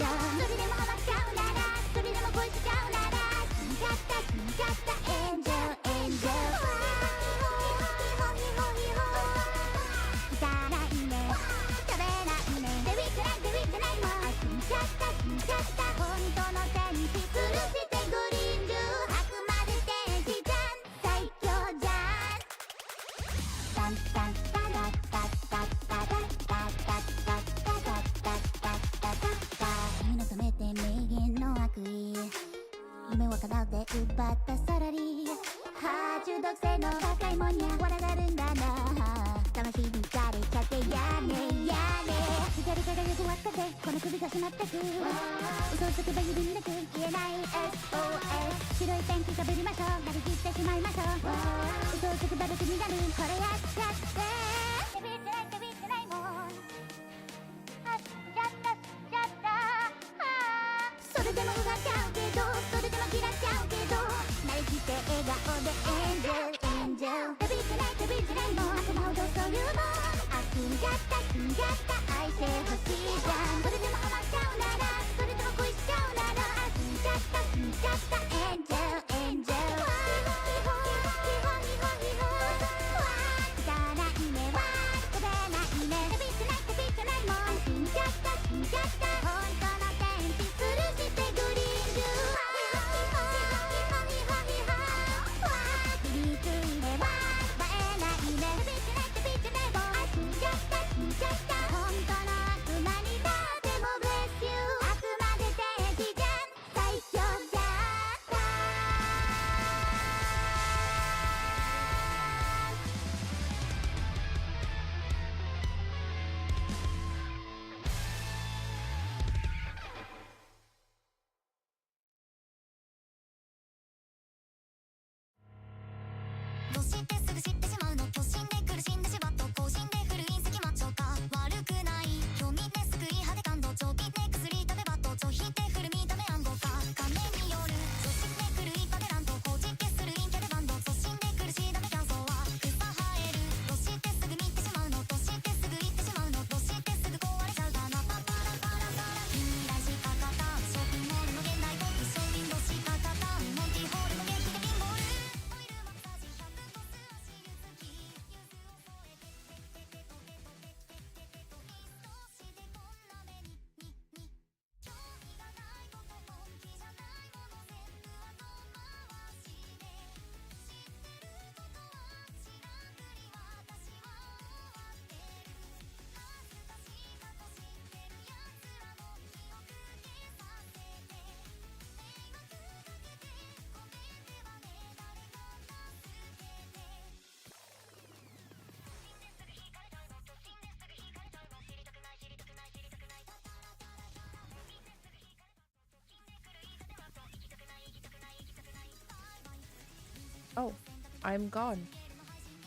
じゃん。それでもハマっちゃうなら、それでも恋しちゃうなら、死んじゃったエンジェルエンジェル。痛いね、食べないね、でウィックないもん。死んじゃった本当の天使吊るしてグリーンジュー。あくまで天使じゃん、最強じゃん。タンタンタラッタッタッタラッタッタッタッタラッタッタッタッタッタ。火の止めて名言の悪意、夢は叶って奪ったサラリー。中毒性の高いもんにゃ笑がるんだな。魂にされちゃってやねやね。光り輝く輪っかでこの首が締まってく。嘘をつけば指になく言えない SOS。 白いペンキかぶりましょう、なりきってしまいましょう。嘘をつけば毒になる、これやっちゃって。ビビってないもん。あ、死んじゃったそれでも奪っちゃうけど、それでも嫌っちゃうけど、なりきって笑顔でエンジェルエンジェル。ビビってないもん。悪魔ほどそういうもん。あ、死んじゃった愛してほしいじゃん。それでもハマっちゃうなら、それでも恋しちゃうなら、死んじゃったエンジェルエンジェル。痛いねわ、食べないね、ビビってないもん。死んじゃった本当の天使吊るしてグリーンジュー。ビビついねわ、映えないね、ビビってないもん。死んじゃった本当の悪魔になっても Bless you。 あくまで天使じゃん、最強じゃん。どしてすぐ知ってしまうの、巨神で苦しんでしばっと更新で古い石マッチョか悪くない。興味で救い果て感動、長期で薬食べバット、上品で古見た目暗号か関連による。女子で狂いパテラント、高実験する陰キャでバンド、粗心で苦しいダメ競争は草生える。どしてすぐ見てしまうの、どしてすぐ言ってしまうの、どしてすぐ壊れちゃうかな。パパラパラパラ近未来しか勝たん、ショッピングモールの現代ポップ、ショーウィンドウしか勝たん、モンティホールの劇的ピンボール。オイルマッサージ100度素足湯付き、ゆずを添えてテテテトテトテテテトミストしてこんな目に興味がないこと本気じゃないもの全部後回しで、知ってることは知らんふり、私は終わってる。恥ずかしい過去知ってるやつらの記憶消させて、迷惑かけてごめんねはね、誰も助けて。死んですぐ引かれちゃうの、死んですぐ引かれちゃうの、知りたくないパパラパラパラ。死んですぐ引かれちゃうの、死んでくる言い方だと、行きたくないバイバイ。Oh, I'm gone.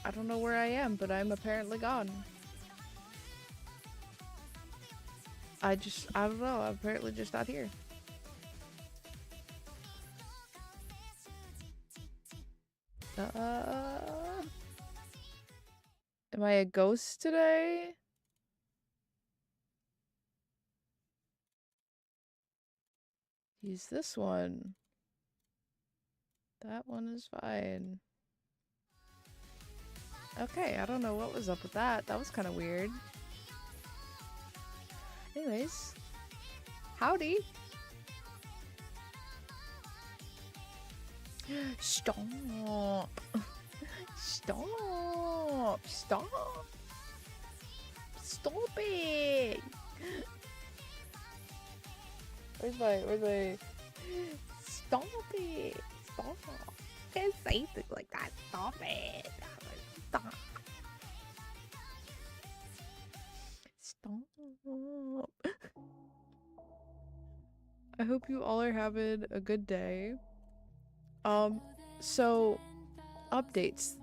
I don't know where I am, but I'm apparently gone. I don't know, I'm apparently just not here. Am I a ghost today? Use this one. That one is fine. Okay, I don't know what was up with that. That was kind of weird. Anyways, howdy. Stop. Stop. Stop. Stop it. Where's my... Stop it. Stop. Can't say things like that. Stop it. Stop. Stop. I hope you all are having a good day. So updates.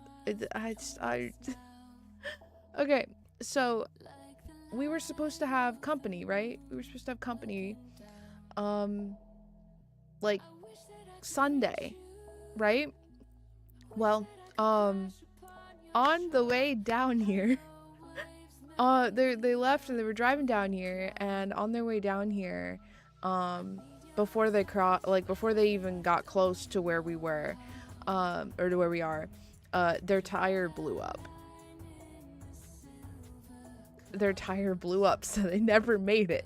Okay, so we were supposed to have company, right? We were supposed to have company like Sunday, right? Well, on the way down here, they left and they were driving down here, and on their way down here, before they before they even got close to where we were, or to where we are, their tire blew up. Their tire blew up, so they never made it.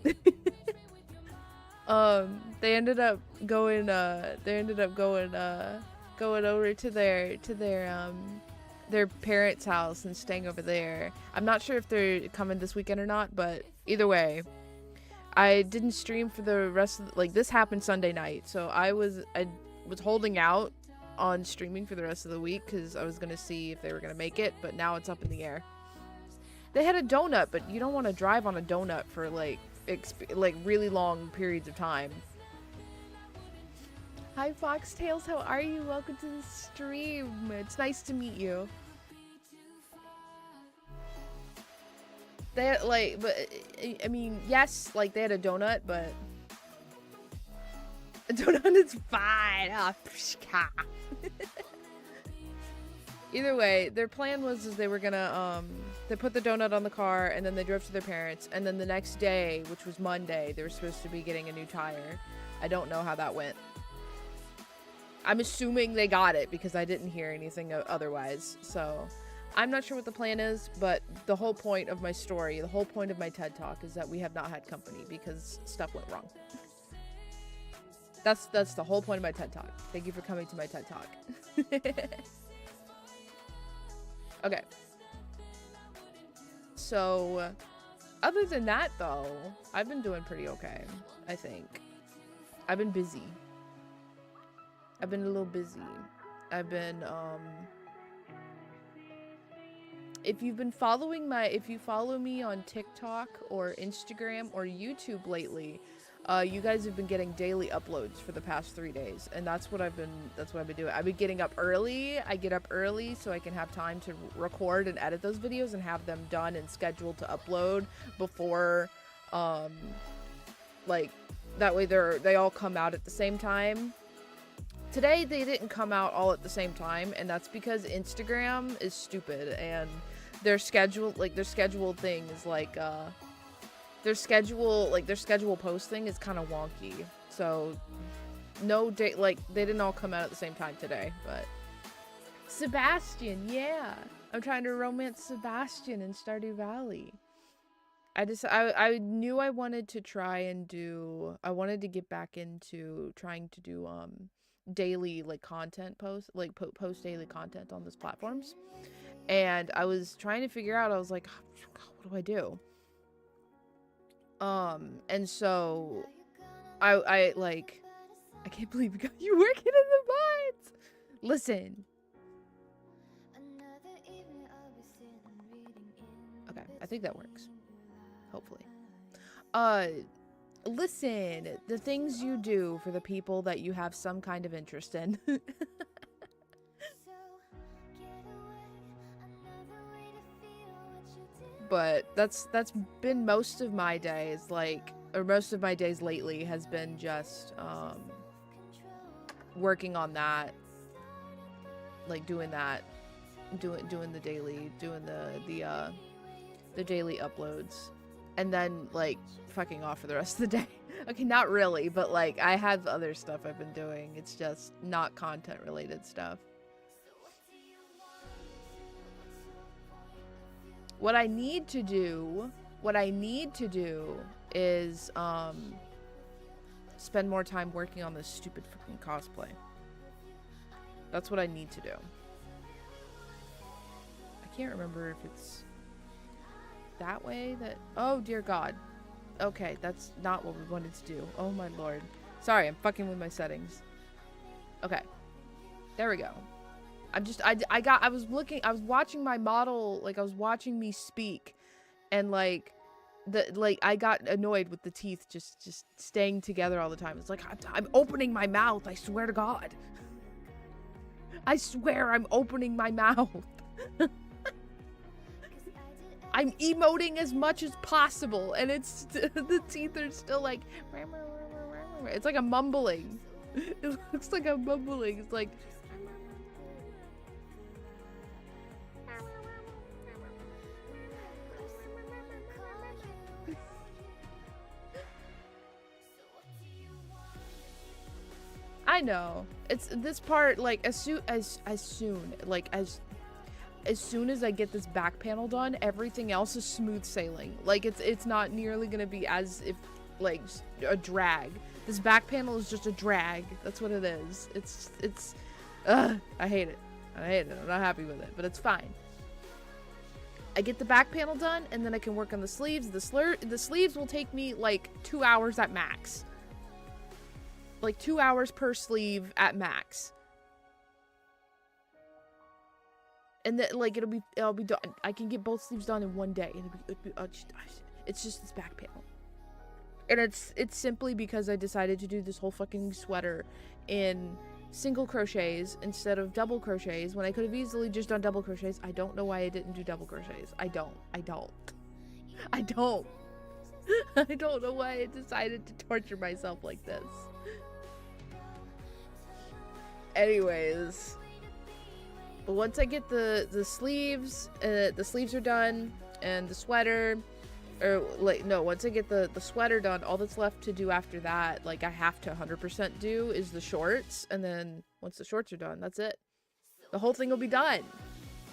They ended up going over to their parents' house and staying over there. I'm not sure if they're coming this weekend or not, but either way, I didn't stream for the rest of this happened Sunday night, so I was holding out on streaming for the rest of the week because I was gonna see if they were gonna make it, but now it's up in the air. They had a donut, but you don't want to drive on a donut for really long periods of time. Hi Foxtails, how are you? Welcome to the stream. It's nice to meet you. They but I mean, yes, they had a donut, but a donut is fine. Either way, their plan was they were gonna they put the donut on the car and then they drove to their parents, and then the next day, which was Monday, they were supposed to be getting a new tire. I don't know how that went. I'm assuming they got it because I didn't hear anything otherwise. So I'm not sure what the plan is, but the whole point of my story, the whole point of my TED Talk is that we have not had company because stuff went wrong. That's the whole point of my TED Talk. Thank you for coming to my TED Talk. Okay. So, other than that, though, I've been doing pretty okay, I think. I've been busy. I've been a little busy. I've been, if you follow me on TikTok or Instagram or YouTube lately, you guys have been getting daily uploads for the past 3 days, and that's what I've been doing. I've been getting up early. I get up early so I can have time to record and edit those videos and have them done and scheduled to upload before, that way they all come out at the same time. Today they didn't come out all at the same time, and that's because Instagram is stupid and their schedule thing is their schedule posting is kind of wonky. So no date, they didn't all come out at the same time today. But Sebastian, yeah, I'm trying to romance Sebastian in Stardew Valley. I knew I wanted to get back into trying to do daily content posts, post daily content on those platforms, and I was trying to figure out, I was like, oh, what do I do? And so I can't believe we got you working in the mines. Listen. Okay, I think that works. Hopefully. Listen, the things you do for the people that you have some kind of interest in. But that's been most of my days, most of my days lately has been just working on that, doing the daily, the daily uploads, and then fucking off for the rest of the day. Okay, not really, but I have other stuff I've been doing. It's just not content related stuff. What I need to do is spend more time working on this stupid fucking cosplay. That's what I need to do. I can't remember if it's that way that... Oh, dear God. Okay, that's not what we wanted to do. Oh, my Lord. Sorry, I'm fucking with my settings. Okay. There we go. I was watching my model, I was watching me speak, and I got annoyed with the teeth just staying together all the time. It's I'm opening my mouth, I swear to God. I swear I'm opening my mouth. I'm emoting as much as possible, and it's the teeth are still it's like a mumbling. It looks like I'm mumbling. It's like... I know. It's this part, like, as soon as I get this back panel done, everything else is smooth sailing. Like, it's not nearly gonna be as if, like, a drag. This back panel is just a drag. That's what it is. It's I hate it. I hate it. I'm not happy with it, but it's fine. I get the back panel done, and then I can work on the sleeves. The sleeves will take me, like, 2 hours at max. Like, 2 hours per sleeve at max. And then, like, it'll be done. I can get both sleeves done in one day. It's just this back panel. And it's simply because I decided to do this whole fucking sweater in single crochets instead of double crochets when I could have easily just done double crochets. I don't know why I didn't do double crochets. I don't know why I decided to torture myself like this. Anyways, but once I get the sleeves are done, and the sweater, or like, no, once I get the sweater done, all that's left to do after that, like, I have to 100% do, is the shorts. And then once the shorts are done, that's it. The whole thing will be done.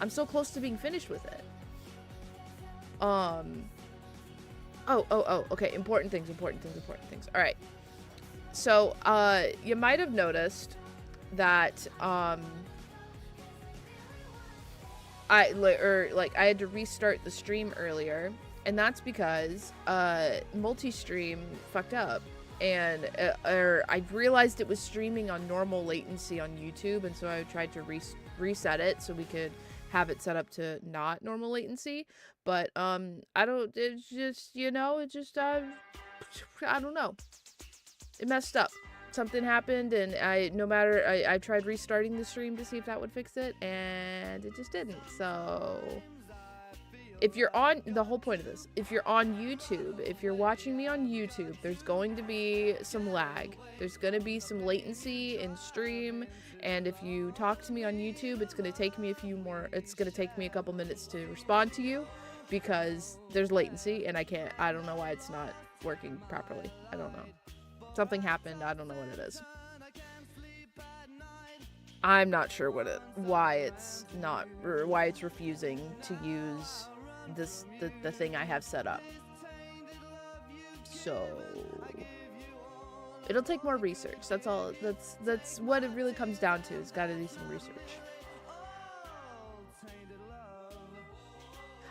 I'm so close to being finished with it. Okay, important things. All right. So, you might have noticed that, I had to restart the stream earlier. And that's because multi-stream fucked up, and I realized it was streaming on normal latency on YouTube, and so I tried to reset it so we could have it set up to not normal latency. But I don't. It's just, I don't know. It messed up. Something happened, and I tried restarting the stream to see if that would fix it, and it just didn't. So. If you're on, the whole point of this, if you're on YouTube, if you're watching me on YouTube, there's going to be some lag. There's going to be some latency in stream. And if you talk to me on YouTube, it's going to take me a couple minutes to respond to you because there's latency and I don't know why it's not working properly. I don't know. Something happened. I don't know what it is. I'm not sure why it's refusing to use the thing I have set up. So it'll take more research. That's all. That's what it really comes down to. It's got to do some research.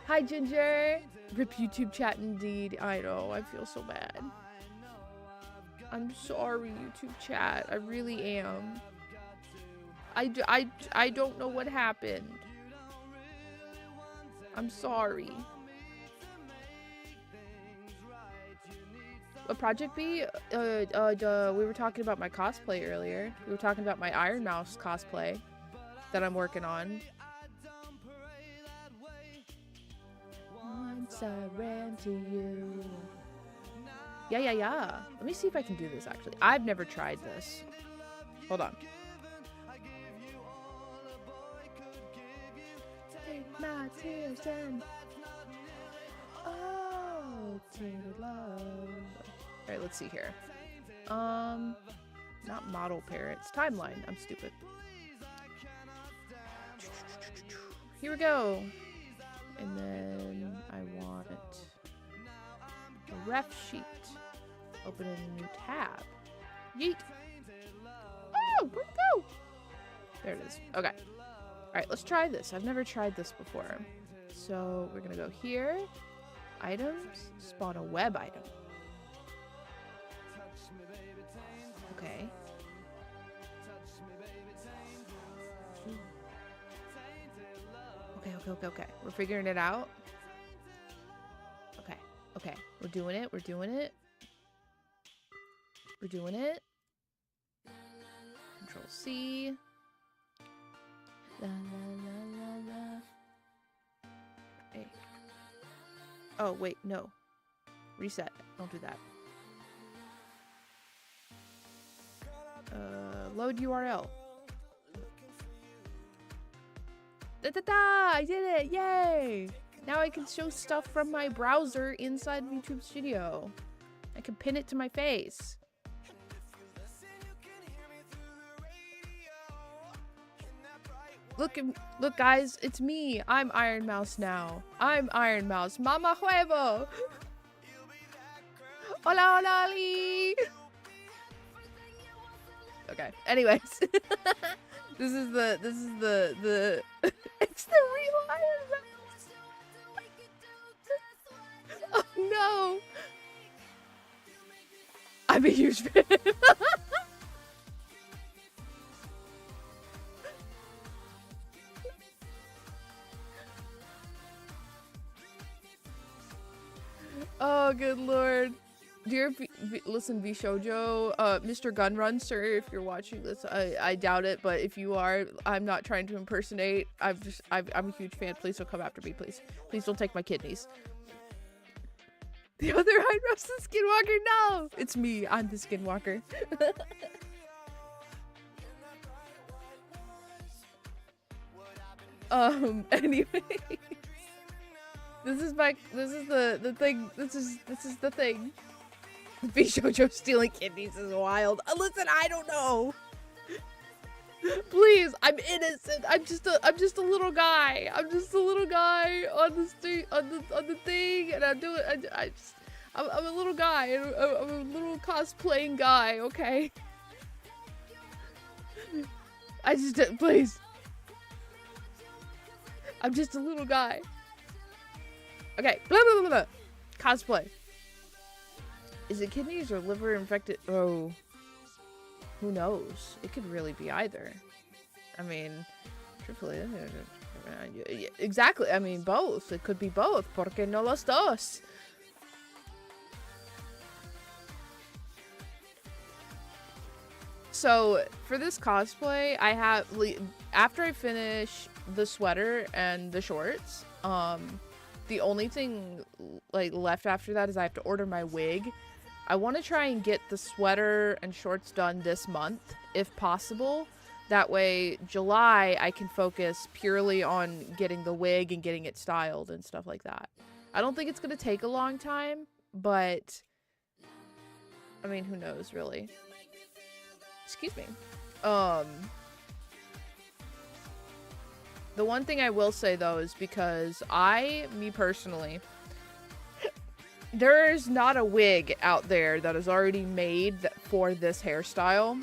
Hi Ginger. Rip YouTube chat indeed. I know. I feel so bad. I'm sorry, YouTube chat. I really am. I don't know what happened. I'm sorry. What Project B? We were talking about my cosplay earlier. We were talking about my Iron Mouse cosplay that I'm working on. Once I ran to you. Yeah. Let me see if I can do this, actually. I've never tried this. Hold on. My tears and tainted love. Alright, let's see here. Not model parrots. Timeline. I'm stupid. Here we go. And then I want a ref sheet. Open a new tab. Yeet. Oh, where'd it go? There it is. Okay. Alright, let's try this. I've never tried this before. So we're gonna go here. Items. Spawn a web item. Okay. Okay. We're figuring it out. Okay. We're doing it. Control C. La la la la la. Hey. Oh, wait, no. Reset. Don't do that. Load URL. I did it! Yay! Now I can show stuff from my browser inside YouTube Studio. I can pin it to my face. Look, guys, it's me. I'm Iron Mouse now. I'm Iron Mouse. Mama huevo. Hola, hola, Ali. Okay. Anyways, this is the it's the real Iron Mouse. Oh no. I'm a huge fan. Oh, good lord. Dear listen, Shoujo, Mr. Gunrun, sir, if you're watching this, I doubt it, but if you are, I'm not trying to impersonate. I'm a huge fan. Please don't come after me, please. Please don't take my kidneys. The other Iron Mouse, the Skinwalker, no! It's me, I'm the Skinwalker. Anyway. This is the thing. This is the thing. Shoujo stealing kidneys is wild. Listen, I don't know. Please, I'm innocent. I'm just a little guy. I'm just a little guy on the street, on the thing, and I'm doing. I'm a little guy. I'm a little cosplaying guy. Okay. Please. I'm just a little guy. Okay, blah, blah, blah, blah. Cosplay. Is it kidneys or liver infected? Oh, who knows? It could really be either. I mean, truthfully, exactly. I mean, both. It could be both. Porque no los dos? So for this cosplay, I have after I finish the sweater and the shorts, the only thing like left after that is I have to order my wig. I want to try and get the sweater and shorts done this month if possible. That way July I can focus purely on getting the wig and getting it styled and stuff like that. I don't think it's going to take a long time, but I mean, who knows really. Excuse me. The one thing I will say though is because me personally, there's not a wig out there that is already made for this hairstyle.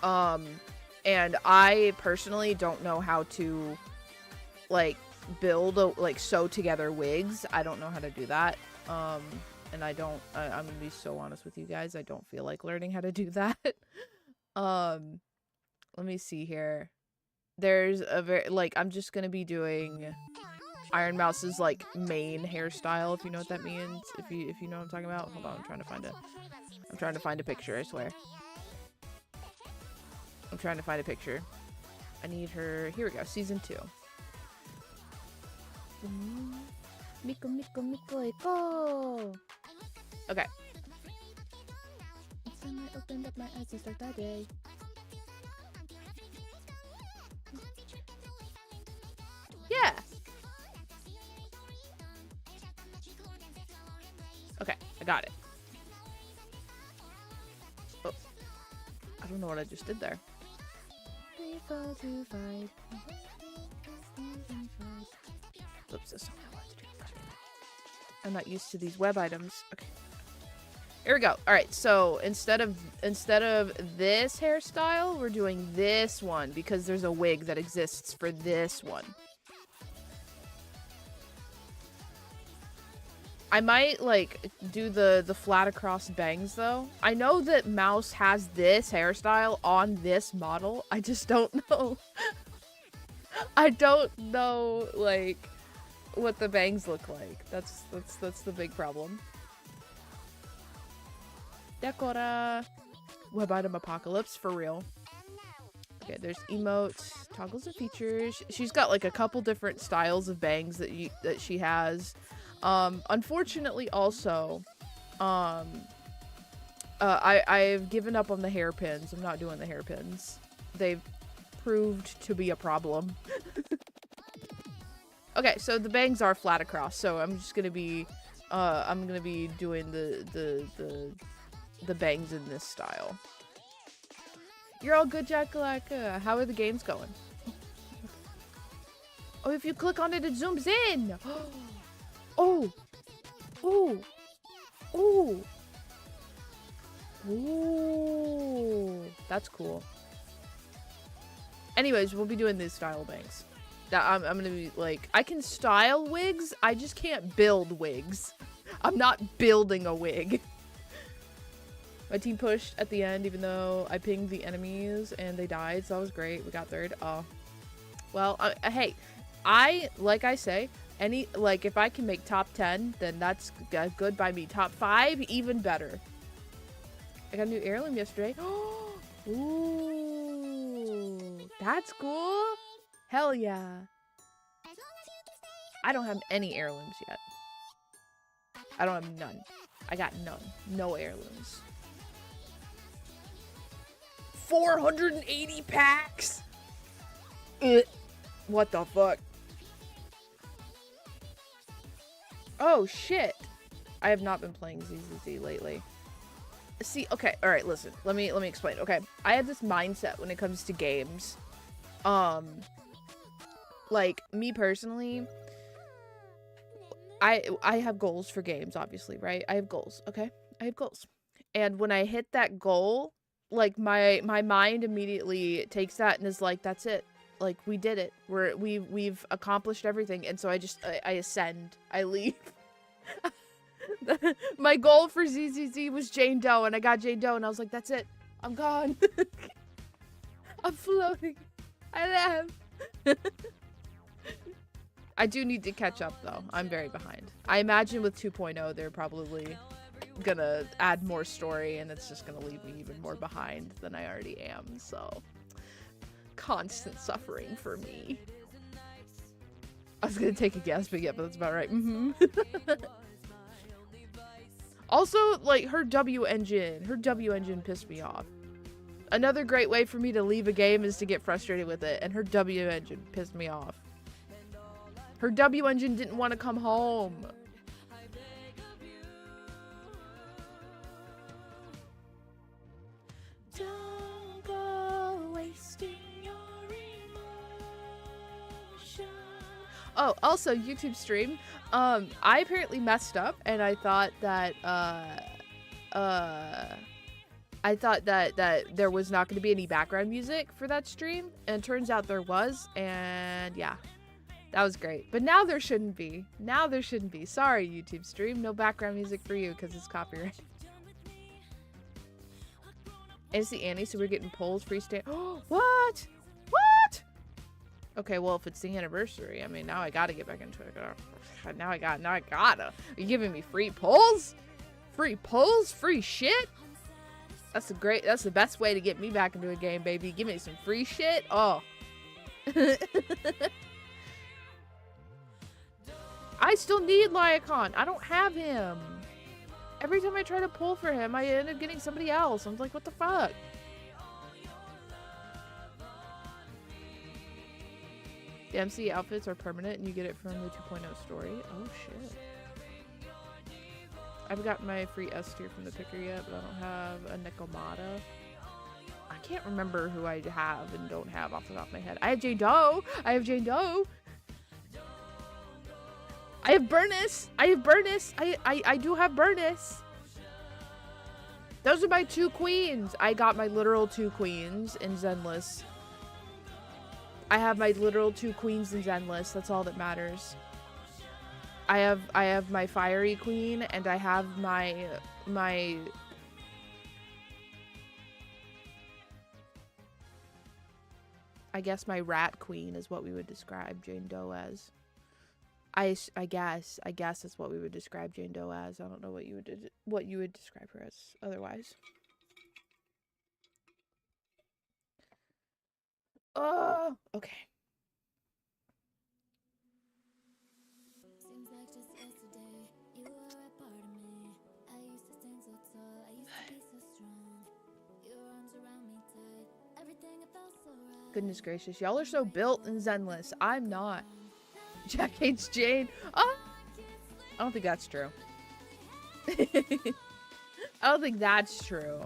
And I personally don't know how to like sew together wigs. I don't know how to do that. And I'm gonna be so honest with you guys, I don't feel like learning how to do that. Let me see here. There's a very, I'm just gonna be doing Iron Mouse's, main hairstyle, if you know what that means. If you know what I'm talking about. Hold on, I'm trying to find a picture, I swear. I'm trying to find a picture. I need her, here we go, season 2. Miko, Miko, Miko, Eko! Okay. I opened up my eyes and start that day. Yeah. Okay, I got it. Oh, I don't know what I just did there. 3, 4, 2, 5. Oops, that's not what I wanted to do. I'm not used to these web items. Okay. Here we go. All right, so instead of this hairstyle, we're doing this one because there's a wig that exists for this one. I might do the flat across bangs though. I know that Mouse has this hairstyle on this model. I just don't know. I don't know what the bangs look like. That's the big problem. Decora. Web item apocalypse for real. Okay, there's emotes, toggles and features. She's got a couple different styles of bangs that she has. Unfortunately also, I've given up on the hairpins. I'm not doing the hairpins. They've proved to be a problem. Okay, so the bangs are flat across, so I'm just gonna be, doing the bangs in this style. You're all good, Jackalaka. How are the games going? Oh, if you click on it, it zooms in. Oh. Oh. Oh. Ooh, that's cool. Anyways, we'll be doing these style banks. That I'm gonna be like, I can style wigs, I just can't build wigs. I'm not building a wig. My team pushed at the end, even though I pinged the enemies and they died, so that was great. We got third. Oh, well, hey, like I say, if I can make top 10, then that's good by me. Top 5, even better. I got a new heirloom yesterday. Ooh, that's cool. Hell yeah. I don't have any heirlooms yet. I don't have none. I got none. No heirlooms. 480 packs? What the fuck? Oh, shit. I have not been playing ZZZ lately. See, okay, alright, listen. Let me explain. Okay, I have this mindset when it comes to games. Like, me personally, I have goals for games, obviously, right? I have goals, okay? I have goals. And when I hit that goal, like, my mind immediately takes that and is like, that's it. Like, we did it. We've accomplished everything. And so I ascend. I leave. My goal for ZZZ was Jane Doe, and I got Jane Doe, and I was like, that's it. I'm gone. I'm floating. I left. I do need to catch up, though. I'm very behind. I imagine with 2.0, they're probably gonna add more story, and it's just gonna leave me even more behind than I already am, so... Constant suffering for me. I was gonna take a guess, but yeah, but that's about right. Also, like, her W engine pissed me off. Another great way for me to leave a game is to get frustrated with it, and her W engine pissed me off. Her W engine didn't want to come home. Don't go wasting your emotion. Oh, also, YouTube stream. I apparently messed up, and I thought that, that there was not going to be any background music for that stream, and it turns out there was, and yeah, that was great. But now there shouldn't be. Now there shouldn't be. Sorry, YouTube stream. No background music for you, because it's copyright. And it's the Annie, so we're getting polls, free stand. Oh, what? What? Okay, well, if it's the anniversary, I mean, now I gotta get back into it. Now I gotta. Are you giving me free polls? Free polls? Free shit? That's the best way to get me back into a game, baby. Give me some free shit. Oh. I still need Lyacon. I don't have him. Every time I try to pull for him, I end up getting somebody else. I'm like, what the fuck? The MC outfits are permanent and you get it from the 2.0 story. Oh shit. I haven't gotten my free S tier from the picker yet, but I don't have a Nekomata. I can't remember who I have and don't have off the top of my head. I have Jane Doe! I have Jane Doe! I have Burnus! I have Burnus! I do have Burnus! Those are my 2 queens! I got my literal 2 queens in Zenless. I have my literal 2 queens in Zenless. That's all that matters. I have my fiery queen, and I have my I guess my rat queen is what we would describe Jane Doe as. I guess is what we would describe Jane Doe as. I don't know what you would describe her as otherwise. Oh, okay. Seems like just yesterday, you were a part of me. I used to stand so tall, I used to be so strong. Your arms around me tight, everything I felt so right. Goodness gracious, y'all are so built and Zenless. I'm not. Jack hates Jane. Oh, I don't think that's true. I don't think that's true.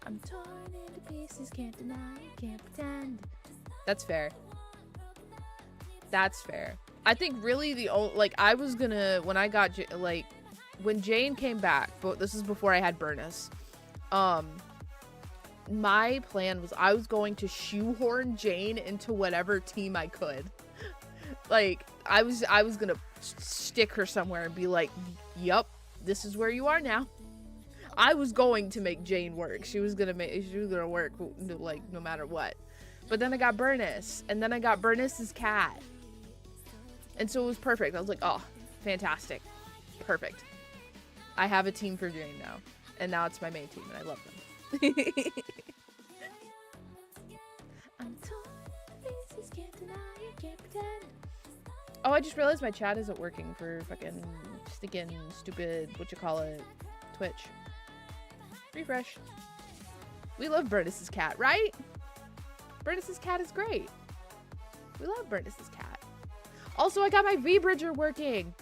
I'm torn into pieces, can't deny, can't pretend. That's fair. That's fair. I think really the only, like, I was gonna, when I got, like, when Jane came back, but this is before I had Burnus, my plan was I was going to shoehorn Jane into whatever team I could. Like, I was gonna stick her somewhere and be like, yup, this is where you are now. I was going to make Jane work. She was gonna work, like, no matter what. But then I got Burnus, and then I got Burnus's cat. And so it was perfect. I was like, oh, fantastic. Perfect. I have a team for Jane now. And now it's my main team, and I love them. Oh, I just realized my chat isn't working for fucking stinking stupid, Twitch. Refresh. We love Burnus's cat, right? Burnus's cat is great. We love Burnus's cat. Also, I got my V-Bridger working.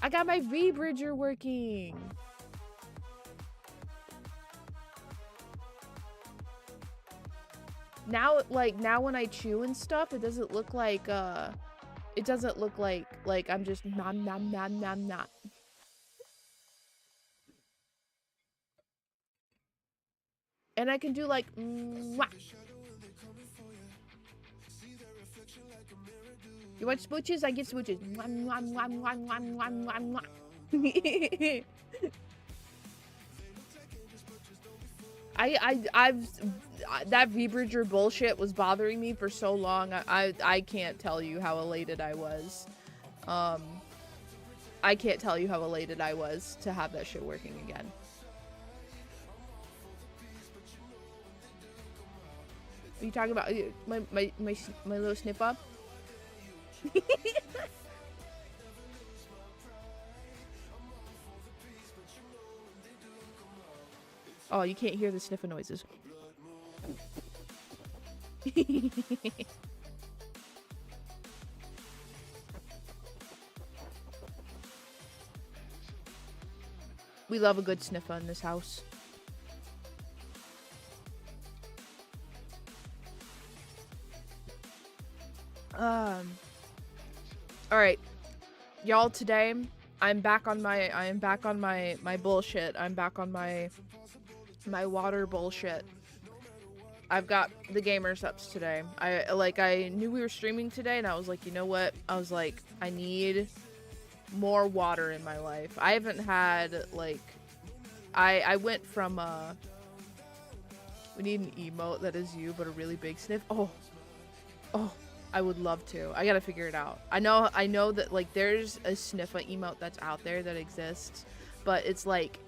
I got my V-Bridger working. Now, like, now when I chew and stuff, it doesn't look like, I'm just nom nom nom nom nom. And I can do like, mwah. You want smooches? I get smooches. Mwah, mwah, mwah, mwah, mwah, mwah, mwah. That V-Bridger bullshit was bothering me for so long. I can't tell you how elated I was. I can't tell you how elated I was to have that shit working again. Are you talking about my little snip up? Oh, you can't hear the sniffing noises. We love a good sniffer in this house. All right, y'all. Today, I'm back on my bullshit. I'm back on my water bullshit. I've got the gamer subs today. I knew we were streaming today, and I was like, you know what? I was like, I need more water in my life. I haven't had, like, I went from we need an emote that is you, but a really big sniff. Oh, I would love to. I gotta figure it out. I know that, like, there's a sniffa emote that's out there that exists, but it's like,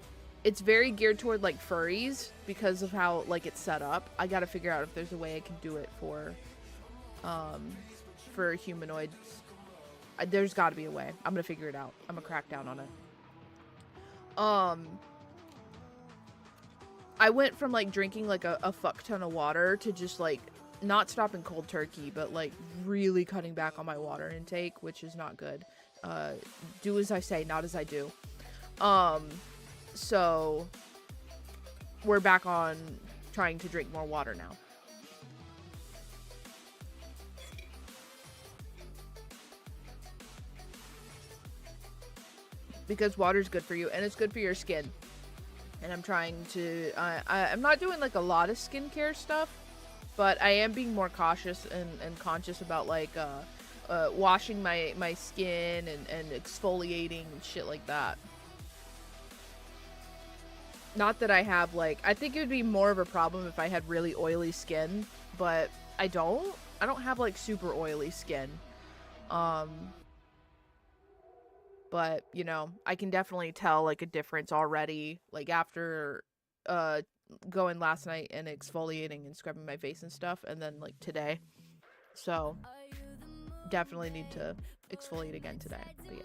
it's very geared toward, like, furries because of how, like, it's set up. I gotta figure out if there's a way I can do it for humanoids. There's gotta be a way. I'm gonna figure it out. I'm gonna crack down on it. I went from, like, drinking, like, a fuck ton of water to just, like, not stopping cold turkey, but, like, really cutting back on my water intake, which is not good. Do as I say, not as I do. So we're back on trying to drink more water now. Because water's good for you, and it's good for your skin. And I'm trying to, I'm not doing, like, a lot of skincare stuff, but I am being more cautious and conscious about, like, washing my skin and exfoliating and shit like that. Not that I have, like, I think it would be more of a problem if I had really oily skin, but I don't have, like, super oily skin. But, you know, I can definitely tell, like, a difference already, like, after, going last night and exfoliating and scrubbing my face and stuff, and then, like, today. So, definitely need to exfoliate again today, but yeah.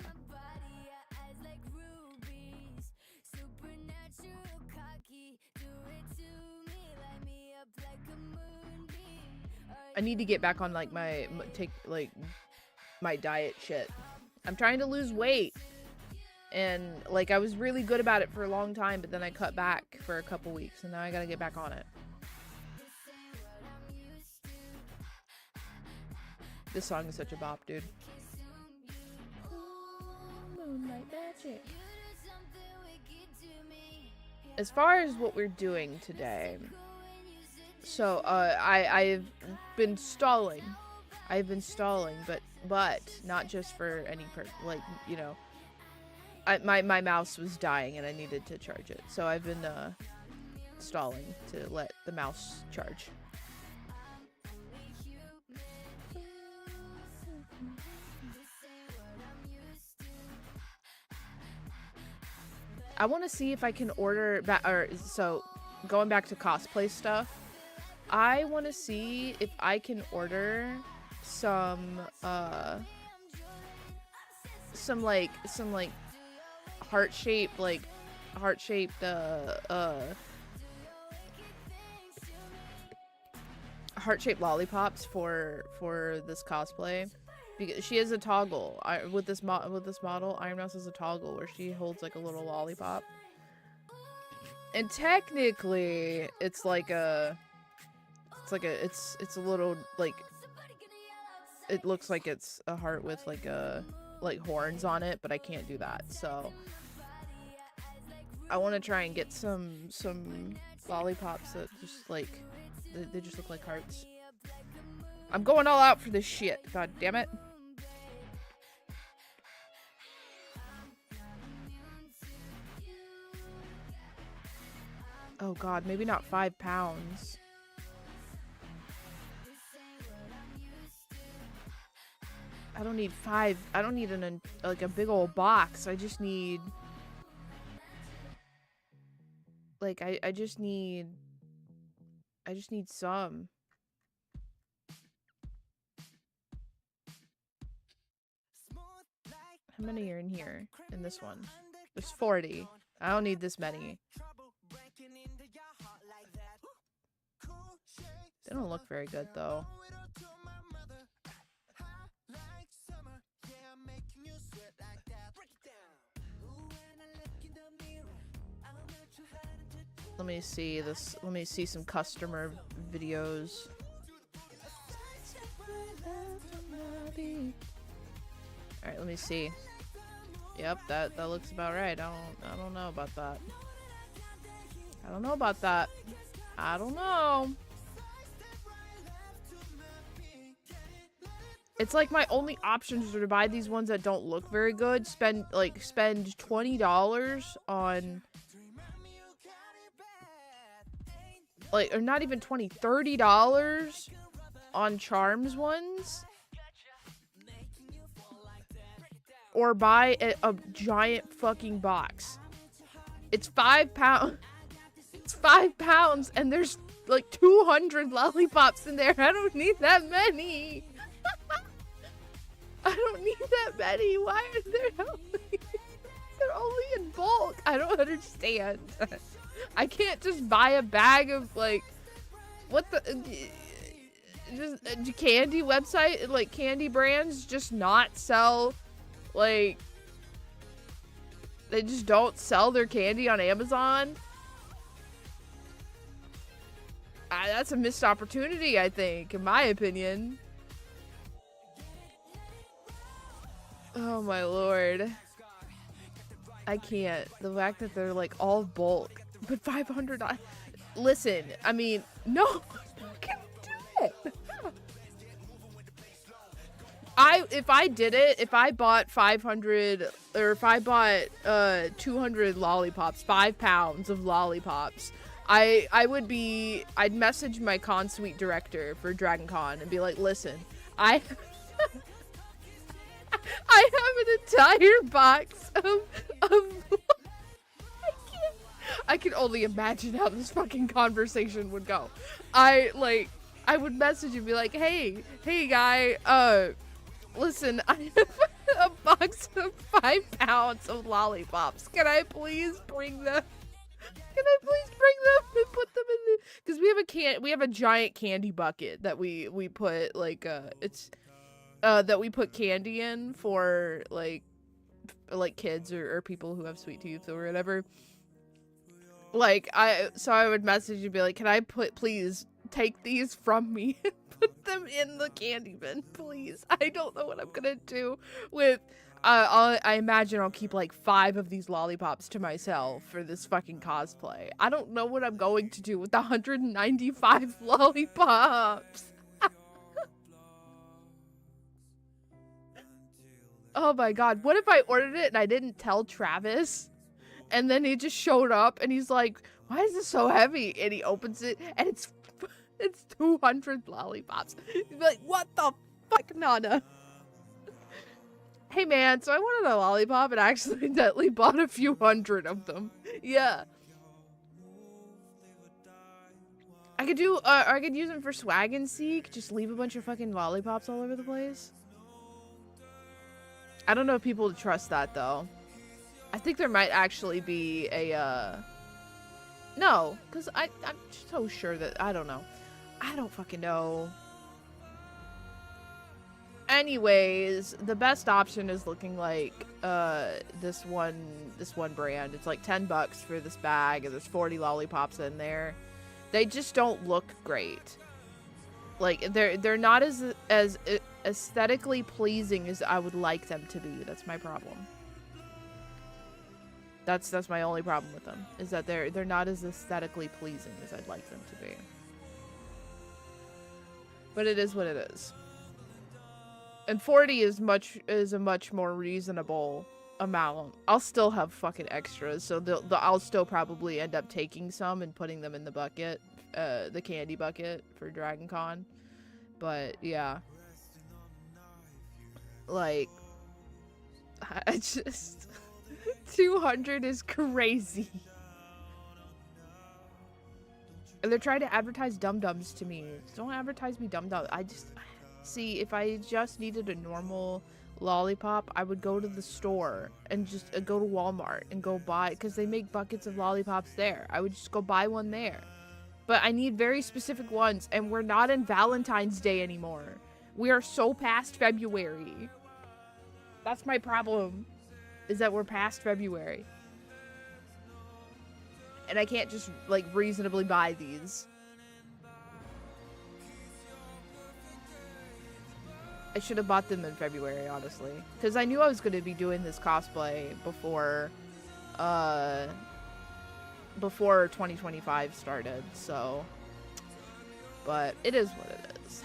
I need to get back on, like, my diet shit. I'm trying to lose weight, and, like, I was really good about it for a long time, but then I cut back for a couple weeks, and now I gotta get back on it. This song is such a bop, dude. Moonlight magic. As far as what we're doing today, so I've been stalling. I've been stalling, but not just for any like, you know, my mouse was dying and I needed to charge it. So I've been stalling to let the mouse charge. I want to see if I can order so going back to cosplay stuff, I want to see if I can order some heart-shaped heart-shaped lollipops for this cosplay. Because she has a toggle with this model. Iron Mouse has a toggle where she holds like a little lollipop, and technically it's a little, like, it looks like it's a heart with like horns on it, but I can't do that. So I want to try and get some lollipops that just like they just look like hearts. I'm going all out for this shit. God damn it. Oh god, maybe not 5 pounds. I don't need 5. I don't need like a big old box. I just need, like, I just need some. How many are in here? In this one? There's 40. I don't need this many. They don't look very good, though. Let me see this. Let me see some customer videos. Alright, let me see. Yep, that looks about right. I don't know about that. I don't know about that. I don't know. It's like my only options are to buy these ones that don't look very good. Spend $20 on, like, or not even 20, $30 on Charms ones. Or buy a giant fucking box. It's 5 pounds. It's 5 pounds and there's like 200 lollipops in there. I don't need that many. I don't need that many. Why are there only? They're only in bulk. I don't understand. I can't just buy a bag of, like, what the, just candy website, like, candy brands just not sell, like, they just don't sell their candy on Amazon. That's a missed opportunity, I think, in my opinion. Oh my lord. I can't. The fact that they're like all bulk, but $500. Listen, I mean, no, I can't do it. If I did it, if I bought 500, or if I bought 200 lollipops, 5 pounds of lollipops, I'd message my con suite director for Dragon Con and be like, listen, I have an entire box of I can only imagine how this fucking conversation would go. I would message and be like, hey guy, listen, I have a box of 5 pounds of lollipops. Can I please bring them? Can I please bring them and put them in the, because we have a giant candy bucket that we put, like, that we put candy in for, like kids or people who have sweet tooth or whatever. Like, so I would message and be like, can I please take these from me and put them in the candy bin, please. I don't know what I'm gonna do with... I imagine I'll keep like 5 of these lollipops to myself for this fucking cosplay. I don't know what I'm going to do with the 195 lollipops. Oh my god, what if I ordered it and I didn't tell Travis? And then he just showed up and he's like, why is this so heavy? And he opens it and it's 200 lollipops. He'd be like, what the fuck, Nana? Hey man, so I wanted a lollipop and I accidentally bought a few hundred of them. Yeah. I could do, I could use them for swag and seek. Just leave a bunch of fucking lollipops all over the place. I don't know if people would trust that though. I think there might actually be a, no, because I'm so sure that, I don't know. I don't fucking know. Anyways, the best option is looking like this one brand. It's like $10 for this bag, and there's 40 lollipops in there. They just don't look great. Like they're not as aesthetically pleasing as I would like them to be. That's my problem. That's my only problem with them, is that they're not as aesthetically pleasing as I'd like them to be. But it is what it is. And 40 is a much more reasonable amount. I'll still have fucking extras, so I'll still probably end up taking some and putting them in the bucket, the candy bucket for Dragon Con. But yeah, like, I just 200 is crazy. And they're trying to advertise dum-dums to me. Don't advertise me dum-dums. See, if I just needed a normal lollipop, I would go to the store and just go to Walmart and go buy, because they make buckets of lollipops there. I would just go buy one there. But I need very specific ones, and we're not in Valentine's Day anymore. We are so past February. That's my problem, is that we're past February. And I can't just, like, reasonably buy these. I should have bought them in February, honestly. Because I knew I was going to be doing this cosplay before 2025 started, so. But it is what it is.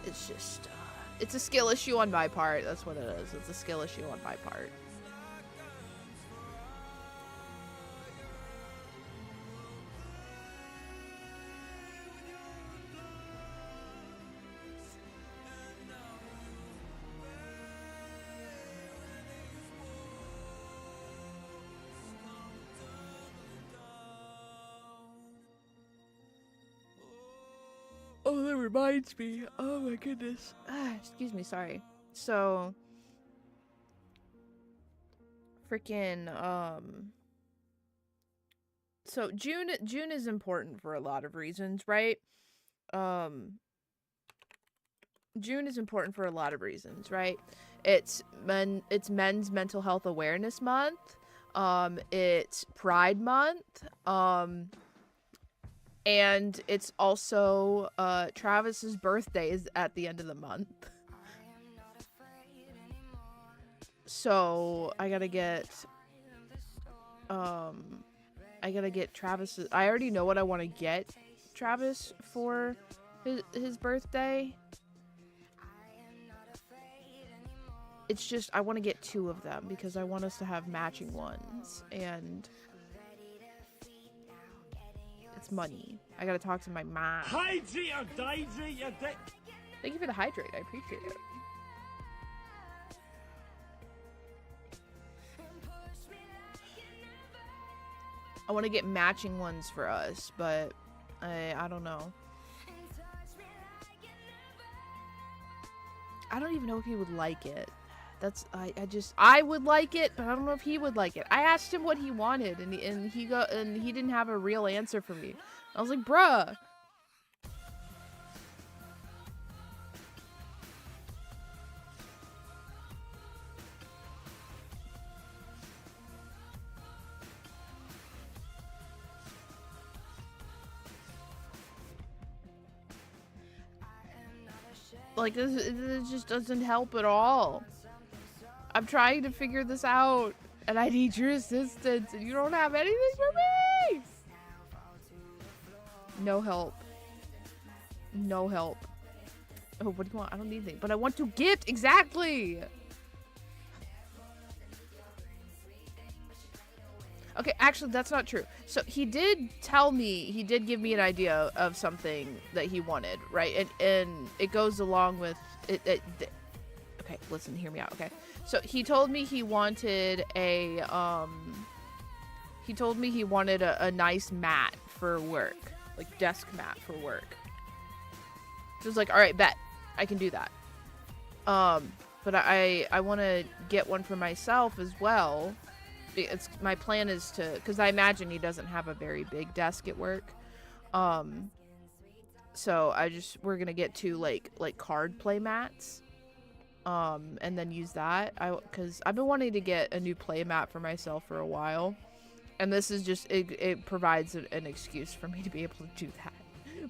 It's just, it's a skill issue on my part. That's what it is. It's a skill issue on my part. Oh, that reminds me. Oh my goodness. Excuse me, sorry. So, freaking, so June is important for a lot of reasons, right? June is important for a lot of reasons, right? It's Men's Mental Health Awareness Month. It's Pride Month. And it's also Travis's birthday is at the end of the month. So I gotta get Travis's. I already know what I want to get Travis for his birthday. It's just I want to get 2 of them because I want us to have matching ones, and it's money. I gotta talk to my mom. Hydrate or dihydrate your dick. Thank you for the hydrate. I appreciate it. I want to get matching ones for us, but I don't know. I don't even know if he would like it. That's I would like it, but I don't know if he would like it. I asked him what he wanted, and he didn't have a real answer for me. I was like, bruh. Like, this just doesn't help at all. I'm trying to figure this out, and I need your assistance, and you don't have anything for me! No help. No help. Oh, what do you want? I don't need anything, but I want to gift! Exactly! Okay, actually, that's not true. So, he did tell me, he did give me an idea of something that he wanted, right? And it goes along with it. Okay, listen, hear me out, okay? So, he told me he wanted a nice mat for work. Like, desk mat for work. So, I was like, alright, bet. I can do that. But I want to get one for myself as well. My plan is to, because I imagine he doesn't have a very big desk at work. So we're gonna get two like card play mats. And then use that. Because I've been wanting to get a new play mat for myself for a while. And this is just, it provides an excuse for me to be able to do that.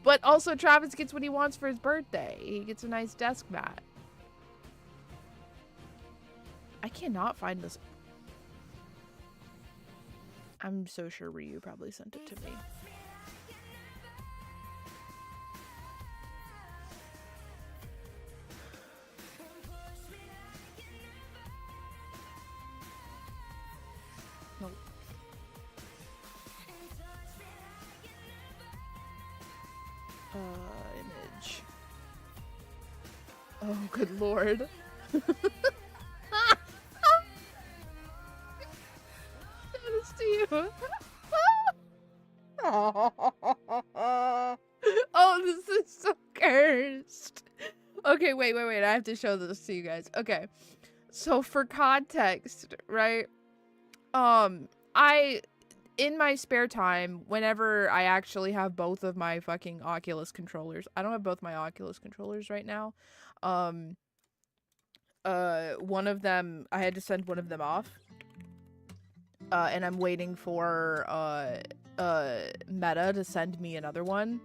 But also Travis gets what he wants for his birthday. He gets a nice desk mat. I cannot find this. I'm so sure Ryu probably sent it to me. Nope. Image. Oh, good lord. To you. Oh, this is so cursed. Okay, wait. I have to show this to you guys. Okay. So for context, right? In my spare time, whenever I actually have both of my fucking Oculus controllers, I don't have both my Oculus controllers right now. One of them, I had to send one of them off. And I'm waiting for Meta to send me another one.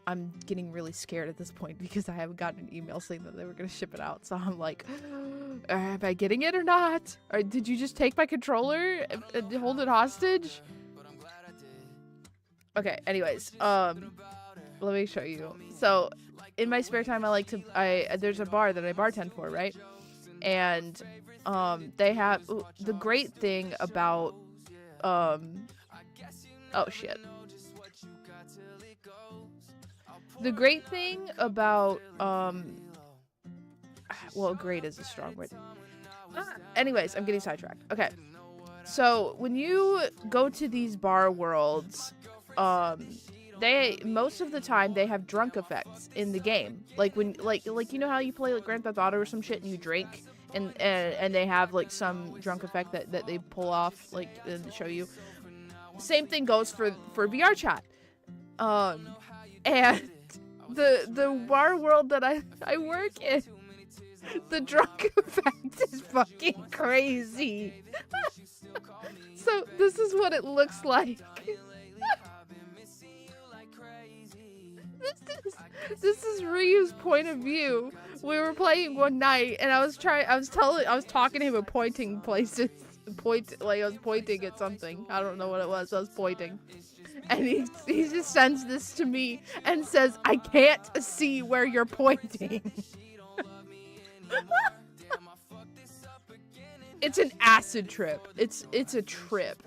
I'm getting really scared at this point because I haven't gotten an email saying that they were going to ship it out. So I'm like, am I getting it or not? Or did you just take my controller and hold it hostage? Okay, anyways, let me show you. So in my spare time, there's a bar that I bartend for, right? And they have the great thing about oh shit. The great thing about well, great is a strong word. Anyways, I'm getting sidetracked. Okay. So, when you go to these bar worlds, most of the time they have drunk effects in the game. Like when like you know how you play like Grand Theft Auto or some shit and you drink and they have like some drunk effect that they pull off like and show you. Same thing goes for VR chat. And the bar world that I work in, the drunk effect is fucking crazy. So this is what it looks like. This is Ryu's point of view. We were playing one night and I was talking to him about pointing places. I was pointing at something. I don't know what it was. I was pointing. And he just sends this to me and says, I can't see where you're pointing. It's an acid trip. It's a trip.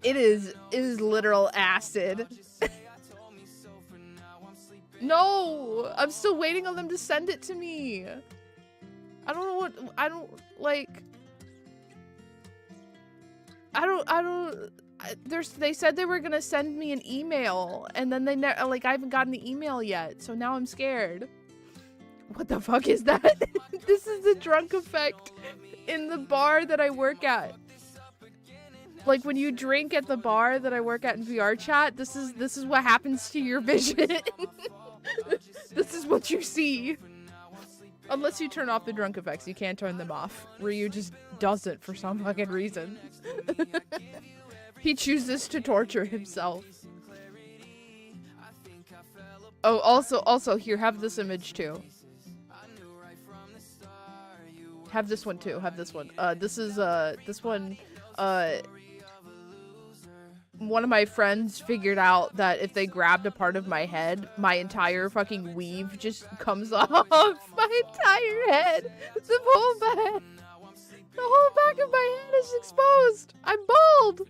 It is literal acid. No, I'm still waiting on them to send it to me. I don't know they said they were gonna send me an email, and then I haven't gotten the email yet, so now I'm scared. What the fuck is that? This is the drunk effect in the bar that I work at. Like when you drink at the bar that I work at in VR chat, this is what happens to your vision. This is what you see. Unless you turn off the drunk effects, you can't turn them off. Ryu just does it for some fucking reason. He chooses to torture himself. Oh, also here, have this image too. Have this one too. Have this one. This is this one. One of my friends figured out that if they grabbed a part of my head, my entire fucking weave just comes off my entire head. The whole back. The whole back of my head is exposed. I'm bald.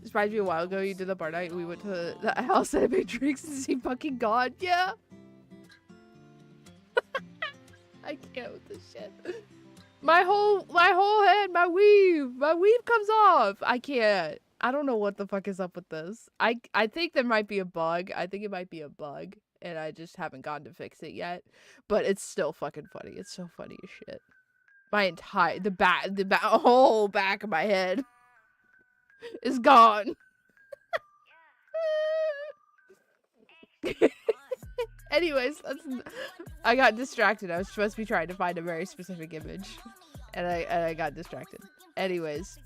This reminds me a while ago. You did the bar night. We went to the house and I made drinks and see fucking God. Yeah. I can't with this shit. My whole head, my weave comes off. I can't. I don't know what the fuck is up with this. I think there might be a bug. I think it might be a bug, and I just haven't gone to fix it yet. But it's still fucking funny. It's so funny as shit. My entire whole back of my head is gone. Anyways, I got distracted. I was supposed to be trying to find a very specific image, and I got distracted. Anyways,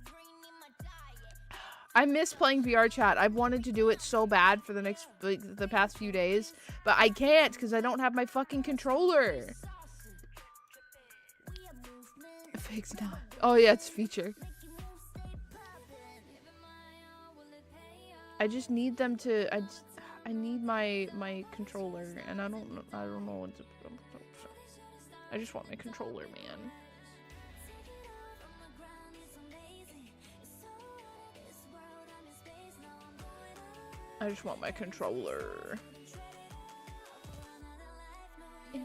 I miss playing VR chat. I've wanted to do it so bad for the past few days, but I can't because I don't have my fucking controller. Fix not. Oh yeah, it's feature. I just need them to. I need my controller, and I don't know what to. I just want my controller, man. I just want my controller. The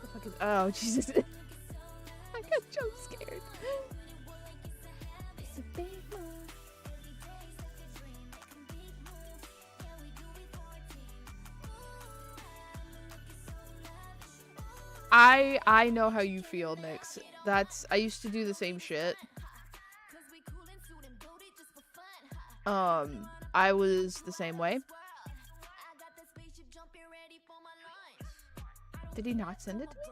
fuck is? Oh Jesus! I got jump scared. I know how you feel, Nyx. I used to do the same shit. I was the same way. Did he not send it to me?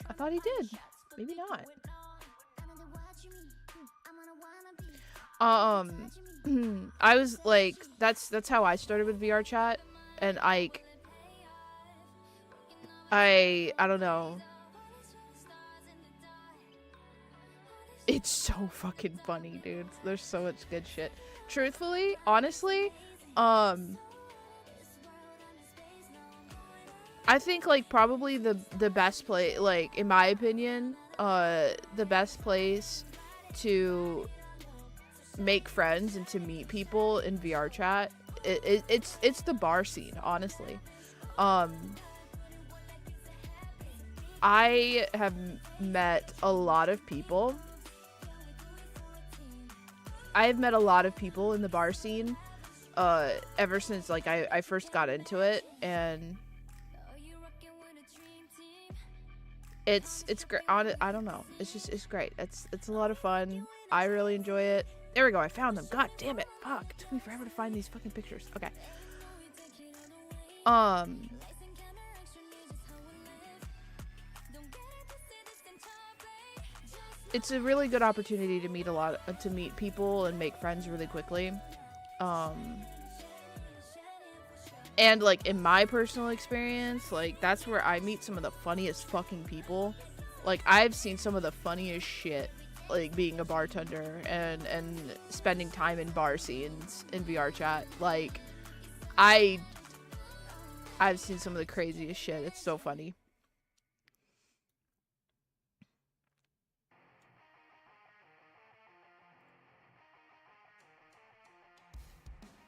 I thought he did. Maybe not. I was like, that's how I started with VR chat, and I don't know. It's so fucking funny, dude. There's so much good shit. Truthfully, honestly, I think like probably the best place, like in my opinion, the best place to make friends and to meet people in VR chat, it's the bar scene, honestly. I have met a lot of people. I've met a lot of people in the bar scene ever since like I first got into it, and it's great. I don't know. It's great. It's a lot of fun. I really enjoy it. There we go. I found them. God damn it. Fuck. It took me forever to find these fucking pictures. Okay. It's a really good opportunity to meet people and make friends really quickly. And like in my personal experience, like that's where I meet some of the funniest fucking people. Like I've seen some of the funniest shit, like being a bartender and spending time in bar scenes in VR chat. Like I've seen some of the craziest shit. It's so funny.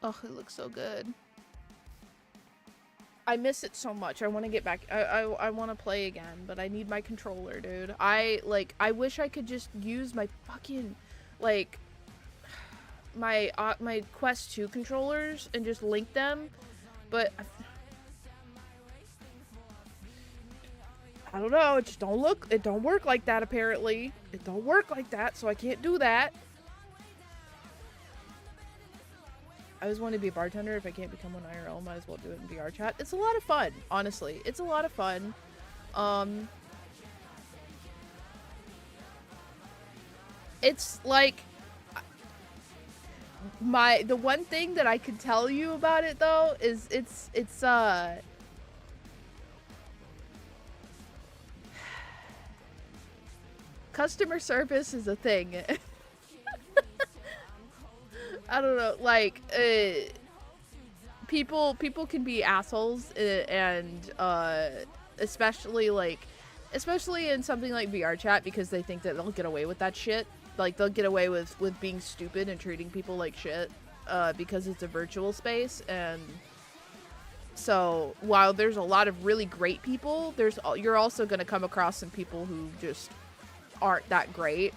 Oh, it looks so good. I miss it so much. I want to get back. I want to play again, but I need my controller, dude. I wish I could just use my fucking, like, my Quest 2 controllers and just link them, but I don't know. It just don't work like that, apparently. It don't work like that, so I can't do that. I always want to be a bartender. If I can't become one IRL, might as well do it in VR chat. It's a lot of fun, honestly. It's a lot of fun. It's like the one thing that I can tell you about it though is it's customer service is a thing. I don't know, like people can be assholes, and especially in something like VR chat, because they think that they'll get away with that shit. Like, they'll get away with being stupid and treating people like shit, because it's a virtual space. And so while there's a lot of really great people, you're also going to come across some people who just aren't that great.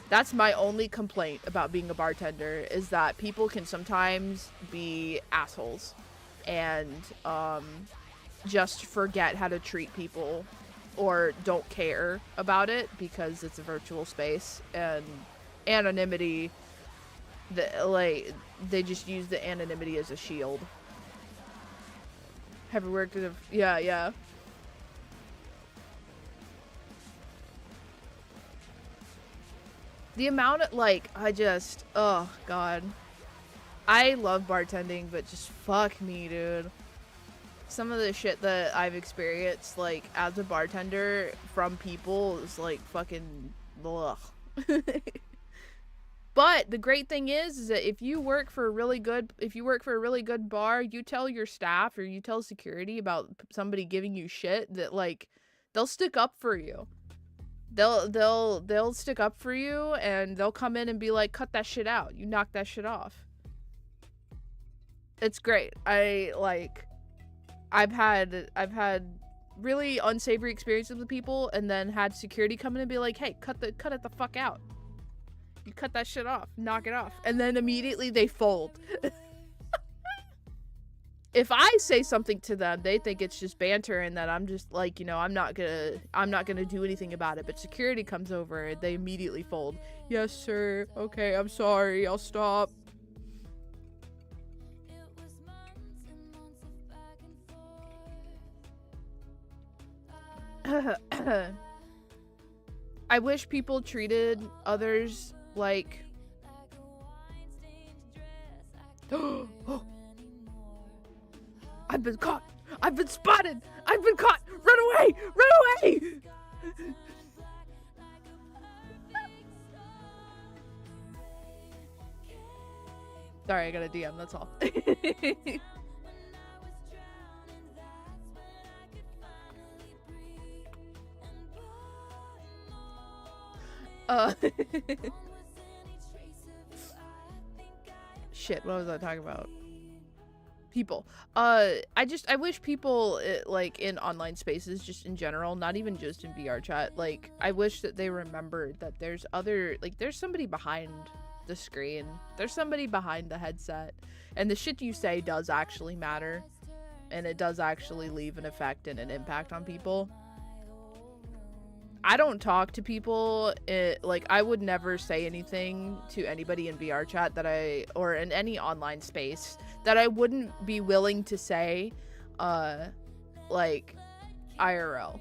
That's my only complaint about being a bartender, is that people can sometimes be assholes and just forget how to treat people, or don't care about it because it's a virtual space, and anonymity, they just use the anonymity as a shield. Have you worked with yeah. The amount of, oh god. I love bartending, but just fuck me, dude. Some of the shit that I've experienced, like, as a bartender from people is, like, fucking ugh. But the great thing is that if you work for a really good bar, you tell your staff or you tell security about somebody giving you shit, that, like, they'll stick up for you. They'll stick up for you, and they'll come in and be like, cut that shit out. You knock that shit off. It's great. I've had really unsavory experiences with people, and then had security come in and be like, hey, cut it the fuck out. You cut that shit off. Knock it off. And then immediately they fold. If I say something to them, they think it's just banter, and that I'm just like, you know, I'm not gonna do anything about it. But security comes over, and they immediately fold. Yes, sir. Okay, I'm sorry. I'll stop. I wish people treated others like... I've been caught! I've been spotted! I've been caught! Run away! Run away! Sorry, I got a DM, that's all. Shit, what was I talking about? People. I wish people, like, in online spaces, just in general, not even just in VR chat, like, I wish that they remembered that there's somebody behind the screen. There's somebody behind the headset. And the shit you say does actually matter. And it does actually leave an effect and an impact on people. I don't talk to people, like, I would never say anything to anybody in VR chat or in any online space that I wouldn't be willing to say, like, IRL.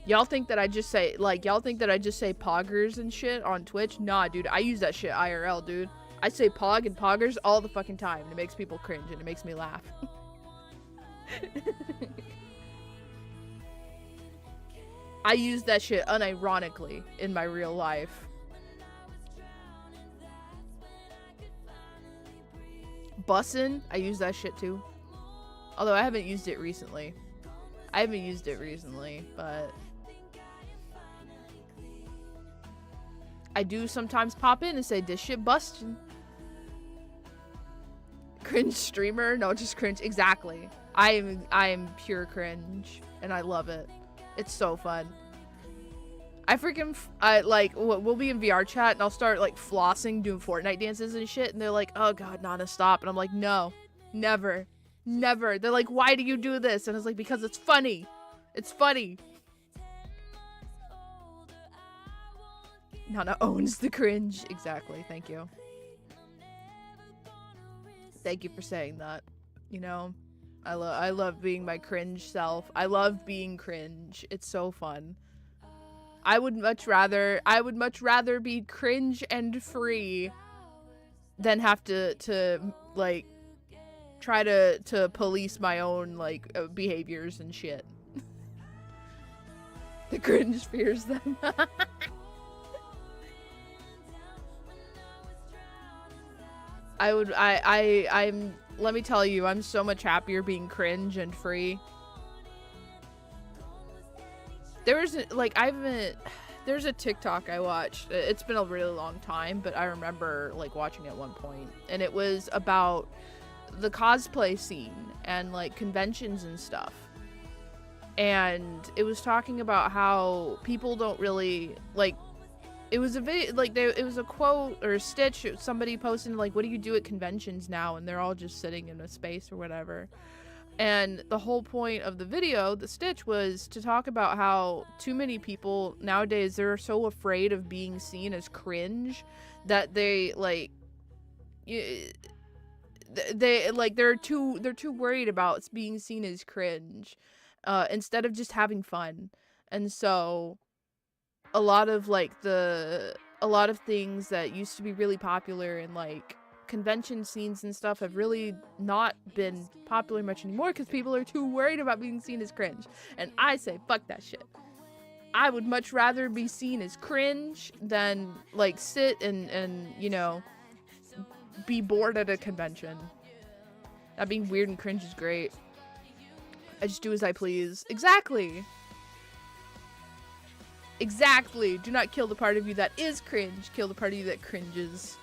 Y'all think that I just say poggers and shit on Twitch? Nah, dude, I use that shit IRL, dude. I say pog and poggers all the fucking time, and it makes people cringe, and it makes me laugh. I use that shit unironically in my real life. Bussin', I use that shit too. Although I haven't used it recently. But I do sometimes pop in and say, this shit bustin'. Cringe streamer? No, just cringe. Exactly. I am pure cringe, and I love it. It's so fun. We'll be in VR chat, and I'll start, like, flossing, doing Fortnite dances and shit, and they're like, oh god, Nana, stop. And I'm like, no, never. They're like, why do you do this? And I was like, because it's funny. It's funny. Nana owns the cringe. Exactly. Thank you. Thank you for saying that. You know, I love being my cringe self. I love being cringe. It's so fun. I would much rather be cringe and free than have to like try to police my own like behaviors and shit. The cringe fears them. I'm let me tell you, I'm so much happier being cringe and free. There's a TikTok I watched. It's been a really long time, but I remember like watching it at one point, and it was about the cosplay scene and like conventions and stuff. And it was talking about how people don't really like, it was a video, like it was a quote or a stitch, somebody posting like, what do you do at conventions now? And they're all just sitting in a space or whatever. And the whole point of the video, the stitch, was to talk about how too many people nowadays, they're so afraid of being seen as cringe that they like, they're too worried about being seen as cringe instead of just having fun. And so a lot of things that used to be really popular in like convention scenes and stuff have really not been popular much anymore because people are too worried about being seen as cringe. And I say fuck that shit. I would much rather be seen as cringe than like sit and you know, be bored at a convention. That being weird and cringe is great. I just do as I please. Exactly. Exactly. Do not kill the part of you that is cringe. Kill the part of you that cringes.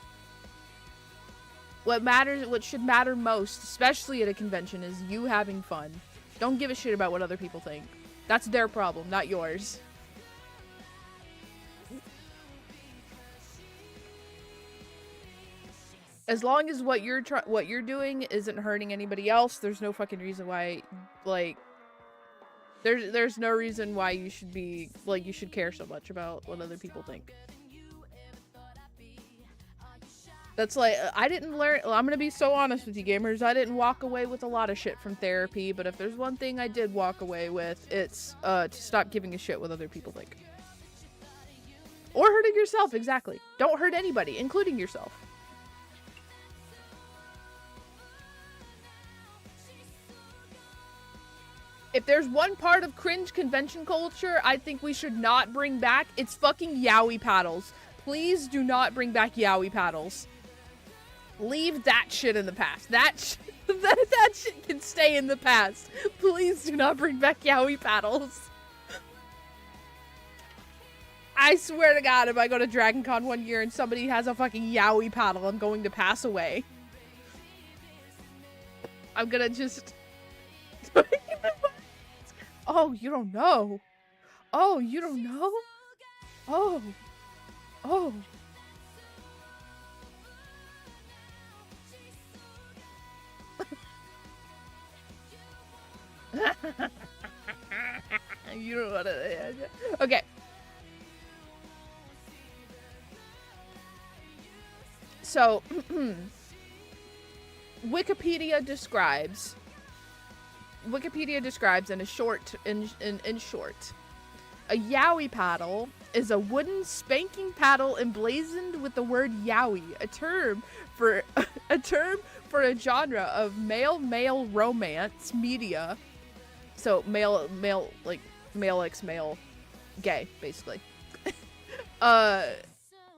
What should matter most, especially at a convention, is you having fun. Don't give a shit about what other people think. That's their problem, not yours. As long as what you're doing isn't hurting anybody else, there's no fucking reason why, like, there's no reason why you should be, like, you should care so much about what other people think. That's like, I didn't learn, I'm gonna be so honest with you gamers, I didn't walk away with a lot of shit from therapy, but if there's one thing I did walk away with, it's, to stop giving a shit what other people think. Or hurting yourself, exactly. Don't hurt anybody, including yourself. If there's one part of cringe convention culture I think we should not bring back, it's fucking yaoi paddles. Please do not bring back yaoi paddles. Leave that shit in the past. That shit can stay in the past. Please do not bring back yaoi paddles. I swear to God, if I go to Dragon Con one year and somebody has a fucking yaoi paddle, I'm going to pass away. I'm gonna just... Oh, you don't know. Oh, you don't know? Oh. Oh. You don't want to... Okay. So, Wikipedia describes in a short, in short, a yaoi paddle is a wooden spanking paddle emblazoned with the word yaoi, a term for a genre of male romance media. So male like male x male gay basically.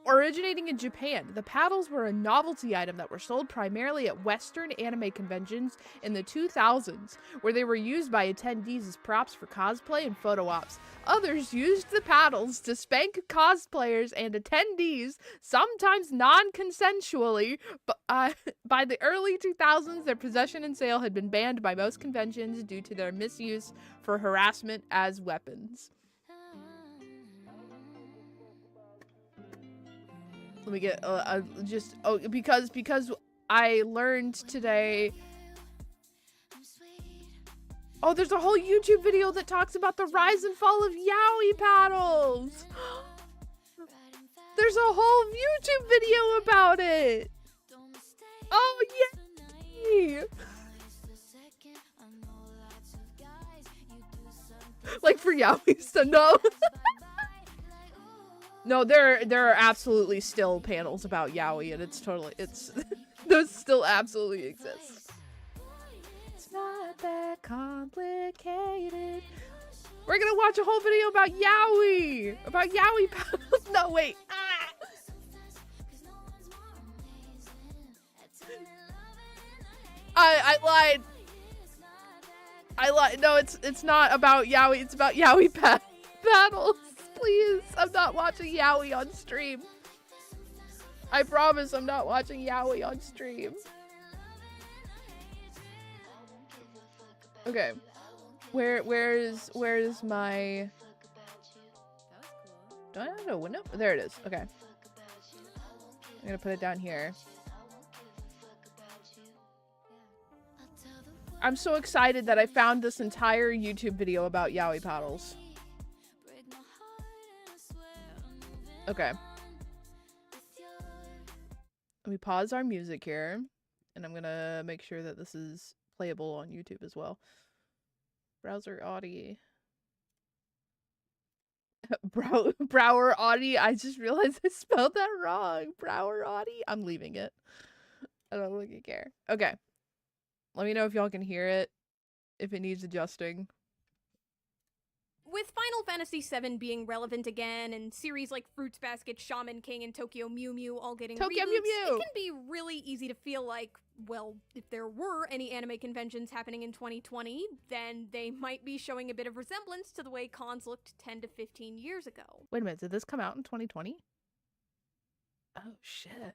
Originating in Japan, the paddles were a novelty item that were sold primarily at Western anime conventions in the 2000s, where they were used by attendees as props for cosplay and photo ops. Others used the paddles to spank cosplayers and attendees, sometimes non-consensually, but by the early 2000s, their possession and sale had been banned by most conventions due to their misuse for harassment as weapons. Let me get because I learned today. Oh, there's a whole YouTube video that talks about the rise and fall of yaoi paddles. There's a whole YouTube video about it. Oh yeah. Like for yaois to know. No, there are absolutely still panels about yaoi, and it's those still absolutely exist. It's not that complicated. We're gonna watch a whole video about yaoi! About yaoi paddles. No, wait. Ah! I lied. I lied. No, it's not about yaoi. It's about yaoi paddles. Please, I'm not watching yaoi on stream. I promise I'm not watching yaoi on stream. Okay. Where is my... Do I have a window? There it is. Okay. I'm gonna put it down here. I'm so excited that I found this entire YouTube video about yaoi paddles. Okay. Let me pause our music here, and I'm gonna make sure that this is playable on YouTube as well. Browser audio. Brower Audi. I just realized I spelled that wrong. Brower Audi. I'm leaving it. I don't really care. Okay. Let me know if y'all can hear it. If it needs adjusting. With Final Fantasy VII being relevant again, and series like Fruits Basket, Shaman King, and Tokyo Mew Mew all getting Tokyo reboots, Mew Mew! it can be really easy to feel like, well, if there were any anime conventions happening in 2020, then they might be showing a bit of resemblance to the way cons looked 10 to 15 years ago. Wait a minute, did this come out in 2020? Oh, shit. Well,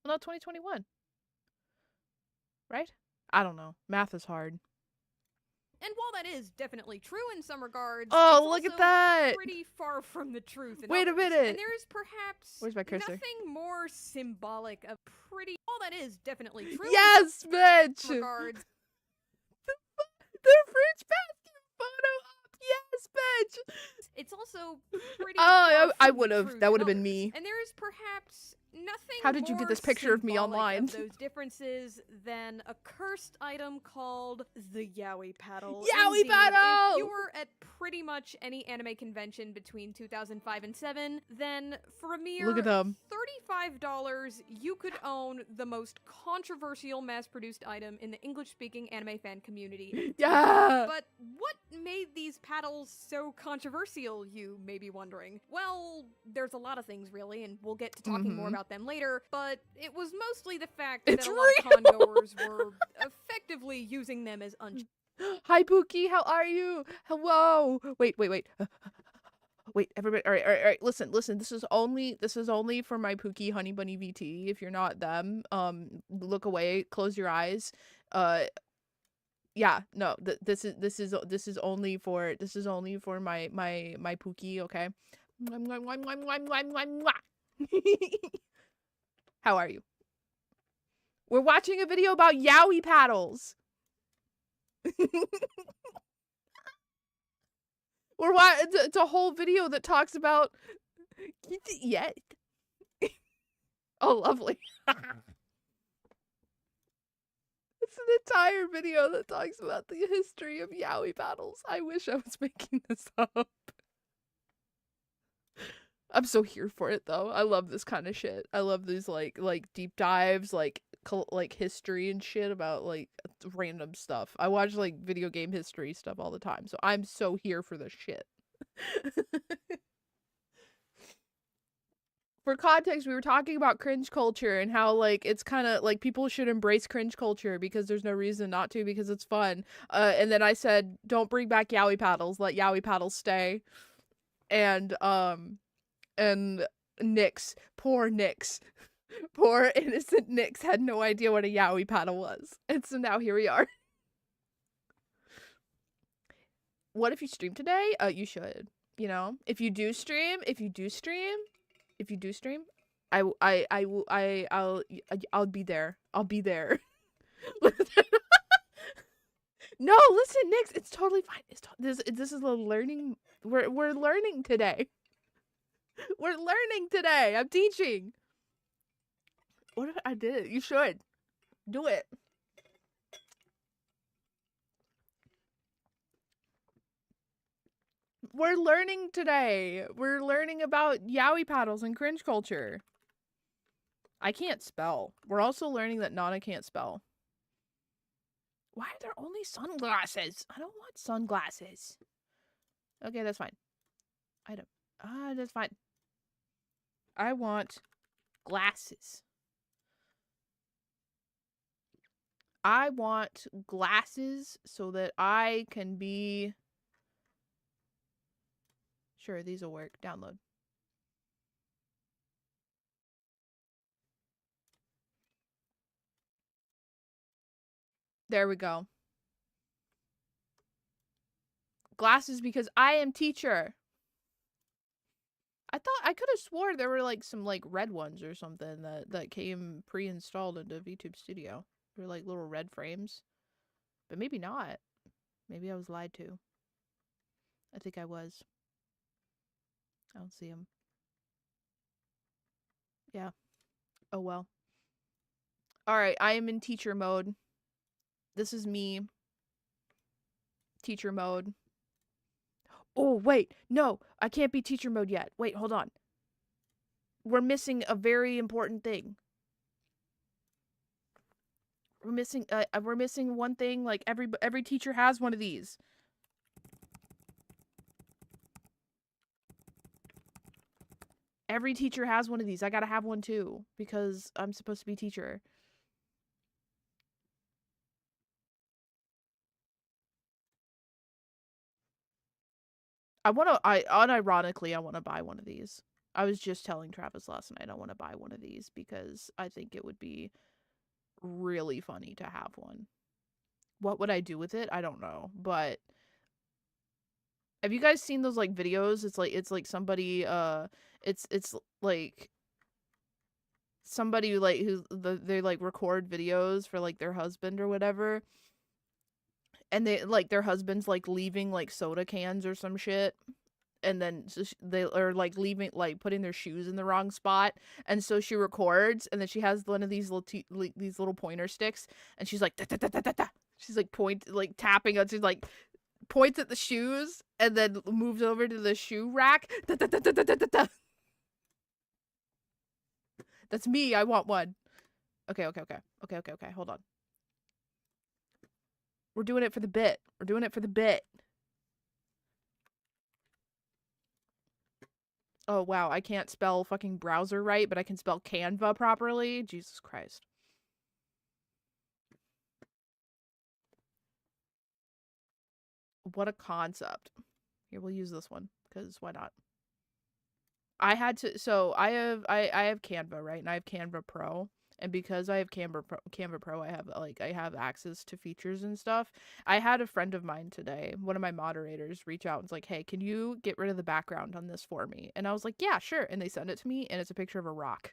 no, 2021. Right? I don't know. Math is hard. And while that is definitely true in some regards, Oh, it's look at also that! pretty far from the truth. In Wait a others. minute! And there is perhaps Where's my cursor? nothing more symbolic of pretty. While that is definitely true. Yes, bitch! In some regards, The fruits basket photo op! Yes, bitch! it's also pretty. Oh, far I from the would have. truth That would in have been others. me. And there is perhaps nothing. How did you get this picture of me symbolic online? Of those differences than a cursed item called the yaoi paddle. Yaoi Indeed, paddle! If you were at pretty much any anime convention between 2005 and 7, then for a mere Look at them. $35, you could own the most controversial mass-produced item in the English-speaking anime fan community. Yeah! But what made these paddles so controversial, you may be wondering? Well, there's a lot of things really, and we'll get to talking more about them later, but it was mostly the fact It's that a lot of congoers were effectively using them as Hi, Pookie. How are you? Hello. Wait. Wait, everybody. All right. Listen. This is only for my Pookie Honey Bunny VT. If you're not them, look away. Close your eyes. Yeah. No. This is only for my Pookie. Okay. How are you? We're watching a video about yaoi paddles. It's a whole video that talks about yeah. Oh, lovely. It's an entire video that talks about the history of yaoi paddles. I wish I was making this up. I'm so here for it though. I love this kind of shit. I love these like deep dives, like history and shit about like random stuff. I watch like video game history stuff all the time, so I'm so here for this shit. For context, we were talking about cringe culture and how like it's kind of like people should embrace cringe culture because there's no reason not to, because it's fun. And then I said, don't bring back yaoi paddles, let yaoi paddles stay. And Nyx, poor Nyx, poor innocent Nyx had no idea what a yaoi paddle was. And so now here we are. What if you stream today? You should, you know, if you do stream, I'll be there. I'll be there. No, listen, Nyx, it's totally fine. This is a learning. We're learning today. We're learning today. I'm teaching. What if I did it? You should do it. we're learning today. We're learning about yaoi paddles and cringe culture. I can't spell. We're also learning that Nana can't spell. Why are there only sunglasses? I don't want sunglasses. Okay, that's fine. Item. That's fine. I want glasses. I want glasses so that I can be... Sure, these will work. Download. There we go. Glasses because I am teacher. I thought I could have swore there were like some like red ones or something that came pre-installed into VTube Studio. They're like little red frames. But maybe not. Maybe I was lied to. I think I was. I don't see them. Yeah. Oh well. Alright, I am in teacher mode. This is me. Teacher mode. Oh, wait. No, I can't be teacher mode yet. Wait, hold on. We're missing a very important thing. We're missing one thing. Like every teacher has one of these. Every teacher has one of these. I gotta have one too because I'm supposed to be teacher. Unironically, I want to buy one of these. I was just telling Travis last night I want to buy one of these because I think it would be really funny to have one. What would I do with it? I don't know, but have you guys seen those like videos? It's like somebody it's like somebody like they like record videos for like their husband or whatever. And they like their husband's like leaving like soda cans or some shit. And then they are like leaving, like putting their shoes in the wrong spot, and so she records, and then she has one of these little pointer sticks, and she's like da, da, da, da, da, da. She's like tapping on, she's like points at the shoes, and then moves over to the shoe rack. Da, da, da, da, da, da, da. That's me. I want one. Okay. Hold on. We're doing it for the bit. We're doing it for the bit. Oh, wow, I can't spell fucking browser right, but I can spell Canva properly? Jesus Christ. What a concept. Here, we'll use this one, because why not? I had to, so I have Canva, right? And I have Canva Pro. And because I have Canva Pro, I have access to features and stuff. I had a friend of mine today, one of my moderators, reach out and was like, hey, can you get rid of the background on this for me? And I was like, yeah, sure. And they send it to me, and it's a picture of a rock.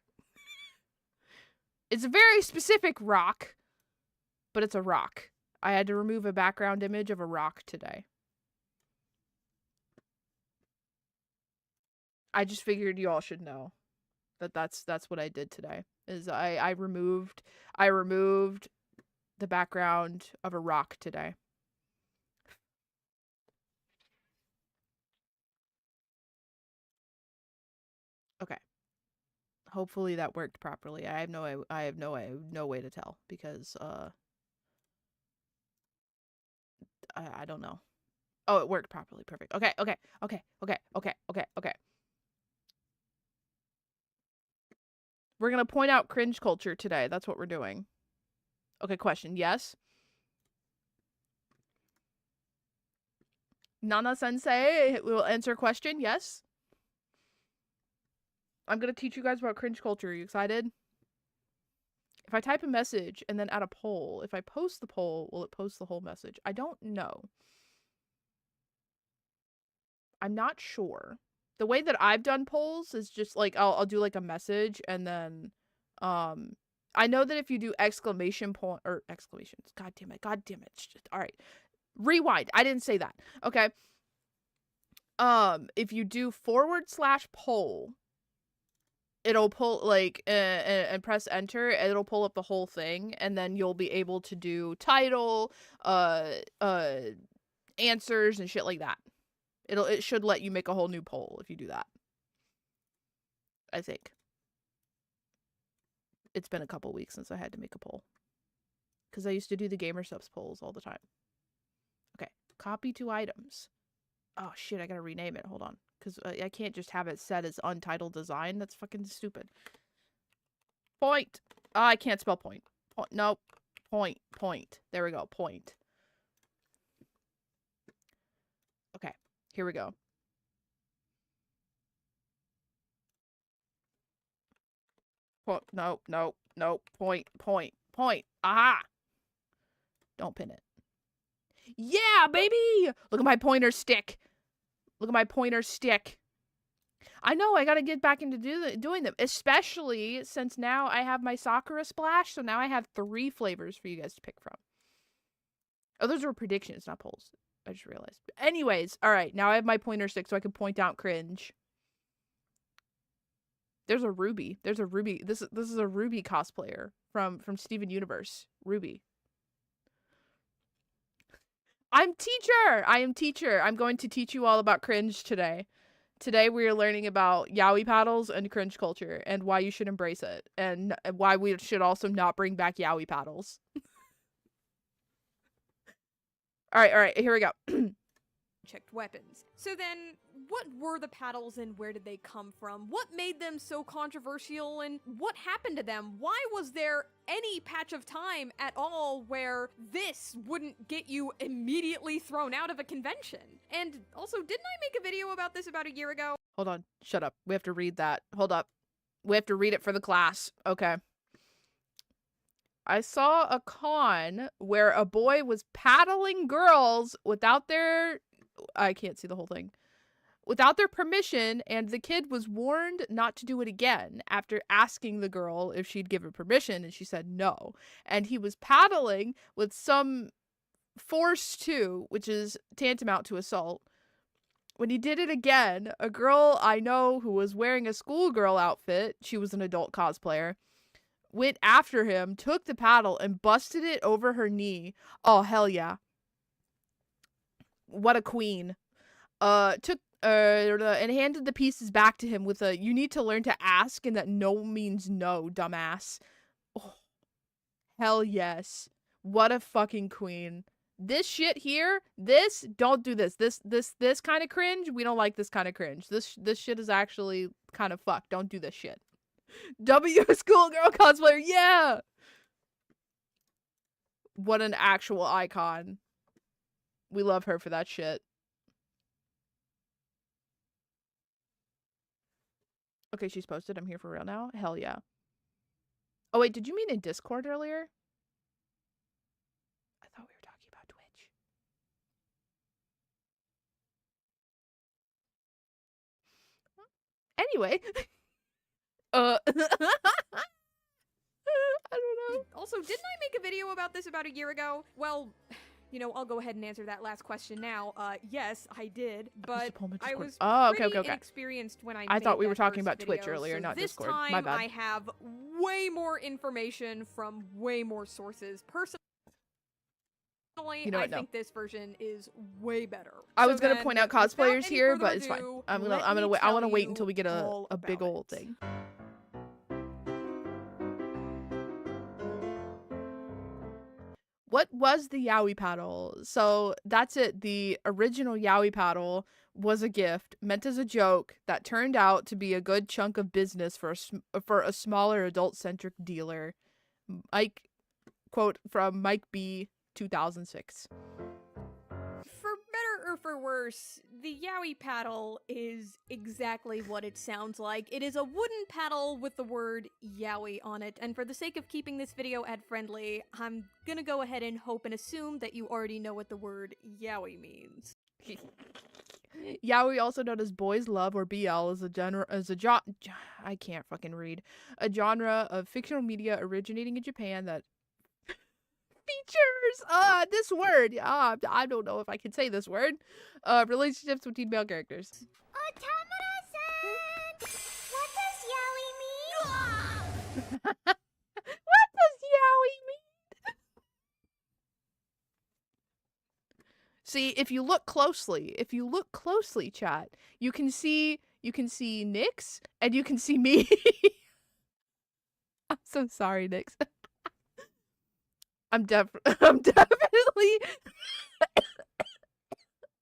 It's a very specific rock, but it's a rock. I had to remove a background image of a rock today. I just figured you all should know that that's what I did today. Is I removed the background of a rock today. Okay. Hopefully that worked properly. I have no way to tell because I don't know. Oh, it worked properly. Perfect. Okay. We're going to point out cringe culture today. That's what we're doing. Okay, question. Yes? Nana Sensei will answer question. Yes? I'm going to teach you guys about cringe culture. Are you excited? If I type a message and then add a poll, if I post the poll, will it post the whole message? I don't know. I'm not sure. The way that I've done polls is just like I'll do like a message and then I know that if you do exclamation point or exclamations, god damn it. All right. Rewind. I didn't say that. Okay. If you do /poll, it'll pull like and press enter, and it'll pull up the whole thing, and then you'll be able to do title, answers and shit like that. It should let you make a whole new poll if you do that. I think. It's been a couple weeks since I had to make a poll. Because I used to do the Gamer Subs polls all the time. Okay. Copy to items. Oh, shit. I gotta rename it. Hold on. Because I can't just have it set as untitled design. That's fucking stupid. Point. Oh, I can't spell point. Nope. Point. There we go. Point. Okay. Here we go. No. Point. Aha! Don't pin it. Yeah, baby! Look at my pointer stick. I know, I gotta get back into doing them. Especially since now I have my Sakura Splash, so now I have 3 flavors for you guys to pick from. Oh, those were predictions, not polls. I just realized. Anyways, alright, now I have my pointer stick so I can point out cringe. There's a Ruby. This is a Ruby cosplayer from Steven Universe. Ruby. I am teacher. I'm going to teach you all about cringe today. Today we are learning about yaoi paddles and cringe culture and why you should embrace it and why we should also not bring back yaoi paddles. All right, here we go. Checked weapons. So then, what were the paddles and where did they come from? What made them so controversial and what happened to them? Why was there any patch of time at all where this wouldn't get you immediately thrown out of a convention? And also, didn't I make a video about this about a year ago? Hold on. Shut up. We have to read that. Hold up. We have to read it for the class. Okay. I saw a con where a boy was paddling girls without their... I can't see the whole thing. Without their permission, and the kid was warned not to do it again after asking the girl if she'd given permission, and she said no. And he was paddling with some force too, which is tantamount to assault. When he did it again, a girl I know who was wearing a schoolgirl outfit, she was an adult cosplayer, went after him, took the paddle, and busted it over her knee. Oh, hell yeah. What a queen. Took and handed the pieces back to him with a, you need to learn to ask and that no means no, dumbass. Oh, hell yes. What a fucking queen. This shit here, don't do this. This kind of cringe, we don't like this kind of cringe. This shit is actually kind of fucked. Don't do this shit. W schoolgirl cosplayer, yeah! What an actual icon. We love her for that shit. Okay, she's posted. I'm here for real now. Hell yeah. Oh, wait, did you mean in Discord earlier? I thought we were talking about Twitch. Anyway. I don't know. Also, didn't I make a video about this about a year ago? Well, you know, I'll go ahead and answer that last question now. Yes, I did, but I was pretty inexperienced when I thought we made were that talking first about Twitch video, earlier, so not this Discord. time My bad. I have way more information from way more sources. Personally, I think this version is way better. I was gonna point out cosplayers here, but it's fine. I want to wait until we get a big old thing. What was the yaoi paddle? So that's it. The original yaoi paddle was a gift meant as a joke that turned out to be a good chunk of business for a smaller adult-centric dealer. Mike, quote from Mike B, 2006. For better or for worse, the yaoi paddle is exactly what it sounds like. It is a wooden paddle with the word yaoi on it, and for the sake of keeping this video ad-friendly, I'm gonna go ahead and hope and assume that you already know what the word yaoi means. Yaoi, also known as boys love or BL, is I can't fucking read. A genre of fictional media originating in Japan that features this word. I don't know if I can say this word. Relationships between male characters. Otamura-san! What does yaoi mean? What does yaoi mean? See, if you look closely, chat, you can see Nyx and you can see me. I'm so sorry, Nyx. I'm definitely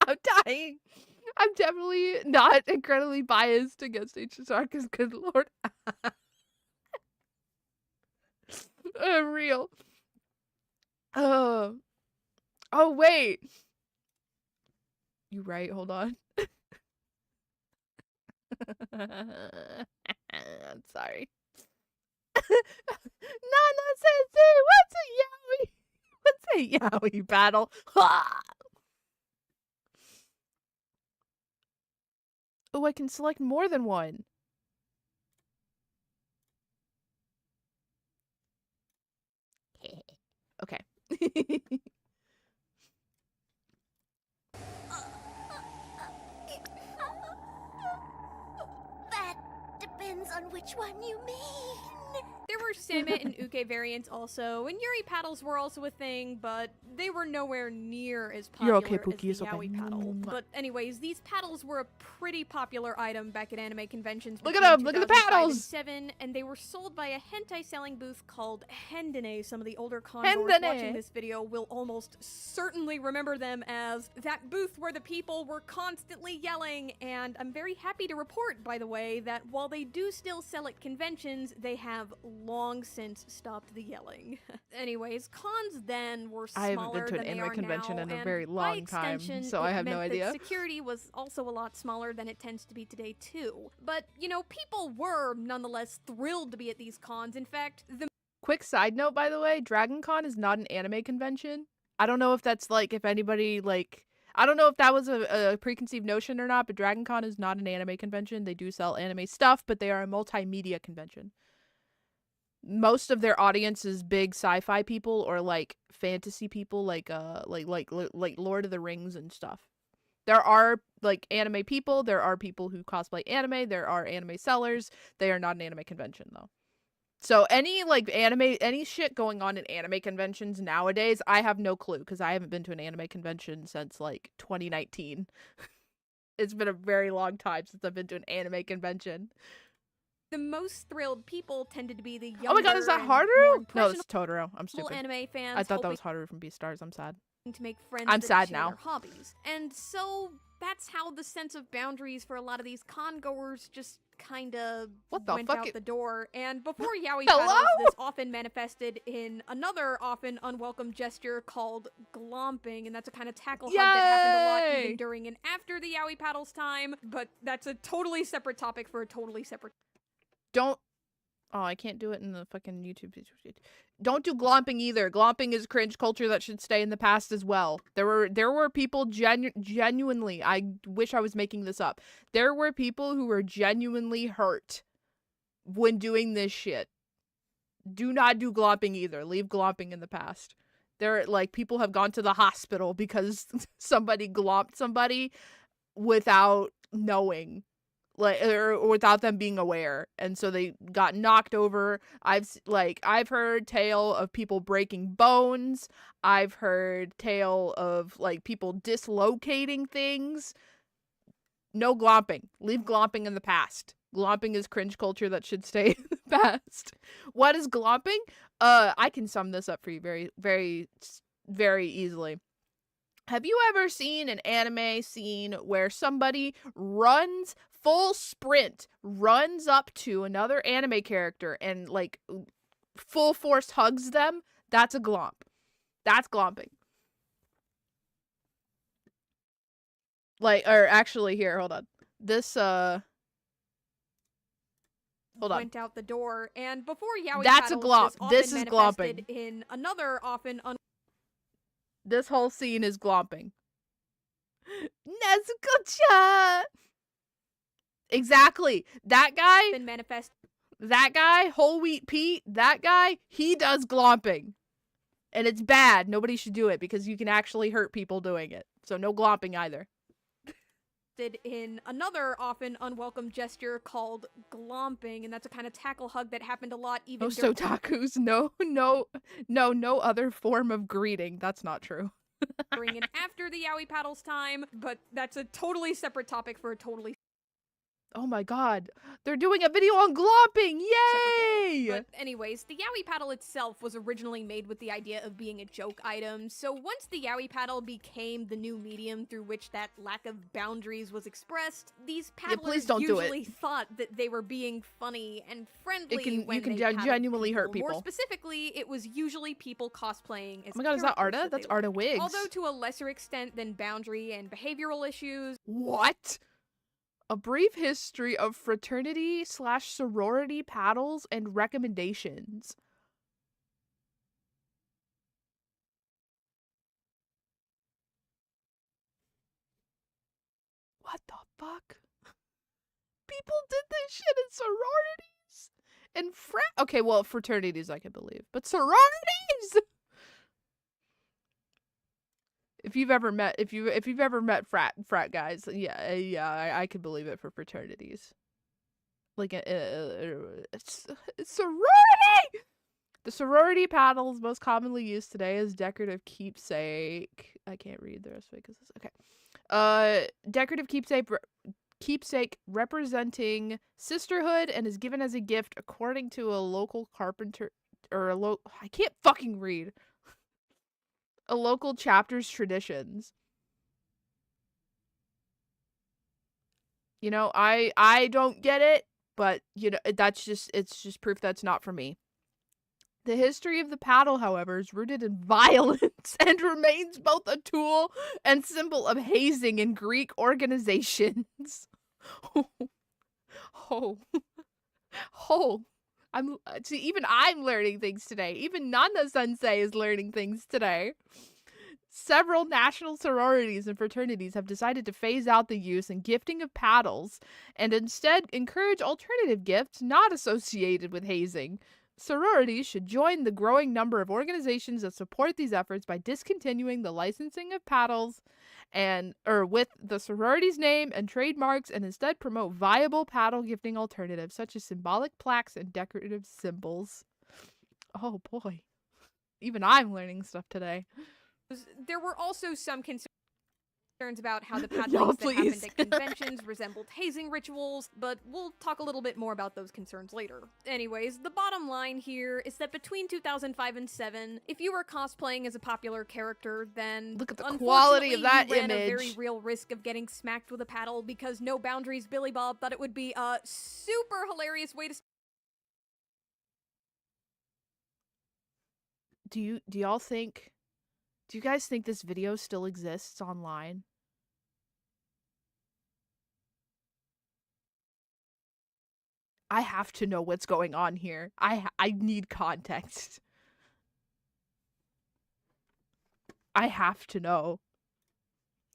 I'm dying. I'm definitely not incredibly biased against HSR because good lord. Real. Oh wait. You right, hold on. I'm sorry. Nana Sensei, what's a yaoi battle? Oh, I can select more than one. Okay. That depends on which one you mean. There were Samet and Uke variants also, and Yuri paddles were also a thing, but they were nowhere near as You're popular okay, Pookie, as it's the okay. Yaoi paddle. But anyways, these paddles were a pretty popular item back at anime conventions. Look at between them, look at the 2005 and paddles! 2007, and they were sold by a hentai selling booth called Hendane. Some of the older congoers Hendane. watching this video will almost certainly remember them as that booth where the people were constantly yelling, and I'm very happy to report, by the way, that while they do still sell at conventions, they have long since stopped the yelling. Anyways, cons then were I smaller haven't been to an than they anime are convention now, in a and very by long time, extension, so I it have no meant that idea. security was also a lot smaller than it tends to be today too. But, you know, people were nonetheless thrilled to be at these cons. In fact, the Quick side note, by the way, Dragon Con is not an anime convention. I don't know if that's like, if anybody like, I don't know if that was a preconceived notion or not, but Dragon Con is not an anime convention. They do sell anime stuff, but they are a multimedia convention. Most of their audience is big sci-fi people or like fantasy people, like Lord of the Rings and stuff. There are like anime people, there are people who cosplay anime, there are anime sellers. They are not an anime convention though. So any like any shit going on in anime conventions nowadays, I have no clue because I haven't been to an anime convention since like 2019. It's been a very long time since I've been to an anime convention. the most thrilled people tended to be the younger Oh my god, is that and more Haru? No, it's impressionable Totoro. I'm stupid. anime fans I thought that hoping was Haru from Beastars. I'm sad. to make friends I'm that sad share now. their hobbies. And so that's how the sense of boundaries for a lot of these con goers just kind of What the went fuck out it- the door. And before Yaoi Hello? paddles, this often manifested in another often unwelcome gesture called glomping, and that's a kind of tackle hug that happened a lot Yay! even during and after the Yaoi paddles time, but that's a totally separate topic for a totally separate. Don't. Oh, I can't do it in the fucking YouTube. Don't do glomping either. Glomping is cringe culture that should stay in the past as well. There were people genuinely. I wish I was making this up. There were people who were genuinely hurt when doing this shit. Do not do glomping either. Leave glomping in the past. Like people have gone to the hospital because somebody glomped somebody without knowing. Like or without them being aware, and so they got knocked over. I've heard tale of people breaking bones. I've heard tale of like people dislocating things. No glomping. Leave glomping in the past. Glomping is cringe culture that should stay in the past. What is glomping? I can sum this up for you very, very, very easily. Have you ever seen an anime scene where somebody runs full sprint, runs up to another anime character and like full force hugs them? That's a glomp. That's glomping. Like, or actually here, hold on. This, hold on. Went out the door, and before Yaoi That's a paddles, glomp. this This is manifested glomping. in another often This whole scene is glomping. Nezuko-chan! Exactly. That guy, manifest. Whole Wheat Pete, that guy, he does glomping. And it's bad. Nobody should do it because you can actually hurt people doing it. So no glomping either. In another often unwelcome gesture called glomping, and that's a kind of tackle hug that happened a lot even No sotakus, no other form of greeting. That's not true. during and after the Yowie Paddles time, but that's a totally separate topic for a totally Oh my god. They're doing a video on glomping! Yay! But anyways, the Yowie Paddle itself was originally made with the idea of being a joke item, so once the Yowie Paddle became the new medium through which that lack of boundaries was expressed, these paddlers usually thought that they were being funny and friendly when they paddled genuinely hurt people. More specifically, it was usually people cosplaying as Oh my god, is that characters Arda? That's they Arda liked. Wiggs. Although to a lesser extent than boundary and behavioral issues. What? A brief history of fraternity/sorority paddles and recommendations. What the fuck? People did this shit in sororities and okay, well, fraternities I can believe, but sororities. If you've ever met frat guys, yeah, I can believe it for fraternities. Like it's sorority. The sorority paddles most commonly used today as decorative keepsake. I can't read the rest of it because it's okay. Decorative keepsake representing sisterhood and is given as a gift according to a local carpenter or I can't fucking read. A local chapter's traditions. You know, I don't get it, but you know, it's just proof that's not for me. The history of the paddle, however, is rooted in violence and remains both a tool and symbol of hazing in Greek organizations. Oh. Even I'm learning things today. Even Nana Sensei is learning things today. Several national sororities and fraternities have decided to phase out the use and gifting of paddles and instead encourage alternative gifts not associated with hazing. Sororities should join the growing number of organizations that support these efforts by discontinuing the licensing of paddles with the sorority's name and trademarks and instead promote viable paddle gifting alternatives such as symbolic plaques and decorative symbols. Oh boy. Even I'm learning stuff today. There were also some concerns about how the paddlings that happened at conventions resembled hazing rituals, but we'll talk a little bit more about those concerns later. Anyways, the bottom line here is that between 2005 and 2007, if you were cosplaying as a popular character, then look at the quality of that you ran image. A very real risk of getting smacked with a paddle because No Boundaries Billy Bob thought it would be a super hilarious way to. Do you guys think this video still exists online? I have to know what's going on here. I need context. I have to know.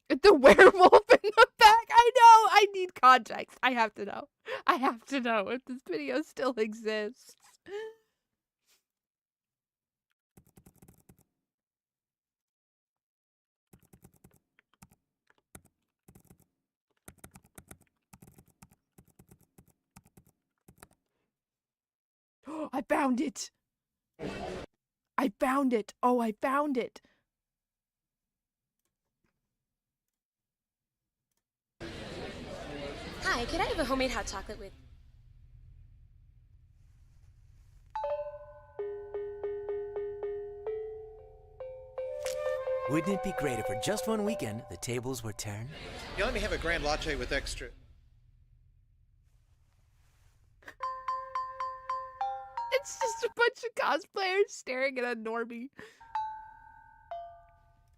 The werewolf in the back. I know. I need context. I have to know. I have to know if this video still exists. I found it. I found it. Oh, I found it. Hi, could I have a homemade hot chocolate with... Wouldn't it be great if for just one weekend, the tables were turned? Yeah, let me have a grand latte with extra. It's just a bunch of cosplayers staring at a normie.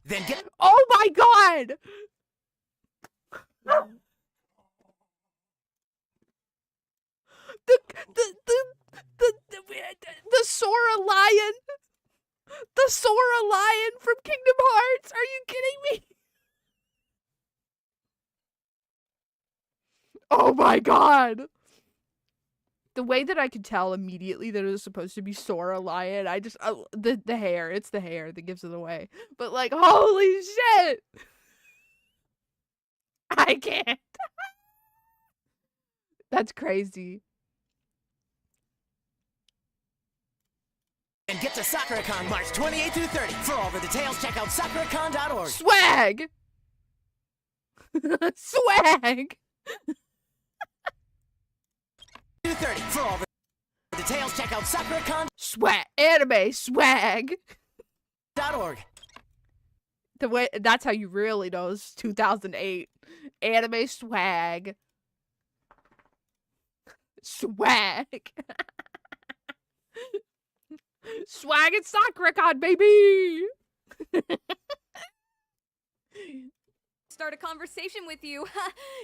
Then get... Oh my god! The Sora lion! The Sora lion from Kingdom Hearts! Are you kidding me? Oh my god! The way that I could tell immediately that it was supposed to be Sora lion, I just the hair, it's the hair that gives it away. But like, holy shit! I can't. That's crazy. And get to SoccerCon March 28 through 30. For all the details, check out soccercon.org. Swag! Swag! 30. For all the details, check out soccercon.org. Swag! Anime swag! The way that's how you really know it's 2008. Anime swag. Swag. Swag and SoccerCon, baby! Start a conversation with you.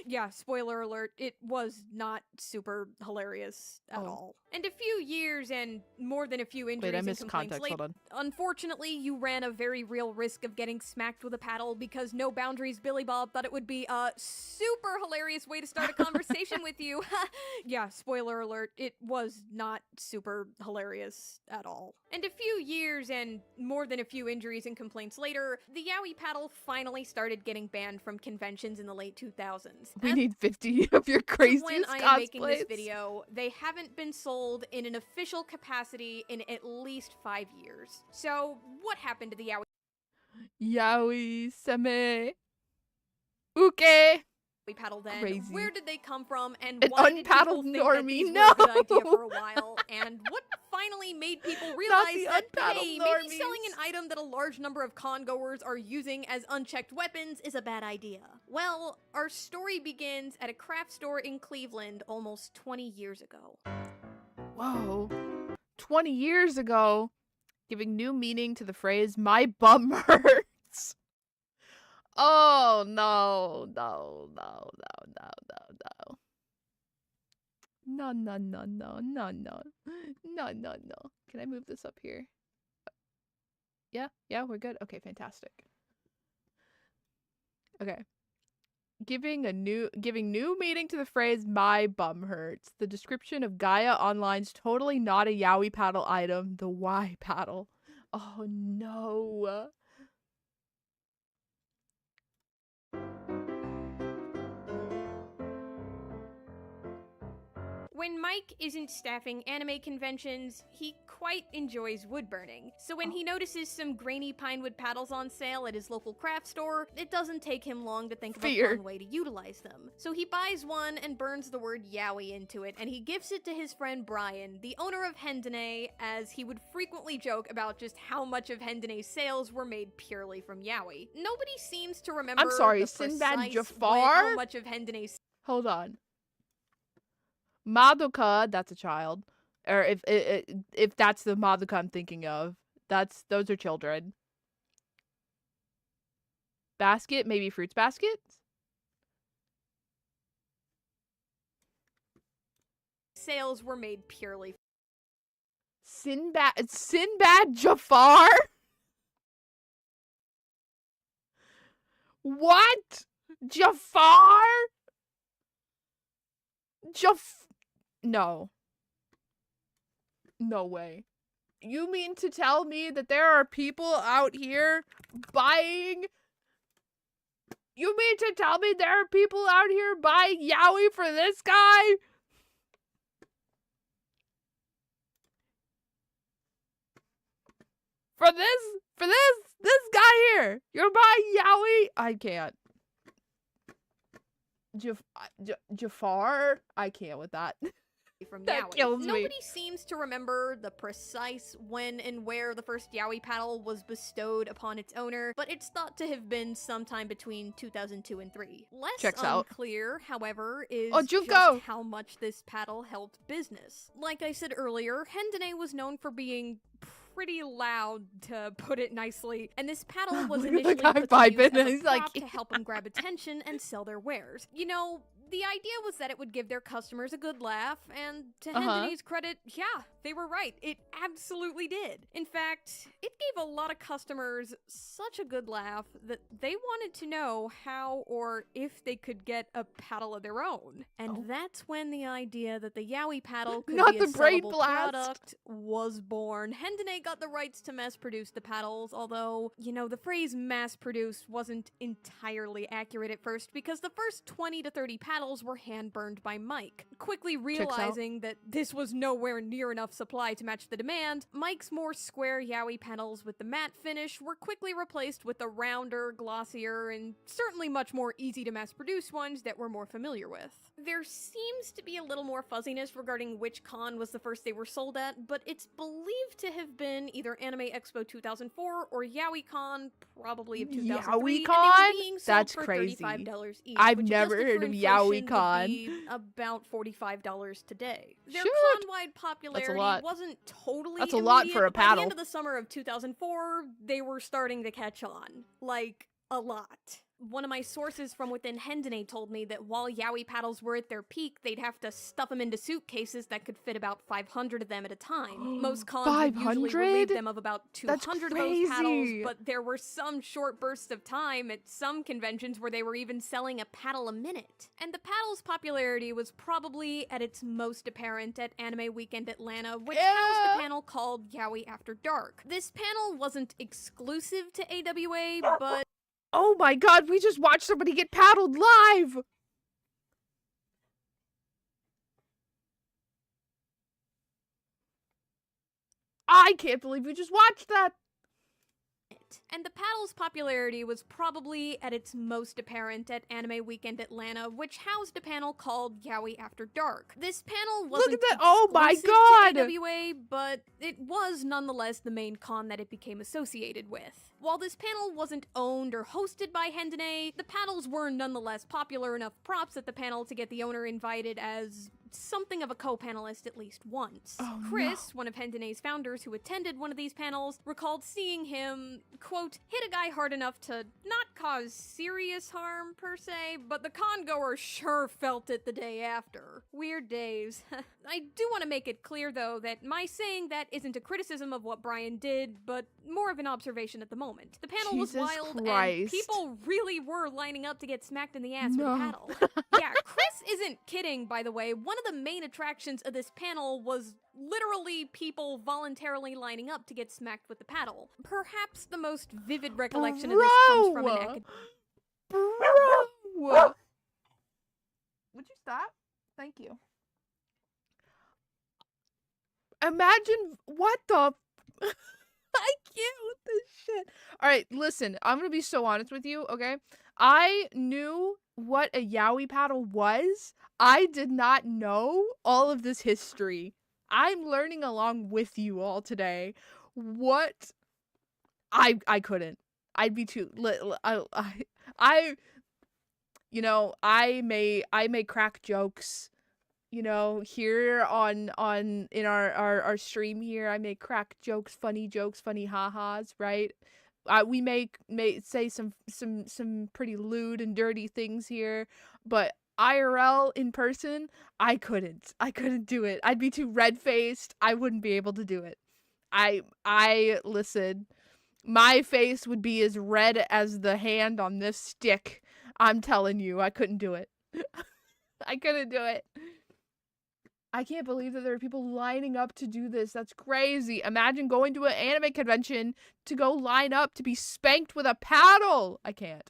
Yeah, spoiler alert, it was not super hilarious at all. And a few years and more than a few injuries and complaints later, unfortunately, you ran a very real risk of getting smacked with a paddle because No Boundaries Billy Bob thought it would be a super hilarious way to start a conversation with you. Yeah, spoiler alert, it was not super hilarious at all. And a few years and more than a few injuries and complaints later, the Yowie paddle finally started getting banned from conventions in the late 2000s. We need 50 of your craziest When I am making this video, they haven't been sold in an official capacity in at least 5 years. So, what happened to the Yowie Seme Uke paddle then? Crazy. Where did they come from? And An why did people unpaddled think normie? that these were No! a good idea for a while? And what finally made people realize the that, unpaddled hey, maybe normies. selling an item that a large number of con-goers are using as unchecked weapons is a bad idea? Well, our story begins at a craft store in Cleveland almost 20 years ago. Whoa. 20 years ago, giving new meaning to the phrase, my bum hurts. Oh, no, no, no, no, no, no, no. No, no, no, no, no, no. No, no, no. Can I move this up here? Yeah, we're good? Okay, fantastic. Okay. Giving new meaning to the phrase my bum hurts. The description of Gaia Online's totally not a Yowie paddle item, the Y paddle. Oh no. When Mike isn't staffing anime conventions, he quite enjoys wood burning. So when he notices some grainy pinewood paddles on sale at his local craft store, it doesn't take him long to think of a fun way to utilize them. So he buys one and burns the word Yowie into it, and he gifts it to his friend Brian, the owner of Hendane, as he would frequently joke about just how much of Hendane's sales were made purely from Yaoi. Nobody seems to remember I'm sorry, the Sinbad precise Jafar? how much of Hendane's Hold on. Madoka, that's a child. Or if that's the Madoka I'm thinking of, those are children. Basket, maybe Fruits Basket? sales were made purely Sinbad Jafar? What? Jafar? No. No way. You mean to tell me that there are people out here buying... You mean to tell me there are people out here buying Yowie for this guy? For this guy here. You're buying Yowie? I can't. Jafar? I can't with that. From That Yowie. kills me. Nobody seems to remember the precise when and where the first Yowie paddle was bestowed upon its owner, but it's thought to have been sometime between 2002 and 3. Less Checks out. unclear, however, is Junko! just how much this paddle helped business. Like I said earlier, Hendane was known for being pretty loud, to put it nicely, and this paddle was Look at the initially guy put to use vibing, as a he's like, prop to help them grab attention and sell their wares. You know, the idea was that it would give their customers a good laugh, and to Hendane's credit, yeah, they were right. It absolutely did. In fact, it gave a lot of customers such a good laugh that they wanted to know how or if they could get a paddle of their own. And that's when the idea that the Yowie paddle could Not be a the Brain sellable Blast. product was born. Hendane got the rights to mass-produce the paddles, although, you know, the phrase mass-produced wasn't entirely accurate at first because the first 20 to 30 paddles paddles were hand-burned by Mike. Quickly realizing that this was nowhere near enough supply to match the demand, Mike's more square yaoi paddles with the matte finish were quickly replaced with the rounder, glossier, and certainly much more easy to mass-produce ones that we're more familiar with. There seems to be a little more fuzziness regarding which con was the first they were sold at, but it's believed to have been either Anime Expo 2004 or YaoiCon, probably of 2003, YaoiCon? and they were being sold That's for crazy. $35 each. I've which, never adjusted heard for of inflation, would YaoiCon. be about $45 today. Their Shoot. con-wide popularity lot. wasn't totally That's a lot immediate, for a but by the paddle. end of the summer of 2004, they were starting to catch on. Like, a lot. One of my sources from within Hendane told me that while yaoi paddles were at their peak, they'd have to stuff them into suitcases that could fit about 500 of them at a time. Most cons would usually relieve 500? them of about That's 200 of those paddles, crazy. but there were some short bursts of time at some conventions where they were even selling a paddle a minute. And the paddle's popularity was probably at its most apparent at Anime Weekend Atlanta, which housed a panel called Yaoi After Dark. This panel wasn't exclusive to AWA, but Oh my god, we just watched somebody get paddled live! I can't believe we just watched that! And the paddle's popularity was probably at its most apparent at Anime Weekend Atlanta, which housed a panel called Yaoi After Dark. This panel wasn't Look at that! Oh my exclusive god! to AWA, but it was nonetheless the main con that it became associated with. While this panel wasn't owned or hosted by Hendane, the paddles were nonetheless popular enough props at the panel to get the owner invited as something of a co-panelist at least once. Oh, Chris, one of Hendane's founders who attended one of these panels, recalled seeing him, quote, hit a guy hard enough to not cause serious harm per se, but the con-goer sure felt it the day after. Weird days. I do want to make it clear though that my saying that isn't a criticism of what Brian did, but more of an observation at the moment. The panel was Jesus wild and Christ. people really were lining up to get smacked in the ass with No. a paddle. Yeah, Chris isn't kidding, by the way. One of the main attractions of this panel was literally people voluntarily lining up to get smacked with the paddle. Perhaps the most vivid recollection of this comes from an academic. Bro! Would you stop? Thank you. Imagine what the I can't with this shit. Alright, listen, I'm gonna be so honest with you, okay? I knew what a yaoi paddle was. I did not know all of this history. I'm learning along with you all today. What I couldn't. I'd be too I you know, I may crack jokes, you know, here on in our stream here. I may crack jokes, funny ha-has, right? We may say some pretty lewd and dirty things here, but IRL in person, I couldn't do it. I'd be too red-faced. I wouldn't be able to do it. I listen, my face would be as red as the hand on this stick. I'm telling you, I couldn't do it. I couldn't do it. I can't believe that there are people lining up to do this. That's crazy. Imagine going to an anime convention to go line up to be spanked with a paddle. I can't.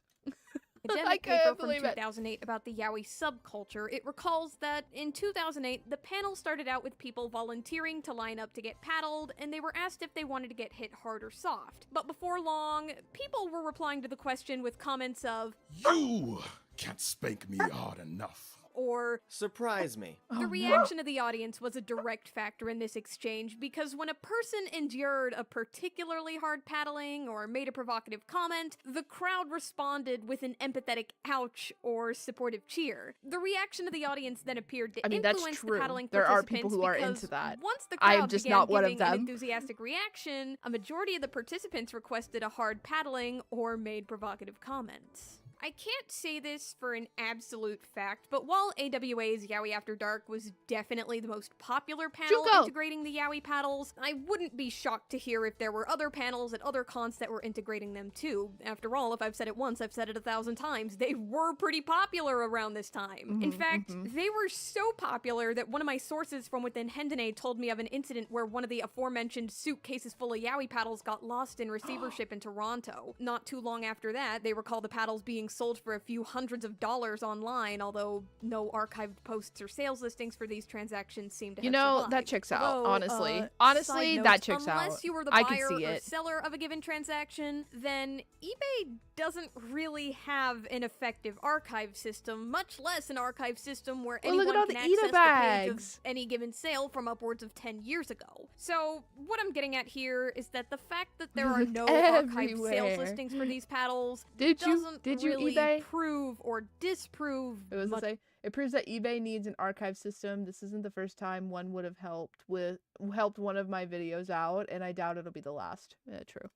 A academic paper from 2008 about the yaoi subculture, it recalls that in 2008, the panel started out with people volunteering to line up to get paddled, and they were asked if they wanted to get hit hard or soft. But before long, people were replying to the question with comments of, "You can't spank me hard enough." or Surprise me. the reaction of the audience was a direct factor in this exchange, because when a person endured a particularly hard paddling or made a provocative comment, the crowd responded with an empathetic ouch or supportive cheer. The reaction of the audience then appeared to that's influence true. the paddling There are participants, people who are because into that. once the I'm crowd just began not one of giving an them. enthusiastic reaction, a majority of the participants requested a hard paddling or made provocative comments. I can't say this for an absolute fact, but while AWA's Yaoi After Dark was definitely the most popular panel integrating the yaoi paddles, I wouldn't be shocked to hear if there were other panels at other cons that were integrating them too. After all, if I've said it once, I've said it 1,000 times. They were pretty popular around this time. In fact, they were so popular that one of my sources from within Hendane told me of an incident where one of the aforementioned suitcases full of yaoi paddles got lost in receivership in Toronto. Not too long after that, they recall the paddles being being sold for a few hundreds of dollars online, although no archived posts or sales listings for these transactions seem to have survived. That checks out, Although, honestly. side Honestly, note, that checks out. Unless you were the I buyer can see or it. seller of a given transaction, then eBay doesn't really have an effective archive system, much less an archive system where Well, look anyone at all can the access Eda the page bags. of any given sale from upwards of 10 years ago. So, what I'm getting at here is that the fact that there are no archived sales Everywhere. listings for these paddles Did you doesn't really eBay? prove or disprove It was to much. say it proves that eBay needs an archive system. This isn't the first time one would have helped one of my videos out, and I doubt it'll be the last. Yeah, true.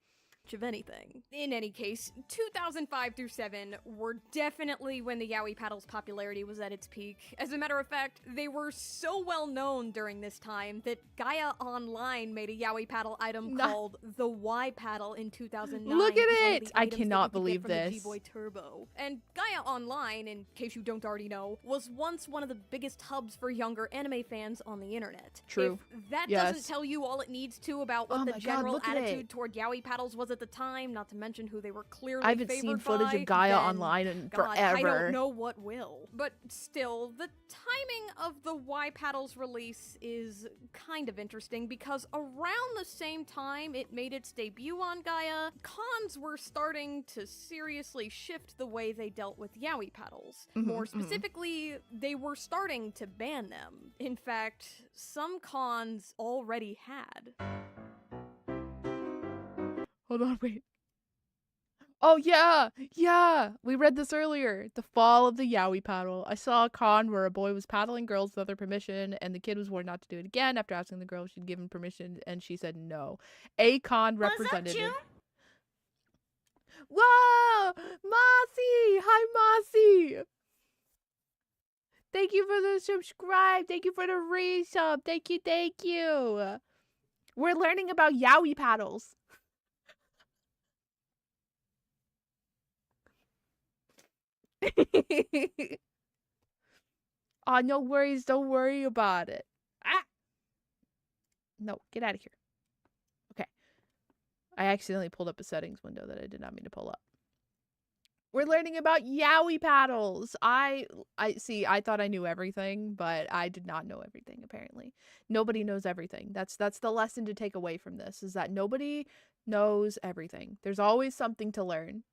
Of anything. In any case, 2005 through 7 were definitely when the Yowie paddle's popularity was at its peak. As a matter of fact, they were so well known during this time that Gaia Online made a Yowie paddle item called the Y paddle in 2009. Look at It was one of it! the I items that cannot you could get believe from the this. G-Boy Turbo. And Gaia Online, in case you don't already know, was once one of the biggest hubs for younger anime fans on the internet. True. If that Yes. doesn't tell you all it needs to about what Oh the my God, general look at attitude it. toward Yowie paddles was at the time, not to mention who they were clearly I haven't favored seen footage by, of Gaia then, Online in God, forever. I don't know what will. But still, the timing of the Y paddles release is kind of interesting because around the same time it made its debut on Gaia, cons were starting to seriously shift the way they dealt with Yowie paddles. More specifically, they were starting to ban them. In fact, some cons already had. Hold on, wait. Oh, yeah, we read this earlier. The fall of the Yowie paddle. I saw a con where a boy was paddling girls without their permission, and the kid was warned not to do it again after asking the girl if she'd given permission, and she said no. A con representative. Whoa! Mossy! Hi, Mossy! Thank you for the subscribe. Thank you for the resub. Thank you. We're learning about Yowie paddles. Oh, no worries. Don't worry about it. Ah! No, get out of here. Okay. I accidentally pulled up a settings window that I did not mean to pull up. We're learning about Yowie paddles. I see, I thought I knew everything, but I did not know everything, apparently. Nobody knows everything. That's the lesson to take away from this, is that nobody knows everything. There's always something to learn.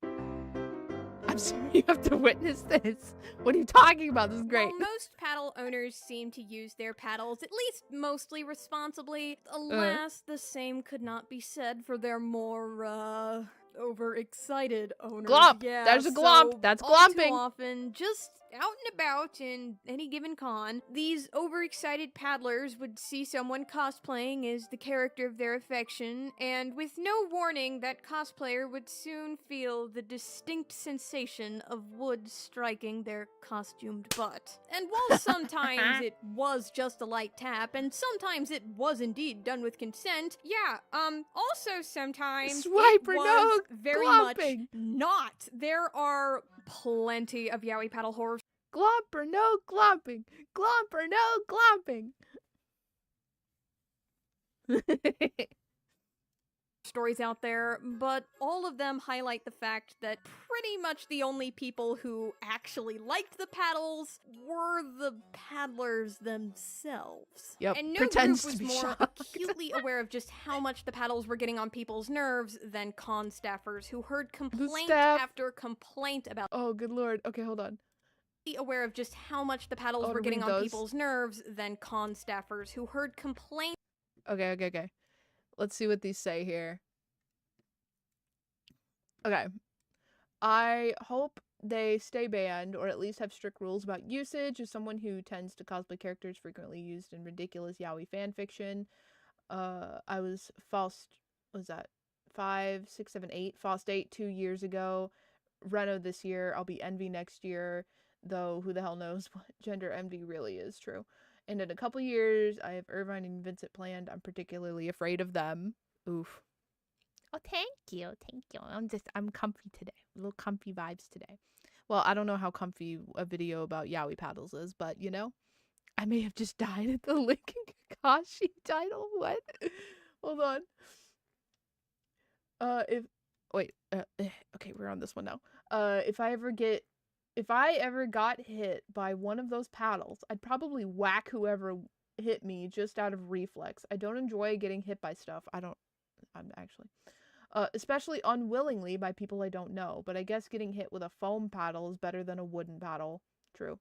I'm sorry you have to witness this. What are you talking about? This is great. While most paddle owners seem to use their paddles, at least mostly responsibly, alas, the same could not be said for their more, overexcited owners. Glomp! Yeah, There's a glomp! so That's all too glomping! often, just out and about in any given con, these overexcited paddlers would see someone cosplaying as the character of their affection, and with no warning, that cosplayer would soon feel the distinct sensation of wood striking their costumed butt. And while sometimes it was just a light tap, and sometimes it was indeed done with consent, yeah, also sometimes Swipe it or was no very glomping. much not. There are plenty of Yowie paddle horror Glomp or no glomping. Glomp or no glomping. stories out there, but all of them highlight the fact that pretty much the only people who actually liked the paddles were the paddlers themselves. Yep, And no pretends group to was be more shocked. acutely aware of just how much the paddles were getting on people's nerves than con staffers who heard complaint staff- after complaint about Oh, good lord. Okay, hold on. aware of just how much the paddles Oh, were to getting read on those. people's nerves than con staffers who heard complaint Okay. Let's see what these say here. Okay. I hope they stay banned, or at least have strict rules about usage. As someone who tends to cosplay characters frequently used in ridiculous yaoi fanfiction, I was was that 5, 6, 7, 8? Faust 8 2 years ago. Reno this year. I'll be Envy next year, though who the hell knows what gender envy really is true. And in a couple years, I have Irvine and Vincent planned. I'm particularly afraid of them. Oof. Oh, thank you. I'm comfy today. Little comfy vibes today. Well, I don't know how comfy a video about yaoi paddles is, but, you know, I may have just died at the Link and Kakashi title. What? Hold on. Okay, we're on this one now. if I ever got hit by one of those paddles, I'd probably whack whoever hit me just out of reflex. I don't enjoy getting hit by stuff. I'm actually. Especially unwillingly by people I don't know, but I guess getting hit with a foam paddle is better than a wooden paddle. True.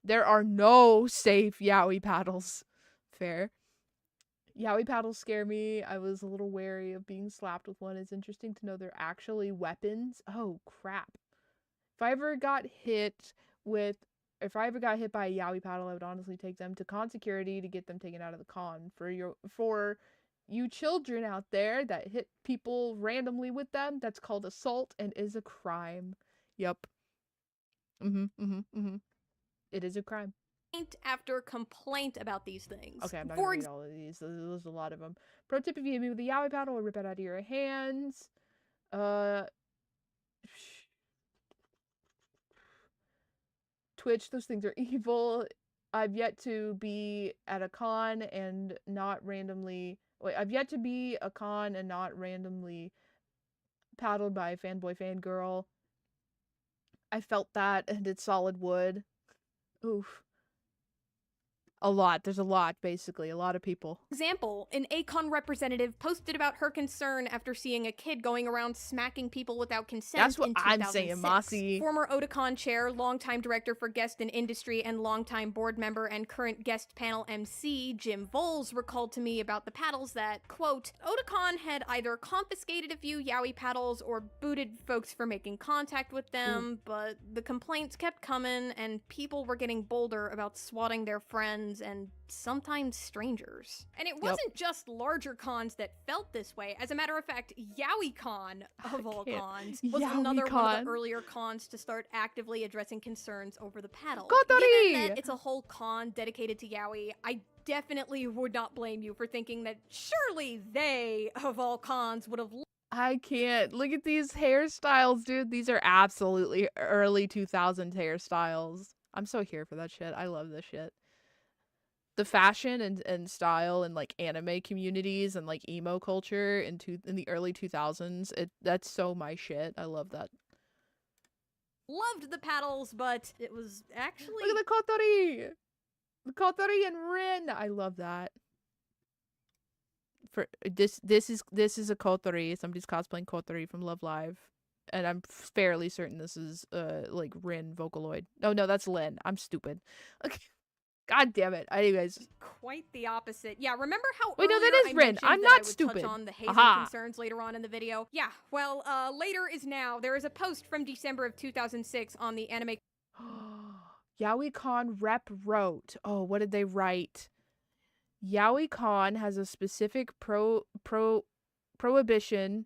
There are no safe yaoi paddles. Fair. Yaoi paddles scare me. I was a little wary of being slapped with one. It's interesting to know they're actually weapons. Oh, crap. If I ever got hit by a yaoi paddle, I would honestly take them to con security to get them taken out of the con. For you children out there that hit people randomly with them, that's called assault and is a crime. Yep. It is a crime. After complaint about these things. Okay, I'm not gonna read all of these. There's a lot of them. Pro tip: if you hit me with a yaoi paddle, or rip it out of your hands. Twitch, those things are evil. I've yet to be at a con and not randomly. Wait, I've yet to be a con and not randomly paddled by a fanboy fangirl. I felt that, and it's solid wood. Oof. A lot. There's a lot, basically. A lot of people. Example, an ACON representative posted about her concern after seeing a kid going around smacking people without consent. That's what in I'm 2006. saying, Mossy. Former Otakon chair, longtime director for guest and industry, and longtime board member and current guest panel MC, Jim Voles, recalled to me about the paddles that, quote, Otakon had either confiscated a few yaoi paddles or booted folks for making contact with them, but the complaints kept coming and people were getting bolder about swatting their friends and sometimes strangers. And it wasn't just larger cons that felt this way. As a matter of fact, YaoiCon, of all cons, was another one of the earlier cons to start actively addressing concerns over the paddle. Kotori! Given that it's a whole con dedicated to yaoi, I definitely would not blame you for thinking that surely they, of all cons, would have... I can't. Look at these hairstyles, dude. These are absolutely early 2000s hairstyles. I'm so here for that shit. I love this shit. The fashion and style and like anime communities and like emo culture in the early 2000s, that's so my shit. I love that. Loved the paddles, but it was actually... Look at the kotori! The kotori and Rin! I love that. For this is a kotori. Somebody's cosplaying kotori from Love Live. And I'm fairly certain this is like Rin Vocaloid. No, that's Lin. I'm stupid. Okay. God damn it. Anyways. Quite the opposite. Yeah, remember how Wait, no, that is Rin. I'm not stupid. Touch on the hazing concerns later on in the video? Yeah, well, later is now. There is a post from December of 2006 on the anime... YaoiCon rep wrote. Oh, what did they write? YaoiCon has a specific prohibition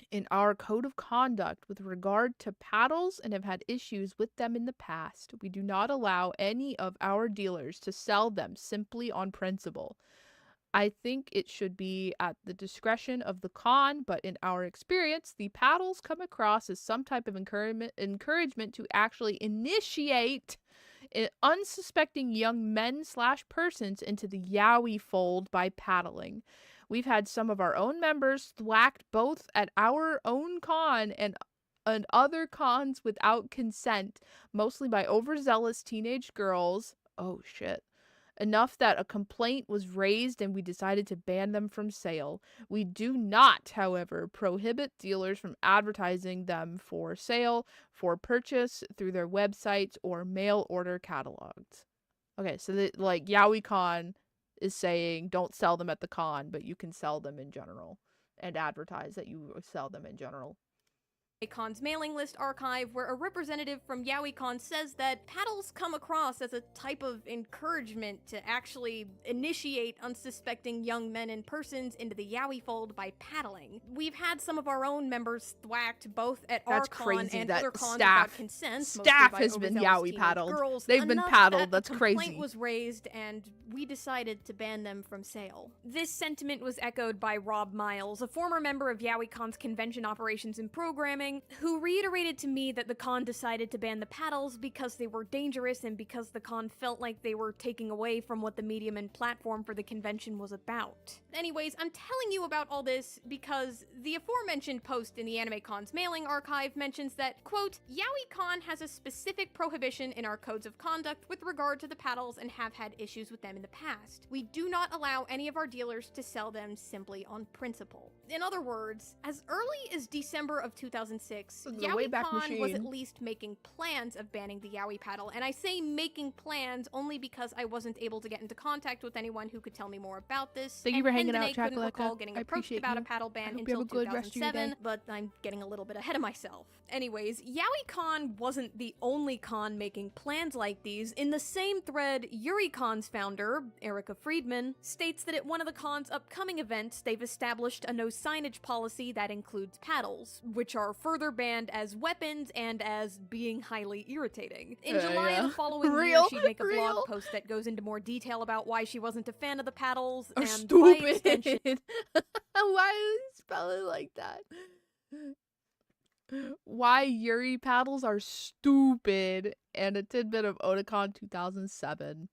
in our code of conduct with regard to paddles and have had issues with them in the past. We do not allow any of our dealers to sell them simply on principle. I think it should be at the discretion of the con, but in our experience, the paddles come across as some type of encouragement to actually initiate unsuspecting young men/persons into the yaoi fold by paddling. We've had some of our own members thwacked both at our own con and other cons without consent, mostly by overzealous teenage girls. Oh shit. Enough that a complaint was raised and we decided to ban them from sale. We do not, however, prohibit dealers from advertising them for sale, for purchase through their websites or mail order catalogs. Okay, so like YaoiCon is saying don't sell them at the con, but you can sell them in general and advertise that you sell them in general. Con's mailing list archive, where a representative from YaoiCon says that paddles come across as a type of encouragement to actually initiate unsuspecting young men and persons into the yaoi fold by paddling. We've had some of our own members thwacked both at our con and other cons without consent. Staff has been yaoi paddled. Girls, they've been paddled. That's crazy. A complaint was raised and we decided to ban them from sale. This sentiment was echoed by Rob Miles, a former member of YaoiCon's convention operations and programming, Showing, who reiterated to me that the con decided to ban the paddles because they were dangerous and because the con felt like they were taking away from what the medium and platform for the convention was about. Anyways, I'm telling you about all this because the aforementioned post in the AnimeCon's mailing archive mentions that, quote, YaoiCon has a specific prohibition in our codes of conduct with regard to the paddles and have had issues with them in the past. We do not allow any of our dealers to sell them simply on principle. In other words, as early as December of 2006, YaoiCon was at least making plans of banning the Yaoi paddle, and I say making plans only because I wasn't able to get into contact with anyone who could tell me more about this. Thank you for hanging out, couldn't recall Chakalaka. getting I approached appreciate about you. a paddle ban I hope you have until a good rest of your 2007, day. but I'm getting a little bit ahead of myself. Anyways, YaoiCon wasn't the only con making plans like these. In the same thread, YuriCon's founder, Erica Friedman, states that at one of the con's upcoming events, they've established a no signage policy that includes paddles, which are further banned as weapons and as being highly irritating. In July of the following year, she'd make a blog post that goes into more detail about why she wasn't a fan of the paddles, and by extension, why do you spell it like that? Why Yuri paddles are stupid, and a tidbit of Otakon 2007.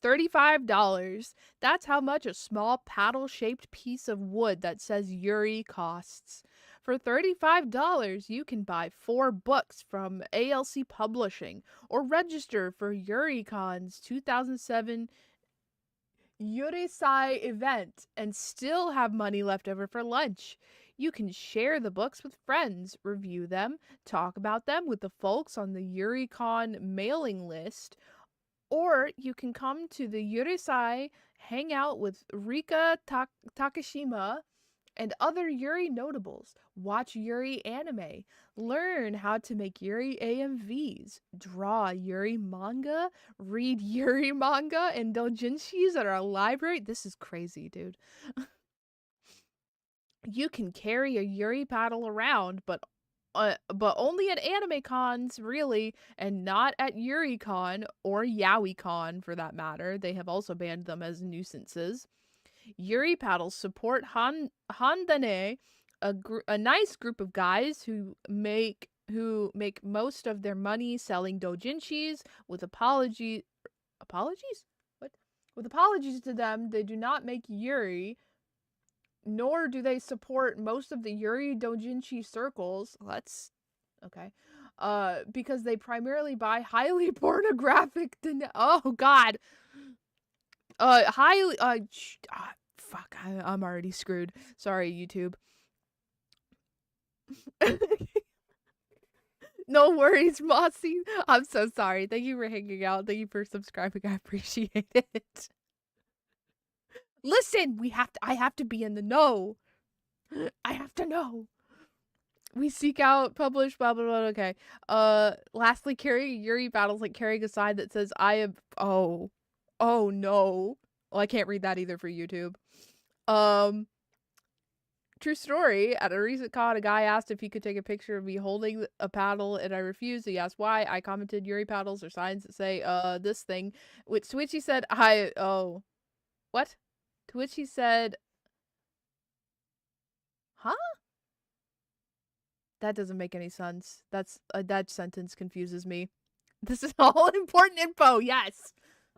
$35. That's how much a small paddle-shaped piece of wood that says Yuri costs. For $35, you can buy 4 books from ALC Publishing or register for YuriCon's 2007 Yurisai event and still have money left over for lunch. You can share the books with friends, review them, talk about them with the folks on the YuriCon mailing list, or you can come to the Yurisai, hang out with Rika Takashima and other Yuri notables, watch Yuri anime, learn how to make Yuri AMVs, draw Yuri manga, read Yuri manga and doujinshis at our library. This is crazy, dude. You can carry a Yuri paddle around, but only at anime cons, really, and not at YuriCon or YaoiCon for that matter. They have also banned them as nuisances. Yuri paddles support Handane, a nice group of guys who make most of their money selling doujinshis. With apologies to them, they do not make Yuri, nor do they support most of the Yuri doujinshi circles. Because they primarily buy highly pornographic. Oh God. Fuck. I'm already screwed. Sorry, YouTube. No worries, Mossy. I'm so sorry. Thank you for hanging out. Thank you for subscribing. I appreciate it. Listen, I have to be in the know. I have to know. We seek out, publish, blah, blah, blah. Okay. Lastly, carrying Yuri battles like carrying a sign that says, I am, oh no. Well, I can't read that either for YouTube. True story. At a recent con, a guy asked if he could take a picture of me holding a paddle, and I refused. He asked why. I commented, Yuri paddles are signs that say, this thing. To which he said, what? To which he said, huh? That doesn't make any sense. That sentence confuses me. This is all important info, yes!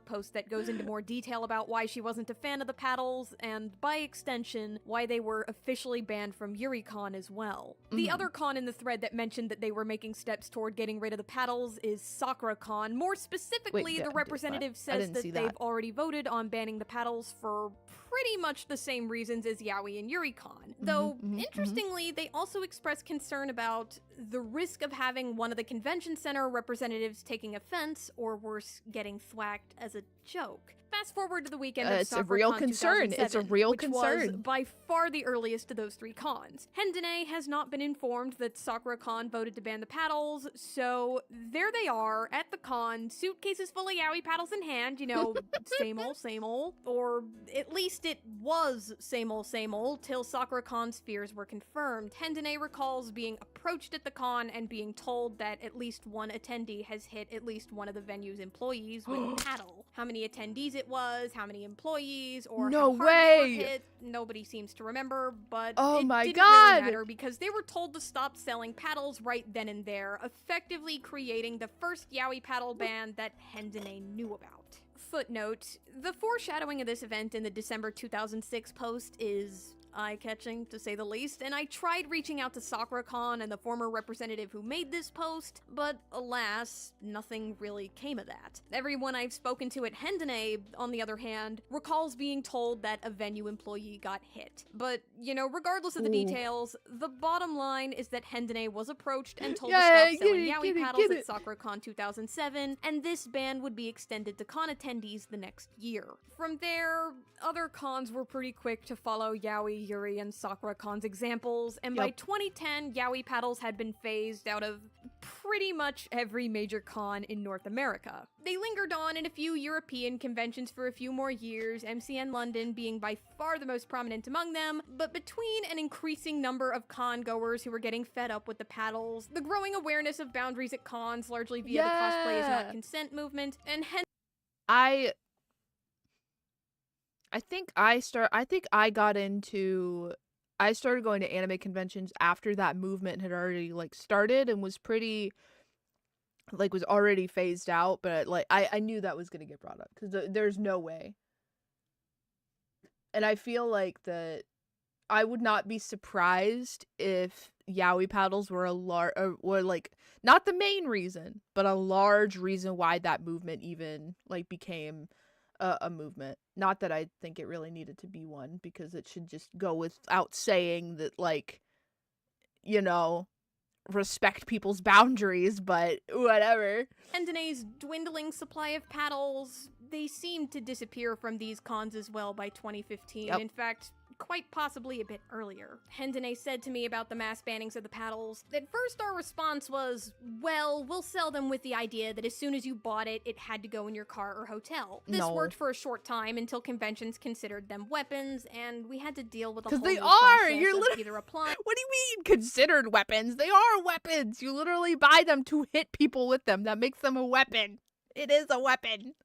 Post that goes into more detail about why she wasn't a fan of the paddles, and by extension, why they were officially banned from YuriCon as well. The other con in the thread that mentioned that they were making steps toward getting rid of the paddles is SakuraCon. More specifically, the representative says that they've already voted on banning the paddles for pretty much the same reasons as Yaoi and YuriCon. Though, interestingly, they also expressed concern about the risk of having one of the convention center representatives taking offense, or worse, getting thwacked as a joke. Fast forward to the weekend of it's a real concern. It's a real concern. Which was by far the earliest of those 3 cons. Hendane has not been informed that SakuraCon voted to ban the paddles, so there they are at the con, suitcases full of yaoi paddles in hand, you know, same old, or at least it was same old till SakuraCon's fears were confirmed. Hendane recalls being approached at the con and being told that at least one attendee has hit at least one of the venue's employees with a paddle. How many attendees it was, how many employees, or No how hard they were way! hit. Nobody seems to remember, but Oh it my didn't God! really matter because they were told to stop selling paddles right then and there, effectively creating the first yaoi paddle ban that Hendane knew about. Footnote: the foreshadowing of this event in the December 2006 post is eye-catching, to say the least, and I tried reaching out to SakuraCon and the former representative who made this post, but alas, nothing really came of that. Everyone I've spoken to at Hendane, on the other hand, recalls being told that a venue employee got hit. But, you know, regardless of the details, the bottom line is that Hendane was approached and told to stop selling yaoi paddles at SakuraCon 2007, and this ban would be extended to con attendees the next year. From there, other cons were pretty quick to follow yaoi, Yuri, and SakuraCon's examples, and by 2010, yaoi paddles had been phased out of pretty much every major con in North America. They lingered on in a few European conventions for a few more years, MCN London being by far the most prominent among them, but between an increasing number of con goers who were getting fed up with the paddles, the growing awareness of boundaries at cons largely via the cosplay is not consent movement, and hence I think I started going to anime conventions after that movement had already like started and was pretty like was already phased out, but like I knew that was going to get brought up cuz there's no way. And I feel like that I would not be surprised if yaoi paddles were were like not the main reason, but a large reason why that movement even like became a movement. Not that I think it really needed to be one, because it should just go without saying that, like, you know, respect people's boundaries, but whatever. Hendane's dwindling supply of paddles, they seemed to disappear from these cons as well by 2015. In fact, quite possibly a bit earlier. Hendane said to me about the mass bannings of the paddles. At first our response was, well, we'll sell them with the idea that as soon as you bought it, it had to go in your car or hotel. This worked for a short time until conventions considered them weapons, and we had to deal with a whole new process of either applying— What do you mean considered weapons? They are weapons! You literally buy them to hit people with them. That makes them a weapon. It is a weapon.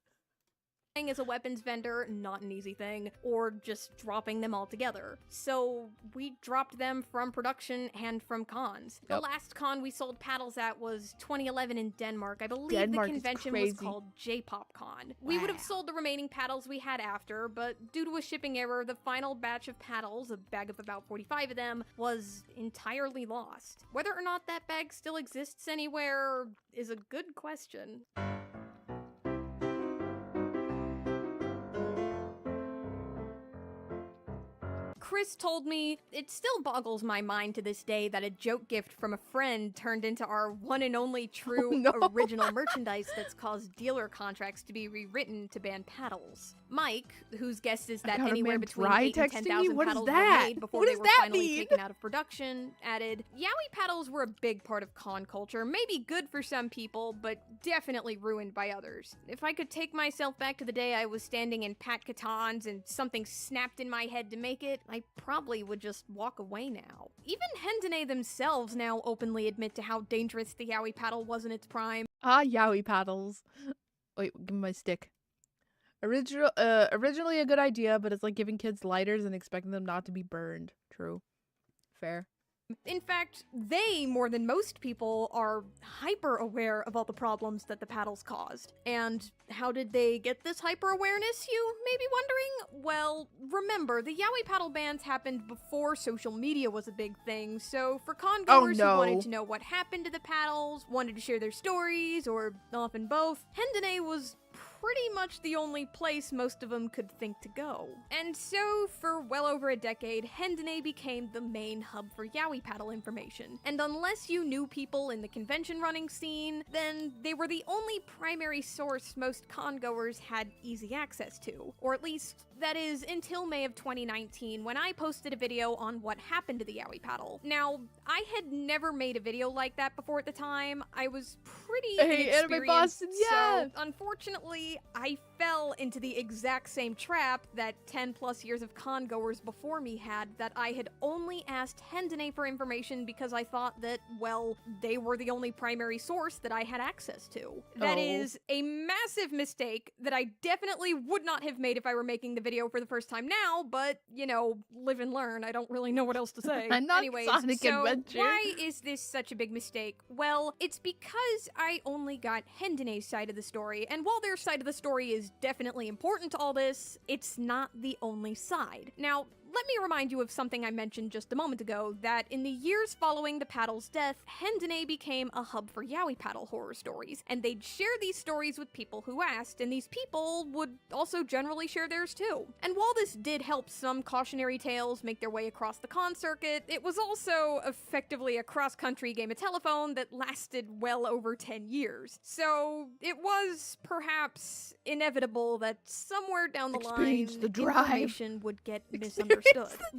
As a weapons vendor, not an easy thing, or just dropping them altogether. So we dropped them from production and from cons. The last con we sold paddles at was 2011 in Denmark. I believe the convention was called J-Pop Con. We would have sold the remaining paddles we had after, but due to a shipping error, the final batch of paddles, a bag of about 45 of them, was entirely lost. Whether or not that bag still exists anywhere is a good question. Chris told me, it still boggles my mind to this day that a joke gift from a friend turned into our one and only true original merchandise that's caused dealer contracts to be rewritten to ban paddles. Mike, whose guess is that anywhere between 8,000 and 10,000 paddles were made before they were finally taken out of production, added, yaoi paddles were a big part of con culture, maybe good for some people, but definitely ruined by others. If I could take myself back to the day I was standing in Pat Catan's and something snapped in my head to make it, I probably would just walk away now. Even Hendane themselves now openly admit to how dangerous the yaoi paddle was in its prime. Ah, yaoi paddles. Wait, give me my stick. Originally a good idea, but it's like giving kids lighters and expecting them not to be burned. True. Fair. In fact, they, more than most people, are hyper-aware of all the problems that the paddles caused. And how did they get this hyper-awareness, you may be wondering? Well, remember, the yaoi paddle bans happened before social media was a big thing, so for con-goers who wanted to know what happened to the paddles, wanted to share their stories, or often both, Hendane was pretty much the only place most of them could think to go. And so, for well over a decade, Hendane became the main hub for yaoi paddle information. And unless you knew people in the convention running scene, then they were the only primary source most con-goers had easy access to. Or at least, That is, until May of 2019, when I posted a video on what happened to the Yowie Paddle. Now, I had never made a video like that before at the time. I was pretty Hey, Anime inexperienced, Boston, yeah! so unfortunately, I fell into the exact same trap that 10 plus years of con goers before me had, that I had only asked Hendane for information because I thought that, well, they were the only primary source that I had access to. That is a massive mistake that I definitely would not have made if I were making the video for the first time now, but, you know, live and learn. I don't really know what else to say. I'm not Anyways, Sonic so Adventure. why is this such a big mistake? Well, it's because I only got Hendane's side of the story, and while their side of the story is definitely important to all this, it's not the only side. Now, let me remind you of something I mentioned just a moment ago, that in the years following the Paddle's death, Hendane became a hub for Yowie Paddle horror stories, and they'd share these stories with people who asked, and these people would also generally share theirs too. And while this did help some cautionary tales make their way across the con circuit, it was also effectively a cross-country game of telephone that lasted well over 10 years. So it was perhaps inevitable that somewhere down the Experience line, the drive. information would get misunderstood.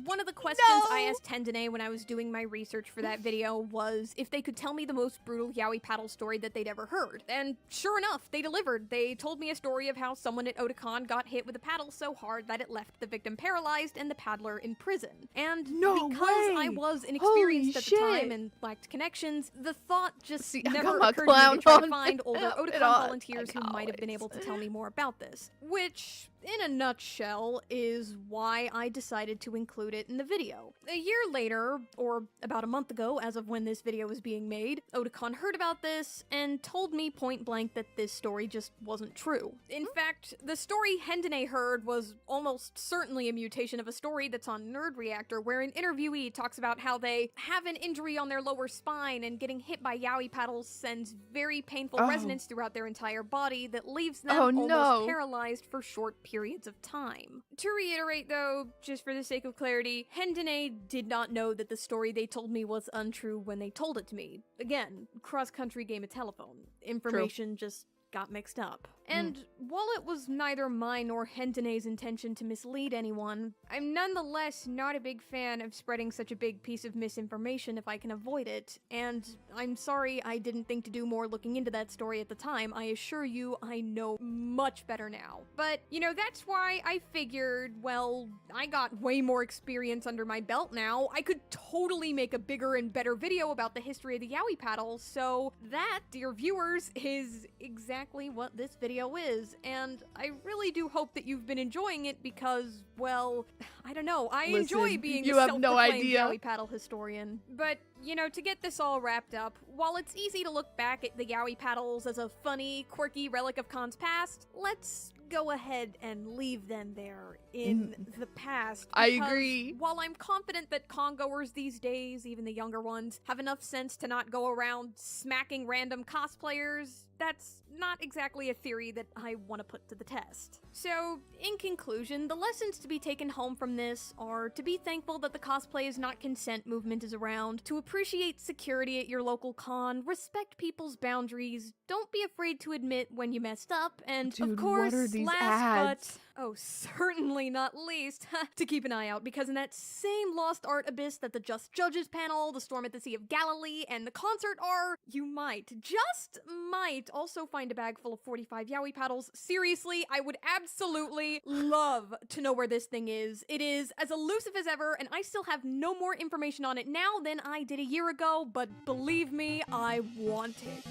One of the questions I asked Hendane when I was doing my research for that video was if they could tell me the most brutal Yowie Paddle story that they'd ever heard. And sure enough, they delivered. They told me a story of how someone at Otakon got hit with a paddle so hard that it left the victim paralyzed and the paddler in prison. And because I was inexperienced at the time and lacked connections, the thought just never occurred to me to try to find older Otakon volunteers who might have been able to tell me more about this. Which, in a nutshell, is why I decided to include it in the video. A year later, or about a month ago as of when this video was being made, Otakon heard about this and told me point blank that this story just wasn't true. In fact, the story Hendane heard was almost certainly a mutation of a story that's on Nerd Reactor, where an interviewee talks about how they have an injury on their lower spine and getting hit by Yowie Paddles sends very painful resonance throughout their entire body that leaves them almost paralyzed for short periods of time. To reiterate though, just for the sake of clarity, Hendane did not know that the story they told me was untrue when they told it to me. Again, cross-country game of telephone. Information just got mixed up. And while it was neither mine nor Hendane's intention to mislead anyone, I'm nonetheless not a big fan of spreading such a big piece of misinformation if I can avoid it, and I'm sorry I didn't think to do more looking into that story at the time. I assure you I know much better now. But, you know, that's why I figured, well, I got way more experience under my belt now. I could totally make a bigger and better video about the history of the Yowie Paddle, so that, dear viewers, is exactly what this video is, and I really do hope that you've been enjoying it because, well, I don't know, I enjoy being a self-proclaimed Yowie Paddle historian. But, you know, to get this all wrapped up, while it's easy to look back at the Yowie Paddles as a funny, quirky relic of Con's past, let's go ahead and leave them there in the past. I agree. While I'm confident that con-goers these days, even the younger ones, have enough sense to not go around smacking random cosplayers, that's not exactly a theory that I want to put to the test. So, in conclusion, the lessons to be taken home from this are to be thankful that the cosplay is not consent movement is around, to appreciate security at your local con, respect people's boundaries, don't be afraid to admit when you messed up, and Dude, of course, what are these last ads? but oh, certainly not least, to keep an eye out, because in that same lost art abyss that the Just Judges panel, the Storm at the Sea of Galilee, and the concert are, you might, just might, also find a bag full of 45 Yowie Paddles. Seriously, I would absolutely love to know where this thing is. It is as elusive as ever, and I still have no more information on it now than I did a year ago, but believe me, I want it.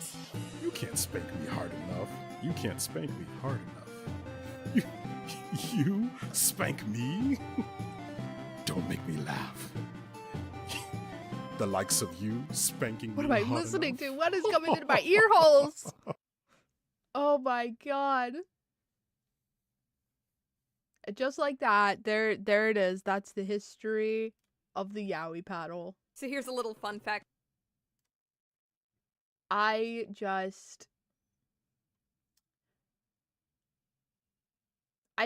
You can't spank me hard enough. You can't spank me hard enough. You spank me? Don't make me laugh. The likes of you spanking What me am I hard listening enough? to? What is coming into my ear holes? Oh my god. Just like that, there it is. That's the history of the Yowie Paddle. So here's a little fun fact. I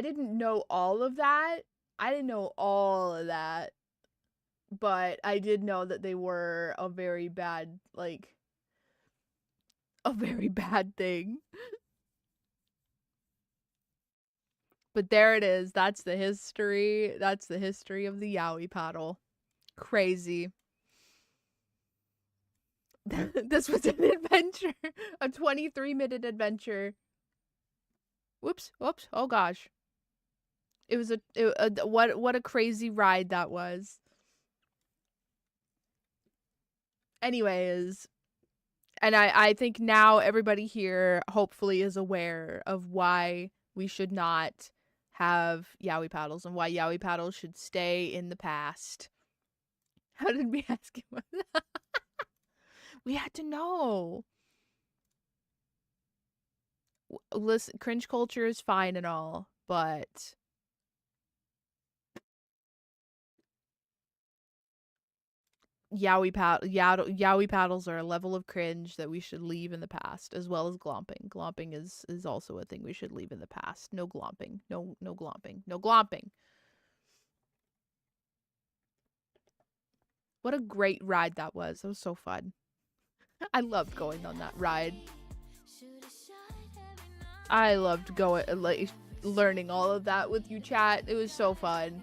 didn't know all of that. I didn't know all of that. But I did know that they were a very bad, like, a very bad thing. But there it is. That's the history. That's the history of the yaoi paddle. Crazy. This was an adventure. A 23-minute adventure. Whoops. Whoops. Oh gosh. It was what a crazy ride that was. Anyways, and I think now everybody here hopefully is aware of why we should not have yaoi paddles and why yaoi paddles should stay in the past. How did we ask him? We had to know. Listen, cringe culture is fine and all, but yaoi paddles are a level of cringe that we should leave in the past, as well as glomping. Glomping is also a thing we should leave in the past. No glomping. No glomping. No glomping. What a great ride that was. That was so fun. I loved going on that ride. I loved going, like, learning all of that with you, chat. It was so fun.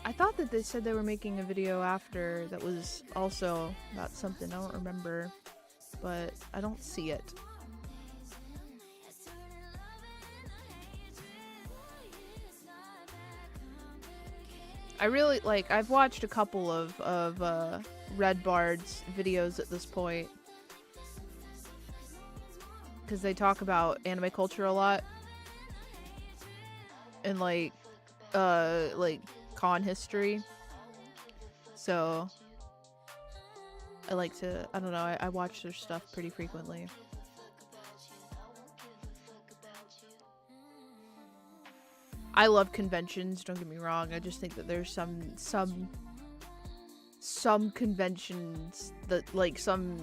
I thought that they said they were making a video after that was also about something. I don't remember, but I don't see it. I really, like, I've watched a couple of Red Bard's videos at this point, because they talk about anime culture a lot, and like con history, so I like to, I don't know, I watch their stuff pretty frequently. I love conventions, don't get me wrong. I just think that there's some conventions that, like, some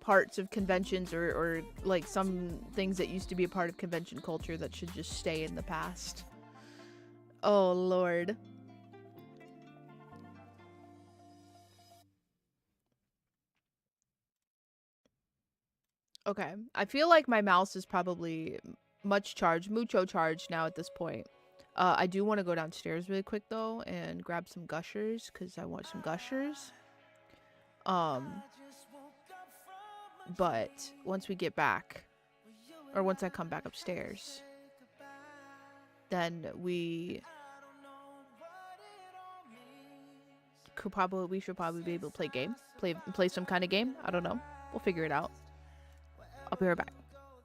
parts of conventions or like some things that used to be a part of convention culture that should just stay in the past. Oh lord. Okay, I feel like my mouse is probably mucho charged now at this point. I do want to go downstairs really quick though and grab some gushers because I want some gushers. But once we get back, or once I come back upstairs, then we should probably be able to play some kind of game. I don't know. We'll figure it out. I'll be right back.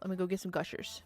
Let me go get some gushers.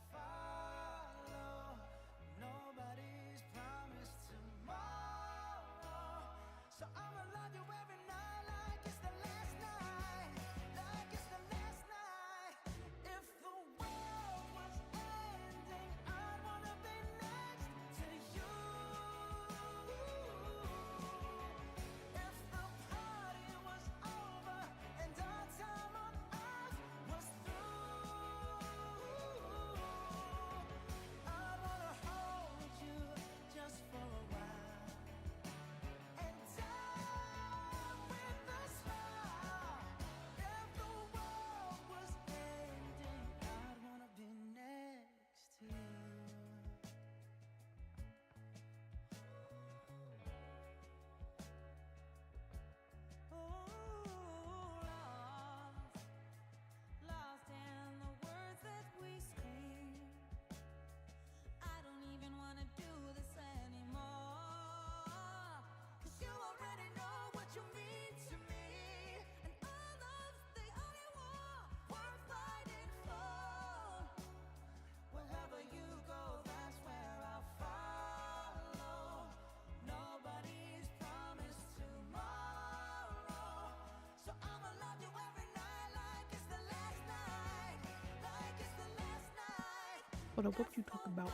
What up? What you talking about?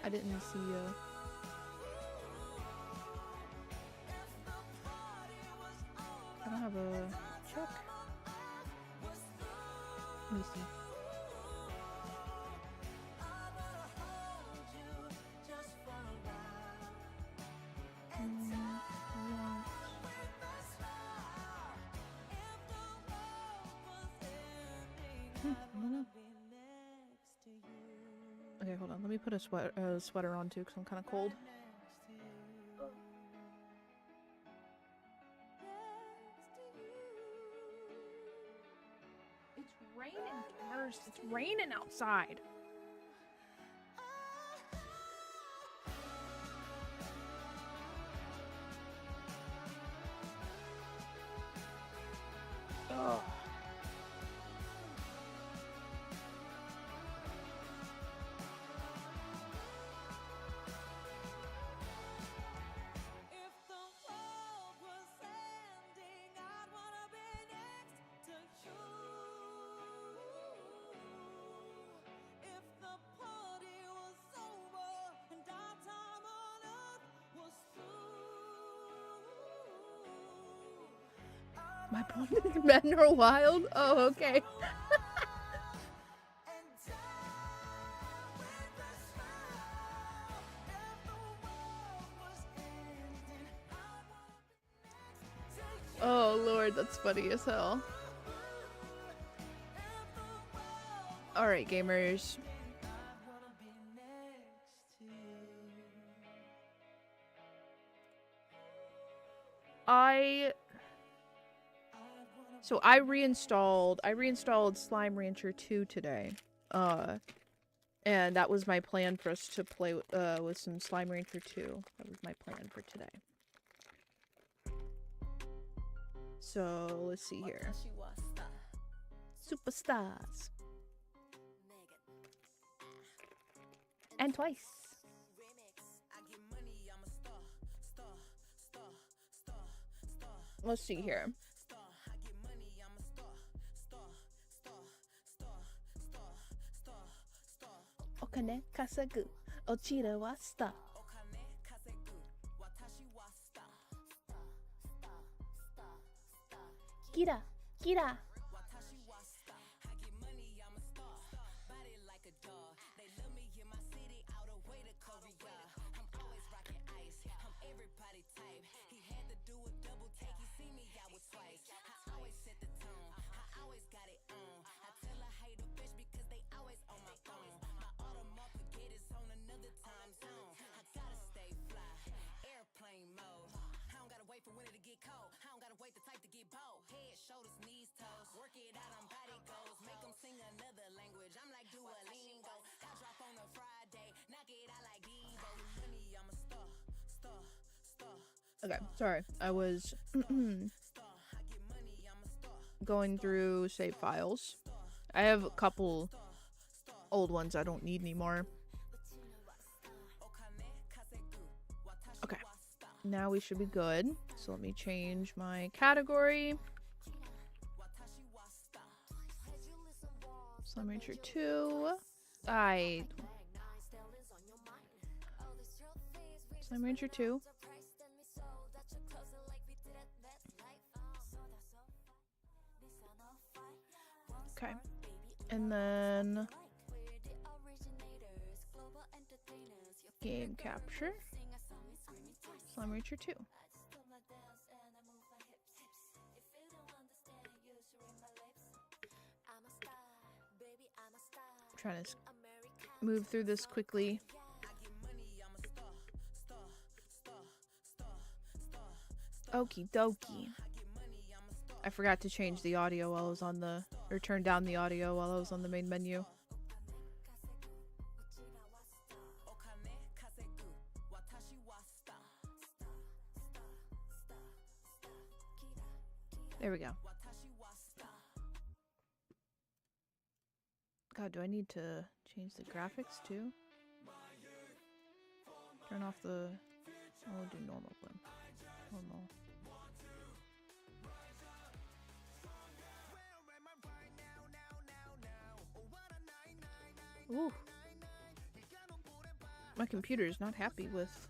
I didn't see I don't have a check. Let me see. Okay, hold on. Let me put a sweater on too, because I'm kind of cold. It's raining, Mars. It's raining outside. Ugh. My bonded men are wild? Oh, okay. Oh, Lord, that's funny as hell. Alright, gamers. So I reinstalled Slime Rancher 2 today. And that was my plan for us to play with some Slime Rancher 2. That was my plan for today. So, let's see here. Superstars. And twice. Let's see here. Okane kasagu, ochira wa star. Kira, kira. Okay, sorry. I was going through save files. I have a couple old ones I don't need anymore. Okay, now we should be good. So let me change my category. Slime Rancher 2. Slime Rancher 2. Okay. And then game capture. Slime Rancher 2. I'm trying to move through this quickly. Okie dokie. I forgot to change the audio while I was on the, or turn down the audio while I was on the main menu. There we go. God, do I need to change the graphics too? Turn off the... I'll do normal one. Normal. Ooh. My computer is not happy with...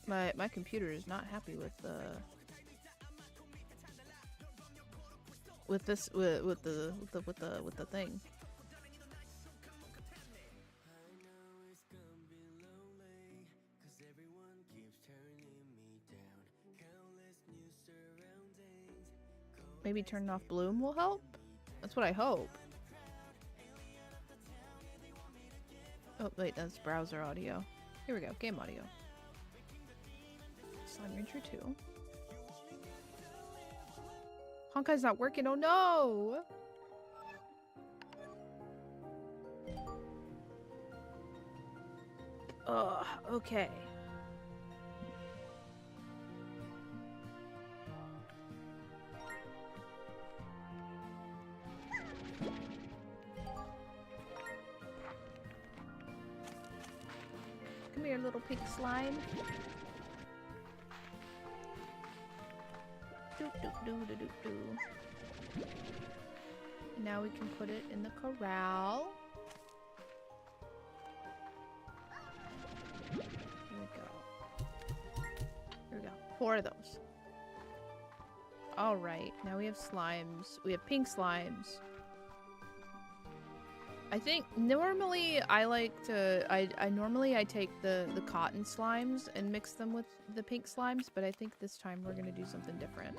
My computer is not happy with this with the thing. Maybe turning off bloom will help? That's what I hope. Oh, wait, that's browser audio. Here we go, game audio. Slime Ranger 2. Honkai's not working, oh no! Ugh, okay. Come here, little pink slime. Doo doo doo doo doo doo. And now we can put it in the corral. Here we go. Here we go. 4 of those. Alright, now we have slimes. We have pink slimes. I think normally I like to I take the cotton slimes and mix them with the pink slimes, but I think this time we're gonna do something different.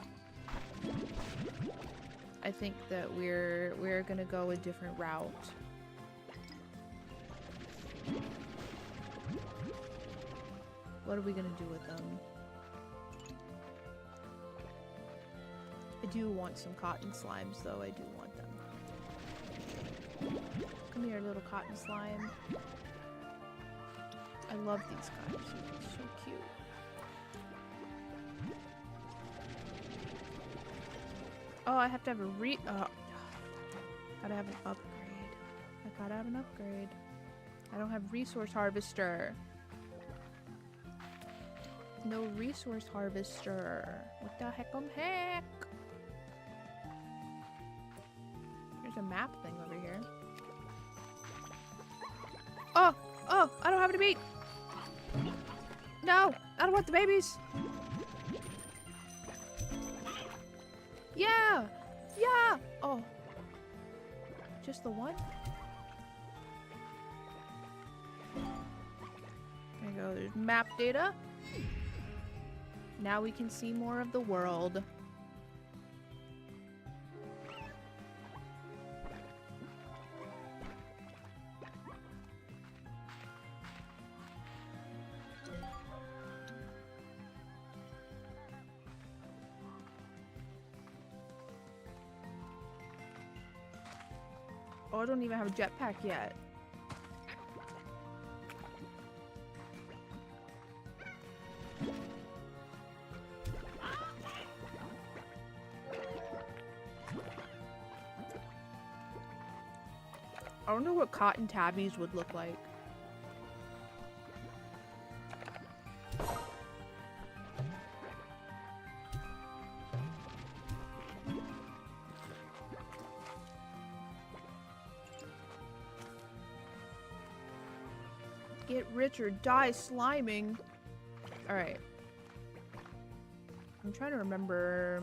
I think that we're gonna go a different route. What are we gonna do with them? I do want some cotton slimes though, I do want them. Come here, little cotton slime. I love these guys. They're so cute. Oh, I have to have a gotta have an upgrade. I gotta have an upgrade. I don't have resource harvester. No resource harvester. What the heck? Heck? There's a map thing over here. Oh! Oh! I don't have any meat! No! I don't want the babies! Yeah! Yeah! Oh. Just the one? There you go. There's map data. Now we can see more of the world. Oh, I don't even have a jetpack yet. I wonder what cotton tabbies would look like. Get rich or die sliming. Alright. I'm trying to remember.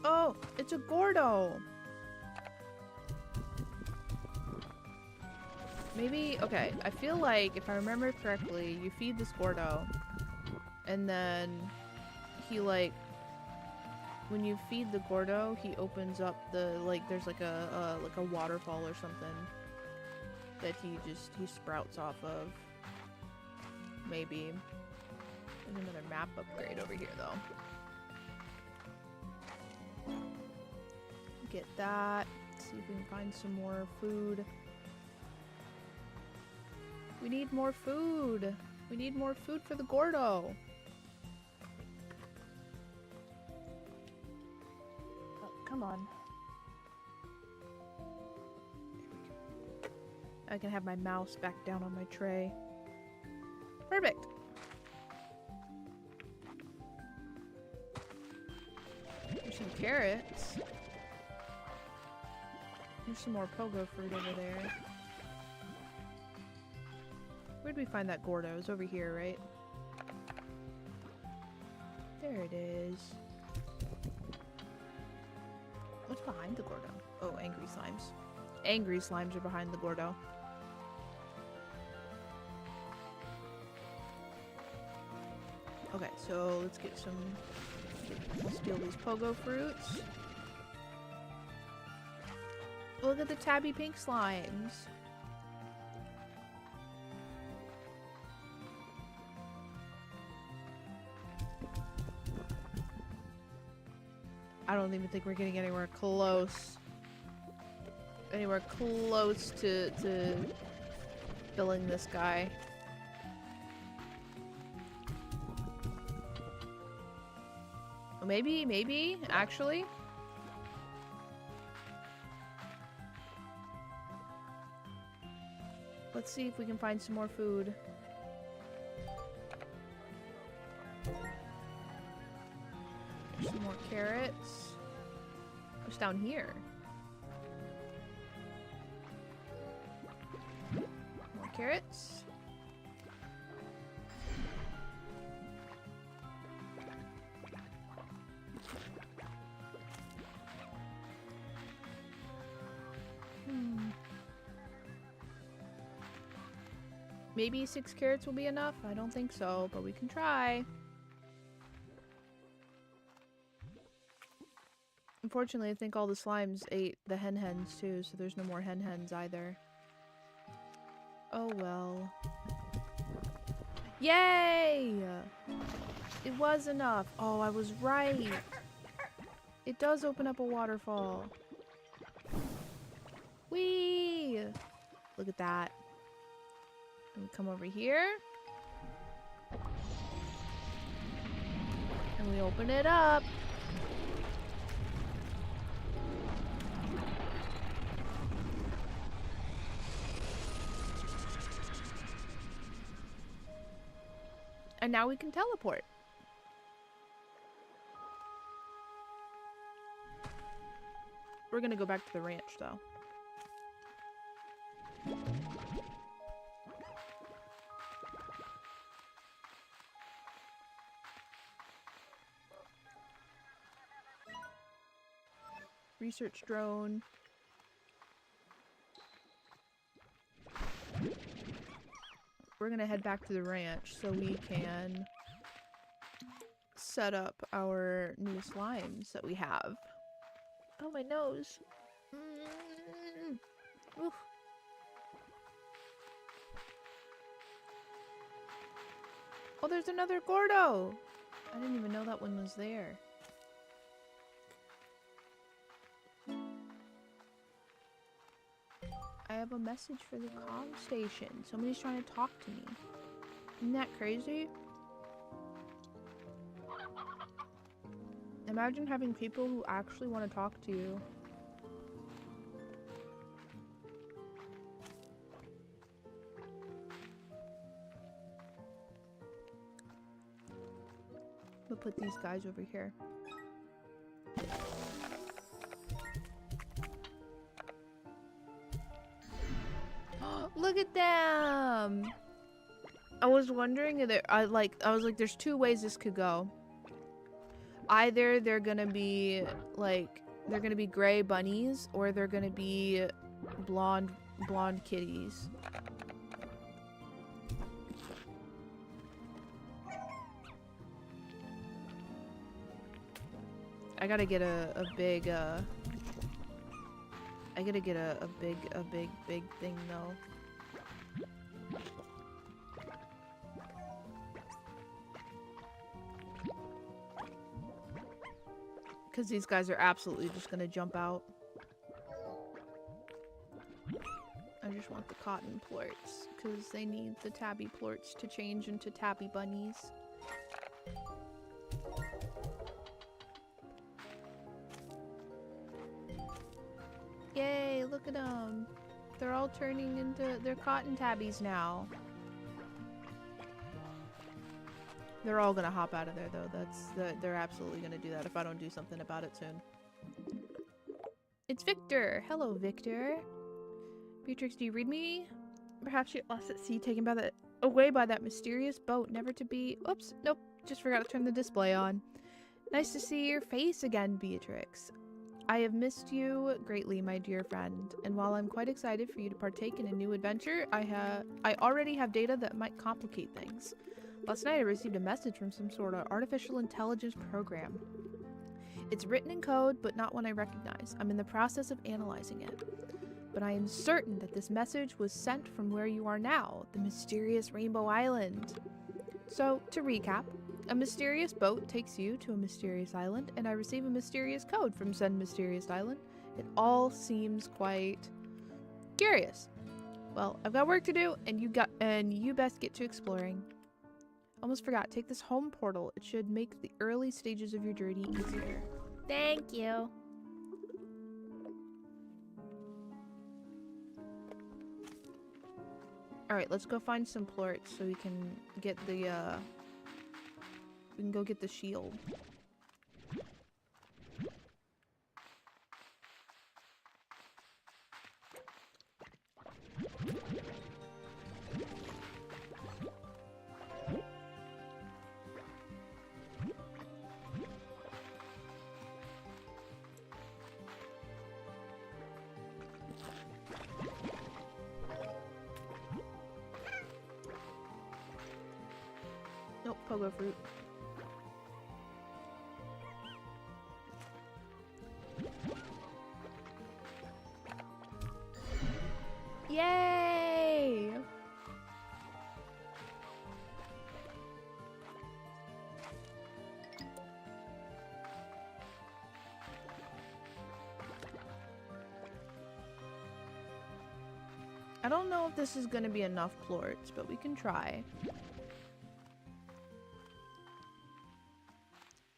Oh, it's a Gordo. Maybe, okay, I feel like if I remember correctly, you feed this Gordo and then he like, when you feed the Gordo, he opens up the, like, there's like a waterfall or something that he sprouts off of. Maybe. There's another map upgrade over here though. Get that. See if we can find some more food. We need more food. We need more food for the Gordo. Oh, come on. I can have my mouse back down on my tray. Perfect. There's some carrots. There's some more pogo fruit over there. Where'd we find that Gordo? It was over here, right? There it is. What's behind the Gordo? Oh, angry slimes. Angry slimes are behind the Gordo. Okay, so let's get some. Steal these pogo fruits. Look at the tabby pink slimes. I don't even think we're getting anywhere close. Anywhere close to filling this guy. Maybe, actually. Let's see if we can find some more food. Some more carrots. What's down here? More carrots. Maybe 6 carrots will be enough? I don't think so, but we can try. Unfortunately, I think all the slimes ate the hens too, so there's no more hens either. Oh well. Yay! It was enough. Oh, I was right. It does open up a waterfall. Whee! Look at that. And we come over here. And we open it up. And now we can teleport. We're gonna go back to the ranch though. Research drone. We're gonna head back to the ranch so we can set up our new slimes that we have. Oh, my nose. Oof. Oh, there's another Gordo! I didn't even know that one was there. I have a message for the comm station. Somebody's trying to talk to me. Isn't that crazy? Imagine having people who actually want to talk to you. We'll put these guys over here. Look at them! I was wondering if I was like, there's two ways this could go. Either they're gonna be like, they're gonna be gray bunnies, or they're gonna be blonde kitties. I gotta get a big I gotta get a big thing though. Because these guys are absolutely just gonna jump out. I just want the cotton plorts, because they need the tabby plorts to change into tabby bunnies. Yay, look at them. They're all turning into, they're cotton tabbies now. They're all gonna hop out of there though. They're absolutely gonna do that if I don't do something about it soon. It's Victor. Hello, Victor. Beatrix, do you read me? Perhaps you're lost at sea, taken away by that mysterious boat, never to be. Oops, nope. Just forgot to turn the display on. Nice to see your face again, Beatrix. I have missed you greatly, my dear friend, and while I'm quite excited for you to partake in a new adventure, I already have data that might complicate things. Last night I received a message from some sort of artificial intelligence program. It's written in code, but not one I recognize. I'm in the process of analyzing it. But I am certain that this message was sent from where you are now, the mysterious Rainbow Island. So, to recap, a mysterious boat takes you to a mysterious island, and I receive a mysterious code from said mysterious island. It all seems quite curious. Well, I've got work to do, and you best get to exploring. Almost forgot, take this home portal. It should make the early stages of your journey easier. Thank you. Alright, let's go find some plorts so we can get the, we can go get the shield. Nope, pogo fruit. Yay! I don't know if this is gonna be enough plorts, but we can try.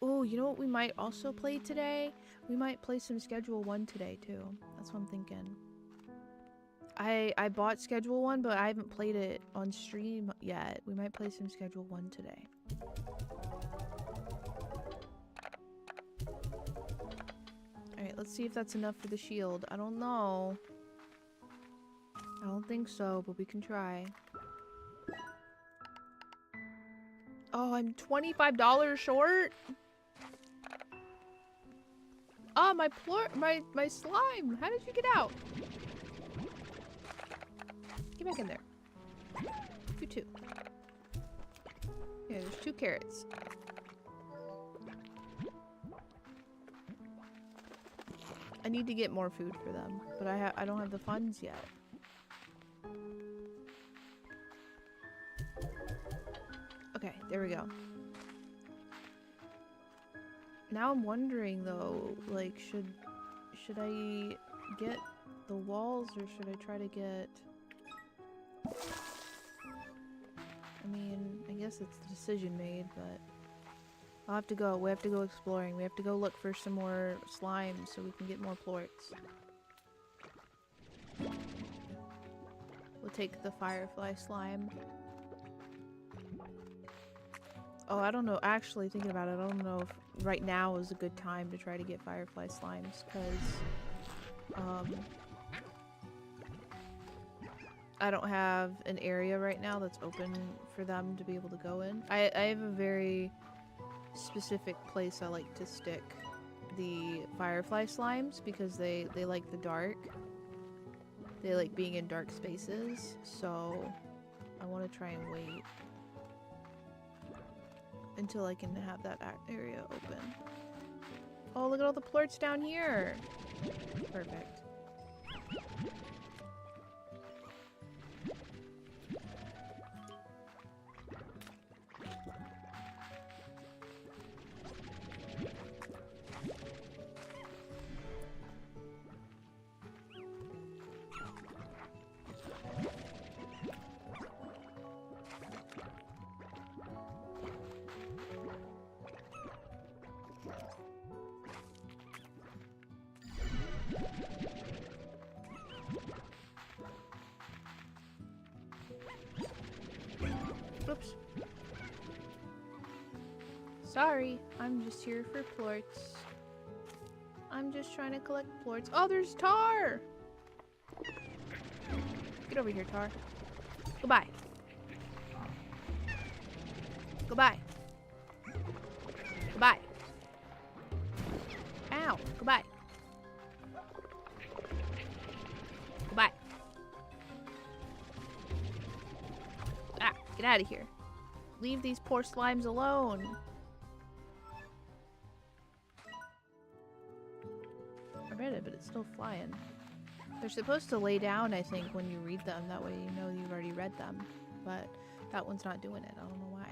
Oh, you know what we might also play today? We might play some Schedule 1 today, too. That's what I'm thinking. I bought Schedule 1, but I haven't played it on stream yet. We might play some Schedule 1 today. Alright, let's see if that's enough for the shield. I don't know. I don't think so, but we can try. Oh, I'm $25 short? Oh, my slime! How did you get out? Get back in there. You too. Yeah, there's 2 carrots. I need to get more food for them, but I don't have the funds yet. Okay, there we go. Now I'm wondering though, like, should I get the walls or should I try to get... I mean, I guess it's the decision made, but I'll have to go. We have to go exploring. We have to go look for some more slime so we can get more plorts. We'll take the firefly slime. Oh, I don't know. Actually, thinking about it, I don't know if right now is a good time to try to get firefly slimes, because I don't have an area right now that's open for them to be able to go in. I have a very specific place I like to stick the firefly slimes because they like the dark. They like being in dark spaces, so I want to try and wait until I can have that area open. Oh, look at all the plorts down here. Perfect. Oops. Sorry, I'm just here for plorts. I'm just trying to collect plorts. Oh, there's Tar! Get over here, Tar. Goodbye. Goodbye. Goodbye. Ow. Goodbye. Goodbye. Ah, get out of here. Leave these poor slimes alone. I read it, but it's still flying. They're supposed to lay down, I think, when you read them. That way you know you've already read them. But that one's not doing it. I don't know why.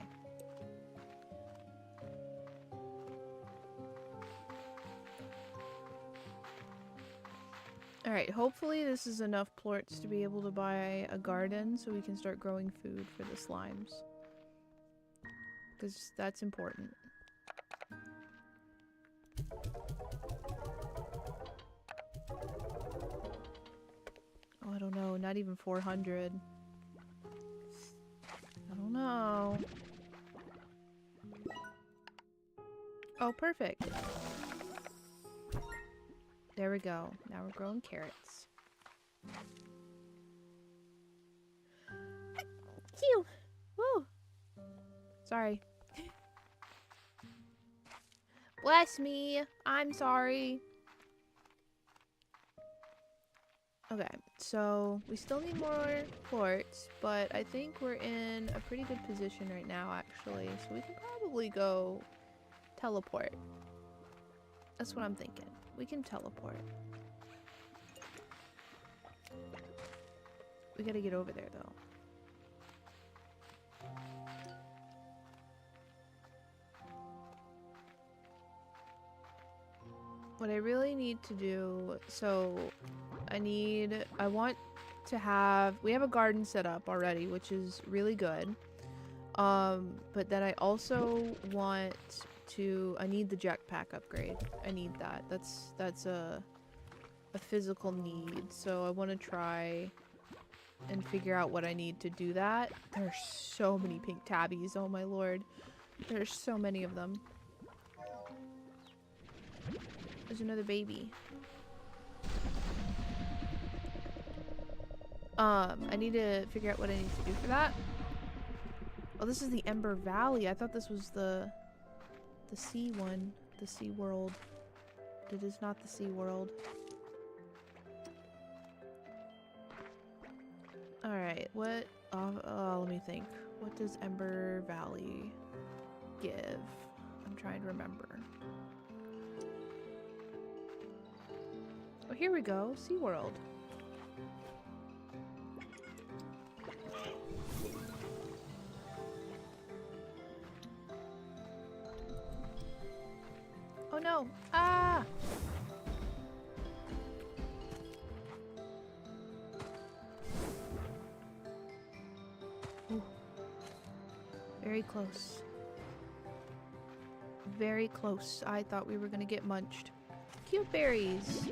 Alright, hopefully this is enough plorts to be able to buy a garden so we can start growing food for the slimes. Because that's important. Oh, I don't know. Not even 400. I don't know. Oh, perfect. There we go. Now we're growing carrots. Phew! Woo! Sorry. Bless me! I'm sorry. Okay, so we still need more plorts, but I think we're in a pretty good position right now, actually. So we can probably go teleport. That's what I'm thinking. We can teleport. We gotta get over there, though. What I really need to do, so I want to have, we have a garden set up already, which is really good. But then I also want to, I need the jetpack upgrade. I need that. That's a physical need. So I want to try and figure out what I need to do that. There's so many pink tabbies. Oh my lord. There's so many of them. There's another baby. I need to figure out what I need to do for that. Oh, this is the Ember Valley. I thought this was the sea one. The sea world. It is not the sea world. Alright, what... let me think. What does Ember Valley give? I'm trying to remember. Oh, here we go. SeaWorld. Oh no! Ah! Ooh. Very close. Very close. I thought we were gonna get munched. Cute berries!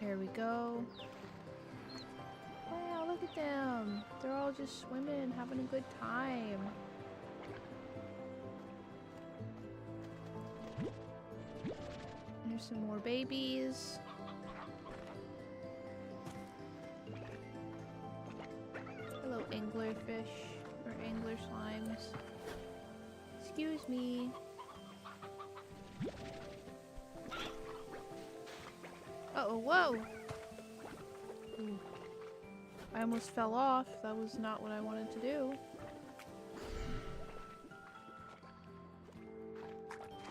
There we go. Wow, look at them. They're all just swimming, having a good time. There's some more babies. Hello, anglerfish or angler slimes. Excuse me. Uh-oh, whoa! Ooh. I almost fell off. That was not what I wanted to do.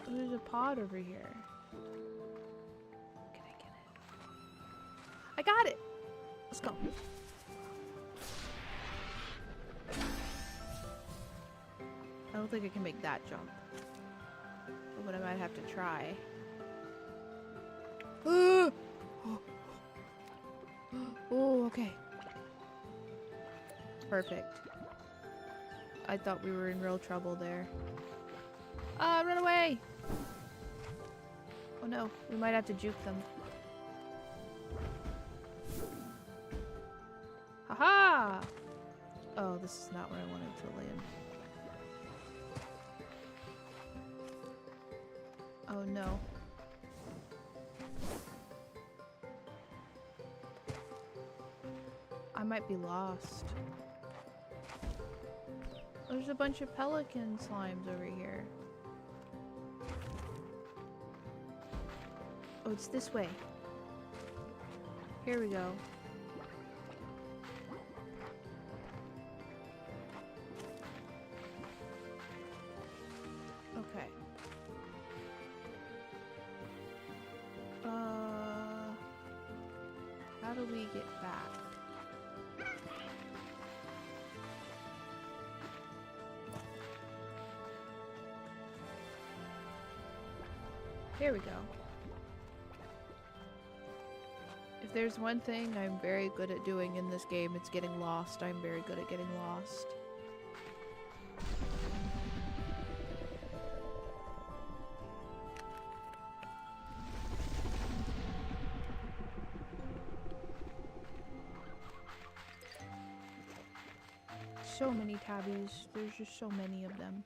Oh, there's a pod over here. Can I get it? I got it! Let's go. I don't think I can make that jump. But I might have to try. Oh, okay. Perfect. I thought we were in real trouble there. Ah, run away! Oh no, we might have to juke them. Haha! Oh, this is not where I wanted to land. Oh no. might be lost. There's a bunch of pelican slimes over here. Oh, it's this way. Here we go. Okay. How do we get back? Here we go. If there's one thing I'm very good at doing in this game, it's getting lost. I'm very good at getting lost. So many tabbies. There's just so many of them.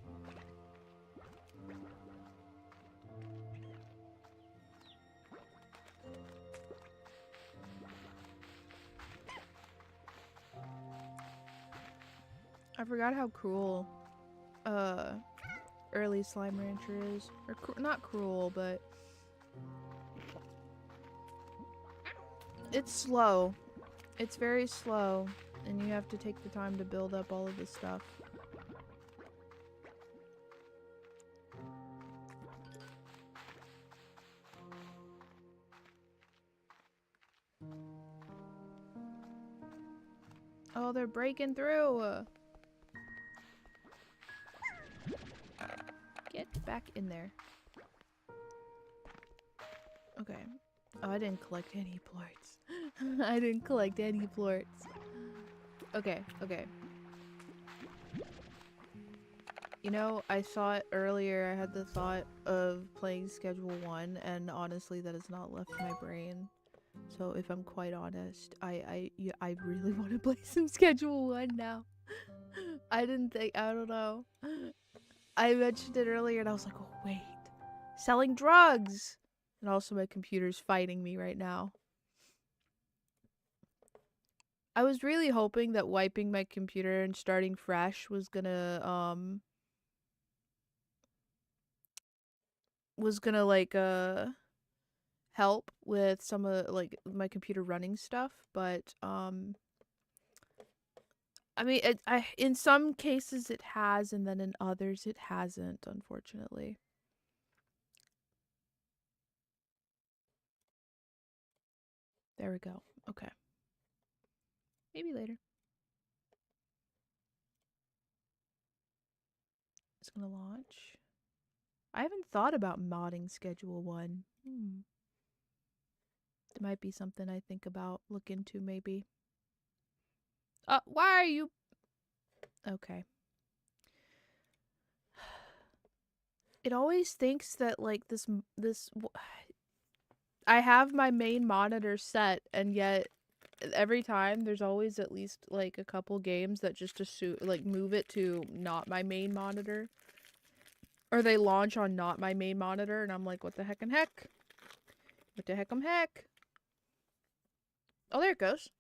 I forgot how cruel early Slime Rancher is. Or not cruel, but it's slow. It's very slow, and you have to take the time to build up all of this stuff. Oh, they're breaking through! Get back in there. Okay. Oh, I didn't collect any plorts. I didn't collect any plorts. Okay, okay. You know, I thought earlier, I had the thought of playing Schedule 1, and honestly, that has not left my brain. So if I'm quite honest, I really want to play some Schedule 1 now. I don't know. I mentioned it earlier and I was like, oh wait, selling drugs! And also my computer's fighting me right now. I was really hoping that wiping my computer and starting fresh was gonna, like, help with some of, like, my computer running stuff, but, I mean, in some cases it has, and then in others it hasn't, unfortunately. There we go. Okay. Maybe later. It's gonna launch. I haven't thought about modding Schedule 1. It might be something I think about, look into maybe. Why are you... Okay. It always thinks that, like, I have my main monitor set, and yet every time there's always at least, like, a couple games that just assume, like, move it to not my main monitor. Or they launch on not my main monitor, and I'm like, what the heck and heck? What the heck heck? Oh, there it goes.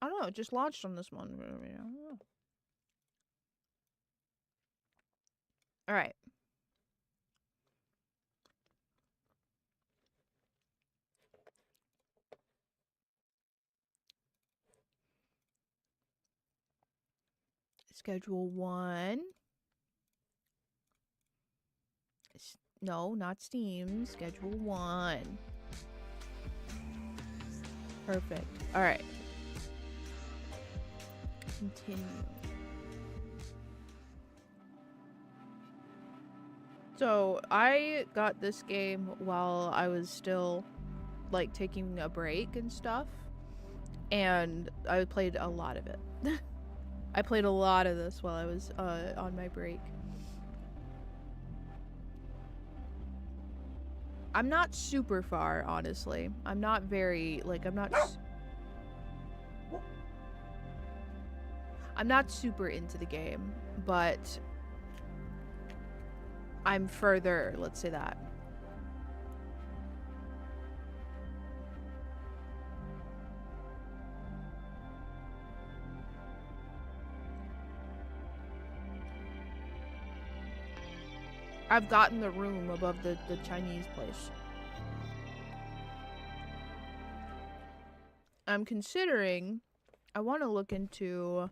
I don't know, it just launched on this one. I don't know. Alright. Schedule 1. No, not Steam. Schedule 1. Perfect. Alright. Continue. So, I got this game while I was still, like, taking a break and stuff. And I played a lot of it. I played a lot of this while I was on my break. I'm not super far, honestly. I'm not very, like, I'm not super into the game, but I'm further, let's say that. I've gotten the room above the Chinese place. I'm considering, I want to look into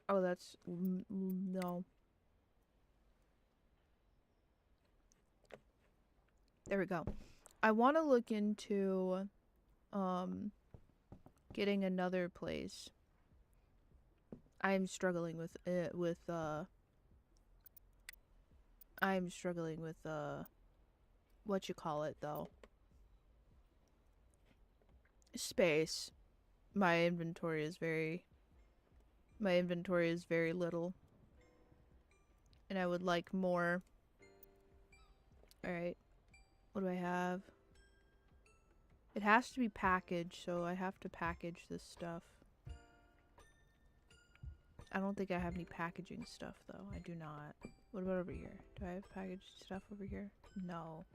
oh, that's no. There we go. I want to look into getting another place. I'm struggling with what you call it though. Space. My inventory is very little. And I would like more. Alright. What do I have? It has to be packaged, so I have to package this stuff. I don't think I have any packaging stuff, though. I do not. What about over here? Do I have packaged stuff over here? No.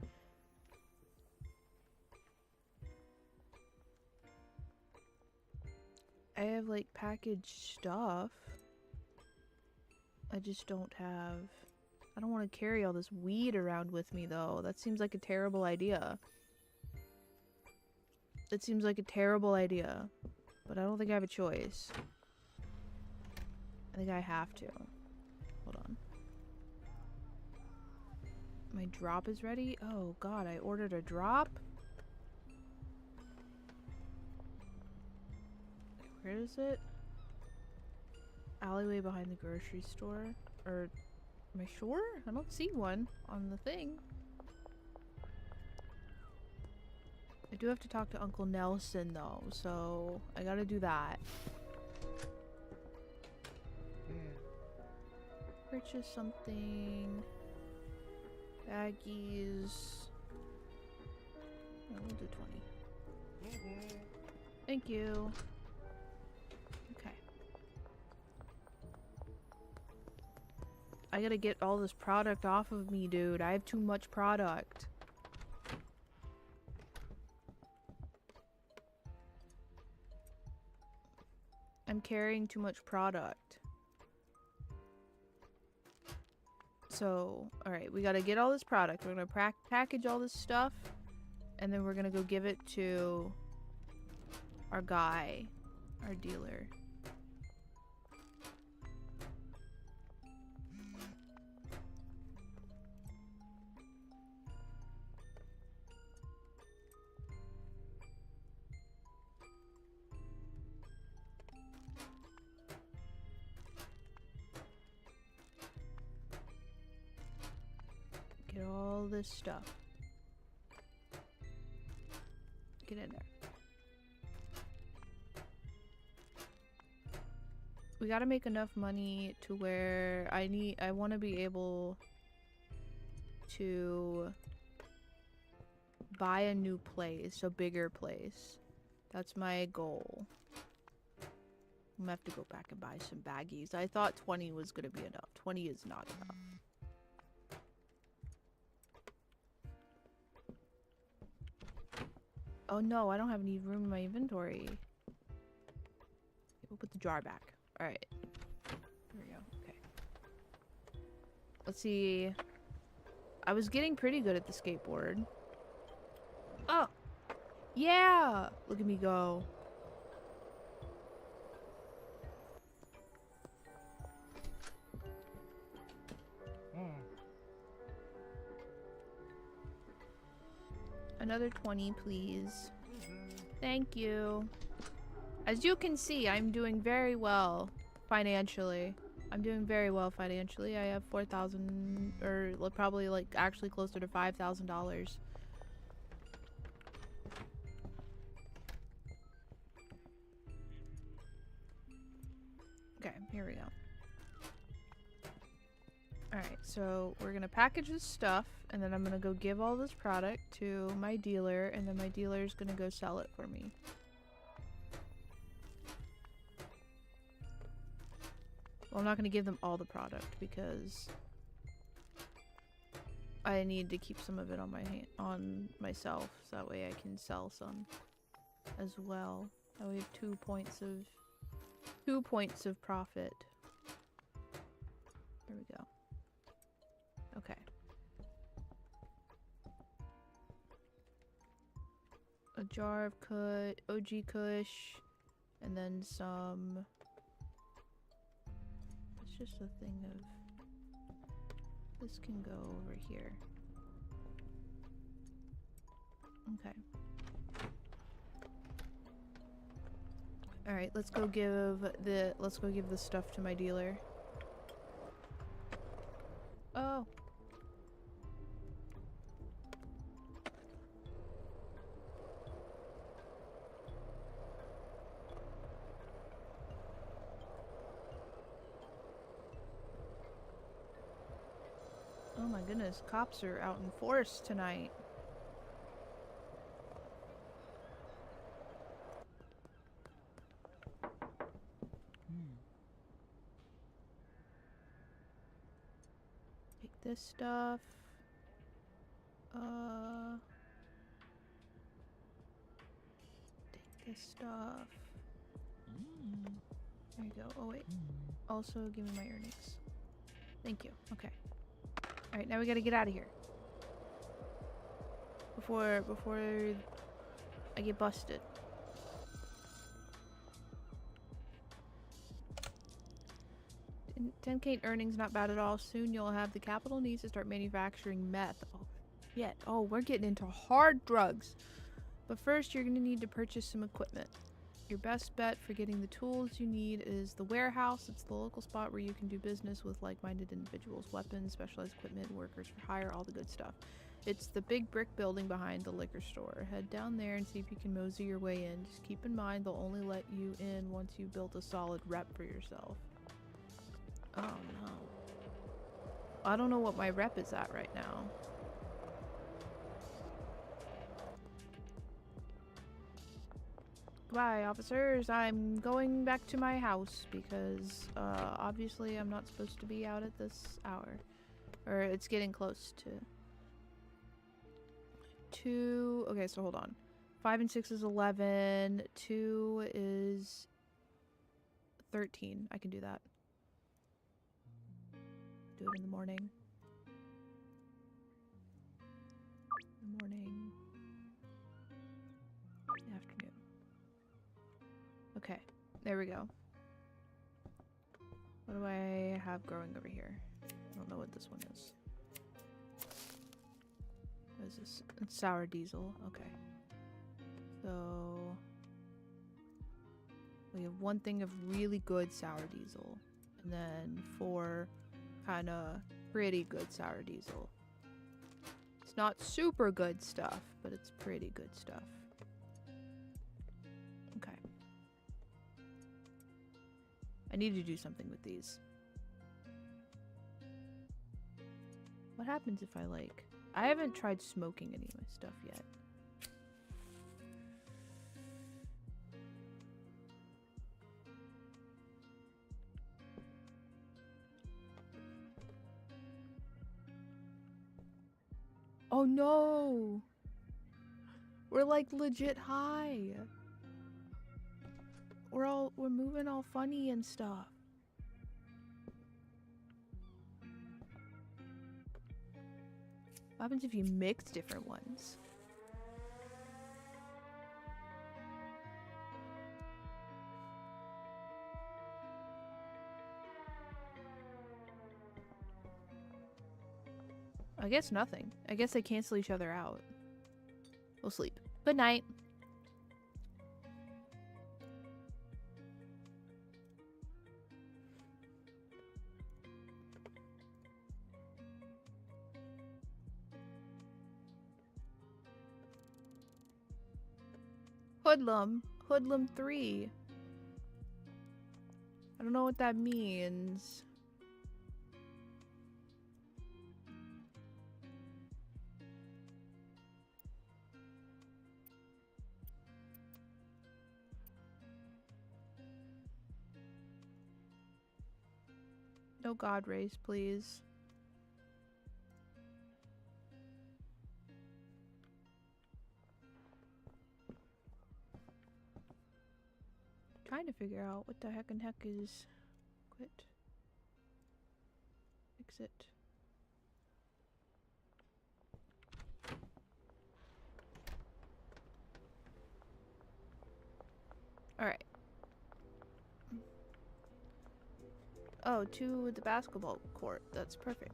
I have, like, packaged stuff. I just don't have... I don't want to carry all this weed around with me, though. That seems like a terrible idea. That seems like a terrible idea. But I don't think I have a choice. I think I have to. Hold on. My drop is ready? Oh god, I ordered a drop? Where is it? Alleyway behind the grocery store? Or... am I sure? I don't see one on the thing. I do have to talk to Uncle Nelson though, so I gotta do that. Purchase something. Baggies. No, we'll do 20. Thank you. Okay. I gotta get all this product off of me, dude. I have too much product. I'm carrying too much product. So, alright, we gotta get all this product. We're gonna package all this stuff. And then we're gonna go give it to our guy. Our dealer. Get all this stuff. Get in there. We gotta make enough money to where I want to be able to buy a new place, a bigger place. That's my goal. I'm gonna have to go back and buy some baggies. I thought 20 was gonna be enough. 20 is not enough. Oh no, I don't have any room in my inventory. We'll put the jar back. Alright. There we go. Okay. Let's see. I was getting pretty good at the skateboard. Oh! Yeah! Look at me go. Another 20, please. Thank you. As you can see, I'm doing very well financially. I'm doing very well financially. I have 4,000, or probably like actually closer to $5,000. Okay, here we go. Alright, so we're gonna package this stuff, and then I'm gonna go give all this product to my dealer, and then my dealer's gonna go sell it for me. Well, I'm not gonna give them all the product because I need to keep some of it on myself, so that way I can sell some as well. Now we have 2 points of 2 points of profit. There we go. Okay. A jar of OG Kush, and then some. It's just a thing of. This can go over here. Okay. All right, let's go give the stuff to my dealer. Oh. Oh my goodness, cops are out in force tonight. Take this stuff. Take this stuff. There you go. Oh wait. Also, give me my earnings. Thank you. Okay. Alright, now we gotta get out of here. Before I get busted. In 10K earnings, not bad at all. Soon you'll have the capital needs to start manufacturing meth. Oh, yet. Oh, we're getting into hard drugs. But first, you're gonna need to purchase some equipment. Your best bet for getting the tools you need is the warehouse. It's the local spot where you can do business with like-minded individuals, weapons, specialized equipment, workers for hire, all the good stuff. It's the big brick building behind the liquor store. Head down there and see if you can mosey your way in. Just keep in mind they'll only let you in once you've built a solid rep for yourself. Oh no. I don't know what my rep is at right now. Goodbye, officers. I'm going back to my house because, obviously I'm not supposed to be out at this hour. Or it's getting close to... 2... Okay, so hold on. 5 and 6 is 11. 2 is... 13. I can do that. Do it in the morning. In the morning. In the afternoon. Okay, there we go. What do I have growing over here? I don't know what this one is. What is this? It's sour diesel. Okay. So we have 1 thing of really good sour diesel, and then 4 kind of pretty good sour diesel. It's not super good stuff, but it's pretty good stuff. Okay. I need to do something with these. What happens if I like... I haven't tried smoking any of my stuff yet. Oh no! We're like legit high. We're moving all funny and stuff. What happens if you mix different ones? I guess nothing. I guess they cancel each other out. We'll sleep. Good night. Hoodlum. Hoodlum 3. I don't know what that means. No god race, please. trying to figure out what the heck and heck is quit. Exit. Alright. Oh, to the basketball court. That's perfect.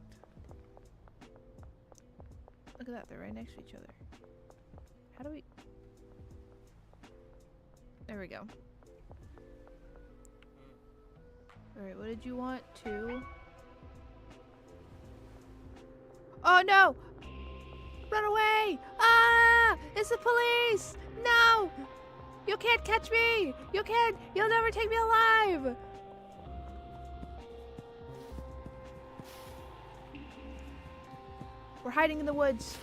Look at that, they're right next to each other. How do we... There we go. Alright, what did you want? 2? Oh no! Run away! Ah! It's the police! No! You can't catch me! You'll never take me alive! We're hiding in the woods.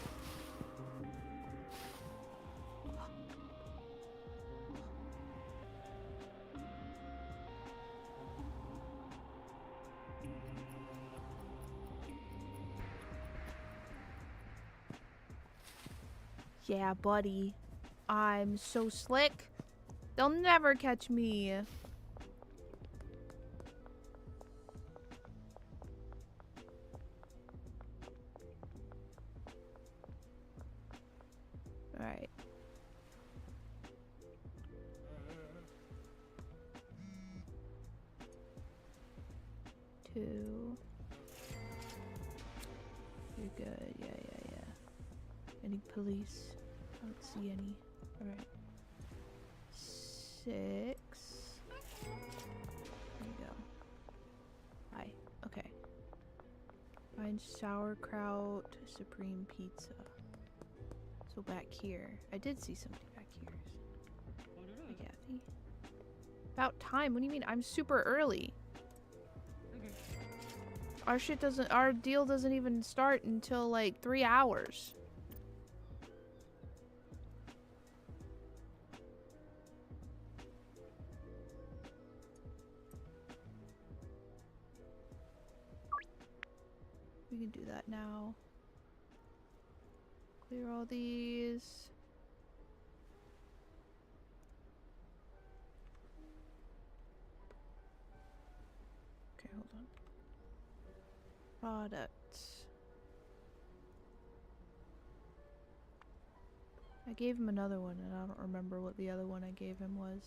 Yeah, buddy. I'm so slick. They'll never catch me. Alright. Two. You're good. Yeah. Any police? I don't see any. Alright. 6. There you go. Hi. Okay. Find sauerkraut, supreme pizza. So back here. I did see somebody back here. Hi, Kathy. About time? What do you mean? I'm super early. Our deal doesn't even start until like 3 hours. We can do that now. Clear all these. Okay, hold on. Products. I gave him another one and I don't remember what the other one I gave him was.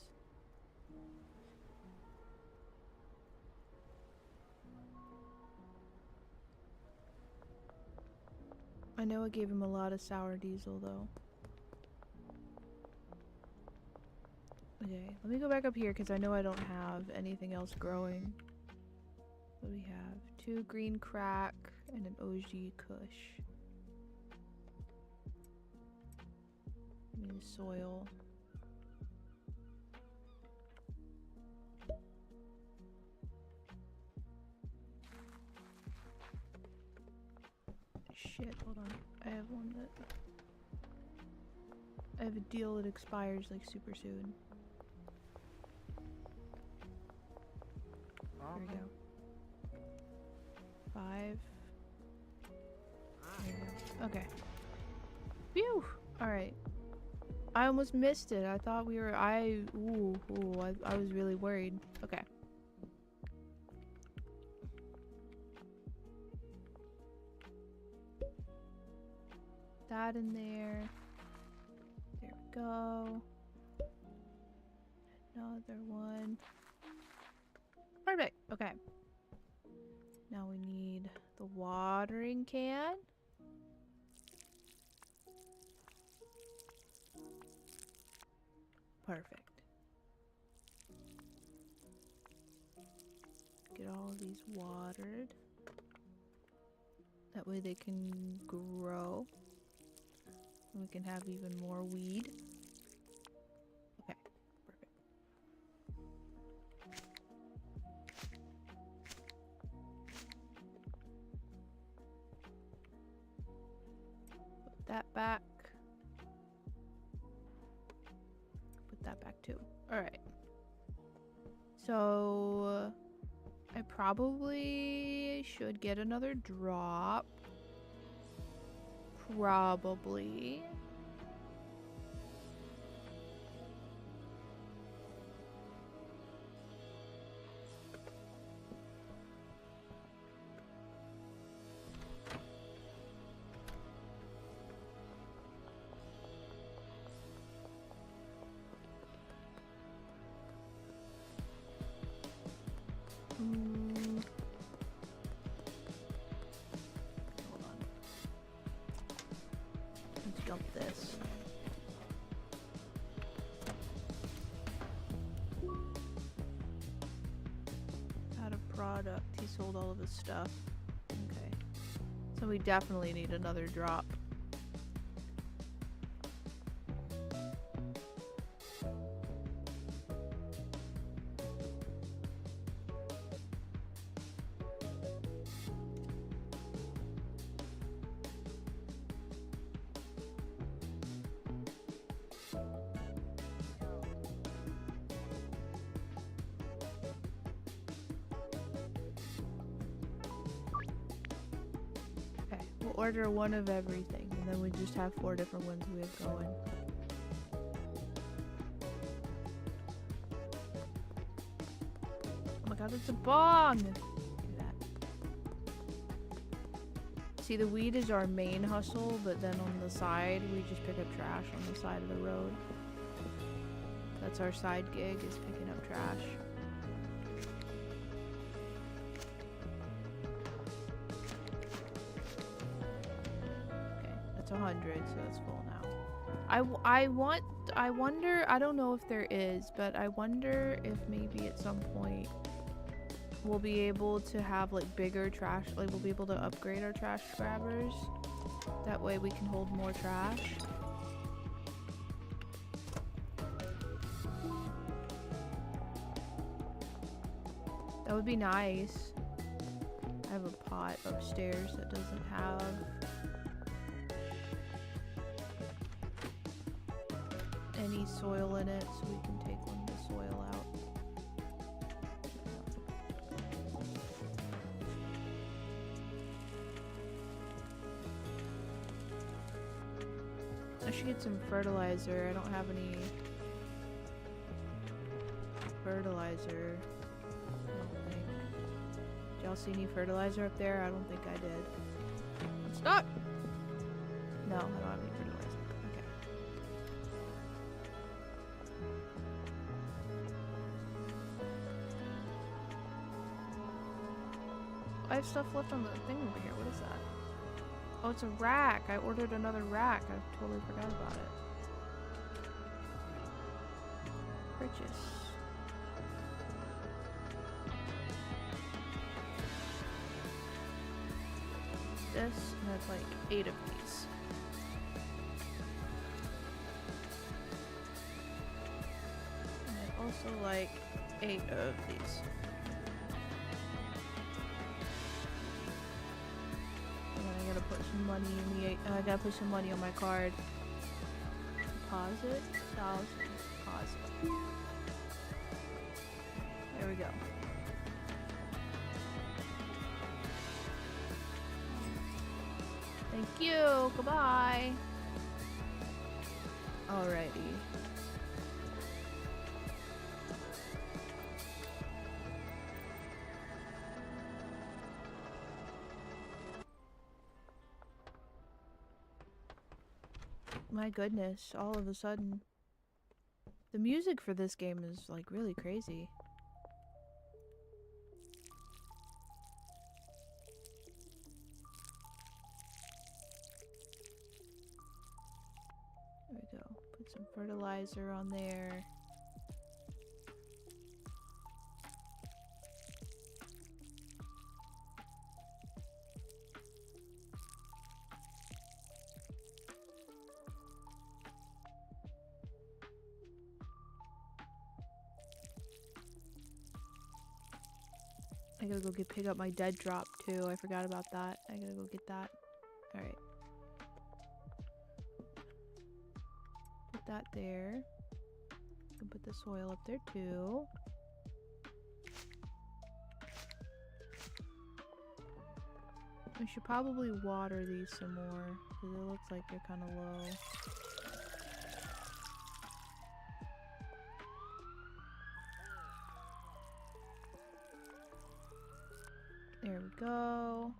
I know I gave him a lot of sour diesel though. Okay, let me go back up here because I know I don't have anything else growing. What do we have? 2 green crack and an OG kush. I mean soil. Shit, hold on. I have one that... I have a deal that expires like super soon. Here we go. 5. There you go. Okay. Phew! Alright. I almost missed it. I thought we were... I was really worried. Okay. That in there. There we go. Another one. Perfect. Okay. Now we need the watering can. Perfect. Get all of these watered. That way they can grow. And we can have even more weed. Okay, perfect. Put that back. Put that back too. Alright. So... I probably should get another drop. Probably. product. He sold all of his stuff. Okay. So we definitely need another drop. Order one of everything, and then we just have 4 different ones we have going. Oh my god, it's a bong! Look at that. See, the weed is our main hustle, but then on the side, we just pick up trash on the side of the road. That's our side gig, is picking up trash. It's 100, so that's full now. I wonder, I don't know if there is, but I wonder if maybe at some point we'll be able to have like bigger trash, like we'll be able to upgrade our trash grabbers. That way we can hold more trash. That would be nice. I have a pot upstairs that doesn't have any soil in it, so we can take one of the soil out. I should get some fertilizer. I don't have any fertilizer. I don't think. Did y'all see any fertilizer up there? I don't think I did. Stop! No, I don't have any fertilizer. I have stuff left on the thing over here. What is that? Oh, it's a rack. I ordered another rack. I totally forgot about it. Purchase. This, and that's like 8 of these. And I'd also like 8 of these. Put some money in the I gotta put some money on my card. Deposit, 1,000, deposit. There we go. Thank you. Goodbye. Alrighty. My goodness, all of a sudden. The music for this game is like really crazy. There we go. Put some fertilizer on there. I gotta go pick up my dead drop too. I forgot about that. I gotta go get that. Alright. Put that there. You can put the soil up there too. We should probably water these some more, because it looks like they're kind of low. There we go.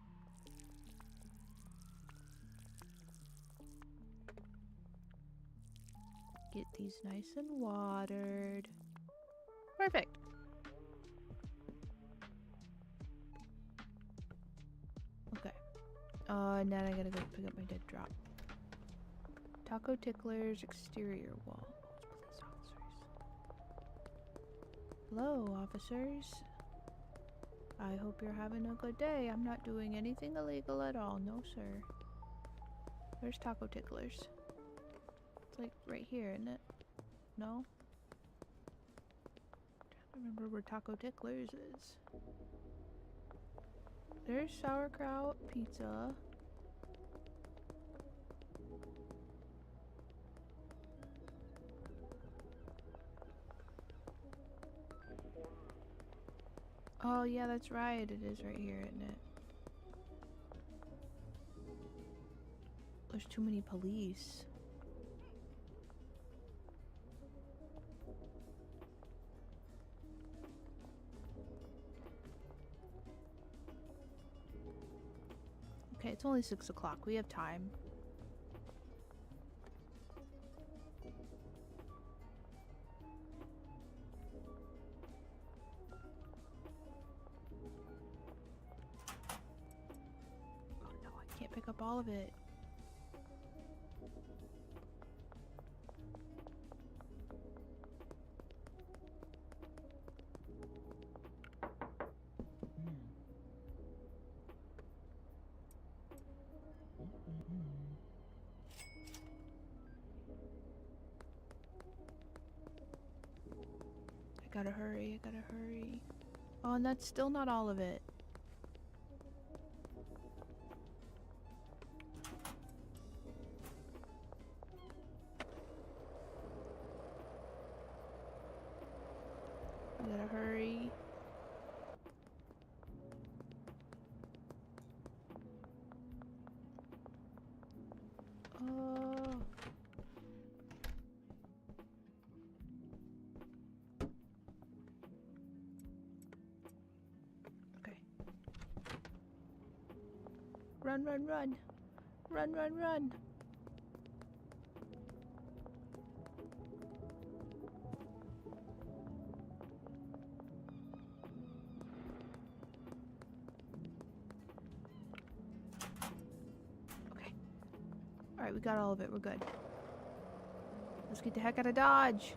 Get these nice and watered. Perfect. Okay. And then I gotta go pick up my dead drop. Taco Tickler's exterior wall. Police officers. Hello, officers. I hope you're having a good day. I'm not doing anything illegal at all. No, sir. Where's Taco Ticklers? It's like right here, isn't it? No? I remember where Taco Ticklers is. There's sauerkraut pizza. Oh yeah, that's right. It is right here, isn't it? There's too many police. Okay, it's only 6 o'clock. We have time. Oh no, I can't pick up all of it. I gotta hurry, I gotta hurry. Oh, and that's still not all of it. I gotta hurry. Oh. Okay. Run, run, run. Run, run, run. Okay. Alright, we got all of it. We're good. Let's get the heck out of Dodge.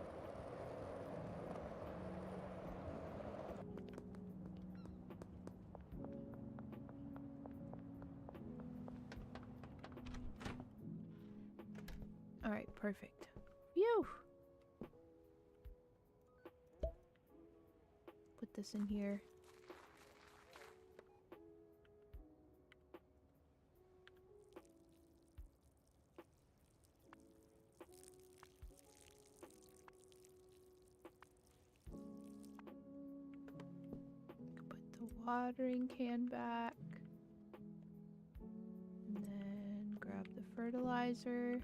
Alright, perfect. Phew! Put this in here. Put the watering can back. And then grab the fertilizer.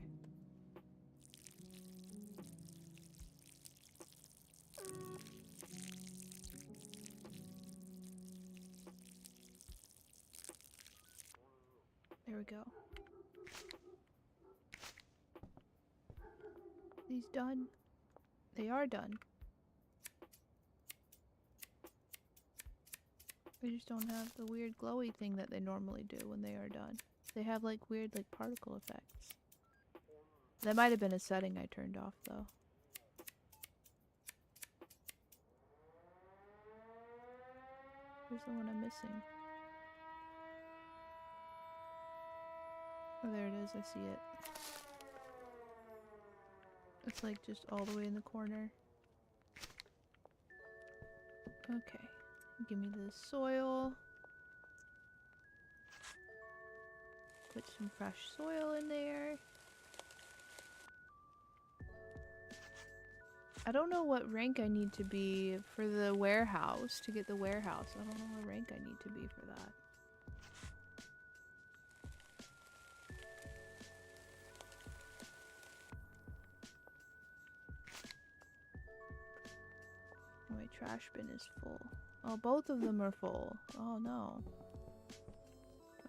There we go. These done? They are done. They just don't have the weird glowy thing that they normally do when they are done. They have like weird like particle effects. That might have been a setting I turned off though. Where's the one I'm missing? Oh, there it is. I see it. It's like just all the way in the corner. Okay. Give me the soil. Put some fresh soil in there. I don't know what rank I need to be for the warehouse, to get the warehouse. I don't know what rank I need to be for that. My trash bin is full. Oh, both of them are full. Oh no.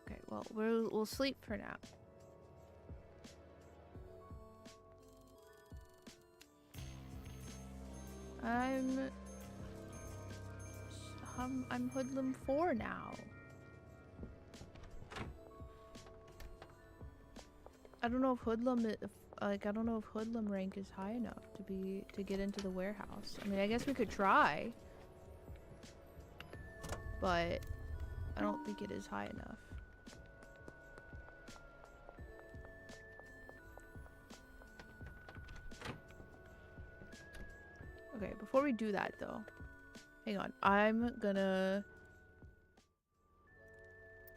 Okay, well, we'll sleep for now. I'm Hoodlum 4 now. I don't know if Hoodlum I don't know if Hoodlum rank is high enough to get into the warehouse. I mean, I guess we could try. but I don't think it is high enough. Okay, before we do that though, hang on.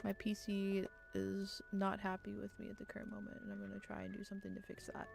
My PC is not happy with me at the current moment, and I'm gonna try and do something to fix that.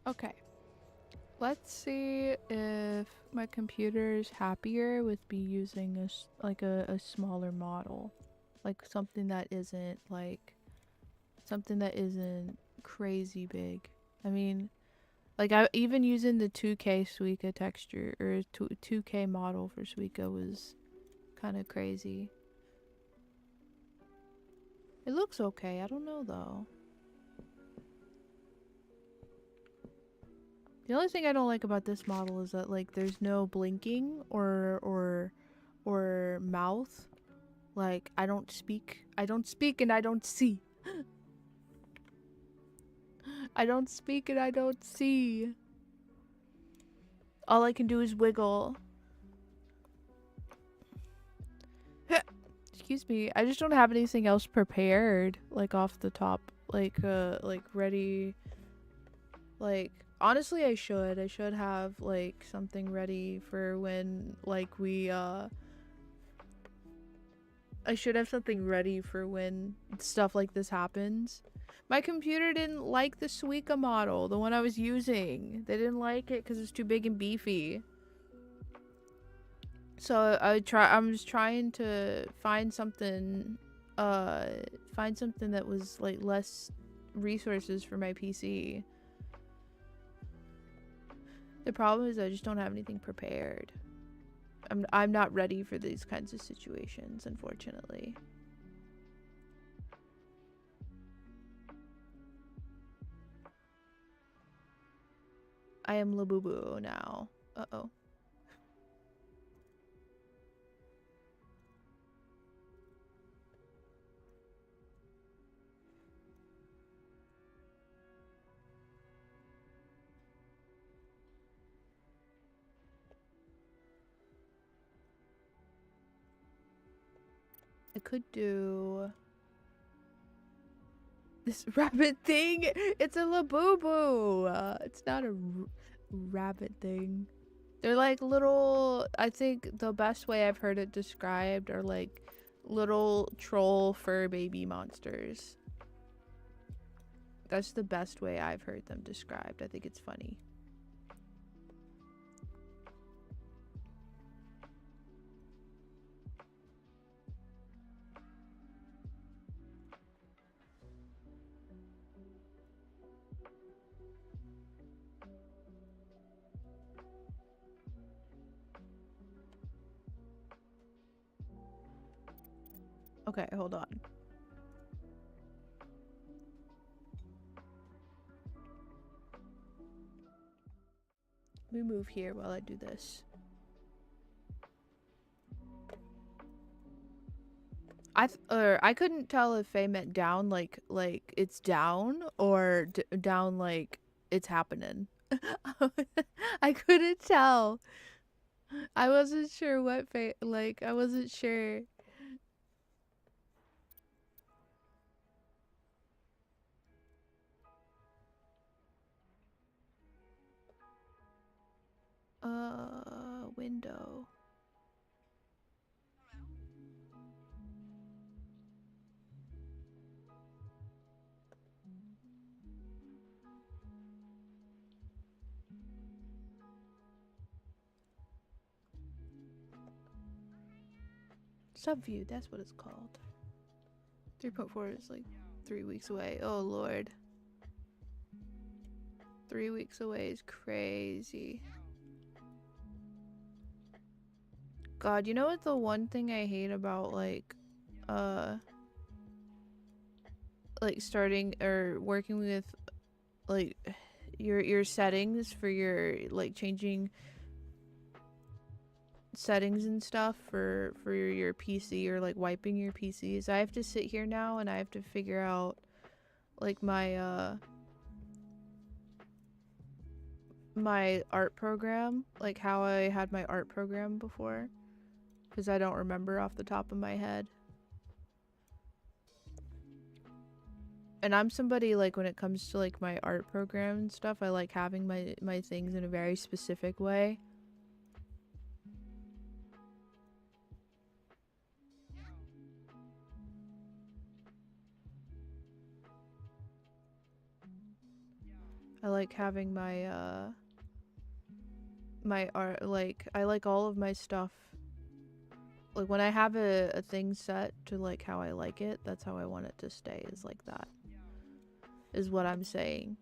Okay. Let's see if my computer is happier with me using a smaller model. Like something that isn't crazy big. I mean, like I even using the 2K Suica texture or 2K model for Suica was kind of crazy. It looks okay. I don't know though. The only thing I don't like about this model is that like there's no blinking or mouth. Like I don't speak and I don't see. I don't speak and I don't see. All I can do is wiggle. Excuse me. I just don't have anything else prepared like off the top like ready. Like honestly, I should have like something ready for when like we I should have something ready for when stuff like this happens. My computer didn't like the Suica model, the one I was using. They didn't like it because it's too big and beefy. So I'm just trying to find something that was like less resources for my PC. The problem is I just don't have anything prepared. I'm not ready for these kinds of situations, unfortunately. I am Labubu now. Uh-oh. I could do this rabbit thing. It's a Labubu. It's not a rabbit thing. They're like little, I think the best way I've heard it described are like little troll fur baby monsters. That's the best way I've heard them described. I think it's funny. Okay, hold on. Let me move here while I do this. I couldn't tell if Faye meant down like it's down or down like it's happening. I couldn't tell. I wasn't sure what Faye like. I wasn't sure. Window. Subview, that's what it's called. 3.4 is like 3 weeks away. Oh lord. 3 weeks away is crazy. God, you know what the one thing I hate about like starting or working with like your settings for your like changing settings and stuff for your PC or like wiping your PCs. I have to sit here now and I have to figure out like my my art program, like how I had my art program before, because I don't remember off the top of my head. And I'm somebody like when it comes to like my art program and stuff, I like having my things in a very specific way. I like having my my art, like I like all of my stuff, like when I have a thing set to like how I like it, that's how I want it to stay, is like that, is what I'm saying.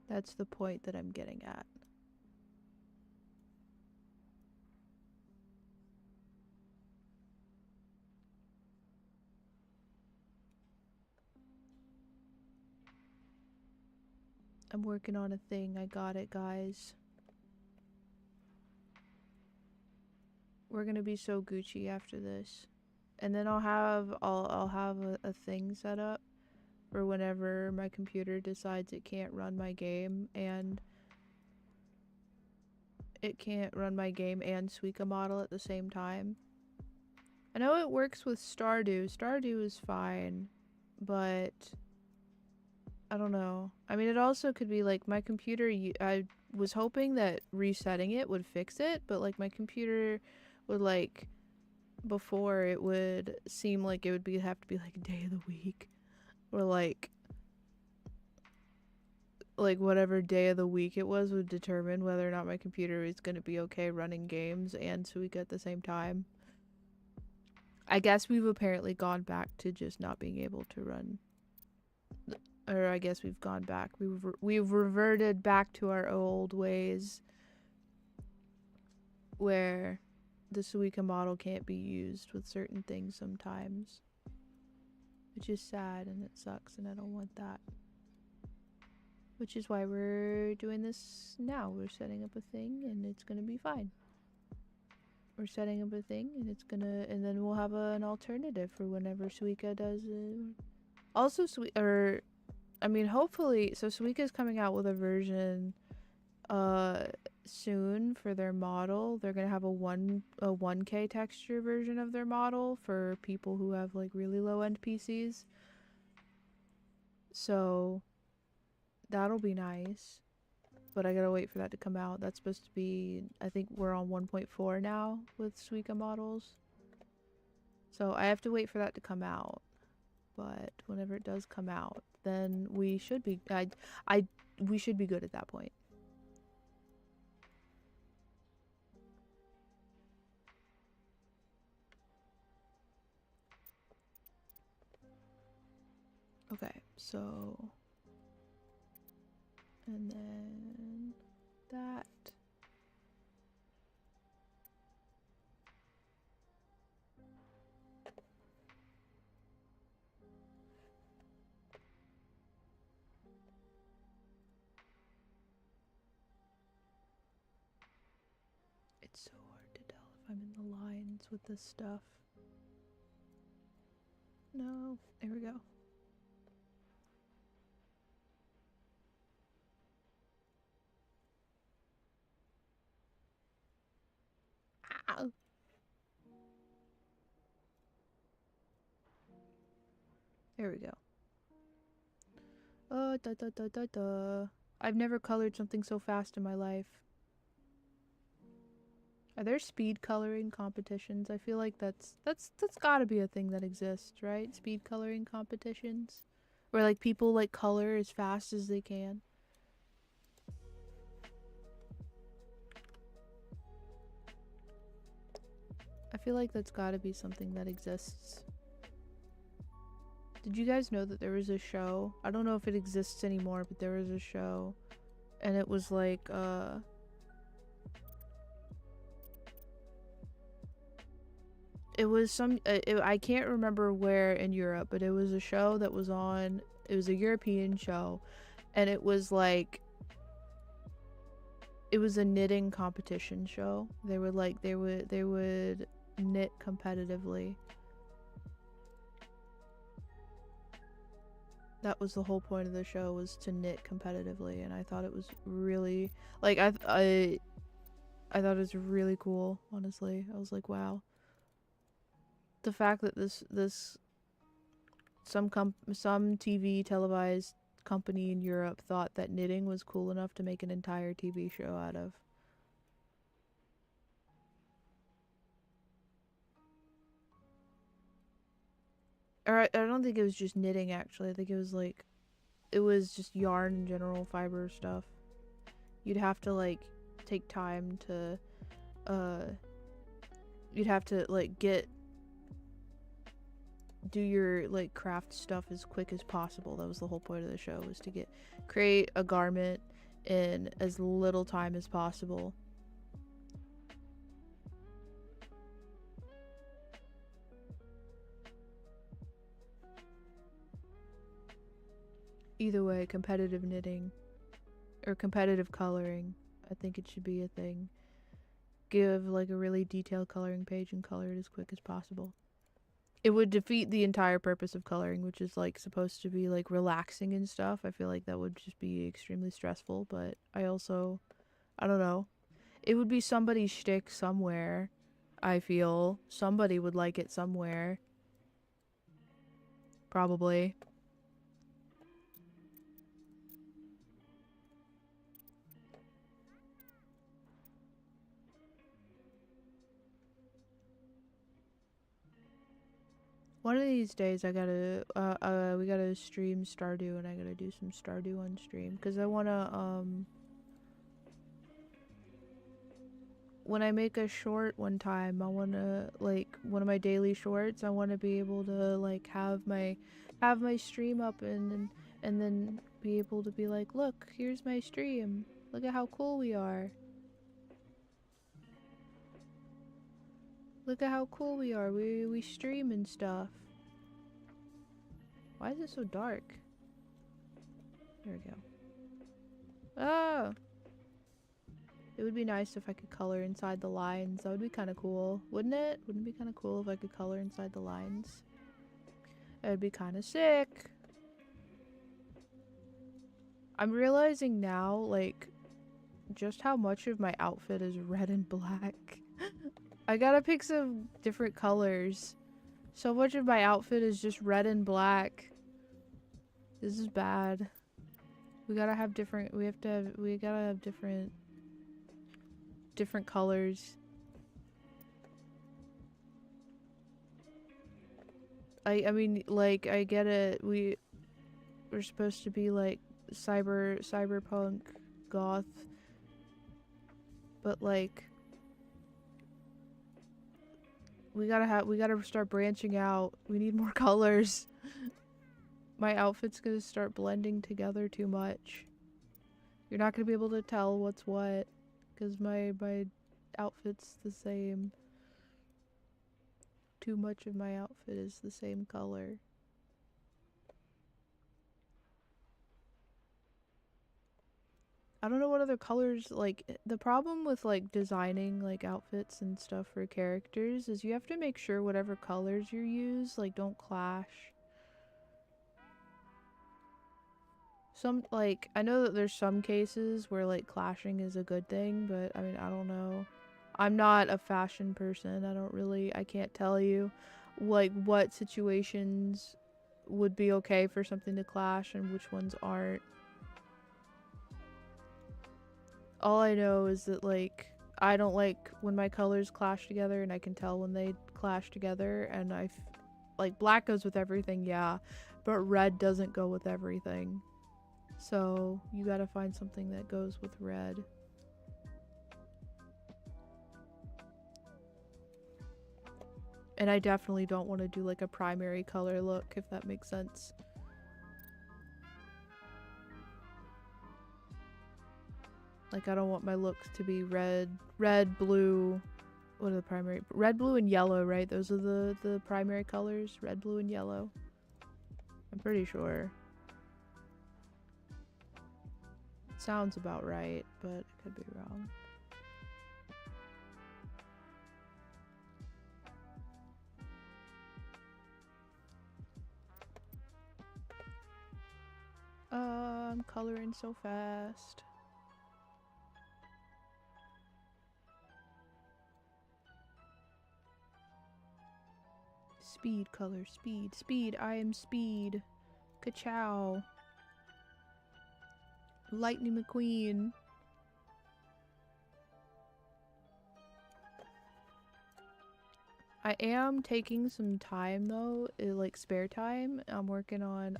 That's the point that I'm getting at. I'm working on a thing. I got it, guys. We're gonna be so Gucci after this. And then I'll have a thing set up for whenever my computer decides it can't run my game, and it can't run my game and Suica model at the same time. I know it works with Stardew. Stardew is fine, but I don't know. I mean, it also could be like my computer. I was hoping that resetting it would fix it, but like my computer would like before it would seem like it would have to be like day of the week or like whatever day of the week it was would determine whether or not my computer is going to be okay running games and Suica at the same time. I guess we've apparently gone back to just not being able to run, or I guess we've gone back. We've reverted back to our old ways where the Suica model can't be used with certain things sometimes, which is sad and it sucks and I don't want that. Which is why we're doing this now. We're setting up a thing and it's gonna be fine. We're setting up a thing and it's gonna, and then we'll have an alternative for whenever Suica does also hopefully, so Suica is coming out with a version soon for their model. They're gonna have a 1K texture version of their model for people who have like really low end PCs. So that'll be nice. But I gotta wait for that to come out. That's supposed to be, I think we're on 1.4 now with Suica models. So I have to wait for that to come out. But whenever it does come out, then we should be we should be good at that point. Okay, so and then that. It's so hard to tell if I'm in the lines with this stuff. No, there we go. Ow. There we go. I've never colored something so fast in my life. Are there speed coloring competitions? I feel like that's gotta be a thing that exists, right? Speed coloring competitions? Where like people like color as fast as they can. I feel like that's gotta be something that exists. Did you guys know that there was a show? I don't know if it exists anymore, but there was a show. And it was like, it was some, I can't remember where in Europe, but it was a show that was on, it was a European show. And it was like, it was a knitting competition show. They would like, they would knit competitively. That was the whole point of the show, was to knit competitively, and I thought it was really, like, I thought it was really cool, honestly. I was like, wow. The fact that some TV televised company in Europe thought that knitting was cool enough to make an entire TV show out of. Or I don't think it was just knitting, actually. I think it was like, it was just yarn in general, fiber stuff. You'd have to like take time to, you'd have to like do your like craft stuff as quick as possible. That was the whole point of the show, was to create a garment in as little time as possible. Either way, competitive knitting or competitive coloring, I think it should be a thing. Give like a really detailed coloring page and color it as quick as possible. It would defeat the entire purpose of coloring, which is like supposed to be like relaxing and stuff. I feel like that would just be extremely stressful, but I don't know. It would be somebody's shtick somewhere, I feel. Somebody would like it somewhere. Probably. One of these days, we gotta stream Stardew, and I gotta do some Stardew on stream, because I wanna, when I make a short one time, I wanna, like, one of my daily shorts, I wanna be able to, like, have my stream up and then be able to be like, look, here's my stream, look at how cool we are. Look at how cool we are. We stream and stuff. Why is it so dark? There we go. Oh! It would be nice if I could color inside the lines. That would be kind of cool. Wouldn't it? Wouldn't it be kind of cool if I could color inside the lines? It would be kind of sick. I'm realizing now, like, just how much of my outfit is red and black. I gotta pick some different colors. So much of my outfit is just red and black. This is bad. We gotta have different, we gotta have different colors. I mean, like, I get it. We're supposed to be like cyberpunk goth. But like, we gotta start branching out. We need more colors. My outfit's gonna start blending together too much. You're not gonna be able to tell what's what, because my outfit's the same. Too much of my outfit is the same color. I don't know what other colors, like, the problem with, like, designing, like, outfits and stuff for characters is you have to make sure whatever colors you use, like, don't clash. Some, like, I know that there's some cases where, like, clashing is a good thing, but, I mean, I don't know. I'm not a fashion person. I can't tell you, like, what situations would be okay for something to clash and which ones aren't. All I know is that, like, I don't like when my colors clash together, and I can tell when they clash together, and like, black goes with everything, yeah, but red doesn't go with everything. So, you gotta find something that goes with red. And I definitely don't want to do, like, a primary color look, if that makes sense. Like, I don't want my looks to be red, blue. What are the primary? Red, blue, and yellow, right? Those are the primary colors. Red, blue, and yellow. I'm pretty sure. Sounds about right, but it could be wrong. I'm coloring so fast. Speed color, speed, I am speed. Ka-chow. Lightning McQueen. I am taking some time though, like spare time. I'm working on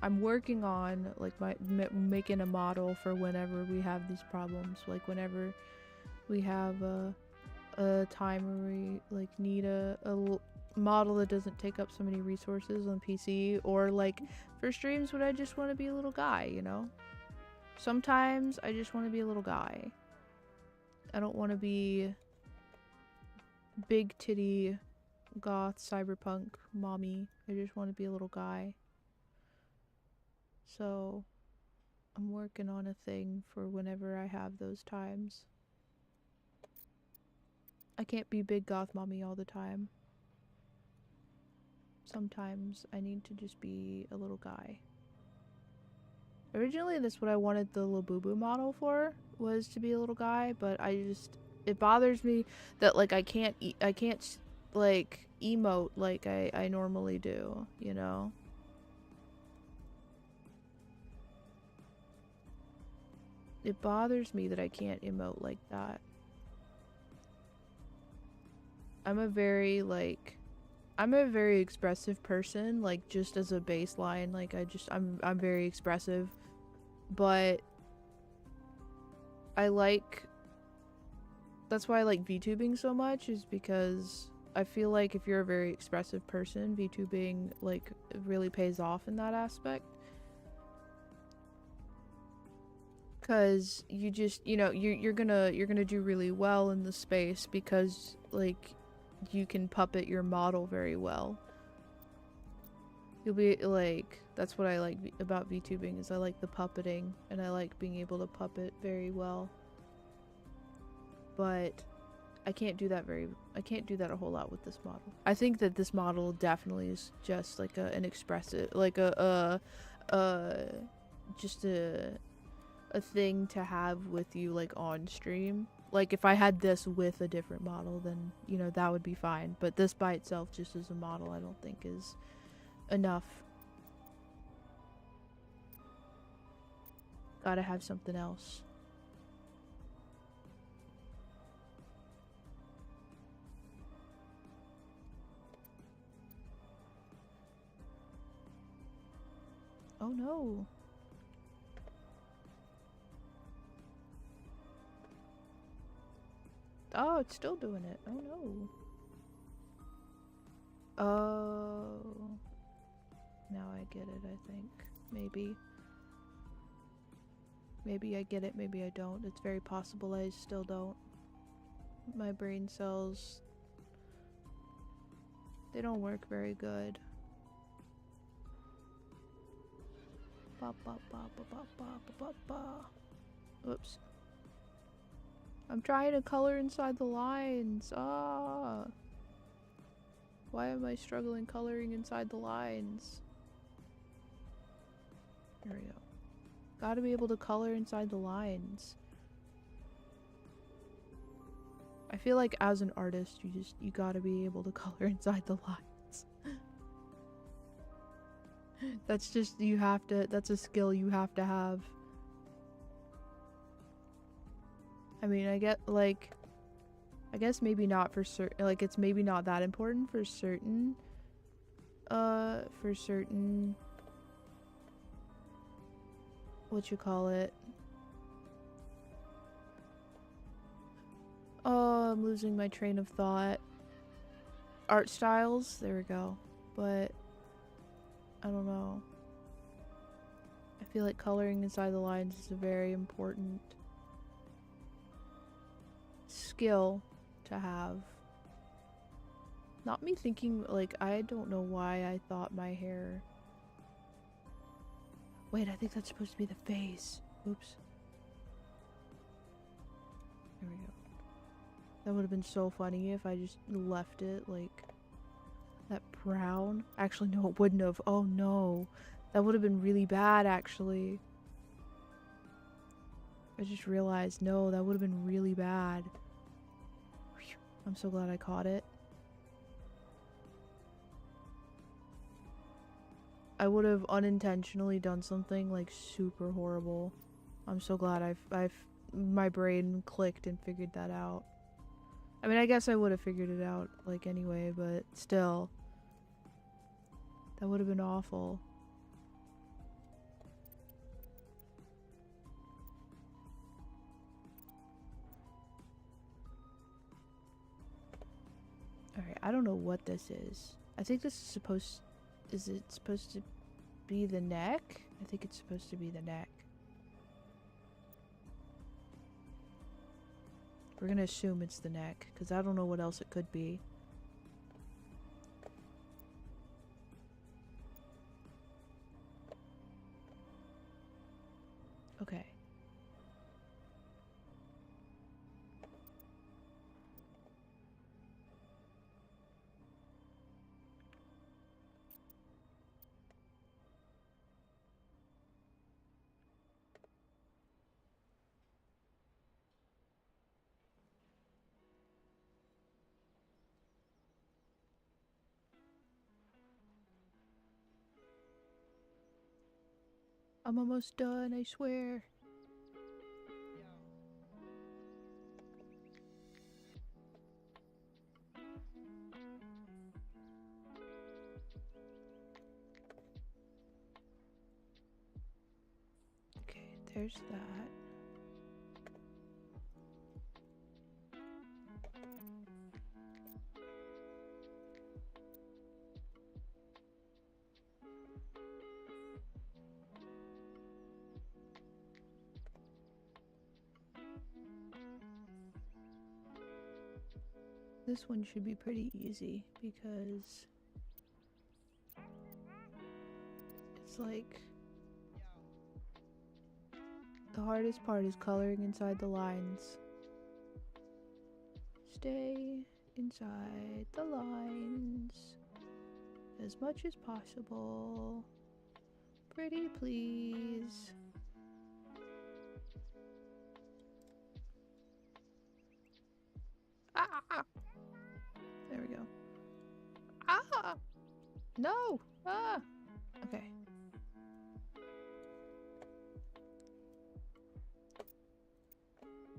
like making a model for whenever we have these problems. Like whenever we have a time where we like need a model that doesn't take up so many resources on PC, or like for streams when I just want to be a little guy, you know? Sometimes I just want to be a little guy. I don't want to be big titty goth cyberpunk mommy. I just want to be a little guy. So I'm working on a thing for whenever I have those times. I can't be big goth mommy all the time. Sometimes I need to just be a little guy. Originally, that's what I wanted the Labubu model for, was to be a little guy, but I just, it bothers me that like I can't like emote like I normally do, you know? It bothers me that I can't emote like that. I'm a very expressive person, like just as a baseline, like I'm very expressive, but that's why I like VTubing so much, is because I feel like if you're a very expressive person, VTubing like really pays off in that aspect. Cause you just, you know, you're gonna do really well in the space because like you can puppet your model very well. You'll be like, that's what I like about VTubing, is I like the puppeting and I like being able to puppet very well. But I can't do that a whole lot with this model. I think that this model definitely is just like an expressive, like just a thing to have with you like on stream. Like if I had this with a different model, then you know that would be fine, but this by itself just as a model I don't think is enough. Gotta have something else. Oh no. Oh, it's still doing it. Oh no. Oh. Now I get it, I think. Maybe. Maybe I get it, maybe I don't. It's very possible I still don't. My brain cells, they don't work very good. Ba ba ba ba ba ba ba ba. Oops. I'm trying to color inside the lines. Ah. Why am I struggling coloring inside the lines? There we go. Gotta be able to color inside the lines. I feel like as an artist, you gotta be able to color inside the lines. That's just, that's a skill you have to have. I mean, I guess maybe not for certain, like it's maybe not that important for certain what you call it. Oh, I'm losing my train of thought. Art styles, there we go. But I don't know. I feel like coloring inside the lines is a very important skill to have. Not me thinking, like, I don't know why I thought my hair... Wait, I think that's supposed to be the face. Oops. There we go. That would have been so funny if I just left it, like, that brown. Actually, no, it wouldn't have. Oh, no. That would have been really bad, actually. I just realized, no, that would have been really bad. Whew. I'm so glad I caught it. I would have unintentionally done something like super horrible. I'm so glad my brain clicked and figured that out. I mean, I guess I would have figured it out like anyway, but still. That would have been awful. Alright, I don't know what this is. I think this is supposed... Is it supposed to be the neck? I think it's supposed to be the neck. We're gonna assume it's the neck, because I don't know what else it could be. Okay. I'm almost done, I swear. Okay, there's that. This one should be pretty easy because it's like the hardest part is coloring inside the lines. Stay inside the lines as much as possible. Pretty please. Ah! There we go. Ah! No! Ah! Okay.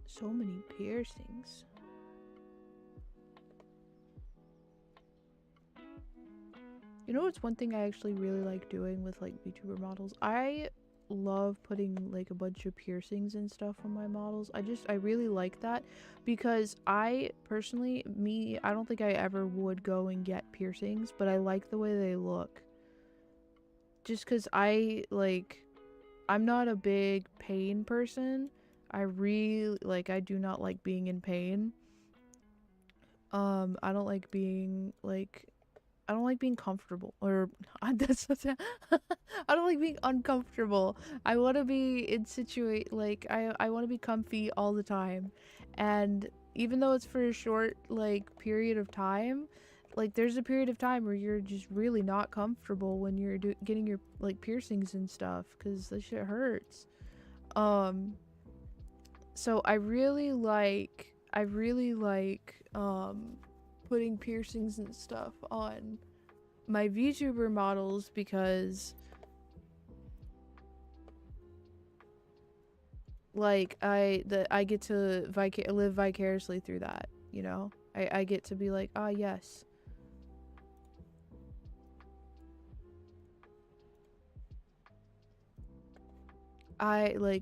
So many piercings. You know what's one thing I actually really like doing with like VTuber models? I love putting like a bunch of piercings and stuff on my models. I really like that because I personally, I don't think I ever would go and get piercings, but I like the way they look. Just because I'm not a big pain person. I do not like being in pain. I don't like being comfortable, or I don't like being uncomfortable. I want to be in I want to be comfy all the time, and even though it's for a short period of time, there's a period of time where you're just really not comfortable when you're getting your piercings and stuff, because that shit hurts. So I really like putting piercings and stuff on my VTuber models because I get to live vicariously through that, you know? I get to be like, ah, yes.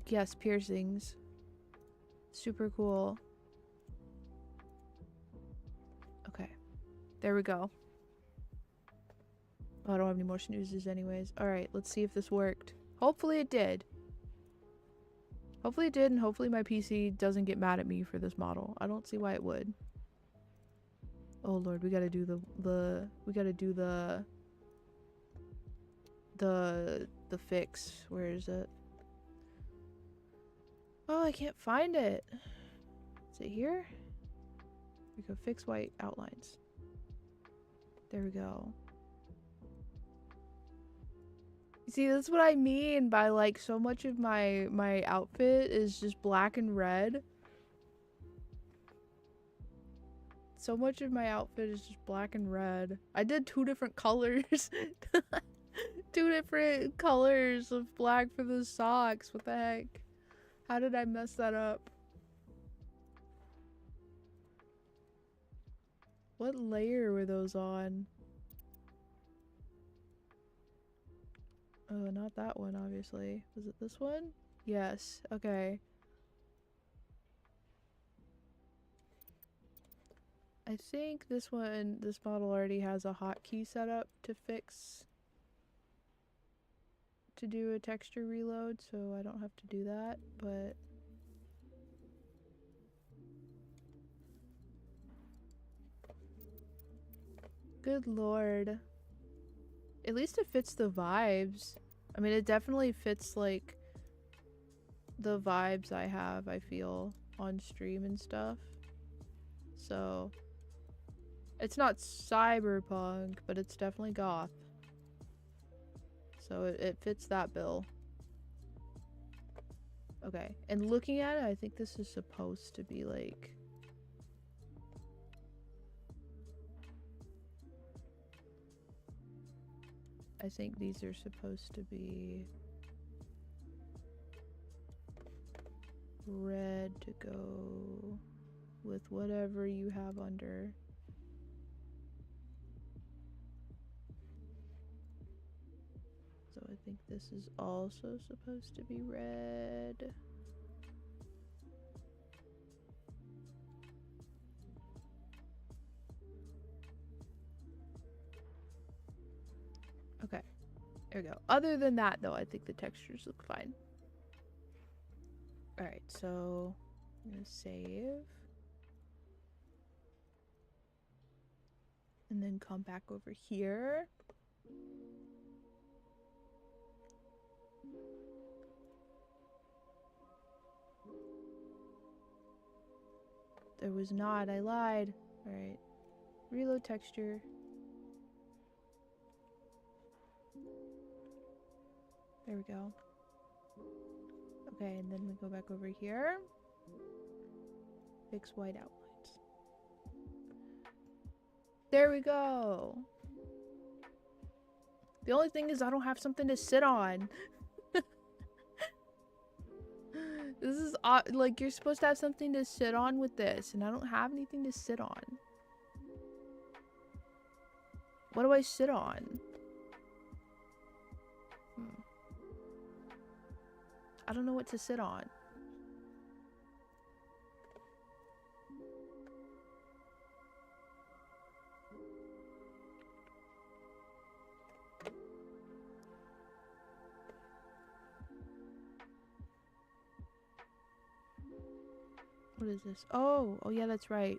Yes, piercings. Super cool. Okay. There we go. Oh, I don't have any more snoozes anyways. Alright, let's see if this worked. Hopefully it did. Hopefully it did, and hopefully my PC doesn't get mad at me for this model. I don't see why it would. Oh lord, we gotta do the fix. Where is it? Oh, I can't find it. Is it here? We go fix white outlines. There we go. See, that's what I mean by so much of my outfit is just black and red. So much of my outfit is just black and red. I did 2 different colors. 2 different colors of black for the socks. What the heck? How did I mess that up? What layer were those on? Oh, not that one, obviously. Was it this one? Yes. Okay. I think this model already has a hotkey set up to do a texture reload, so I don't have to do that, but good lord. At least it fits the vibes. I mean, it definitely fits the vibes I have, I feel, on stream and stuff. So it's not cyberpunk, but it's definitely goth. So it fits that bill. Okay, and looking at it, I think this is supposed to be I think these are supposed to be red to go with whatever you have under. So I think this is also supposed to be red. Okay, there we go. Other than that, though, I think the textures look fine. Alright, so I'm gonna save. And then come back over here. There was not, I lied. Alright, reload texture. There we go. Okay, and then we go back over here. Fix white outlines. There we go. The only thing is I don't have something to sit on. This is like you're supposed to have something to sit on with this, and I don't have anything to sit on. What do I sit on? I don't know what to sit on. What is this? Oh yeah, that's right.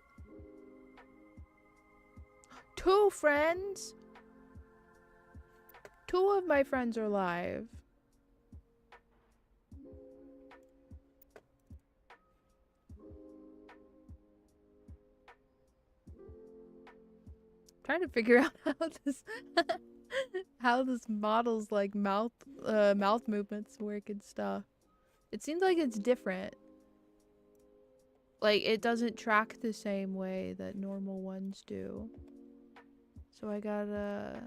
2 friends? 2 of my friends are live. Trying to figure out how this how this model's like mouth movements work and stuff. It seems like it's different. Like it doesn't track the same way that normal ones do. So I gotta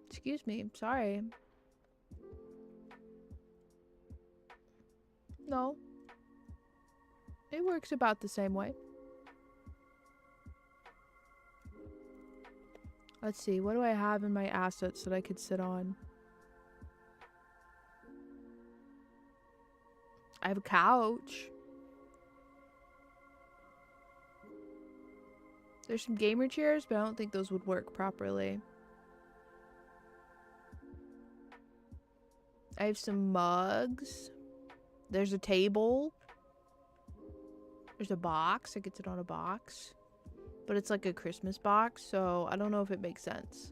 excuse me, sorry. No. It works about the same way. Let's see, what do I have in my assets that I could sit on? I have a couch. There's some gamer chairs, but I don't think those would work properly. I have some mugs. There's a table. There's a box. I could sit on a box. But it's like a Christmas box, so I don't know if it makes sense.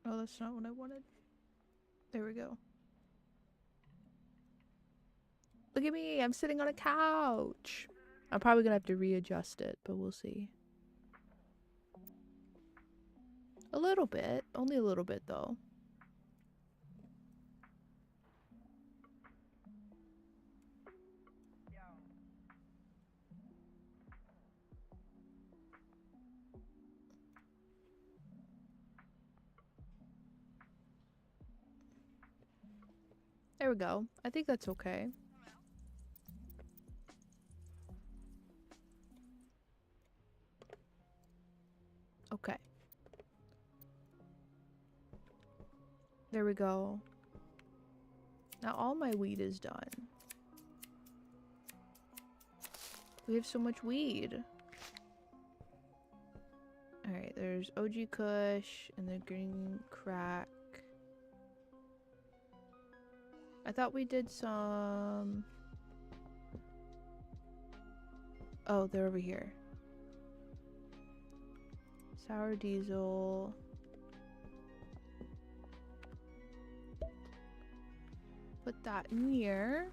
Oh, that's not what I wanted. There we go. Look at me, I'm sitting on a couch. I'm probably gonna have to readjust it, but we'll see. A little bit. Only a little bit, though. There we go. I think that's okay. Okay. There we go. Now all my weed is done. We have so much weed. Alright, there's OG Kush and the green crack. I thought we did some... Oh, they're over here. Sour diesel. Put that in here.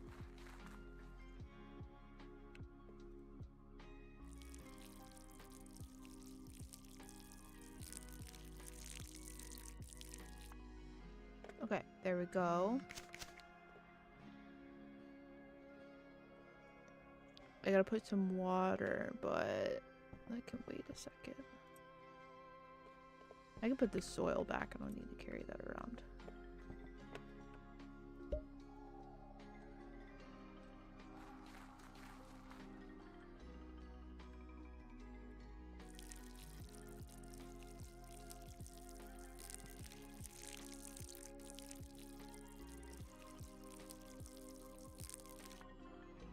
Okay, there we go. I gotta put some water, but I can wait a second. I can put the soil back. I don't need to carry that around.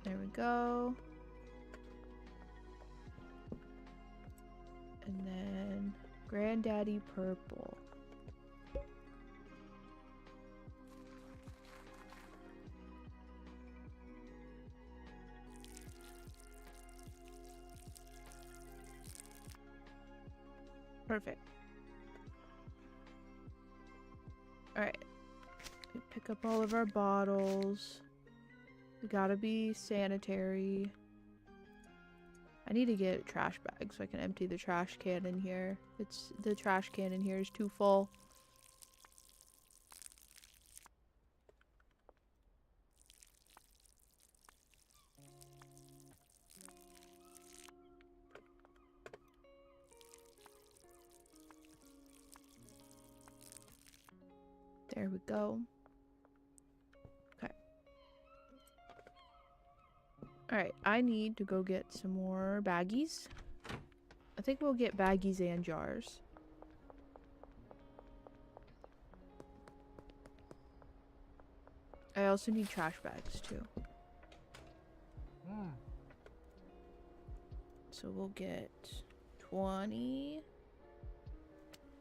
There we go. And then Granddaddy Purple. Perfect. Alright. We pick up all of our bottles. We gotta be sanitary. I need to get trash bags so I can empty the trash can in here. The trash can in here is too full. There we go. Okay. Alright, I need to go get some more baggies. I think we'll get baggies and jars. I also need trash bags too. So we'll get 20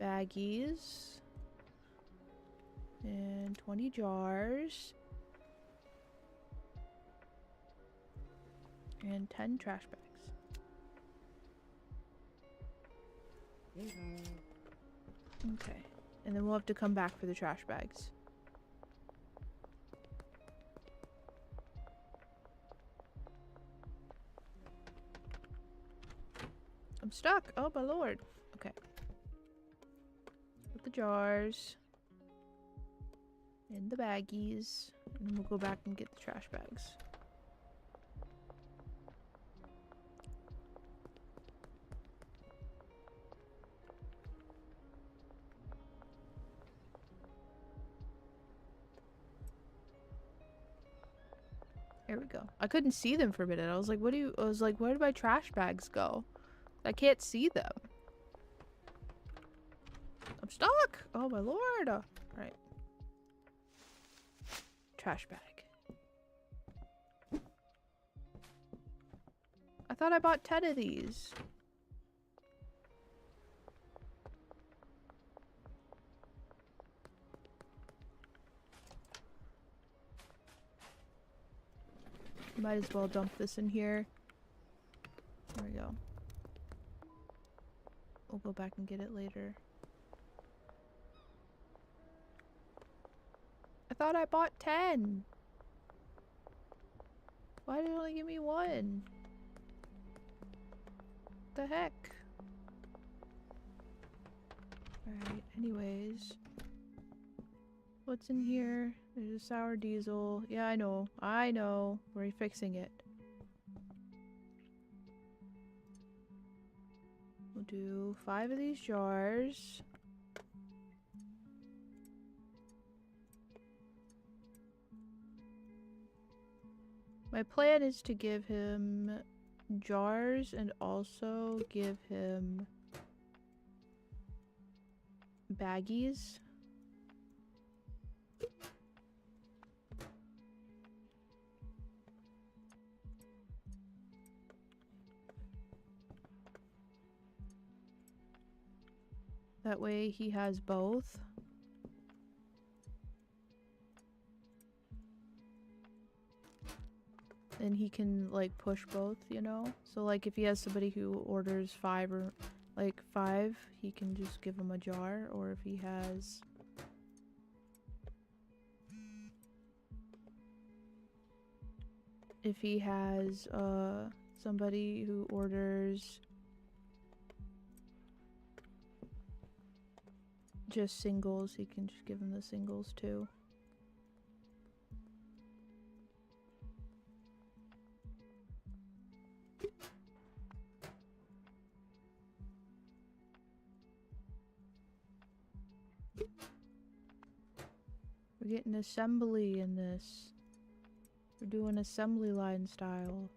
baggies and 20 jars and 10 trash bags. Okay, and then we'll have to come back for the trash bags. I'm stuck. Oh my lord. Okay. Put the jars in the baggies, and then we'll go back and get the trash bags. There we go. I couldn't see them for a minute. I was like, where did my trash bags go? I can't see them. I'm stuck. Oh my lord. All right. Trash bag. I thought I bought 10 of these. Might as well dump this in here. There we go. We'll go back and get it later. I thought I bought 10. Why did it only give me 1? The heck? Alright, anyways. What's in here? There's a sour diesel. Yeah, I know. I know. We're fixing it. We'll do 5 of these jars. My plan is to give him jars and also give him baggies. That way he has both. And he can like push both, you know? So like if he has somebody who orders 5 or like 5, he can just give him a jar. Or if he has if he has somebody who orders just singles, he can just give him the singles too. We're getting assembly in this. We're doing assembly line style.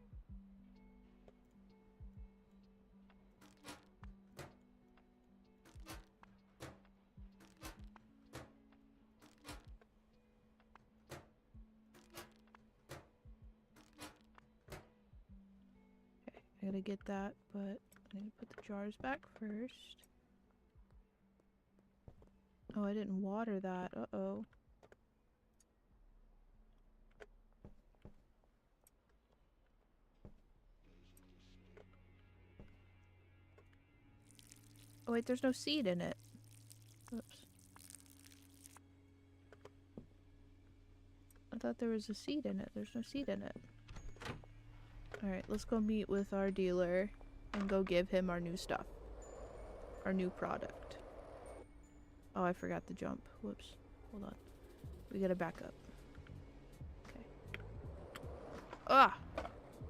Okay, I gotta get that, but I need to put the jars back first. Oh, I didn't water that. Uh-oh. Oh wait, there's no seed in it. Oops. I thought there was a seed in it. There's no seed in it. Alright, let's go meet with our dealer and go give him our new stuff. Our new product. Oh, I forgot to jump. Whoops. Hold on. We gotta back up. Okay. Ah!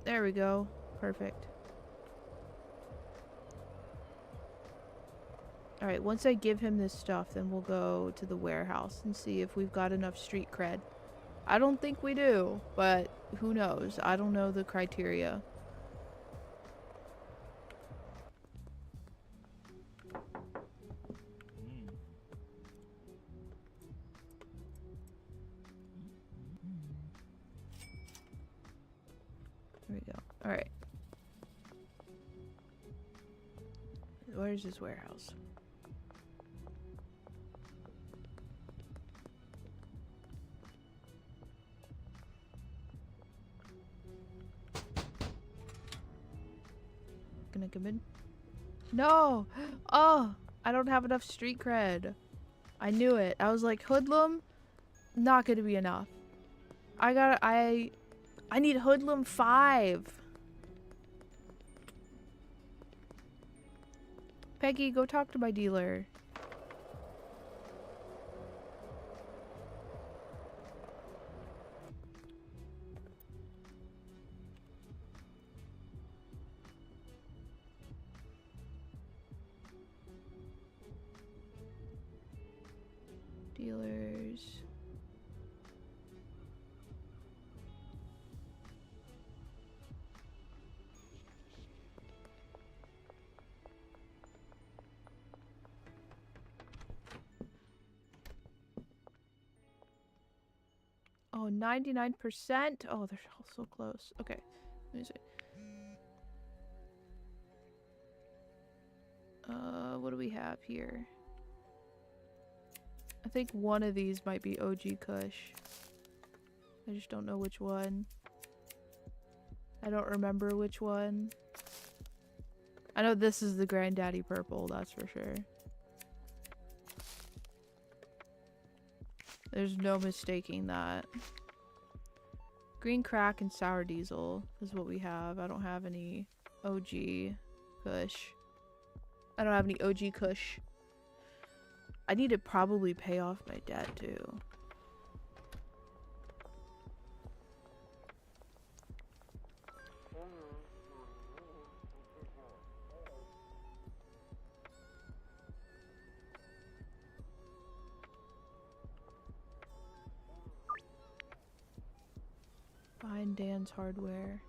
There we go. Perfect. Alright, once I give him this stuff, then we'll go to the warehouse and see if we've got enough street cred. I don't think we do, but who knows? I don't know the criteria. There we go. Alright. Where's this warehouse? Gonna come in? No! Oh! I don't have enough street cred. I knew it. I was like, hoodlum? Not gonna be enough. I need hoodlum 5. Peggy, go talk to my dealer. Dealers. Oh, 99%? Oh, they're all so close. Okay. Let me see. What do we have here? I think one of these might be OG Kush. I just don't know which one. I don't remember which one. I know this is the Granddaddy Purple, that's for sure. There's no mistaking that. Green Crack and Sour Diesel is what we have. I don't have any OG Kush. I don't have any OG Kush. I need to probably pay off my debt too. Find Dan's Hardware.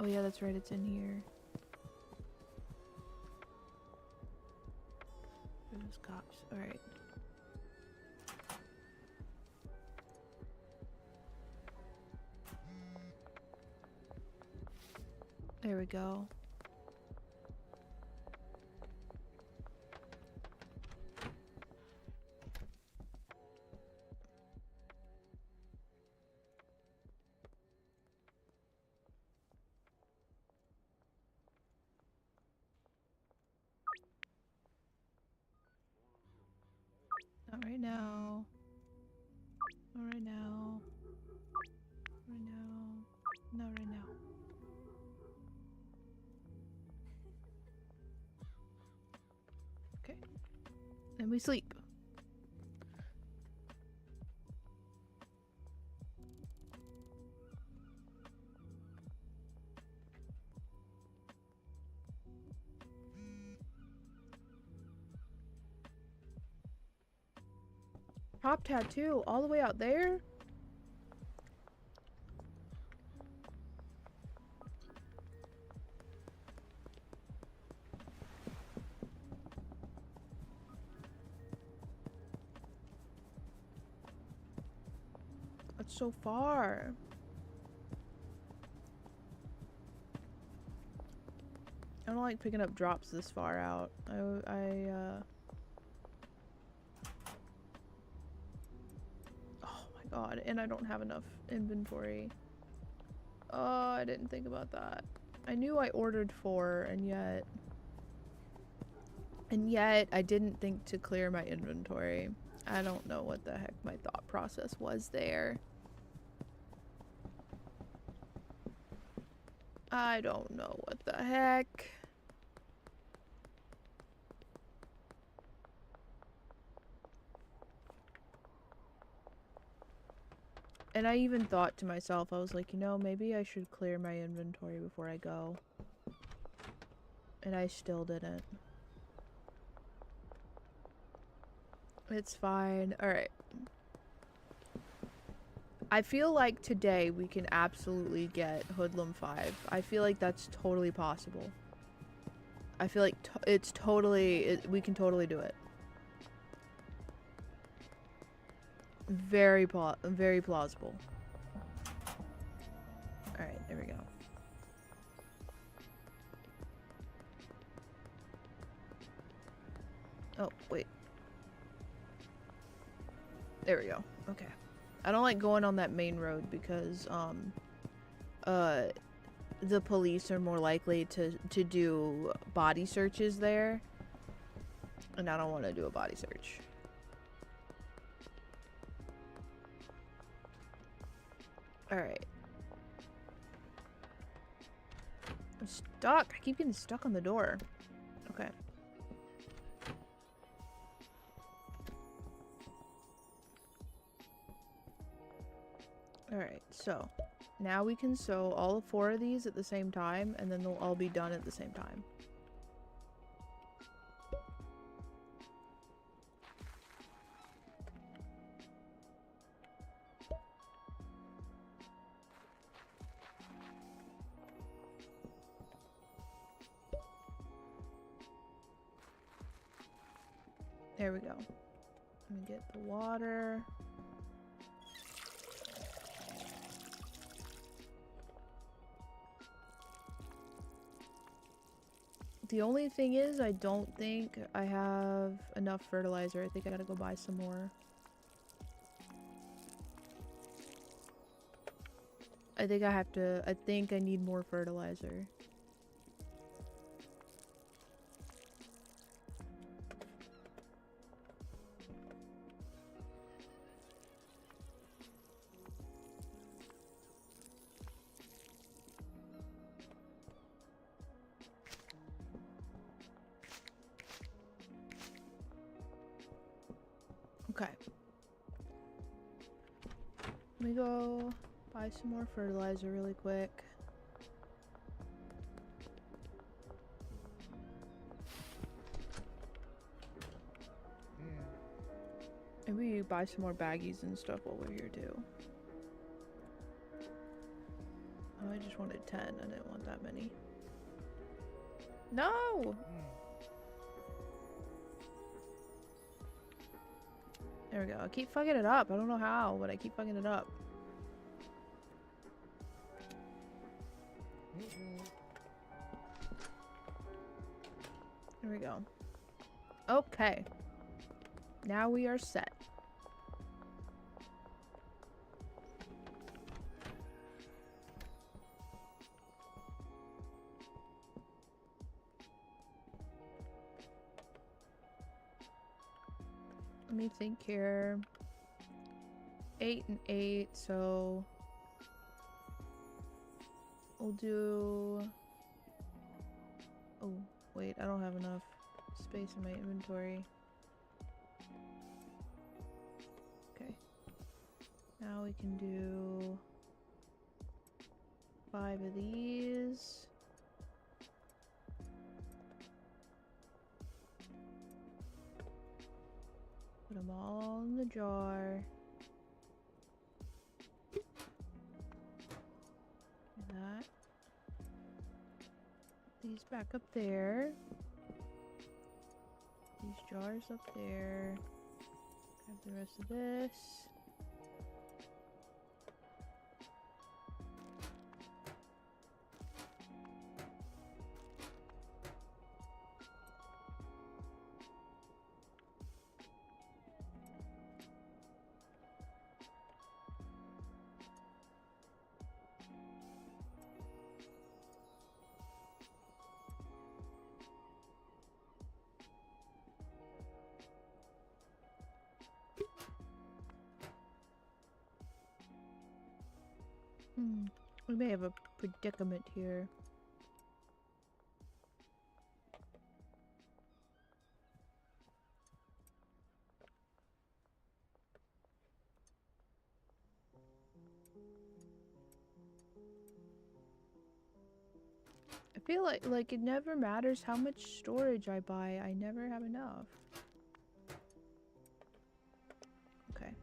Oh yeah, that's right, it's in here. There's cops. Alright. There we go. Not right now. Not right now. Right now. Not right now. Okay. Then we sleep. Top tattoo all the way out there? That's so far. I don't like picking up drops this far out. Oh my god, and I don't have enough inventory. Oh, I didn't think about that. I knew I ordered 4, and yet I didn't think to clear my inventory. I don't know what the heck my thought process was there. I don't know what the heck. And I even thought to myself, I was like, you know, maybe I should clear my inventory before I go. And I still didn't. It's fine. Alright. I feel like today we can absolutely get Hoodlum 5. I feel like that's totally possible. I feel like it's totally... we can totally do it. Very plausible. Alright, there we go. Oh, wait. There we go. Okay. I don't like going on that main road because, the police are more likely to do body searches there. And I don't want to do a body search. Alright. I'm stuck. I keep getting stuck on the door. Okay. Alright, so now we can sew all 4 of these at the same time, and then they'll all be done at the same time. There we go. Let me get the water. The only thing is, I don't think I have enough fertilizer. I think I gotta go buy some more. I think I need more fertilizer. Okay. Let me go buy some more fertilizer really quick. Maybe buy some more baggies and stuff while we're here too. Oh, I just wanted 10. I didn't want that many. No! There we go. I keep fucking it up. I don't know how, but I keep fucking it up. There we go. Okay. Now we are set. me think here. 8 and 8, so we'll do... Oh, wait, I don't have enough space in my inventory. Okay. Now we can do 5 of these. Put them all in the jar. Do that. These back up there. These jars up there. Grab the rest of this. We may have a predicament here. I feel like it never matters how much storage I buy, I never have enough. Okay.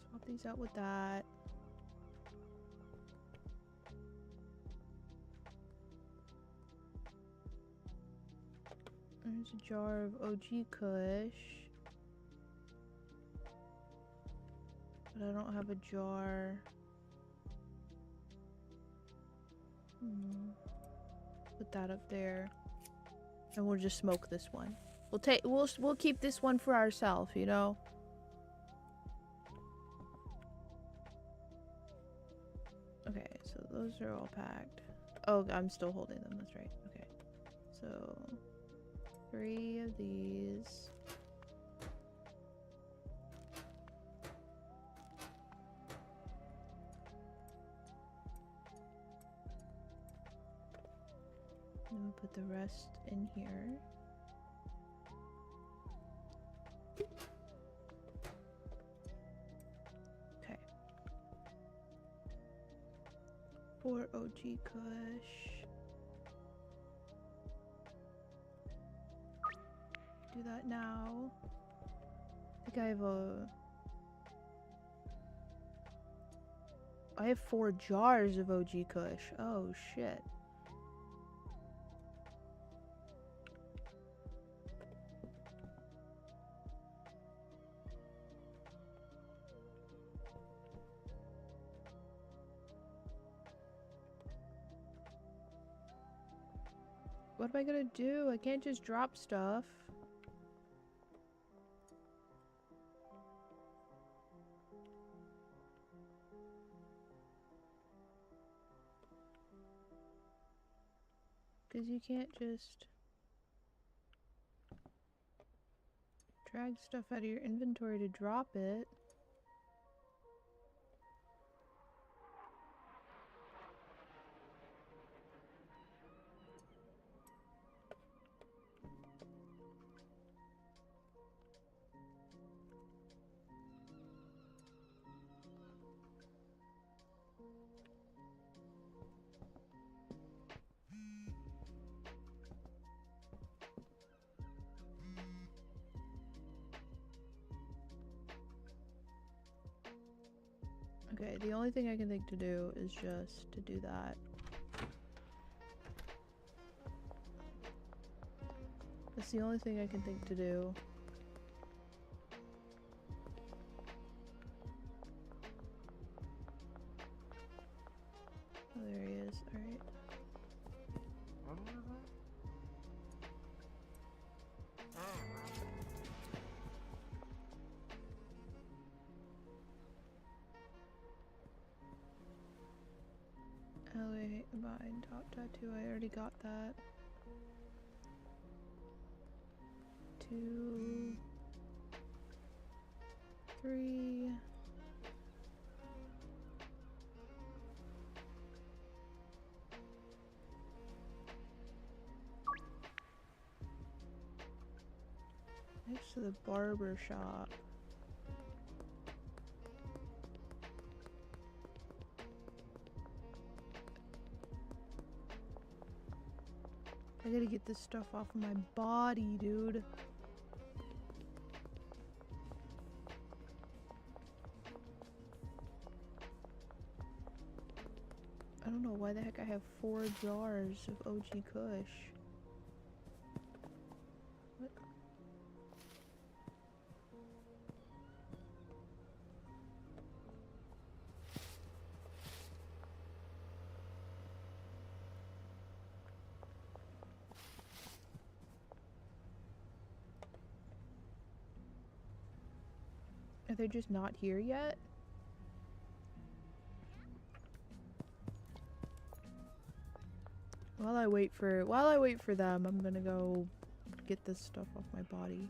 Swap these out with that. There's a jar of OG Kush. But I don't have a jar. Put that up there. And we'll just smoke this one. We'll keep this one for ourselves, you know? Okay, so those are all packed. Oh, I'm still holding them, that's right. Okay. So 3 of these. And we'll put the rest in here. Okay. 4 OG Kush. Do that now. I think I have 4 jars of OG Kush. Oh shit. What am I gonna do? I can't just drop stuff. Because you can't just drag stuff out of your inventory to drop it. Okay, the only thing I can think to do is just to do that. That's the only thing I can think to do. Oh, there he is. Alright. LA bind top tattoo. I already got that. 2, 3. Next to the barber shop. I gotta get this stuff off of my body, dude. I don't know why the heck I have 4 jars of OG Kush. What? Are they just not here yet? While I wait for them, I'm gonna go get this stuff off my body.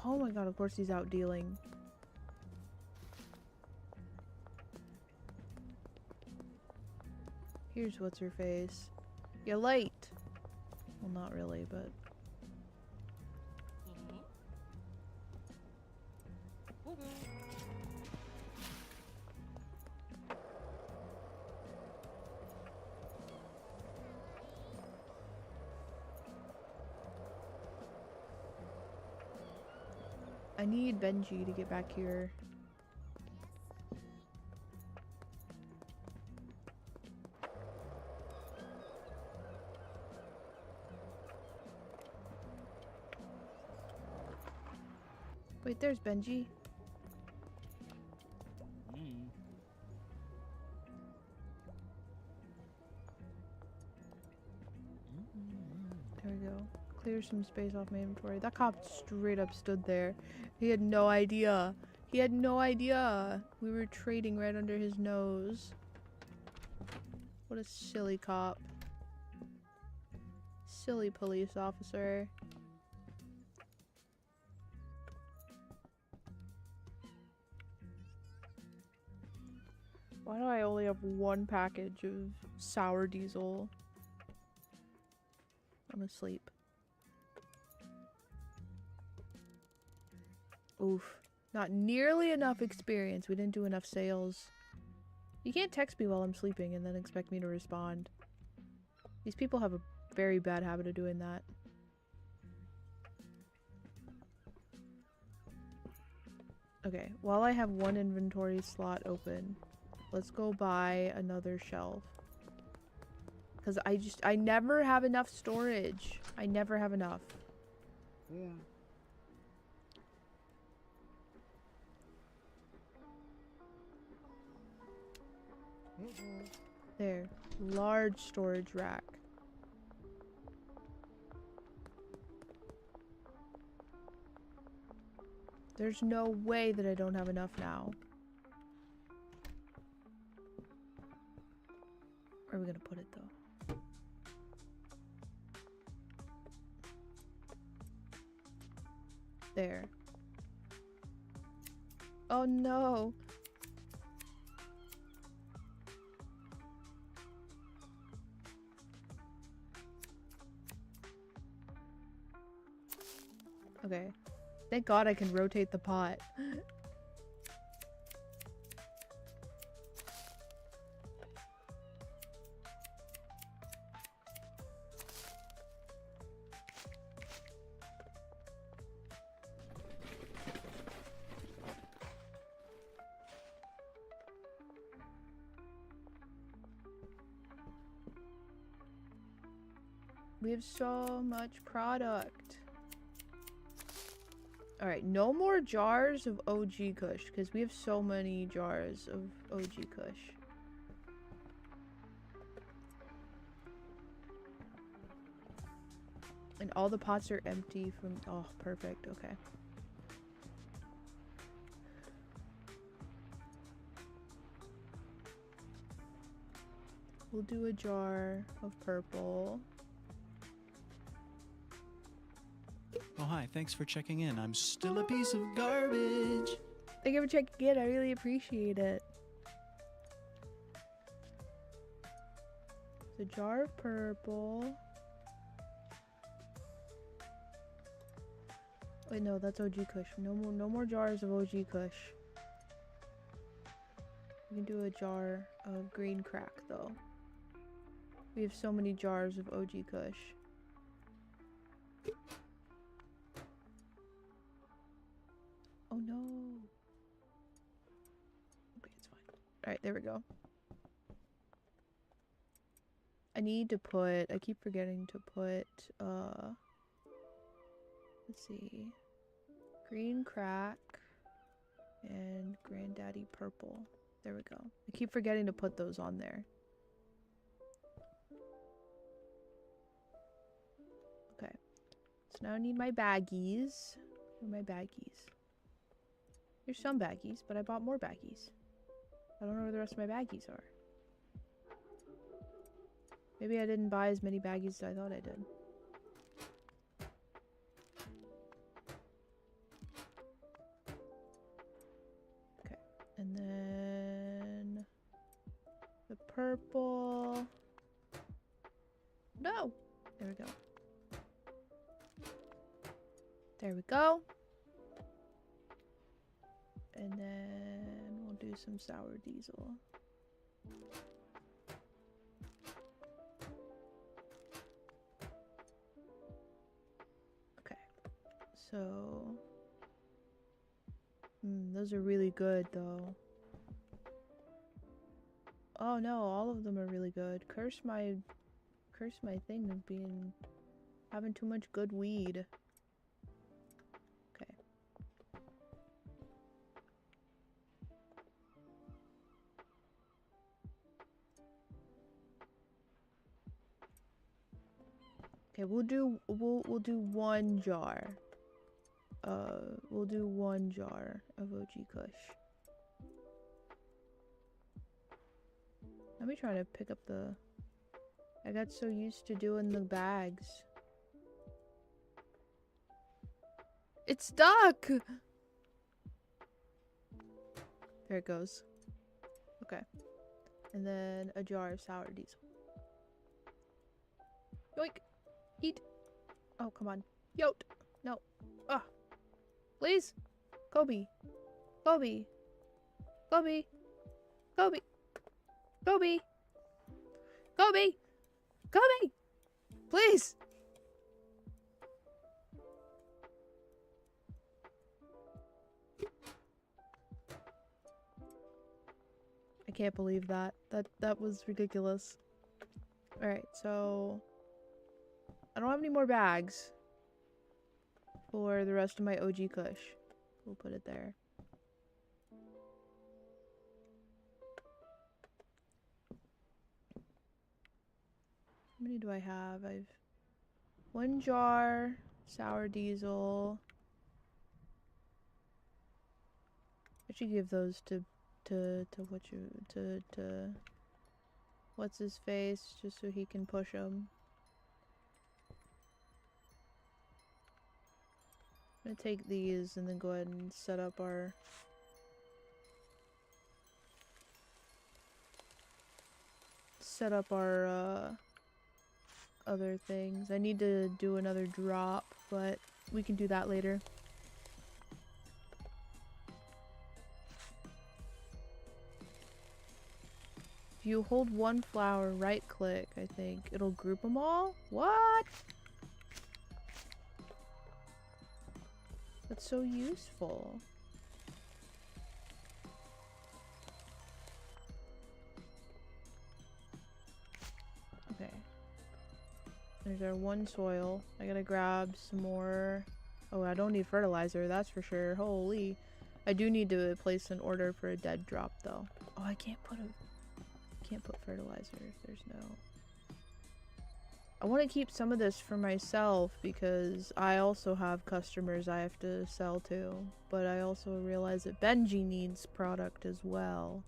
Oh my god, of course he's out dealing. Here's what's her face. You're late. Well, not really, but I need Benji to get back here. Wait, there's Benji. There we go. Clear some space off my inventory. That cop straight up stood there. He had no idea. He had no idea. We were trading right under his nose. What a silly cop. Silly police officer. Why do I only have 1 package of sour diesel? I'm asleep. Oof. Not nearly enough experience. We didn't do enough sales. You can't text me while I'm sleeping and then expect me to respond. These people have a very bad habit of doing that. Okay, while I have 1 inventory slot open, let's go buy another shelf. Because I never have enough storage. I never have enough. Yeah. There. Large storage rack. There's no way that I don't have enough now. Where are we gonna put it though? There. Oh no. Okay. Thank God I can rotate the pot. We have so much product. Alright, no more jars of OG Kush, because we have so many jars of OG Kush. And all the pots are empty from... Oh, perfect. Okay. We'll do a jar of purple. Oh, hi. Thanks for checking in. I'm still a piece of garbage. Thank you for checking in. I really appreciate it. The jar of purple. Wait, no, that's OG Kush. No more jars of OG Kush. We can do a jar of green crack though. We have so many jars of OG Kush. Oh no. Okay, it's fine. Alright, there we go. I need to put, I keep forgetting to put, let's see, green crack and granddaddy purple. There we go. I keep forgetting to put those on there. Okay. So now I need my baggies. Where are my baggies? Here's some baggies, but I bought more baggies. I don't know where the rest of my baggies are. Maybe I didn't buy as many baggies as I thought I did. Okay. And then the purple. No! There we go. There we go. And then we'll do some sour diesel. Okay. So those are really good though. Oh no, all of them are really good. Curse my thing of having too much good weed. Okay. Okay, we'll do one jar. We'll do one jar of OG Kush. Let me try to pick up the... I got so used to doing the bags. It's stuck! There it goes. Okay. And then a jar of sour diesel. Yoink! Eat! Oh, come on. Yote! No. Ah! Please! Kobe! Kobe! Kobe! Kobe! Kobe! Kobe! Kobe! Please! I can't believe that. That was ridiculous. Alright, so... I don't have any more bags for the rest of my OG Kush. We'll put it there. How many do I have? I've one jar, sour diesel. I should give those to what's his face, just so he can push them. I'm gonna take these and then go ahead and set up our other things. I need to do another drop, but we can do that later. If you hold one flower, right click, I think it'll group them all. What? That's so useful. Okay. There's our one soil. I gotta grab some more. Oh, I don't need fertilizer, that's for sure. Holy. I do need to place an order for a dead drop though. Oh, I can't put fertilizer if there's no... I want to keep some of this for myself because I also have customers I have to sell to. But I also realize that Benji needs product as well.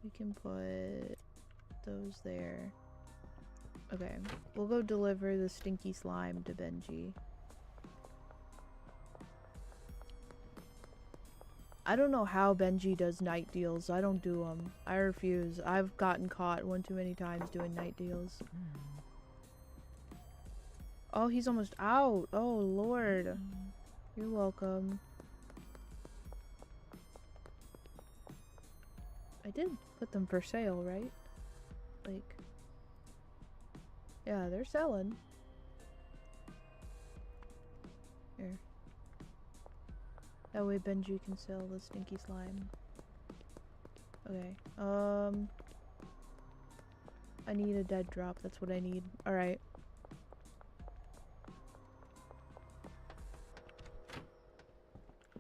We can put those there. Okay, we'll go deliver the stinky slime to Benji. I don't know how Benji does night deals. I don't do them. I refuse. I've gotten caught one too many times doing night deals. Oh, he's almost out. Oh, Lord. You're welcome. I did put them for sale, right? Like... yeah, they're selling. Here. That way Benji can sell the stinky slime. Okay. I need a dead drop. That's what I need. Alright.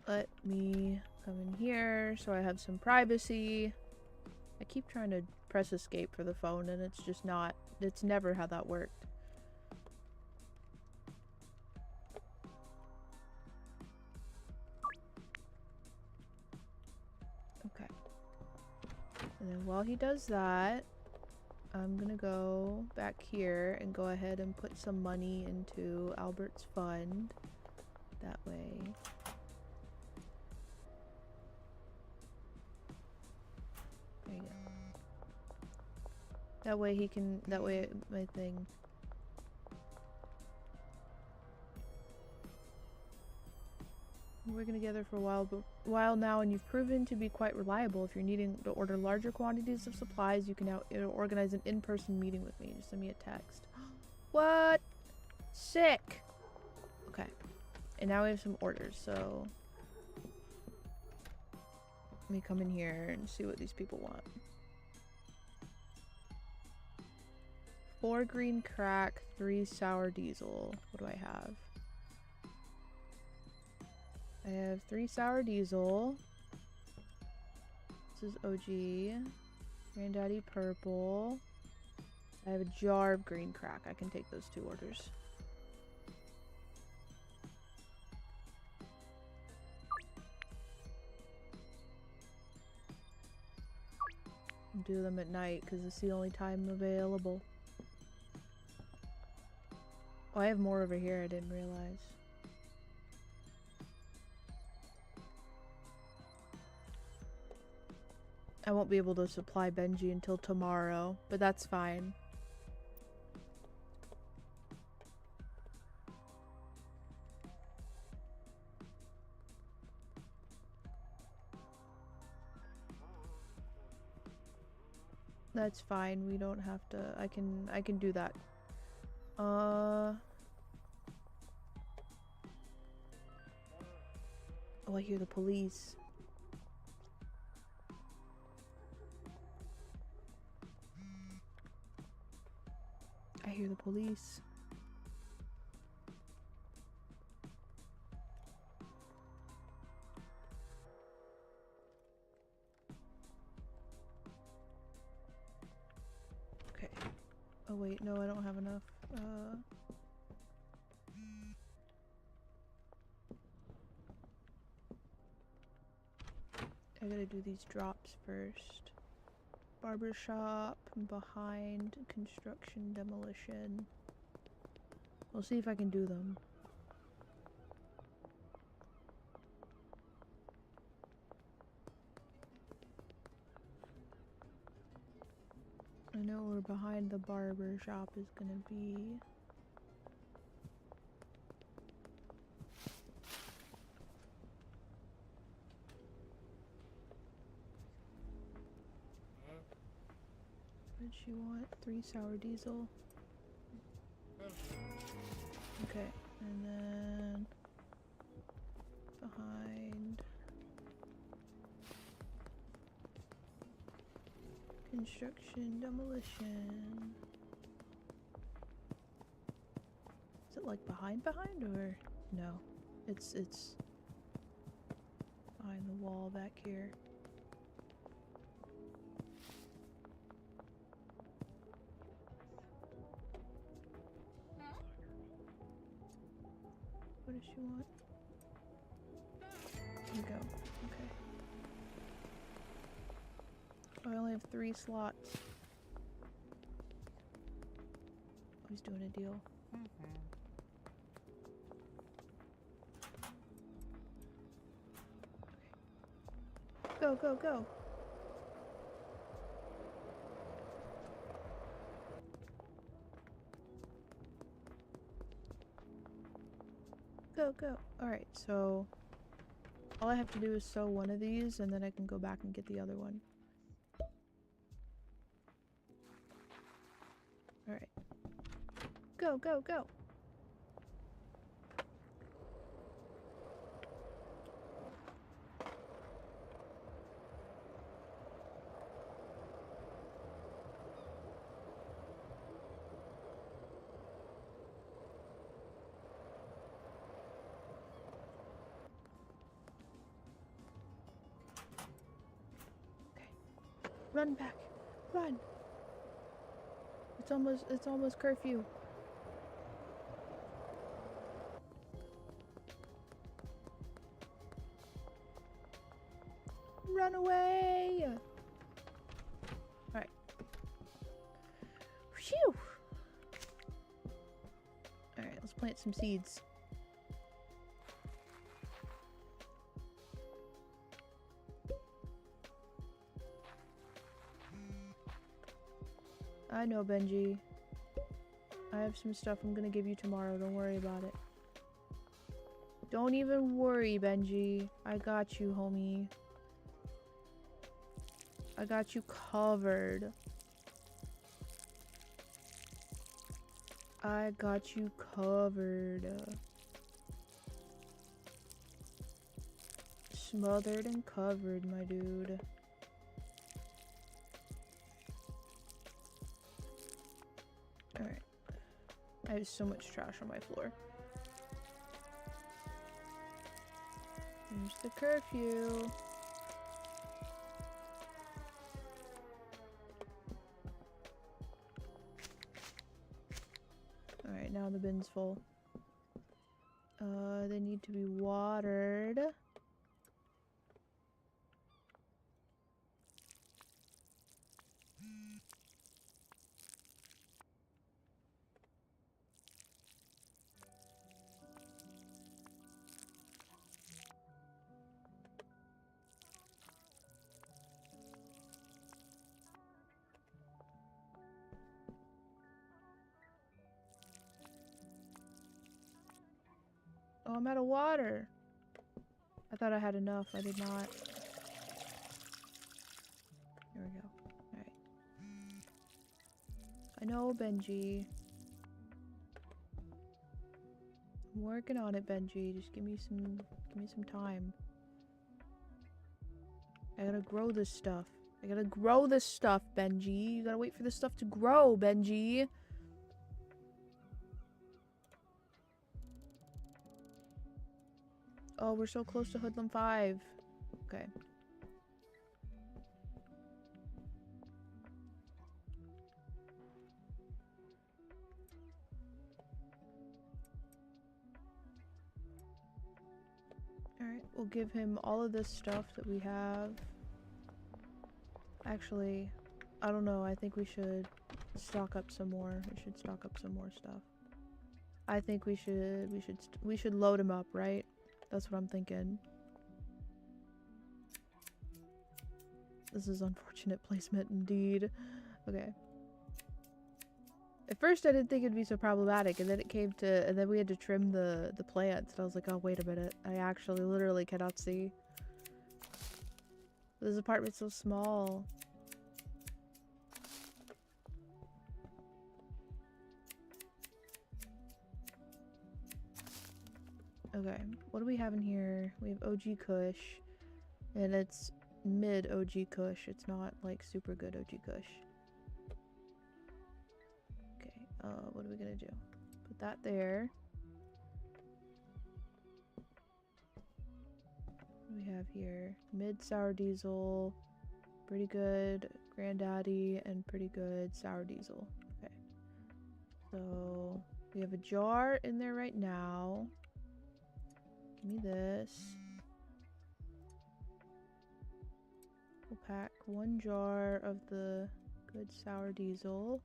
Let me come in here so I have some privacy. I keep trying to press escape for the phone and it's just not. It's never how that worked. Okay. And then while he does that, I'm gonna go back here and go ahead and put some money into Albert's fund. That way. There you go. That way he can, that way my thing. We're working together for a while now, and you've proven to be quite reliable. If you're needing to order larger quantities of supplies, you can now organize an in-person meeting with me. Just send me a text. What? Sick! Okay. And now we have some orders, so... let me come in here and see what these people want. 4 green crack, 3 sour diesel. What do I have? I have 3 sour diesel. This is OG. Granddaddy purple. I have a jar of green crack. I can take those 2 orders. I'll do them at night because it's the only time available. Oh, I have more over here. I didn't realize. I won't be able to supply Benji until tomorrow, but that's fine. That's fine. We don't have to. I can do that. Oh, I hear the police. I hear the police. Okay. Oh wait, no, I don't have enough. I gotta do these drops first. Barbershop, behind, construction, demolition. We'll see if I can do them. I know where behind the barber shop is gonna be. What did she want? 3 sour diesel. Okay, and then behind construction, demolition. Is it like behind or no? It's behind the wall back here. What does she want? Here we go. Okay. Oh, I only have 3 slots. he's doing a deal. Okay. Go, go, go. Go, go. Alright, so all I have to do is sew one of these and then I can go back and get the other one. Alright. Go, go, go. Run back. Run. It's almost curfew. Run away. All right. Phew. All right, let's plant some seeds. I know, Benji. I have some stuff I'm gonna give you tomorrow. Don't worry about it. Don't even worry, Benji. I got you, homie. I got you covered. I got you covered. Smothered and covered, my dude. Alright. I have so much trash on my floor. There's the curfew. Alright, now the bin's full. They need to be watered. Oh, I'm out of water. I thought I had enough. I did not. There we go. Alright. I know, Benji. I'm working on it, Benji. Just give me some time. I gotta grow this stuff. I gotta grow this stuff, Benji. You gotta wait for this stuff to grow, Benji. Oh, we're so close to Hoodlum 5. Okay. Alright, we'll give him all of this stuff that we have. Actually, I don't know. I think we should stock up some more. We should stock up some more stuff. I think we should load him up, right? That's what I'm thinking. This is unfortunate placement indeed. Okay. At first I didn't think it'd be so problematic, and then it came to, and then we had to trim the plants, and I was like, oh, wait a minute. I actually literally cannot see. This apartment's so small. Okay, what do we have in here? We have OG Kush, and it's mid OG Kush. It's not like super good OG Kush. Okay, what are we gonna do? Put that there. What do we have here? Mid Sour Diesel, pretty good Granddaddy, and pretty good Sour Diesel. Okay, so we have a jar in there right now. Give me this. We'll pack one jar of the good sour diesel.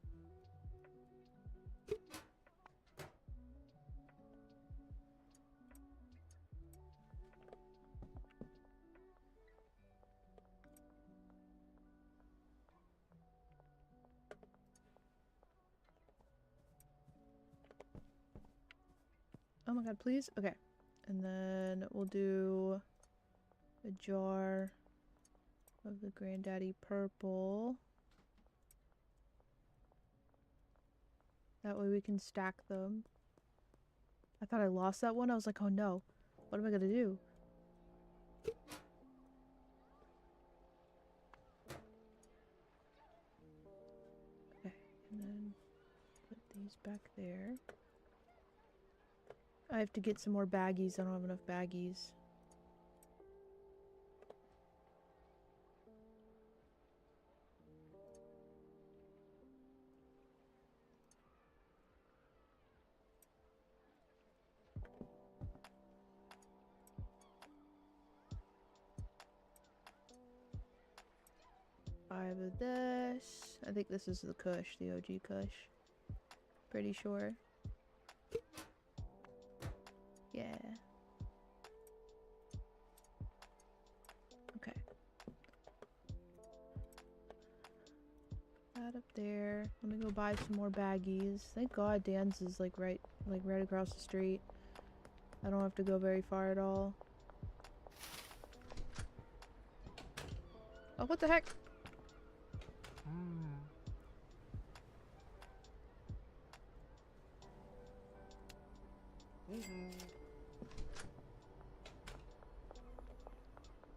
Oh my god, please? Okay. And then we'll do a jar of the Granddaddy Purple. That way we can stack them. I thought I lost that one. I was like, oh no. What am I gonna do? Okay, and then put these back there. I have to get some more baggies. I don't have enough baggies. Five of this. I think this is the Kush, the OG Kush. Pretty sure. Yeah. Okay. That up there. Let me go buy some more baggies. Thank God Dan's is like right across the street. I don't have to go very far at all. Oh, what the heck?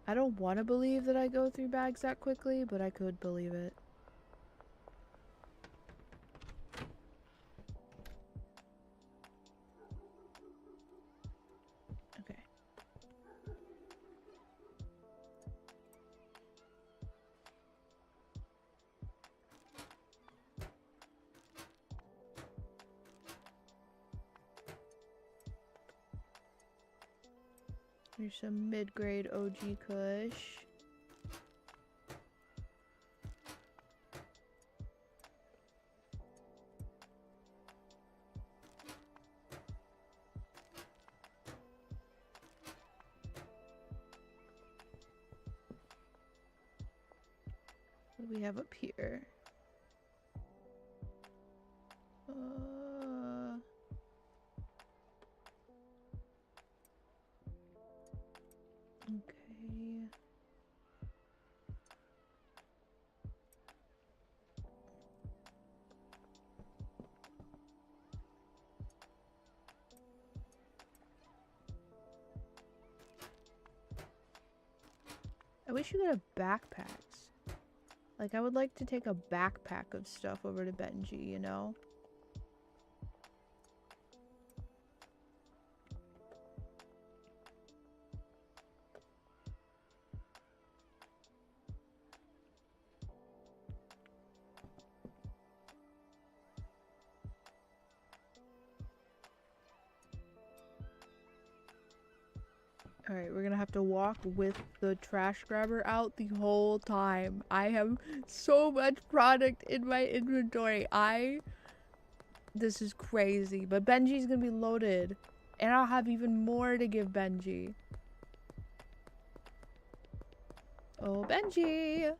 I don't want to believe that I go through bags that quickly, but I could believe it. Okay. Here's some mid-grade OG Kush. What do we have up here? Okay. I wish you could have backpacks. Like, I would like to take a backpack of stuff over to Benji, you know? Alright, we're gonna have to walk with the trash grabber out the whole time. I have so much product in my inventory. This is crazy. But Benji's gonna be loaded. And I'll have even more to give Benji. Oh, Benji!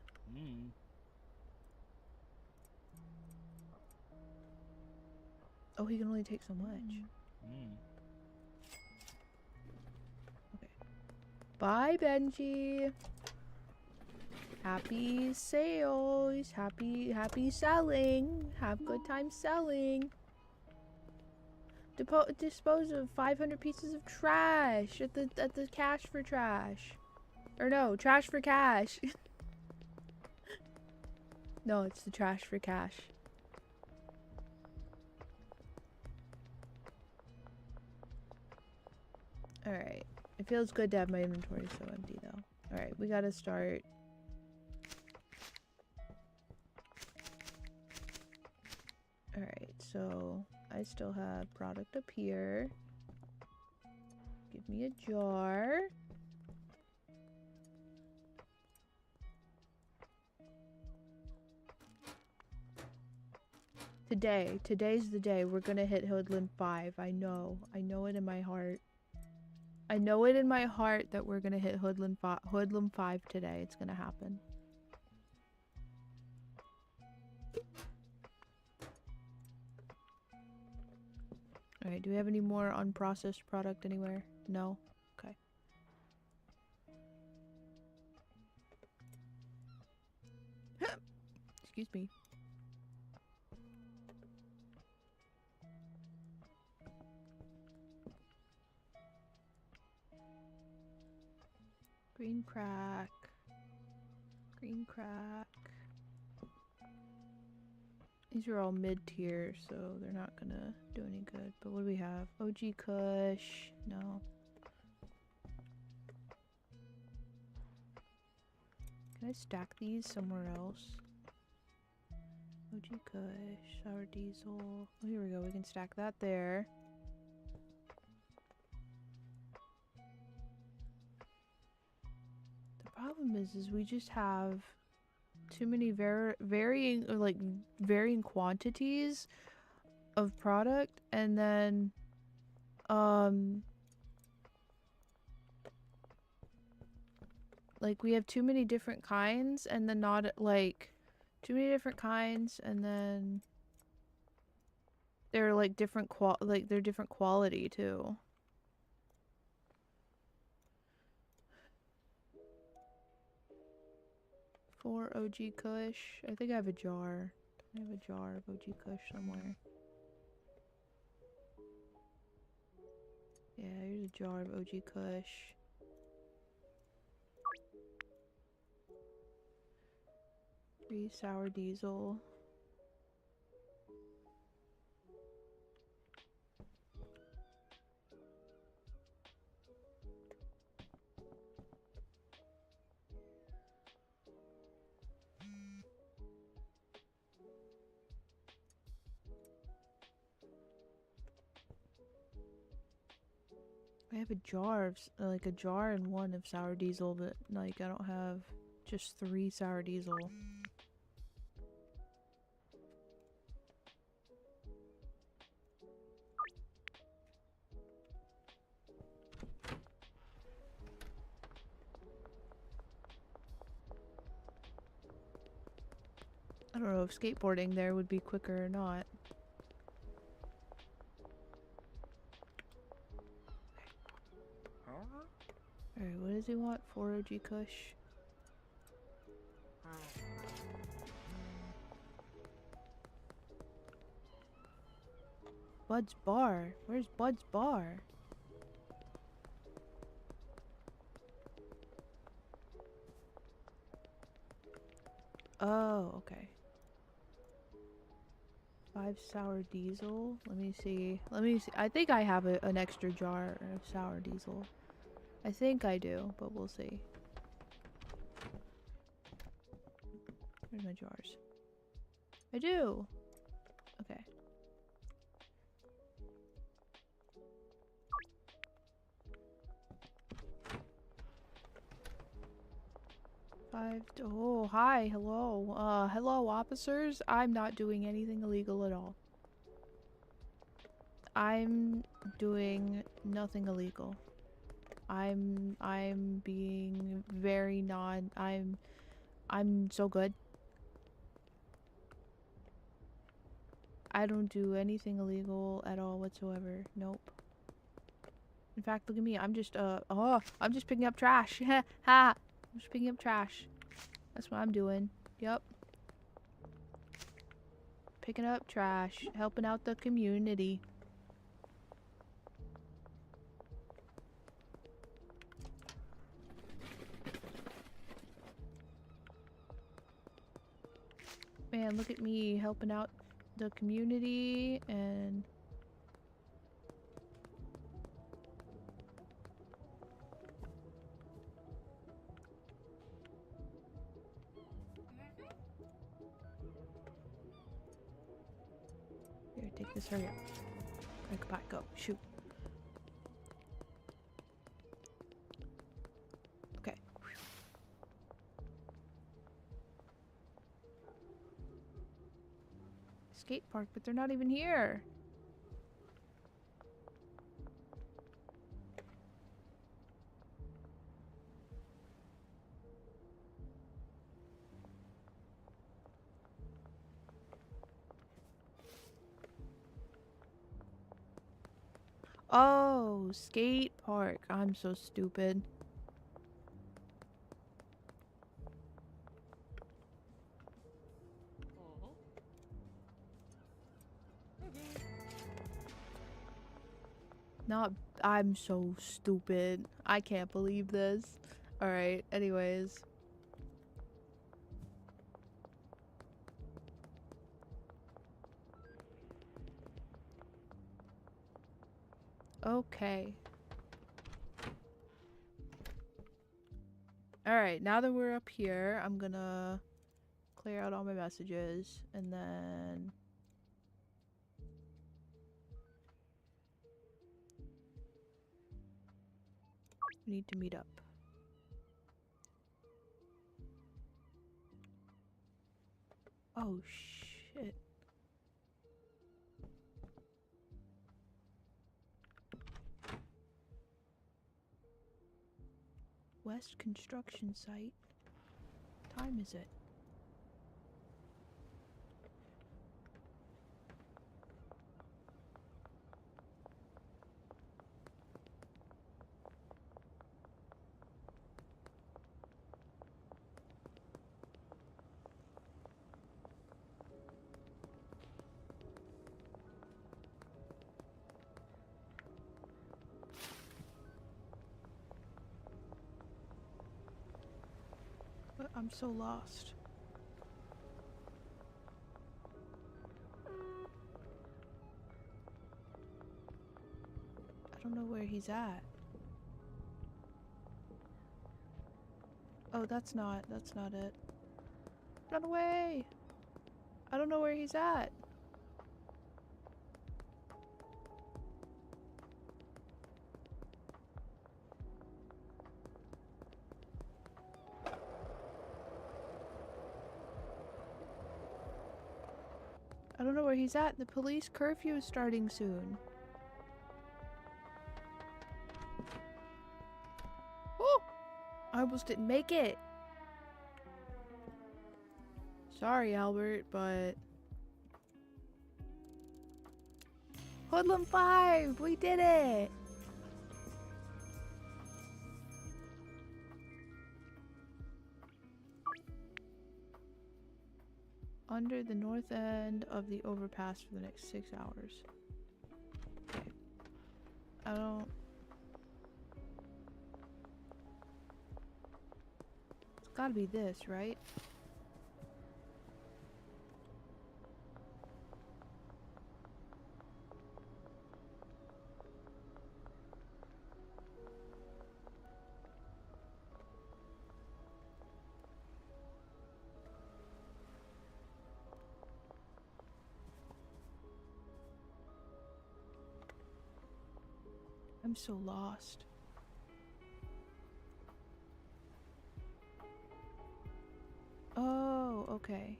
Oh, he can only take so much. Bye, Benji. Happy sales. Happy selling. Have good time selling. Dispose of 500 pieces of trash at the cash for trash. Or no, trash for cash. No, it's the trash for cash. Alright. It feels good to have my inventory so empty, though. Alright, we gotta start. Alright, so I still have product up here. Give me a jar. Today's the day. We're gonna hit Hoodland 5. I know it in my heart. I know it in my heart that we're gonna hit Hoodland 5 today. It's gonna happen. Alright, do we have any more unprocessed product anywhere? No? Okay. Excuse me. Green crack. Green crack. These are all mid-tier, so they're not gonna do any good. But what do we have? OG Kush. No. Can I stack these somewhere else? OG Kush, Sour Diesel. Oh, here we go. We can stack that there. The problem is we just have too many varying quantities of product, and then like we have too many different kinds, and then not like too many different kinds, and then they're like different they're different quality too. For OG Kush. I think I have a jar. I have a jar of OG Kush somewhere. Yeah, here's a jar of OG Kush. Three Sour Diesel. I have a jar of, like a jar and one of Sour Diesel, but like I don't have just 3 Sour Diesel. I don't know if skateboarding there would be quicker or not. Alright, what does he want? 4 OG Kush. Bud's Bar? Where's Bud's Bar? Oh, okay. 5 Sour Diesel. Let me see. I think I have an extra jar of Sour Diesel. I think I do, but we'll see. Where's my jars? I do! Okay. Oh, hi, hello. Hello, officers. I'm not doing anything illegal at all. I'm doing nothing illegal. I'm being very I'm so good. I don't do anything illegal at all whatsoever. Nope. In fact, look at me. I'm just I'm just picking up trash. Ha! I'm just picking up trash. That's what I'm doing. Yep. Picking up trash, helping out the community. Man, look at me helping out the community and here, take this, hurry up. Quick, back, go, shoot. Okay. Skate park, but they're not even here. Oh, skate park. I'm so stupid. Not. I'm so stupid. I can't believe this. Alright, anyways. Okay. Alright, now that we're up here, I'm gonna clear out all my messages and then we need to meet up. Oh shit. West construction site. What time is it? But I'm so lost. I don't know where he's at. Oh, that's not it. Run away! I don't know where he's at. I don't know where he's at. The police curfew is starting soon. Oh! I almost didn't make it. Sorry, Albert, but... Hoodlum 5! We did it! Under the north end of the overpass for the next 6 hours. Okay. I don't... It's gotta be this, right? I'm so lost. Oh, okay.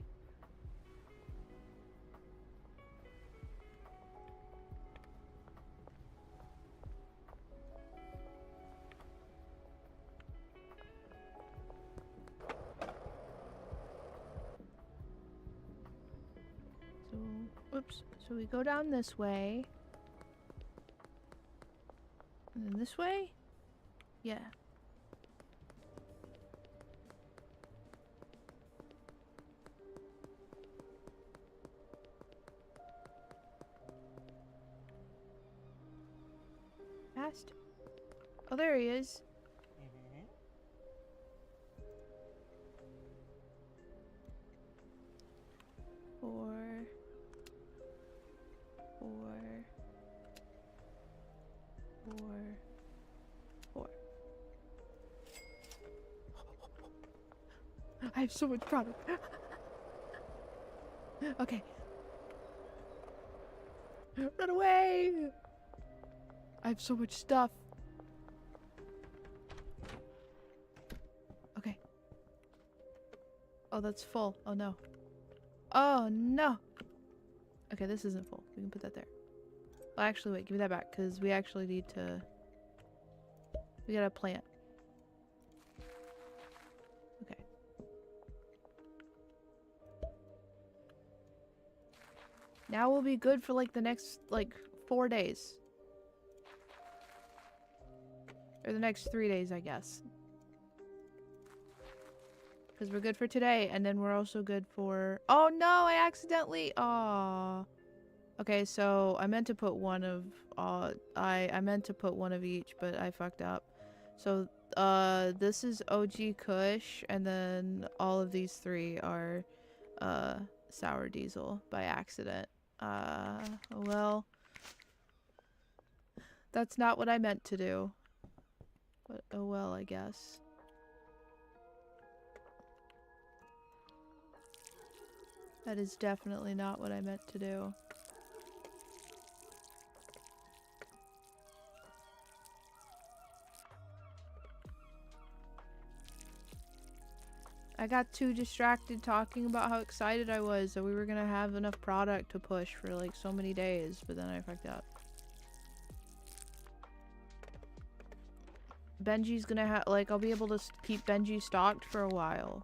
So, oops. So we go down this way. And then this way? Yeah. Fast. Oh, there he is. Four. I have so much product. Okay. Run away! I have so much stuff. Okay. Oh, that's full. Oh no. Oh no! Okay, this isn't full. We can put that there. Well, actually, wait. Give me that back, because we actually need to... We gotta plant. Okay. Now we'll be good for, like, the next, like, 4 days. Or the next 3 days, I guess. Because we're good for today, and then we're also good for... Oh no, I accidentally... Aw. Okay, so I meant to put one of... I meant to put one of each, but I fucked up. So, this is OG Kush, and then all of these 3 are, Sour Diesel by accident. Well... That's not what I meant to do. But, oh well, I guess. That is definitely not what I meant to do. I got too distracted talking about how excited I was that we were gonna have enough product to push for like so many days, but then I fucked up. Benji's gonna have, like, I'll be able to keep Benji stocked for a while.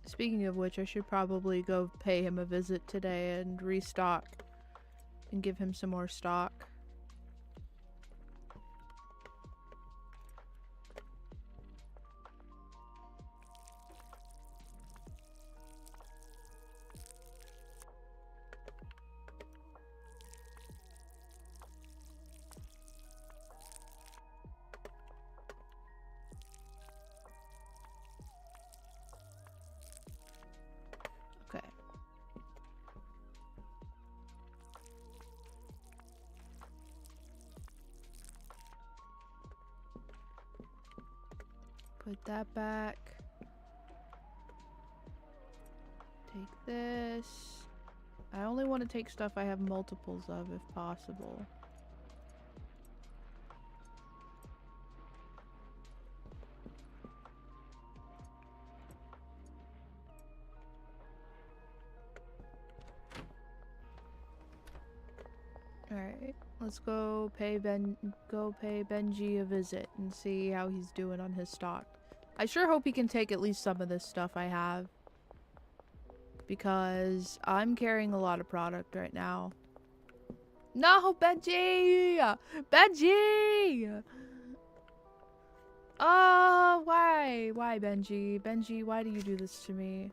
Speaking of which, I should probably go pay him a visit today and restock and give him some more stock. Okay. Put that back. Take this. I only want to take stuff I have multiples of if possible. Alright, let's go pay Benji a visit and see how he's doing on his stock. I sure hope he can take at least some of this stuff I have. Because I'm carrying a lot of product right now. No, Benji! Benji! Oh, why? Why, Benji? Benji, why do you do this to me?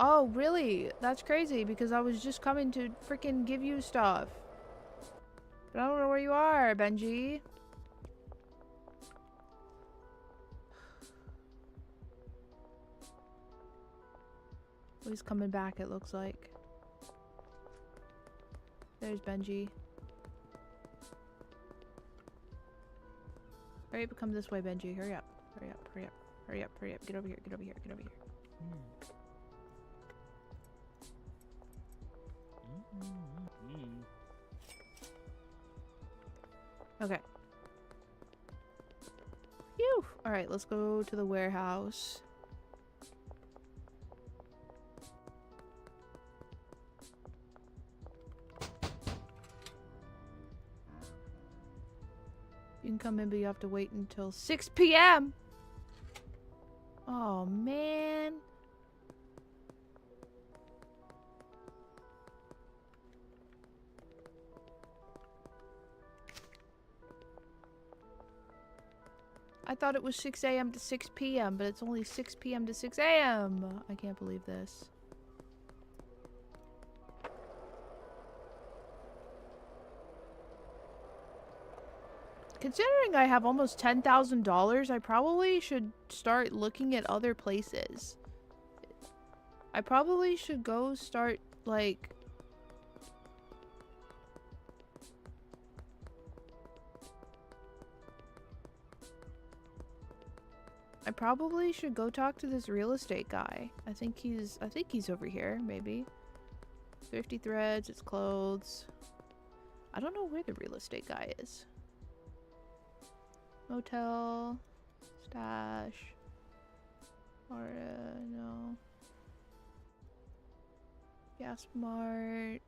Oh, really? That's crazy because I was just coming to freaking give you stuff. But I don't know where you are, Benji. Oh, he's coming back, it looks like. There's Benji. Hurry up, come this way, Benji. Hurry up. Hurry up, hurry up. Hurry up, hurry up. Get over here, get over here, get over here. Okay. Phew! Alright, let's go to the warehouse. You can come in, but you have to wait until 6 p.m. Oh, man. I thought it was 6 a.m. to 6 p.m., but it's only 6 p.m. to 6 a.m. I can't believe this. Considering I have almost $10,000, I probably should start looking at other places. I probably should go start, like... I probably should go talk to this real estate guy. I think he's over here, maybe. Thrifty Threads, it's clothes. I don't know where the real estate guy is. Motel, stash, or no. Gas Mart.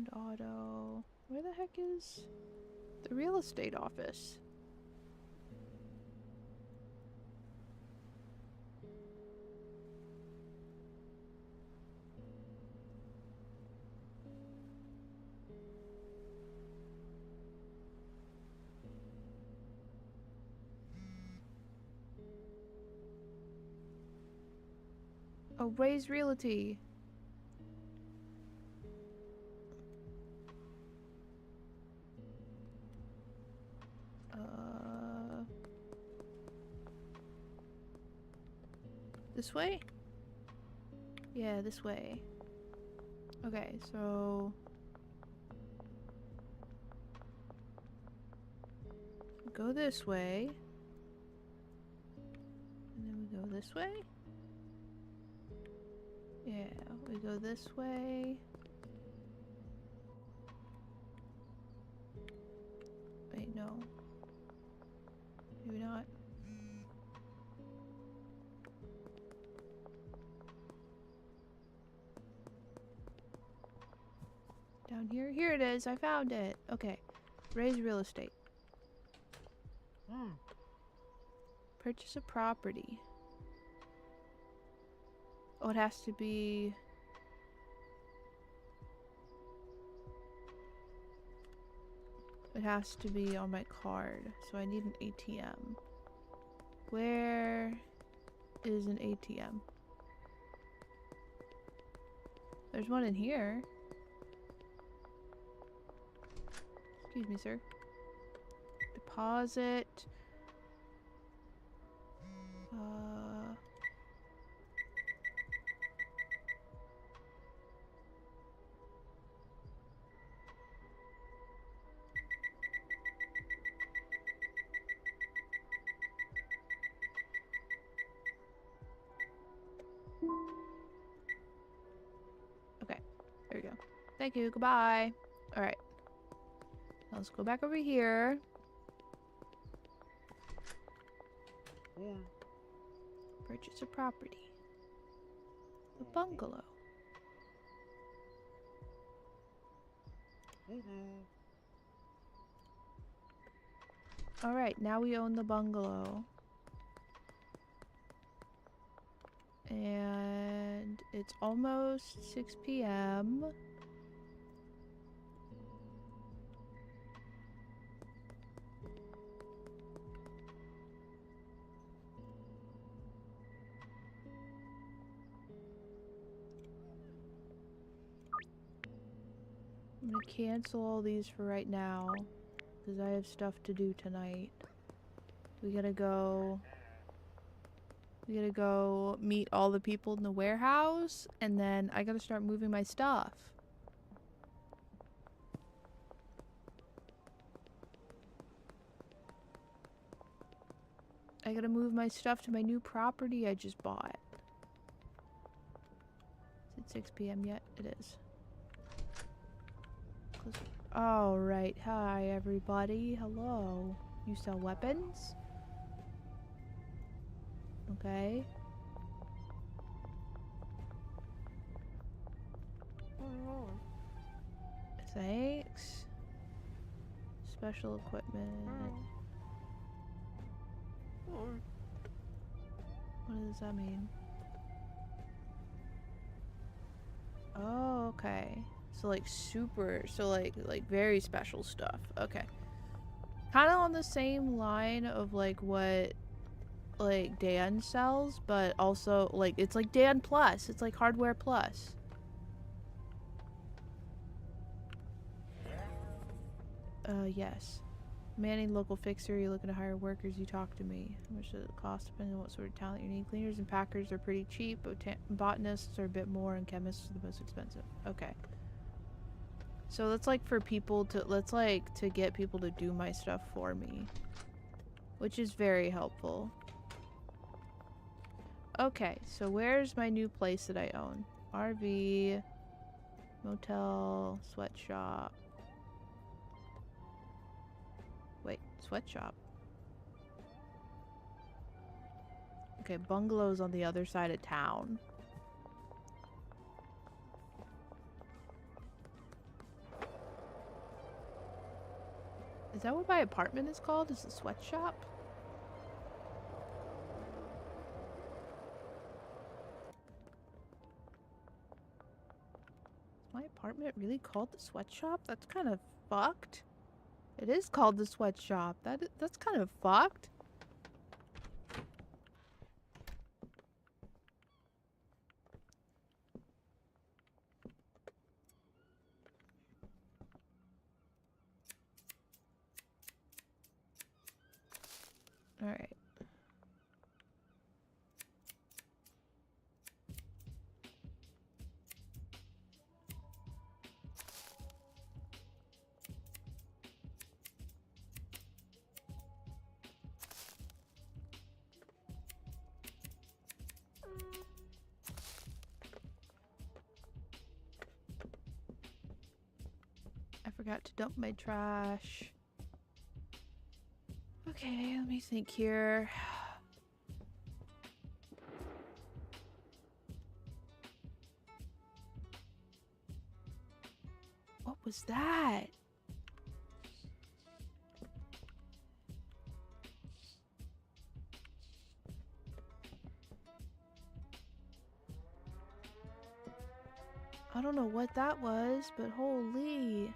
Sound auto. Where the heck is the real estate office? Oh, Ray's Realty. This way? Yeah, this way. Okay, so go this way. And then we go this way? Yeah, we go this way. Wait, no. Maybe not. Down here? Here it is. I found it. Okay. Raise real estate. Purchase a property. Oh, it has to be... It has to be on my card. So I need an ATM. Where is an ATM? There's one in here. Excuse me, sir. Deposit. Okay, there we go. Thank you, goodbye. Alright. Let's go back over here. Purchase a property. A bungalow. Alright, now we own the bungalow. And it's almost 6 p.m. I'm gonna cancel all these for right now because I have stuff to do tonight. We gotta go meet all the people in the warehouse, and then I gotta start moving my stuff. I gotta move my stuff to my new property I just bought. Is it 6 p.m. yet? It is. Alright, hi everybody. Hello. You sell weapons? Okay. Thanks. Special equipment. What does that mean? Oh, okay. So like like very special stuff. Okay. Kind of on the same line of like what like Dan sells, but also like it's like Dan Plus. It's like Hardware Plus. Yes. Manning local fixer, you're looking to hire workers, you talk to me. How much does it cost depending on what sort of talent you need? Cleaners and packers are pretty cheap, botanists are a bit more, and chemists are the most expensive. Okay. So that's like for people to, to get people to do my stuff for me. Which is very helpful. Okay, so where's my new place that I own? RV, motel, sweatshop. Wait, sweatshop. Okay, bungalow's on the other side of town. Is that what my apartment is called? Is it sweatshop? Is my apartment really called the sweatshop? That's kind of fucked. It is called the sweatshop. That's kind of fucked. All right. I forgot to dump my trash. Okay, let me think here. What was that? I don't know what that was, but holy.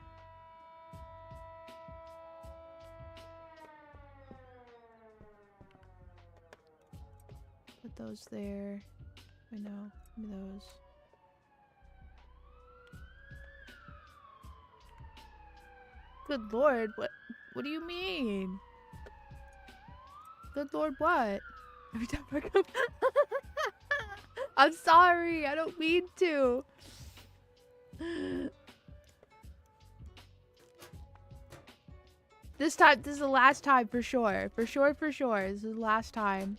Put those there. I know. Give me those. Good lord, what do you mean? Good lord, what? Every time I come I'm sorry, I don't mean to. This is the last time for sure. For sure. This is the last time.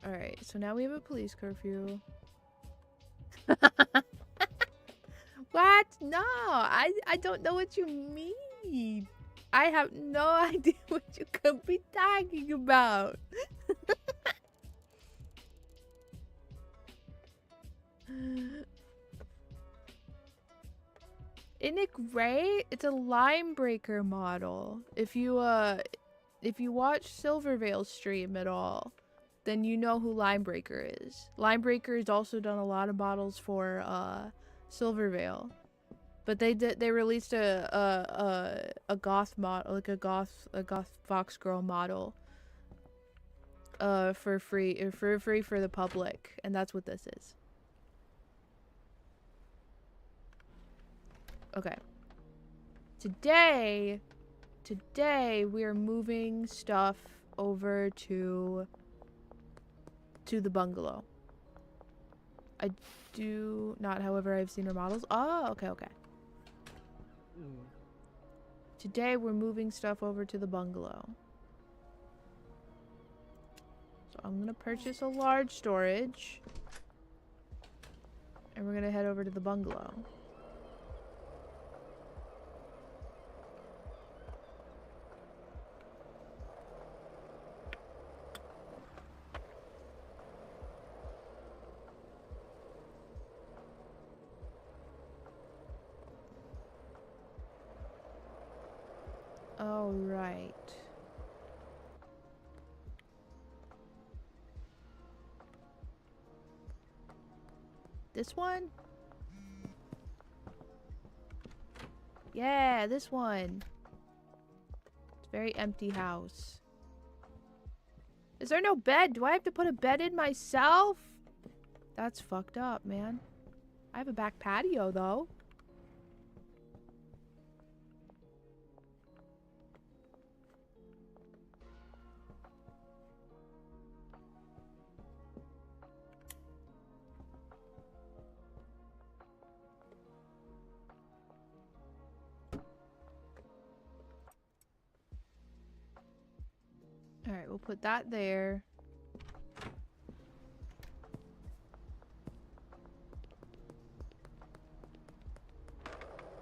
Alright, so now we have a police curfew. What? No, I don't know what you mean. I have no idea what you could be talking about. Isn't it great? It's a line breaker model. If you watch Silverveil's stream at all, then you know who Linebreaker is. Linebreaker has also done a lot of models for Silverveil, but they released a goth model, like a goth fox girl model, for free for the public, and that's what this is. Okay. Today we are moving stuff over to the bungalow. I do not, however, I've seen her models. Oh, okay. Today we're moving stuff over to the bungalow. So I'm gonna purchase a large storage, and we're gonna head over to the bungalow. All right. This one? Yeah, this one. It's a very empty house. Is there no bed? Do I have to put a bed in myself? That's fucked up, man. I have a back patio, though. Alright, we'll put that there.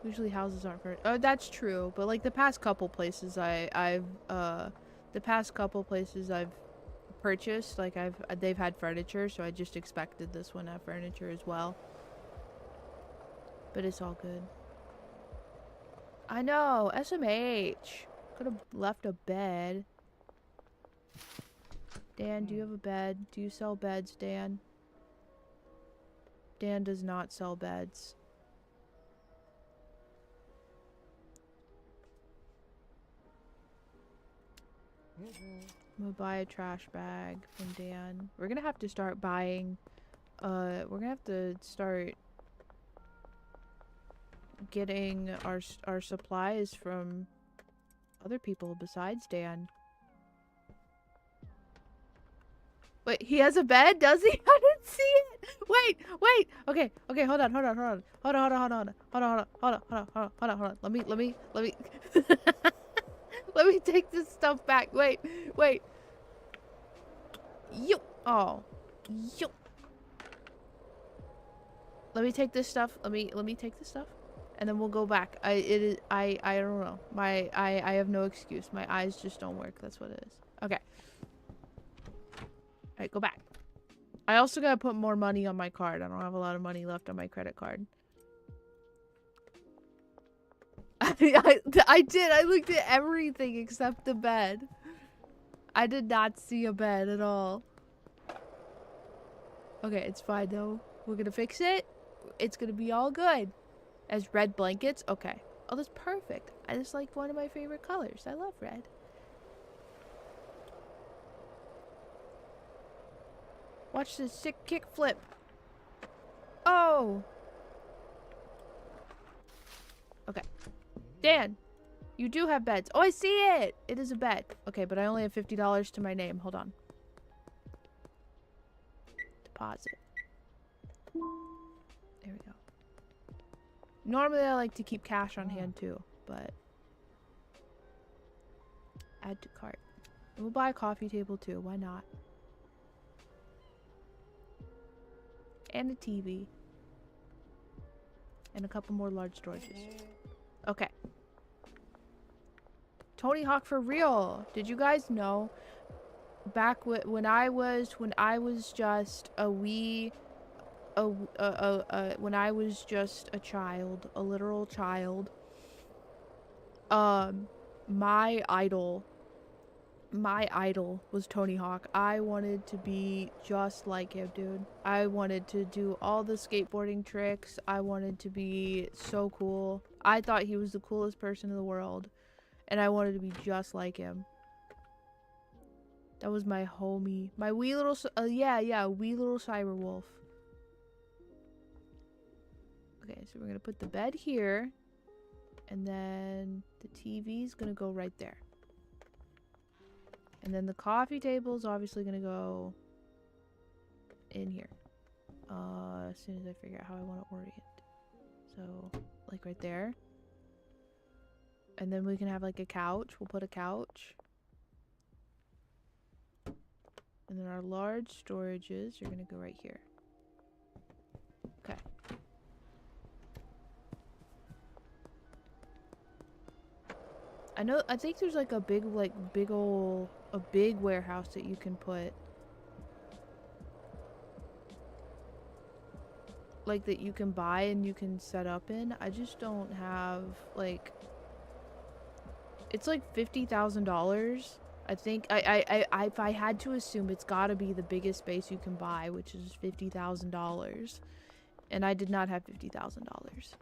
Usually houses aren't for— oh, that's true, but like the past couple places I've purchased. Like they've had furniture, so I just expected this one to have furniture as well. But it's all good. I know, SMH. Could have left a bed. Dan, do you have a bed? Do you sell beds, Dan? Dan does not sell beds. I'm gonna buy a trash bag from Dan. We're gonna have to start buying, we're gonna have to start getting our supplies from other people besides Dan. Wait, he has a bed? Does he? I didn't see it. Wait. Okay, hold on. Let me let me take this stuff back. Wait. Yo. Oh. Yo. Let me take this stuff. Let me take this stuff. And then we'll go back. I don't know. I have no excuse. My eyes just don't work. That's what it is. Okay. Alright, go back. I also gotta put more money on my card. I don't have a lot of money left on my credit card. I did. I looked at everything except the bed. I did not see a bed at all. Okay, it's fine though. We're gonna fix it. It's gonna be all good. As red blankets? Okay. Oh, that's perfect. I just like one of my favorite colors. I love red. Watch this sick kick flip. Oh. Okay. Dan, you do have beds. Oh, I see it. It is a bed. Okay, but I only have $50 to my name. Hold on. Deposit. There we go. Normally, I like to keep cash on hand too, but add to cart. We'll buy a coffee table too. Why not? And a TV. And a couple more large storages. Okay. Tony Hawk for real. Did you guys know back when I was just a wee when I was just a child, a literal child, my idol was Tony Hawk. I wanted to be just like him, dude. I wanted to do all the skateboarding tricks. I wanted to be so cool. I thought he was the coolest person in the world, and I wanted to be just like him. That was my homie. My wee little, wee little cyber wolf. Okay, so we're gonna put the bed here, and then the TV's gonna go right there. And then the coffee table is obviously gonna go in here. As soon as I figure out how I want to orient. So, like right there. And then we can have like a couch. We'll put a couch. And then our large storages are gonna go right here. Okay. I think there's like a big warehouse that you can put, like, that you can buy and you can set up in. I just don't have, like, it's like $50,000. I think if I had to assume, it's gotta be the biggest space you can buy, which is $50,000. And I did not have $50,000.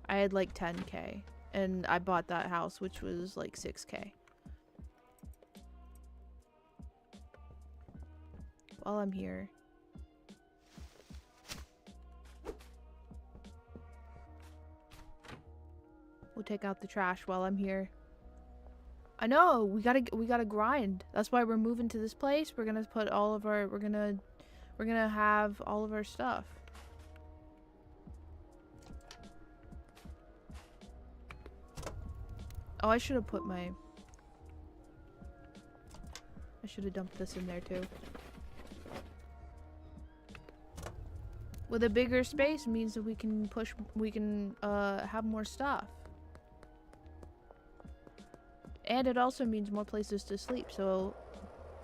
I had like 10K. And I bought that house, which was like 6K. While I'm here. We'll take out the trash while I'm here. I know, we gotta grind. That's why we're moving to this place. We're gonna put all of our, we're gonna have all of our stuff. Oh, I should have put my... I should have dumped this in there too. With a bigger space means that we can have more stuff. And it also means more places to sleep, so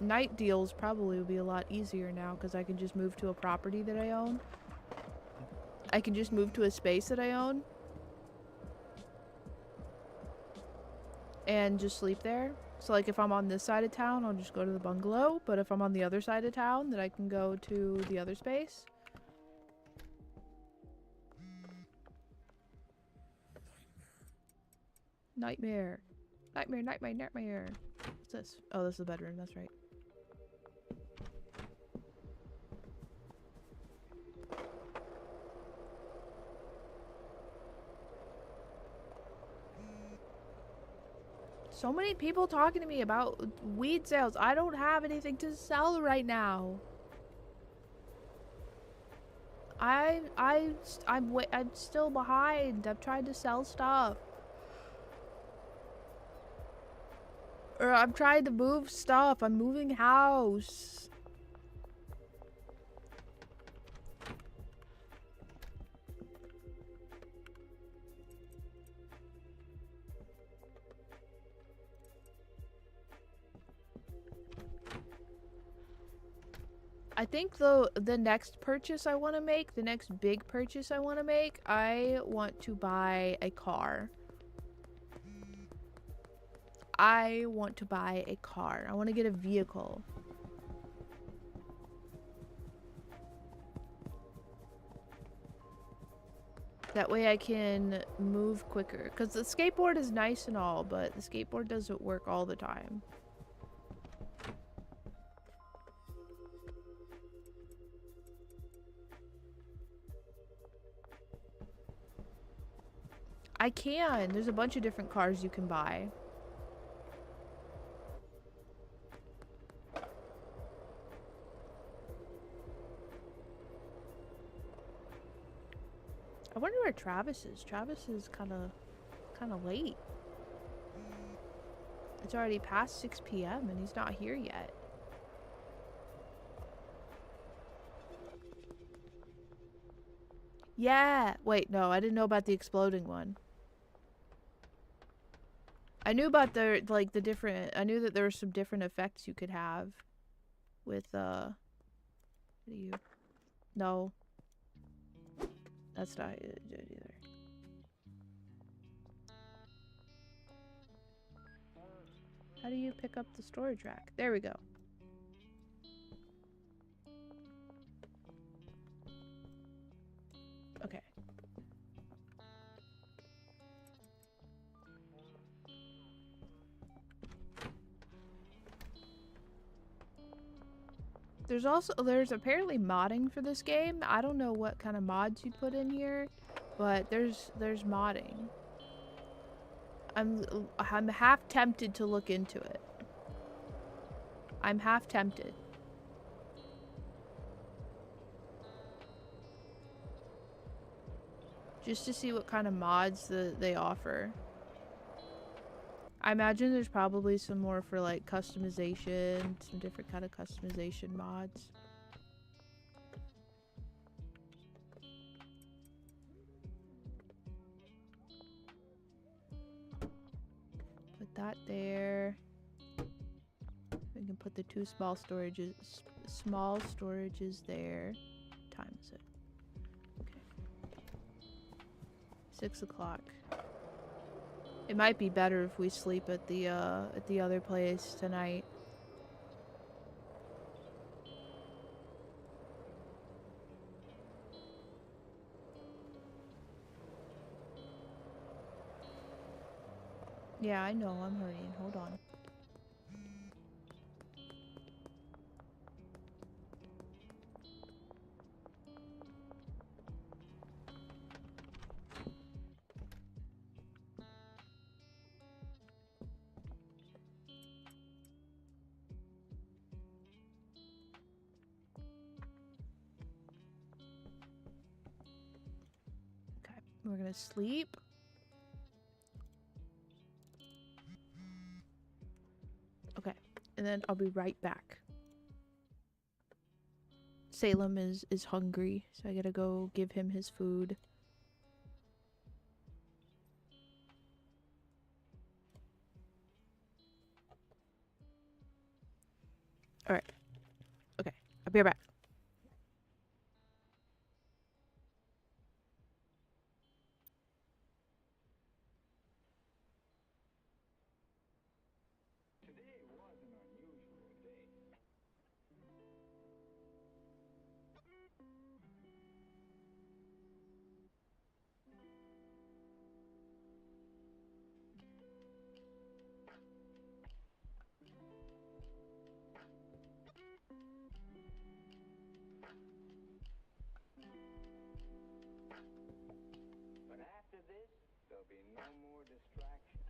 night deals probably would be a lot easier now because I can just move to a property that I own. I can just move to a space that I own and just sleep there. So like if I'm on this side of town, I'll just go to the bungalow, but if I'm on the other side of town, then I can go to the other space. Nightmare. Nightmare, nightmare, nightmare. What's this? Oh, this is the bedroom, that's right. So many people talking to me about weed sales. I don't have anything to sell right now. I'm still behind. I'm trying to sell stuff. Or I'm trying to move stuff. I'm moving house. I think the next purchase I want to make, the next big purchase I want to make, I want to buy a car. I want to buy a car. I want to get a vehicle. That way I can move quicker. Because the skateboard is nice and all, but the skateboard doesn't work all the time. I can. There's a bunch of different cars you can buy. I wonder where Travis is. Travis is kind of late. It's already past 6 p.m. and he's not here yet. Yeah. Wait, no, I didn't know about the exploding one. I knew about the different. I knew that there were some different effects you could have with What do you? No. That's not it either. How do you pick up the storage rack? There we go. Okay. There's apparently modding for this game. I don't know what kind of mods you put in here, but there's modding. I'm half tempted to look into it. I'm half tempted. Just to see what kind of mods they offer. I imagine there's probably some more for like customization, some different kind of customization mods. Put that there. We can put the two small storages there. What time is it? Okay. 6 o'clock. It might be better if we sleep at the other place tonight. Yeah, I know, I'm hurrying. Hold on. We're gonna sleep. Okay, and then I'll be right back. Salem is hungry, so I gotta go give him his food. I'll be right back. But after this, there'll be no more distraction.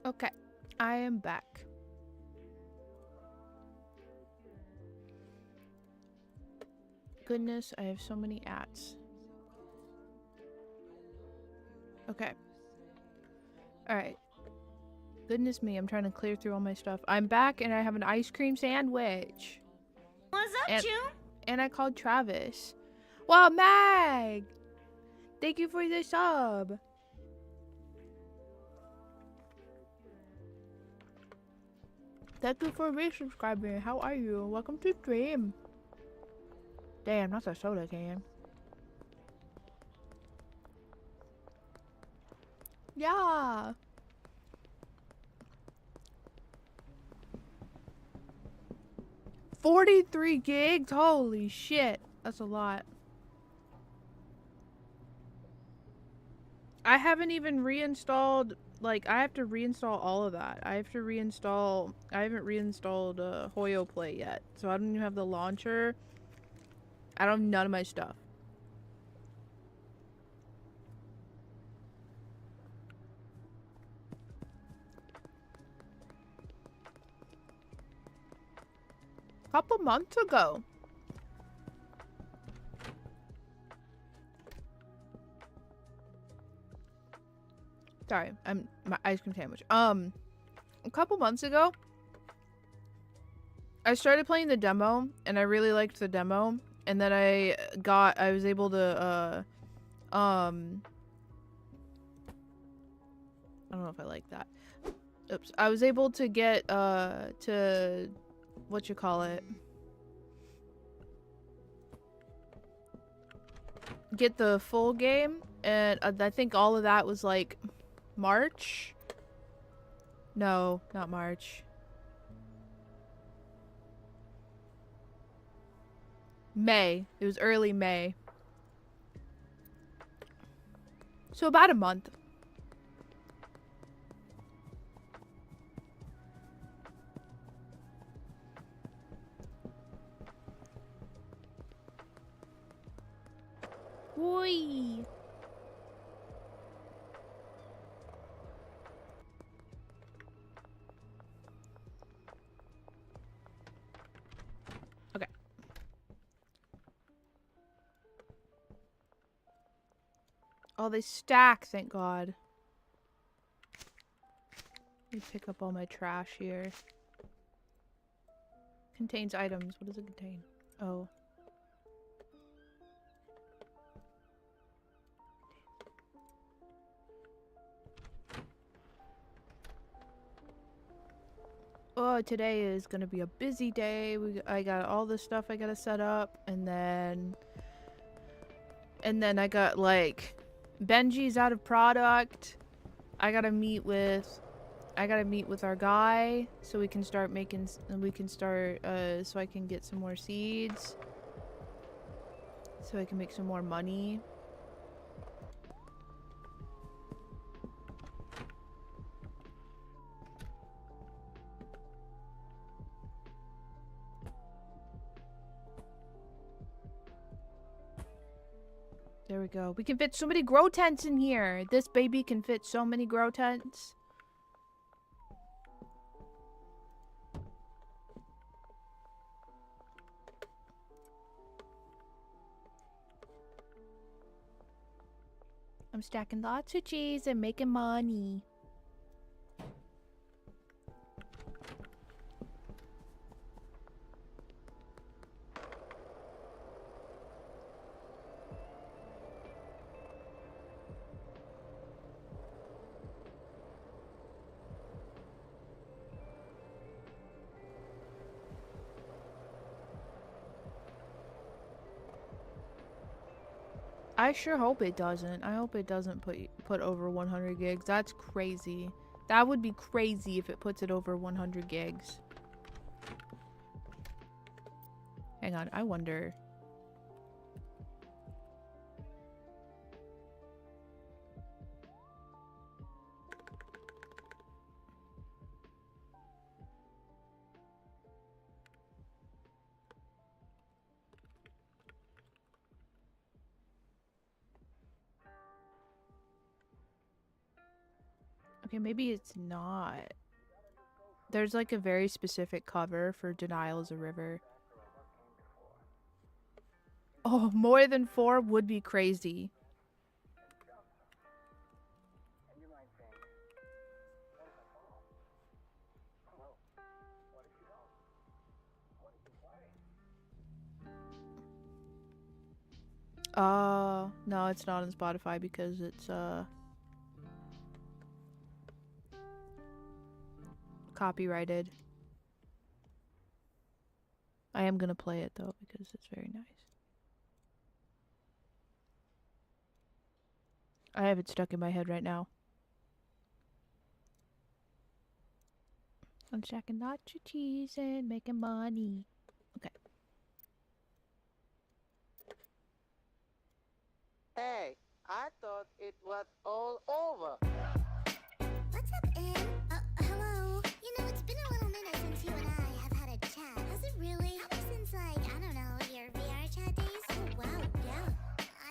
Okay, I am back. Goodness, I have so many ads. Okay. Alright. Goodness me, I'm trying to clear through all my stuff. I'm back and I have an ice cream sandwich. What's up, June? And I called Travis. Wow, Mag! Thank you for the sub. Thank you for resubscribing. How are you? Welcome to stream. Damn, that's a soda can. Yeah. $43 gigs? Holy shit. That's a lot. I haven't even reinstalled, like, I have to reinstall all of that. I have to reinstall, I haven't reinstalled Hoyo Play yet. So I don't even have the launcher. I don't have none of my stuff. Couple months ago. Sorry, my ice cream sandwich. A couple months ago, I started playing the demo, and I really liked the demo, and then I was able to, I don't know if I like that. Oops. I was able to get, get the full game, and I think all of that was like March? No, not March. May. It was early May. So about a month. Whee! Okay. Oh, they stack, thank God. Let me pick up all my trash here. Contains items. What does it contain? Oh. Oh, today is gonna be a busy day. I got all the stuff I gotta set up, and then I got like Benji's out of product. I gotta meet with our guy so we can start making. So I can get some more seeds. So I can make some more money. There we go. We can fit so many grow tents in here. This baby can fit so many grow tents. I'm stacking lots of cheese and making money. I sure hope it doesn't. I hope it doesn't put over 100 gigs. That's crazy. That would be crazy if it puts it over 100 gigs. Hang on, I wonder. Okay, maybe it's not. There's like a very specific cover for Denial is a River. Oh, more than 4 would be crazy. No, it's not on Spotify because it's copyrighted. I am gonna play it though because it's very nice. I have it stuck in my head right now. I'm stacking nacho cheese and making money. Okay. Hey, I thought it was all over. What's up, Ann? Hello. You know, it's been a little minute since you and I have had a chat. Has it really? Probably since, like, I don't know, your VR chat days? Oh, wow, yeah.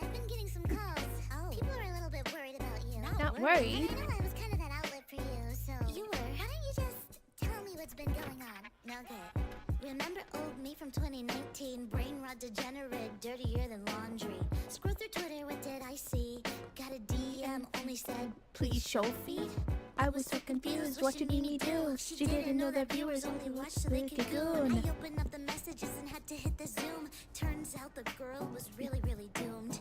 I've been getting some calls. Oh. People are a little bit worried about you. Not worried. I know I was kind of that outlet for you, so... You were. Why don't you just tell me what's been going on? Okay. Remember old me from 2019? Brain rot degenerate, dirtier than laundry. Scroll through Twitter, what did I see? Got a DM, only said, please show feed. I was so confused, what did Mimi do? She didn't know that viewers only watch so they could goon. I opened up the messages and had to hit the zoom. Turns out the girl was really, really doomed.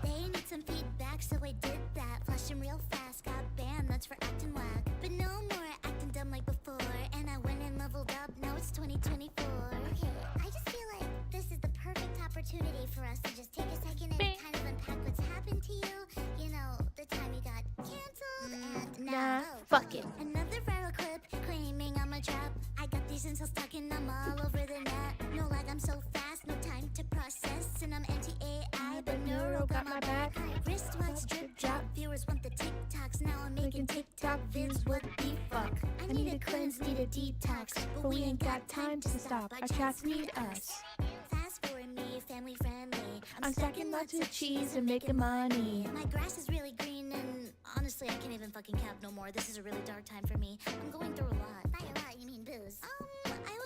They need some feedback, so I did that. Flashed him real fast, got banned, that's for acting whack. But no more acting dumb like before. And I went and leveled up, now it's 2024. Okay, I just feel like this is the perfect opportunity for us to just take a second and kind of unpack what's happened to you. You know, the time you got canceled and now. Fuck it. Another viral clip claiming I'm a trap. I got these insults stuck and I'm all over the net. No lag, I'm so fast, no time to process. And I'm anti-AI, but Neuro got my back. Wristwatch, drip drop, viewers want the TikToks. Now I'm making TikTok vids, what the fuck? I need a cleanse, need a detox, but we ain't got time to stop. Our chats need us. Fast forward me, family friendly. I'm stacking lots of cheese and making money. My grass is really green and honestly I can't even fucking cap no more. This is a really dark time for me. I'm going through a lot. By a lot, you mean booze?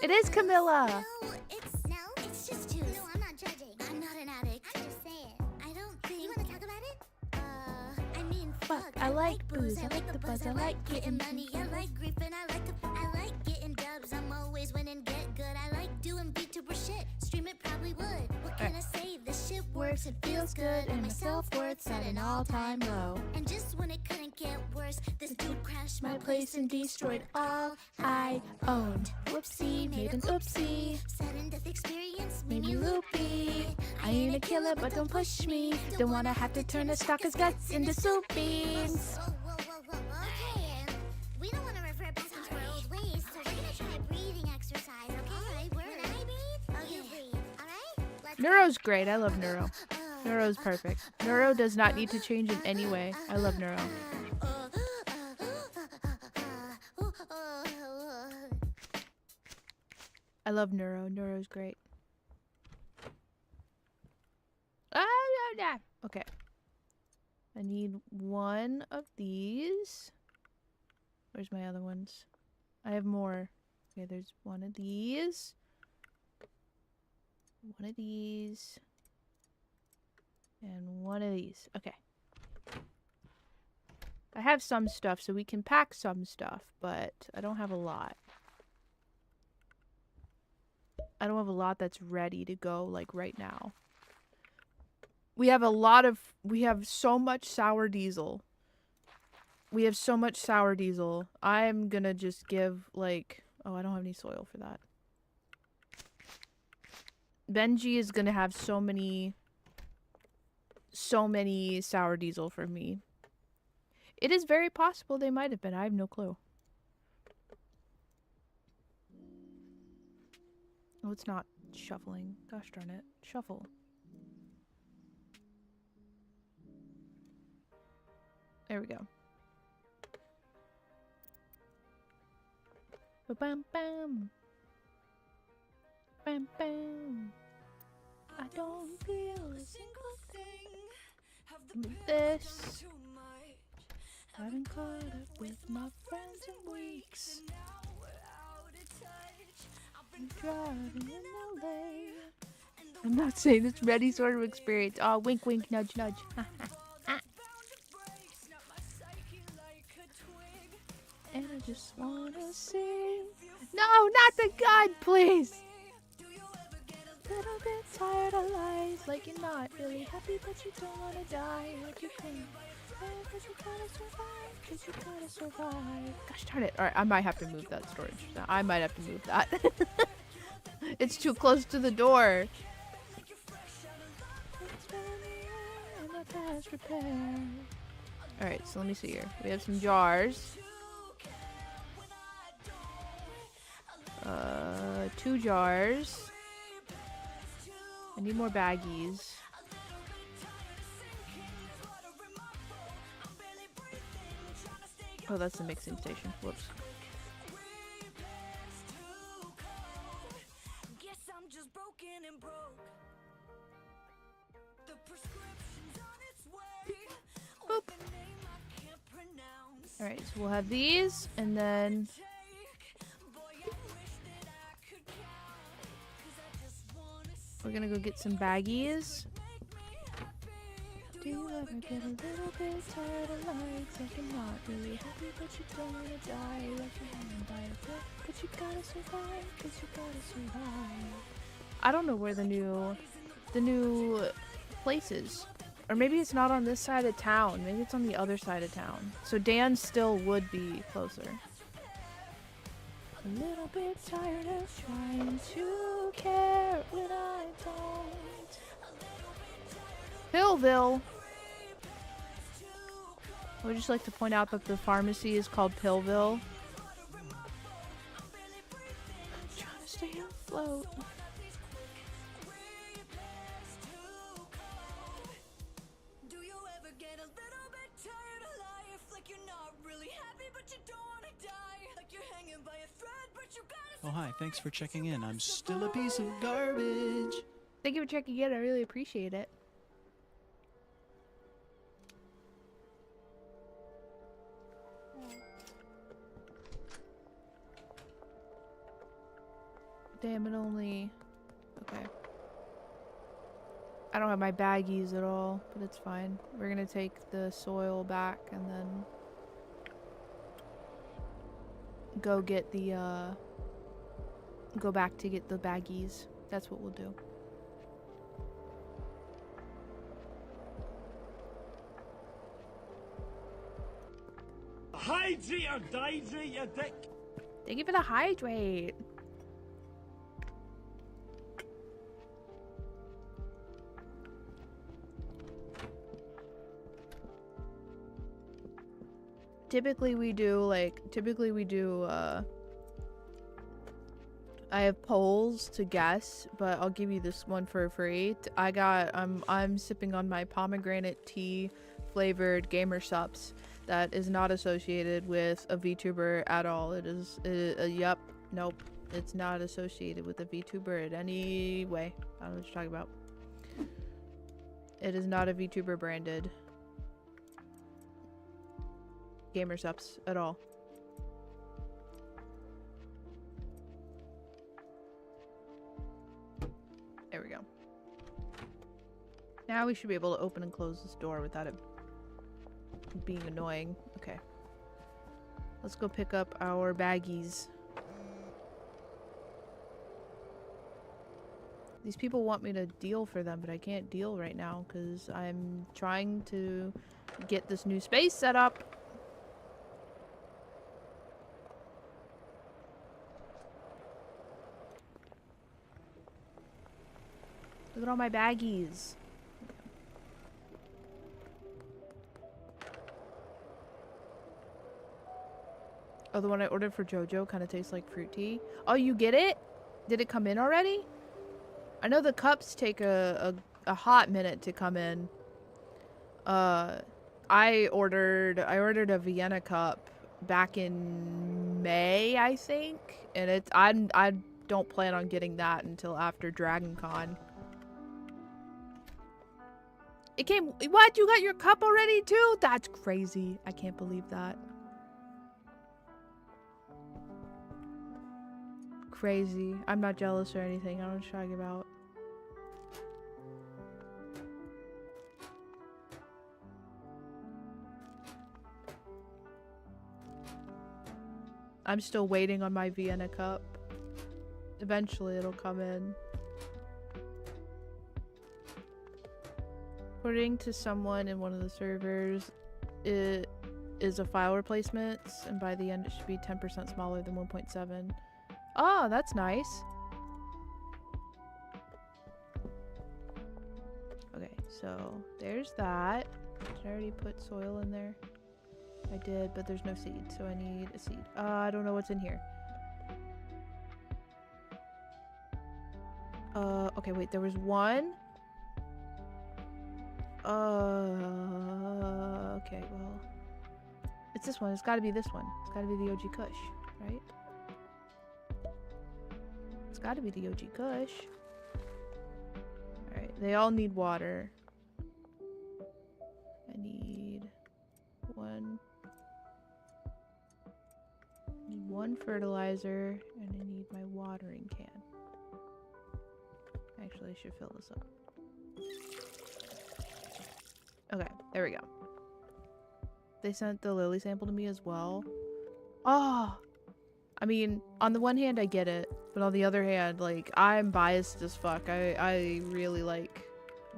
It is Camilla. No, it's just juice. No, I'm not judging. I'm not an addict. I'm just saying. I don't think. You want to talk about it? I mean, fuck. I like booze. I like the buzz. I like getting getting money. I like grief and I like getting dubs. I'm always winning, get good. I like doing VTuber shit. Stream it probably would. What can I say? This shit works. It feels good. And my self-worth's at an all-time low. And just when it couldn't get worse, this dude crashed my place and destroyed all I owned. Whoopsie, made an oopsie. Sudden death experience made me loopy. I ain't a killer, but don't push me. Don't wanna have to turn a stalker's guts into soup beans. Whoa. Okay, we don't wanna revert back into our old ways, so we're gonna try a breathing exercise, okay? Alright, where can I breathe? Okay, breathe. Alright? Let's Neuro's great. I love Neuro. Neuro's perfect. Neuro does not need to change in any way. I love Neuro. I love Neuro. Neuro's great. Okay. I need one of these. Where's my other ones? I have more. Okay, there's one of these. One of these. And one of these. Okay. I have some stuff, so we can pack some stuff, but I don't have a lot. I don't have a lot that's ready to go, like, right now. We have so much sour diesel. We have so much sour diesel. I'm gonna just give, like... Oh, I don't have any soil for that. Benji is gonna have so many sour diesel for me. It is very possible they might have been. I have no clue. Oh, it's not shuffling. Gosh darn it. Shuffle. There we go. Ba-bam bam. Bam bam. I don't feel a single thing. This. Haven't caught up with my friends in weeks. I'm driving in LA. I'm not saying it's any sort of experience. Oh, wink, wink, nudge, nudge. And I just wanna sing. No, not the gun, please. Little bit tired of lies, like you're not really happy, but you don't wanna die. Like you can, cause you gotta survive. Cause you gotta survive. Gosh darn it! All right, I might have to move that storage. I might have to move that. It's too close to the door. All right, so let me see here. We have some jars. 2 jars. I need more baggies. Oh, that's the mixing station. Whoops. Boop. Alright, so we'll have these, and then we're gonna go get some baggies. Do you ever get a little bit tired of lights? Like you're not really happy, but you don't wanna die. Like you're hanging by a thread, but you gotta survive, cause you gotta survive. I don't know where the new place is. Or maybe it's not on this side of town. Maybe it's on the other side of town. So Dan still would be closer. A little bit tired of trying to care when I don't. Pillville. I would just like to point out that the pharmacy is called Pillville. I'm trying to stay afloat. Oh, hi. Thanks for checking in. I'm still a piece of garbage. Thank you for checking in. I really appreciate it. Damn it, only... Okay. I don't have my baggies at all, but it's fine. We're gonna take the soil back and then go get the, go back to get the baggies. That's what we'll do. Hydrate or dihydrate, you dick. Thank you for the hydrate. Typically we do I have polls to guess, but I'll give you this one for free. I'm sipping on my pomegranate tea flavored gamer sups that is not associated with a VTuber at all. It is yep, nope. It's not associated with a VTuber in any way. I don't know what you're talking about. It is not a VTuber branded gamer sups at all. There we go. Now we should be able to open and close this door without it being annoying. Okay. Let's go pick up our baggies. These people want me to deal for them, but I can't deal right now because I'm trying to get this new space set up. Look at all my baggies. Oh, the one I ordered for JoJo kind of tastes like fruit tea. Oh, you get it? Did it come in already? I know the cups take a hot minute to come in. I ordered a Vienna cup back in May, I think, and I don't plan on getting that until after Dragon Con. It came. What? You got your cup already too? That's crazy. I can't believe that. Crazy. I'm not jealous or anything. I don't know what you're talking about. I'm still waiting on my Vienna cup. Eventually it'll come in. According to someone in one of the servers, it is a file replacement, and by the end it should be 10% smaller than 1.7. Oh, that's nice. Okay, so there's that. Did I already put soil in there? I did, but there's no seed, so I need a seed. I don't know what's in here. Okay, wait, there was one. Okay, well. It's this one. It's gotta be this one. It's gotta be the OG Kush, right? It's gotta be the OG Kush. Alright, they all need water. I need one fertilizer, and I need my watering can. Actually, I should fill this up. Okay, there we go. They sent the lily sample to me as well. Oh! I mean, on the one hand, I get it. But on the other hand, like, I'm biased as fuck. I really like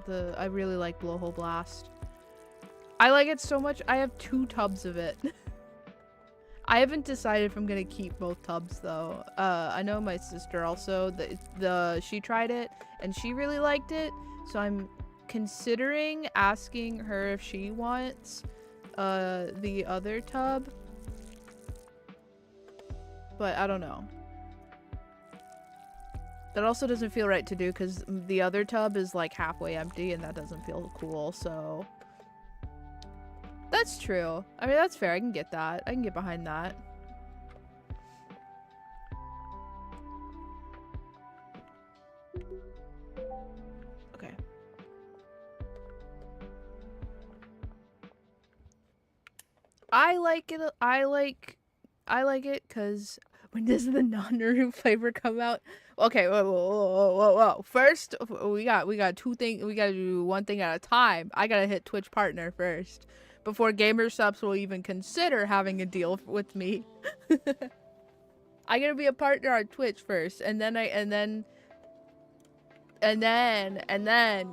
Blowhole Blast. I like it so much. I have 2 tubs of it. I haven't decided if I'm gonna keep both tubs though. I know my sister also, she tried it and she really liked it. So I'm considering asking her if she wants the other tub. But I don't know. That also doesn't feel right to do because the other tub is like halfway empty and that doesn't feel cool, so... That's true. I mean, that's fair. I can get that. I can get behind that. Okay. I like it. I like it because when does the non-Naruto flavor come out? Okay, whoa. First, we got 2 things. We gotta do one thing at a time. I gotta hit Twitch partner first before GamerSups will even consider having a deal with me. I gotta be a partner on Twitch first, and then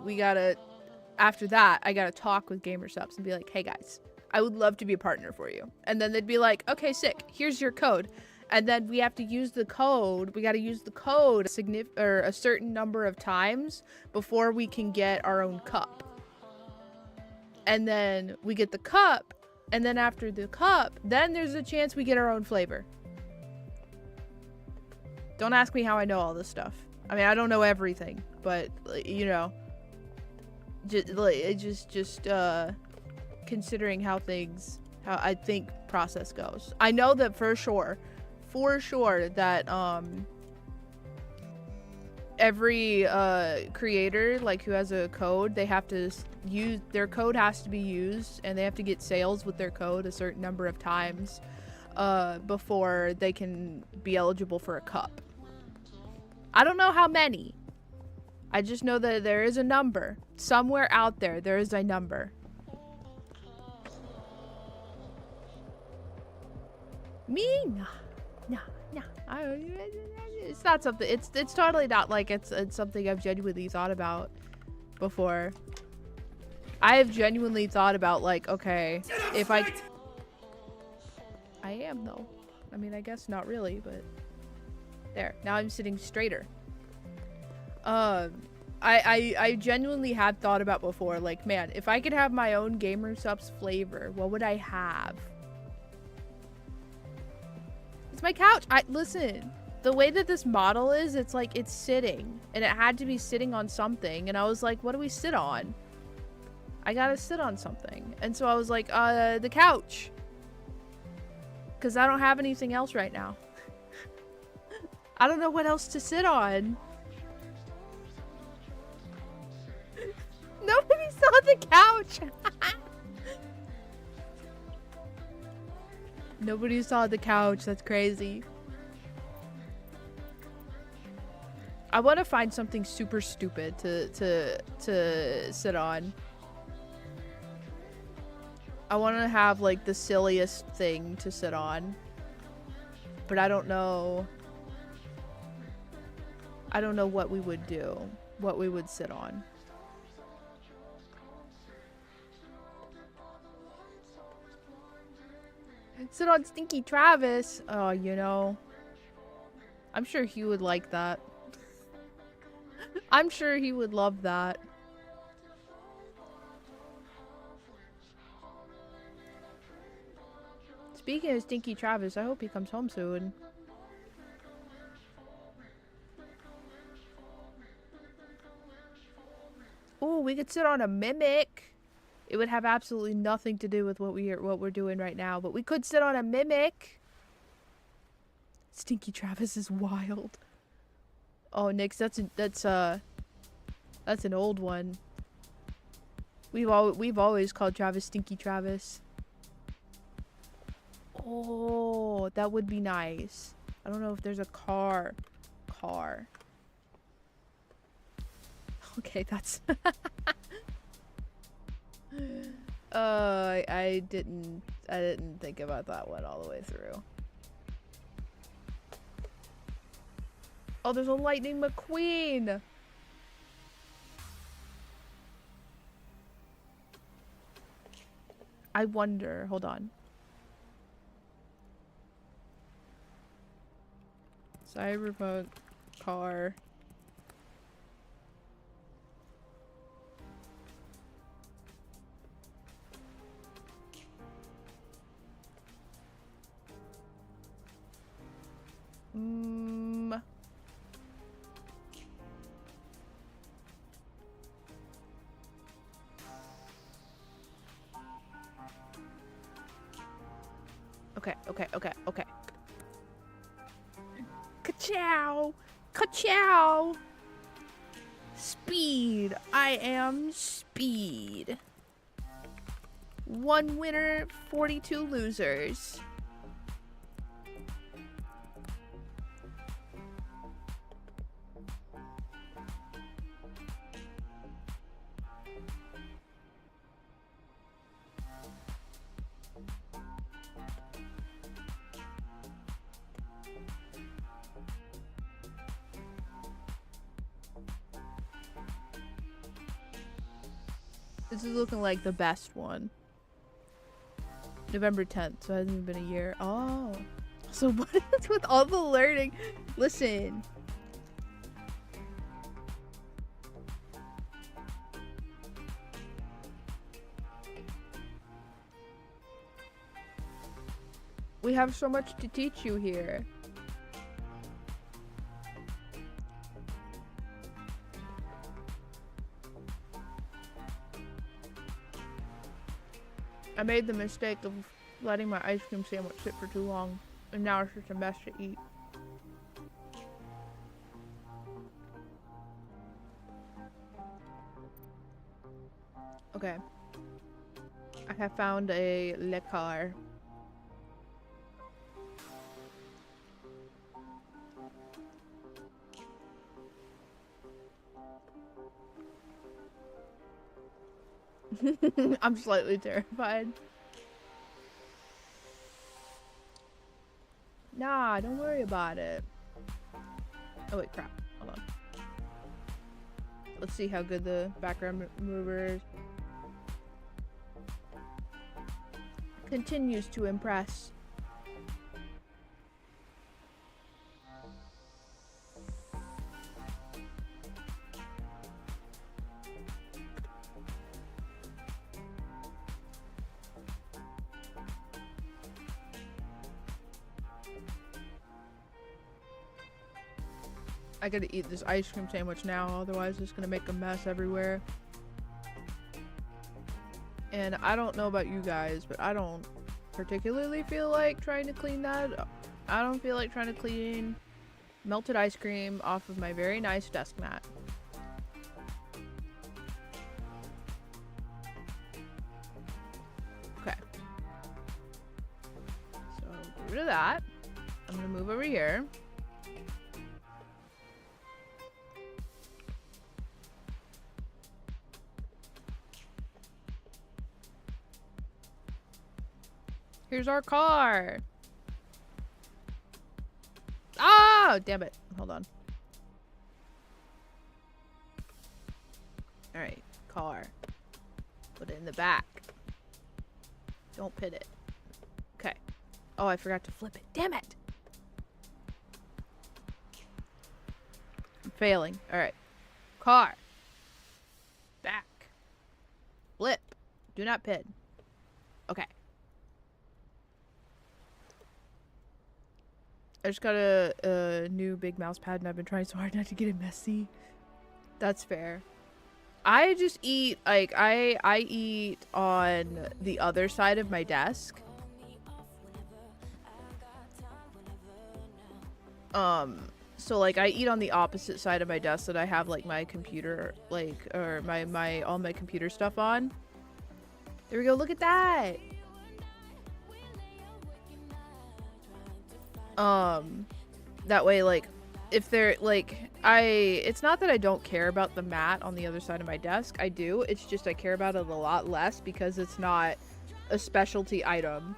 we gotta, after that, I gotta talk with GamerSups and be like, hey guys, I would love to be a partner for you. And then they'd be like, okay, sick, here's your code. And then we have to use the code. We gotta use the code a certain number of times before we can get our own cup. And then we get the cup, and then after the cup, then there's a chance we get our own flavor. Don't ask me how I know all this stuff. I mean, I don't know everything, but you know, just considering how I think process goes. I know that for sure that every creator like who has a code, they have to use their code, has to be used, and they have to get sales with their code a certain number of times before they can be eligible for a cup. I don't know how many. I just know that there is a number somewhere out there. There is a number. Me? No. It's not something. It's totally not like it's something I've genuinely thought about before. I have genuinely thought about, like, okay, if I am though. I mean, I guess not really, but there. Now I'm sitting straighter. I genuinely had thought about before, like, man, if I could have my own GamerSups flavor, what would I have? It's my couch. Listen, the way that this model is, it's like it's sitting, and it had to be sitting on something, and I was like, what do we sit on? I gotta sit on something. And so I was like, the couch, because I don't have anything else right now. I don't know what else to sit on. Nobody saw the couch. Nobody saw the couch. That's crazy. I want to find something super stupid to sit on. I want to have like the silliest thing to sit on. But I don't know. I don't know what we would do. What we would sit on. Sit on Stinky Travis. Oh, you know. I'm sure he would like that. I'm sure he would love that. Speaking of Stinky Travis, I hope he comes home soon. Ooh, we could sit on a mimic. It would have absolutely nothing to do with what we're doing right now, but we could sit on a mimic. Stinky Travis is wild. Oh, Nix, that's an old one. We've always called Travis Stinky Travis. Oh, that would be nice. I don't know if there's a car. Okay, that's I didn't think about that one all the way through. Oh, there's a Lightning McQueen. I wonder, hold on. Cyberpunk car. Okay. Ka-chow! Ka-chow! Speed. I am Speed. 1 winner, 42 losers. This is looking like the best one. November 10th, so it hasn't even been a year. Oh. So what is with all the learning? Listen. We have so much to teach you here. I made the mistake of letting my ice cream sandwich sit for too long, and now it's just a mess to eat. Okay. I have found a le car. I'm slightly terrified. Nah, don't worry about it. Oh wait, crap. Hold on. Let's see how good the background mover is. Continues to impress. I gotta eat this ice cream sandwich now, otherwise it's gonna make a mess everywhere. And I don't know about you guys, but I don't particularly feel like trying to clean that. I don't feel like trying to clean melted ice cream off of my very nice desk mat. rid of that. I'm gonna move over here. Here's our car. Oh, damn it. Hold on. All right, car. Put it in the back. Don't pit it. Okay. Oh, I forgot to flip it. Damn it. I'm failing. All right. Car. Back. Flip. Do not pit. Okay. I just got a new big mouse pad and I've been trying so hard not to get it messy. That's fair. I just eat, like, I eat on the other side of my desk. So, like, I eat on the opposite side of my desk that I have, like, my computer, like, or all my computer stuff on. There we go, look at that! That way, like, if they're, like, it's not that I don't care about the mat on the other side of my desk. I do. It's just I care about it a lot less because it's not a specialty item.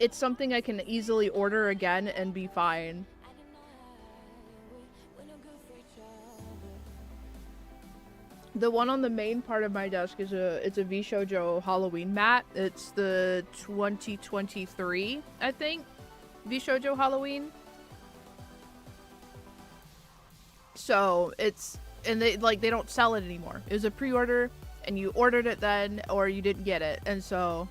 It's something I can easily order again and be fine. The one on the main part of my desk is it's a VShojo Halloween mat. It's the 2023, I think, VShojo Halloween. So and they don't sell it anymore. It was a pre-order and you ordered it then or you didn't get it. And so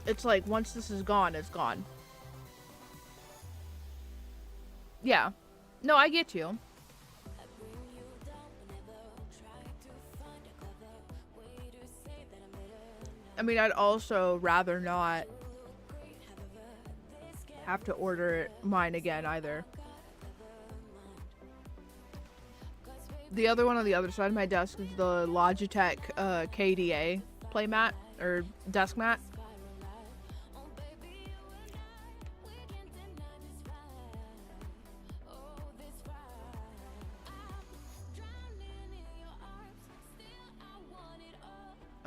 it's like once this is gone, it's gone. Yeah. No, I get you. I mean, I'd also rather not have to order mine again either. The other one on the other side of my desk is the Logitech KDA playmat or desk mat.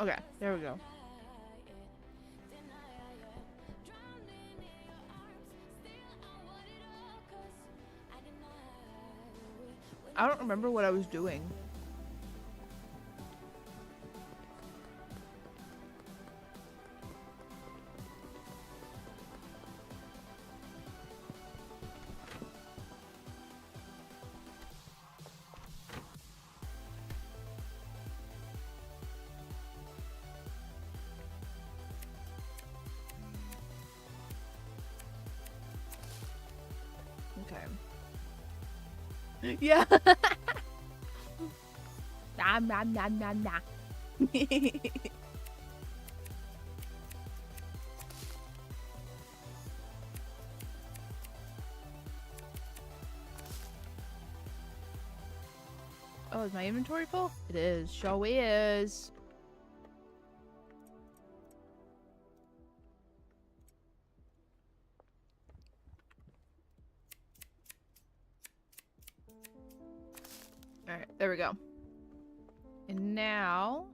Okay, there we go. I don't remember what I was doing. Yeah. Nom nom nom nom nom. Oh, is my inventory full? It is. Show is. Alright, there we go. And now...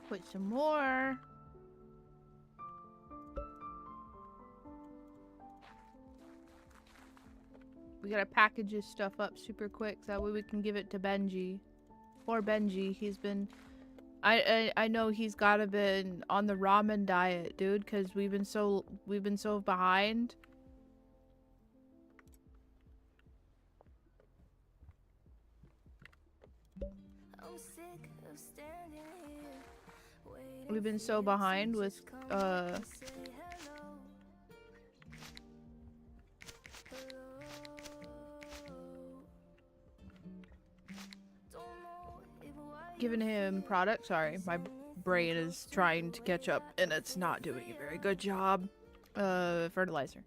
put some more. We gotta package his stuff up super quick so that way we can give it to Benji. Poor Benji, he's been... I know he's gotta been on the ramen diet, dude, because we've been so behind. We've been so behind with given him product. Sorry, my brain is trying to catch up and it's not doing a very good job. Fertilizer.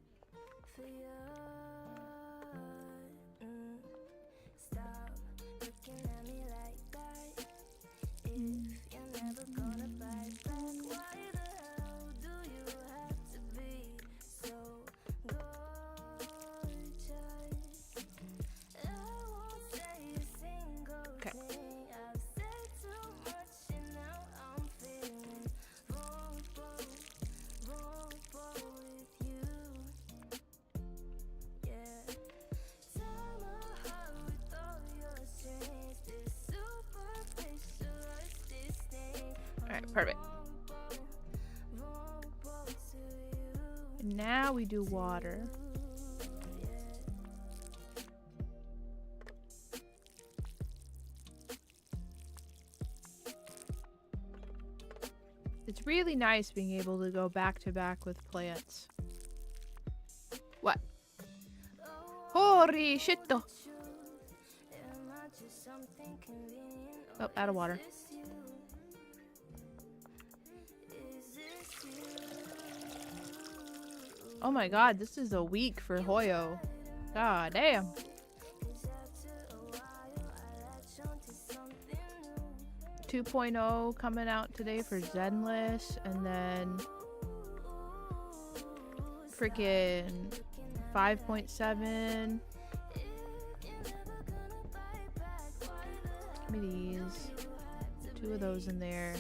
Alright, perfect. And now we do water. It's really nice being able to go back to back with plants. What? Holy shit! Oh, out of water. Oh my god, this is a week for Hoyo. God damn. Two 2.0 coming out today for Zenless, and then freaking 5.7. Give me these. 2 of those in there.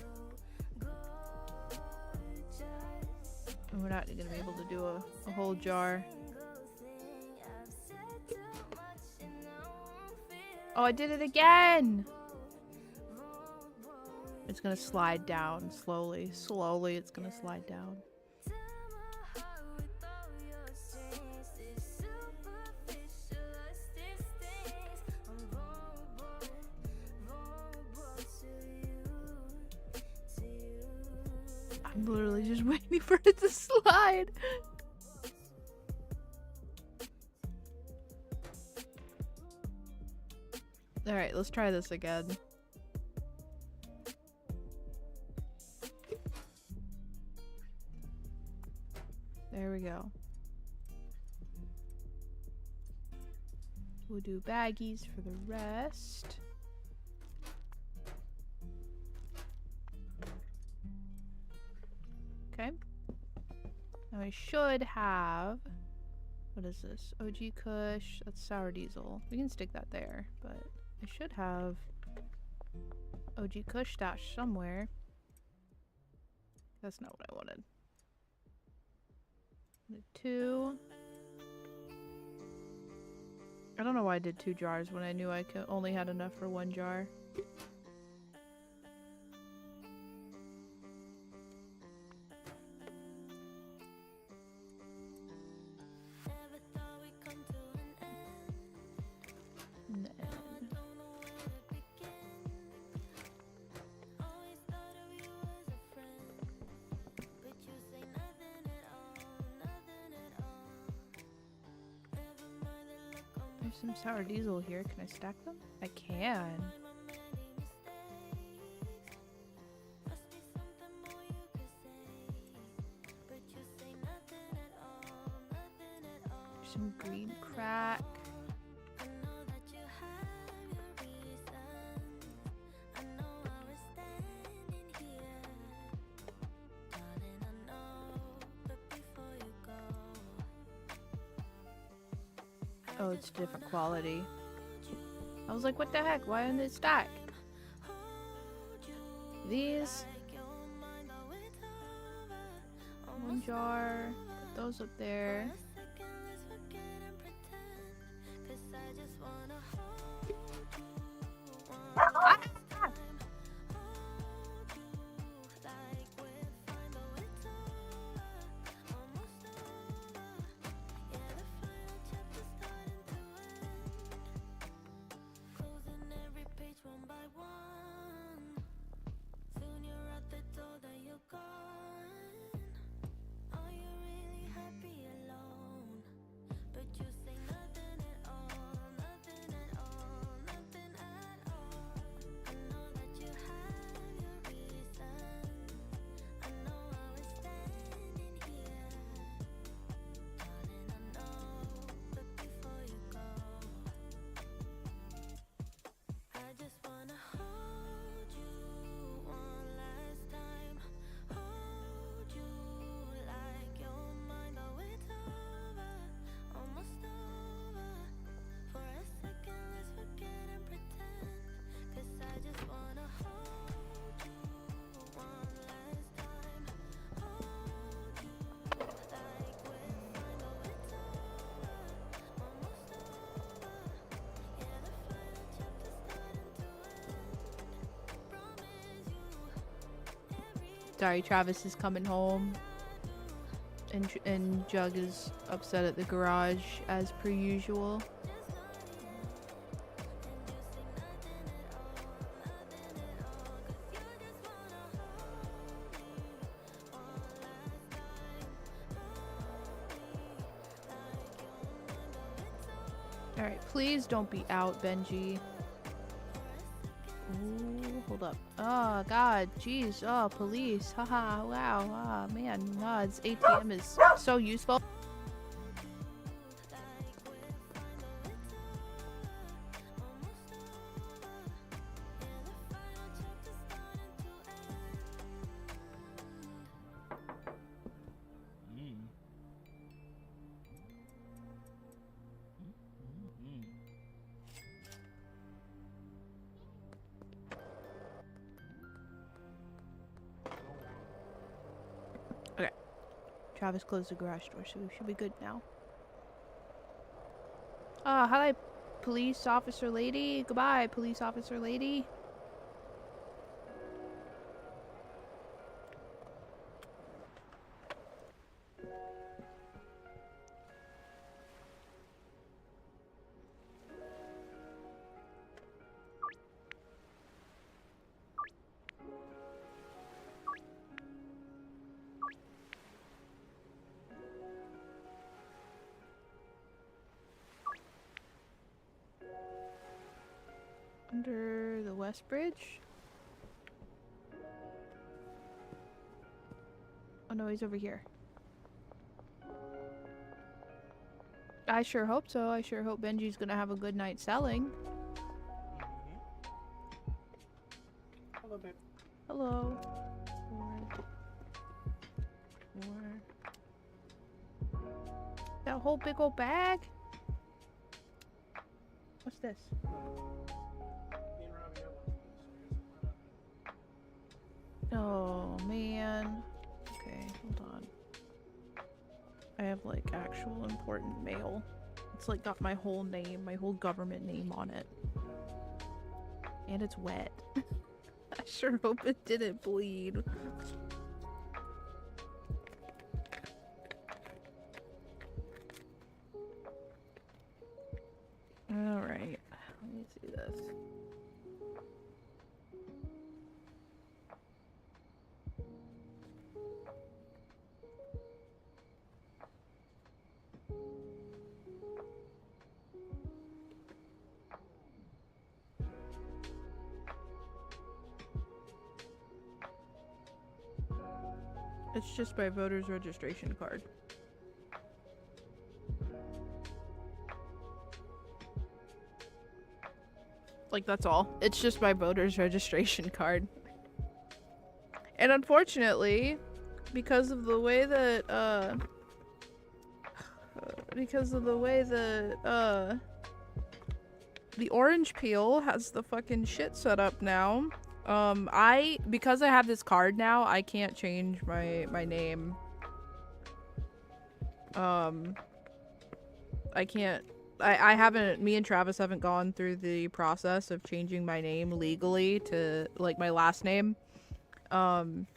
And we're not going to be able to do a whole jar. Oh, I did it again! It's going to slide down slowly. Slowly, it's going to slide down. I'm literally just waiting for it to slide. Alright, let's try this again. There we go. We'll do baggies for the rest. Okay. Now I should have... What is this? OG Kush. That's sour diesel. We can stick that there, but I should have OG Kush stashed somewhere. That's not what I wanted. 2. I don't know why I did 2 jars when I knew I only had enough for 1 jar. Some sour diesel here. Can I stack them? I can. Some green crack. Oh, it's different quality. I was like, what the heck? Why aren't they stacked? These. 1 jar. Put those up there. Ah! Are you really happy alone? Sorry, Travis is coming home. And Jug is upset at the garage as per usual. Alright, please don't be out, Benji. Ooh, hold up. Oh, God. Jeez. Oh, police. Haha. Wow. Ah, man. Nods. ATM is so useful. Okay. Travis closed the garage door, so we should be good now. Hi, police officer lady. Goodbye, police officer lady. Under the West Bridge? Oh no, he's over here. I sure hope so. I sure hope Benji's gonna have a good night selling. Hello, babe. Hello. That whole big old bag? What's this? Oh man. Okay, hold on. I have like actual important mail. It's like got my whole name, my whole government name on it. And it's wet. I sure hope it didn't bleed. Alright, let me see this. It's just my voter's registration card. Like, that's all. It's just my voter's registration card. And unfortunately, because of the way that, the orange peel has the fucking shit set up now, because I have this card now, I can't change my name. I can't, I haven't, me and Travis haven't gone through the process of changing my name legally to, like, my last name. And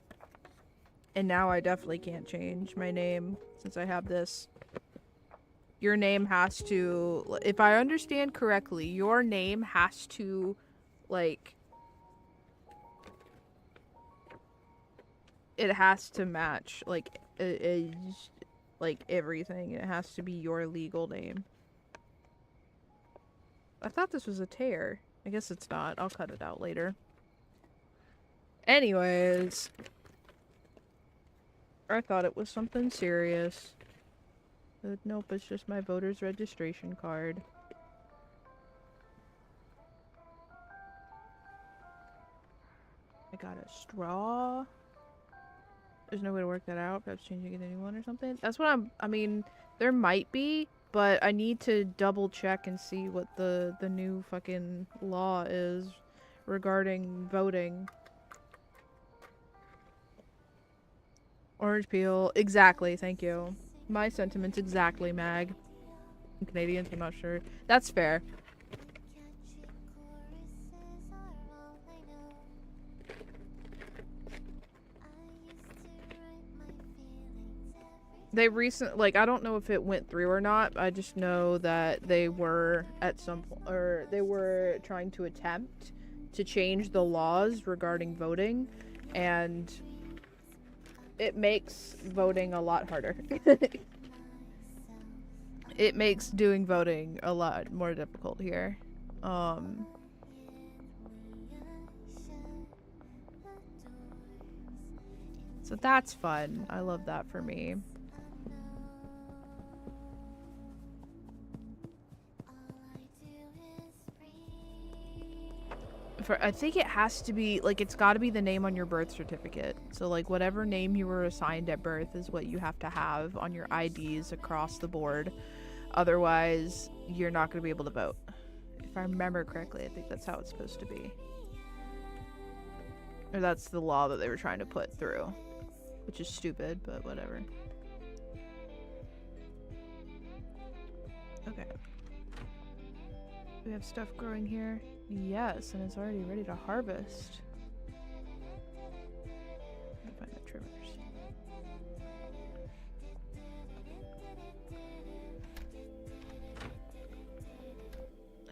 now I definitely can't change my name since I have this. Your name has to, if I understand correctly, your name has to, like, it has to match, like, like everything. It has to be your legal name. I thought this was a tear. I guess it's not. I'll cut it out later. Anyways. I thought it was something serious. But nope, it's just my voter's registration card. I got a straw. There's no way to work that out. Perhaps changing it to anyone or something. That's what I mean, there might be, but I need to double check and see what the new fucking law is regarding voting. Orange peel. Exactly, thank you. My sentiments exactly, Mag. Canadians, I'm not sure. That's fair. they like, I don't know if it went through or not. I just know that they were at some point, or they were trying to attempt to change the laws regarding voting, and it makes voting a lot harder. It makes doing voting a lot more difficult here. So that's fun. I love that for me. I think it has to be, like, it's got to be the name on your birth certificate. So, like, whatever name you were assigned at birth is what you have to have on your IDs across the board. Otherwise, you're not going to be able to vote. If I remember correctly, I think that's how it's supposed to be. Or that's the law that they were trying to put through. Which is stupid, but whatever. Okay. We have stuff growing here. Yes, and it's already ready to harvest. I'm gonna find the trimmers.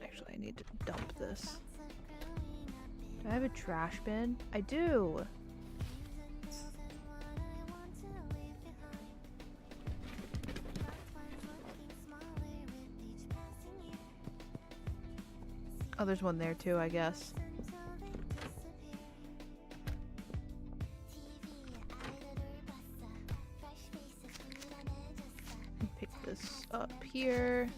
Actually, I need to dump this. Do I have a trash bin? I do! Oh, there's one there too, I guess. Pick this up here.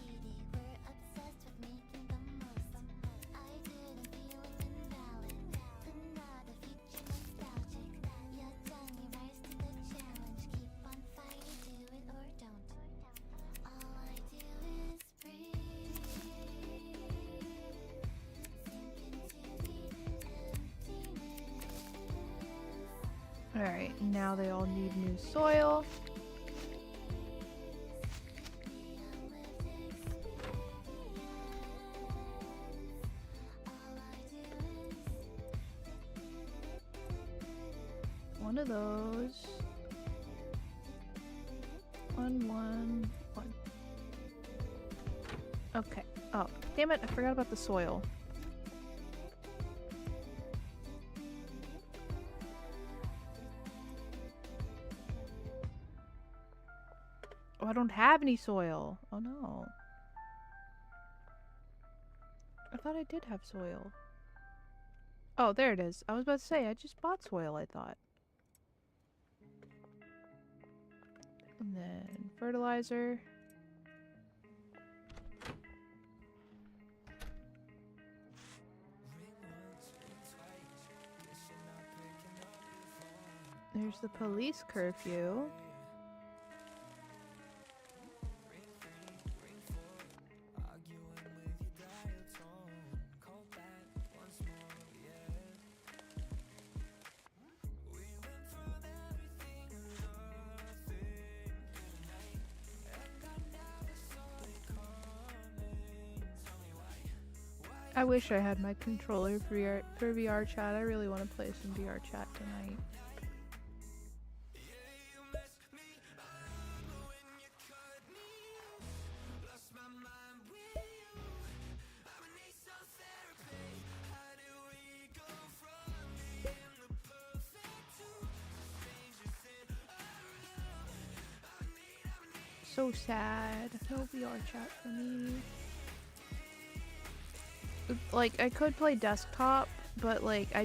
Alright, now they all need new soil. One of those. One. Okay. Oh, damn it, I forgot about the soil. Oh, I don't have any soil. Oh no. I thought I did have soil. Oh, there it is. I was about to say, I just bought soil, I thought. And then fertilizer. There's the police curfew. I wish I had my controller for VR chat. I really want to play some VR chat tonight. So sad. No VR chat for me. Like, I could play desktop, but like, I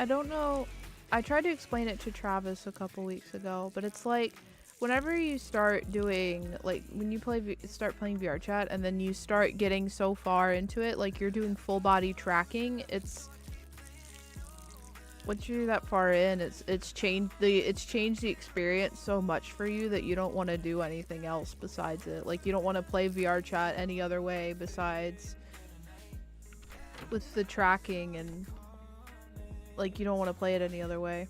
don't know. I tried to explain it to Travis a couple weeks ago, but it's like, whenever you start doing, like, when you start playing VR chat and then you start getting so far into it, like you're doing full body tracking, once you're that far in, it's changed the experience so much for you that you don't want to do anything else besides it. Like, you don't want to play VR chat any other way besides with the tracking, and like, you don't want to play it any other way.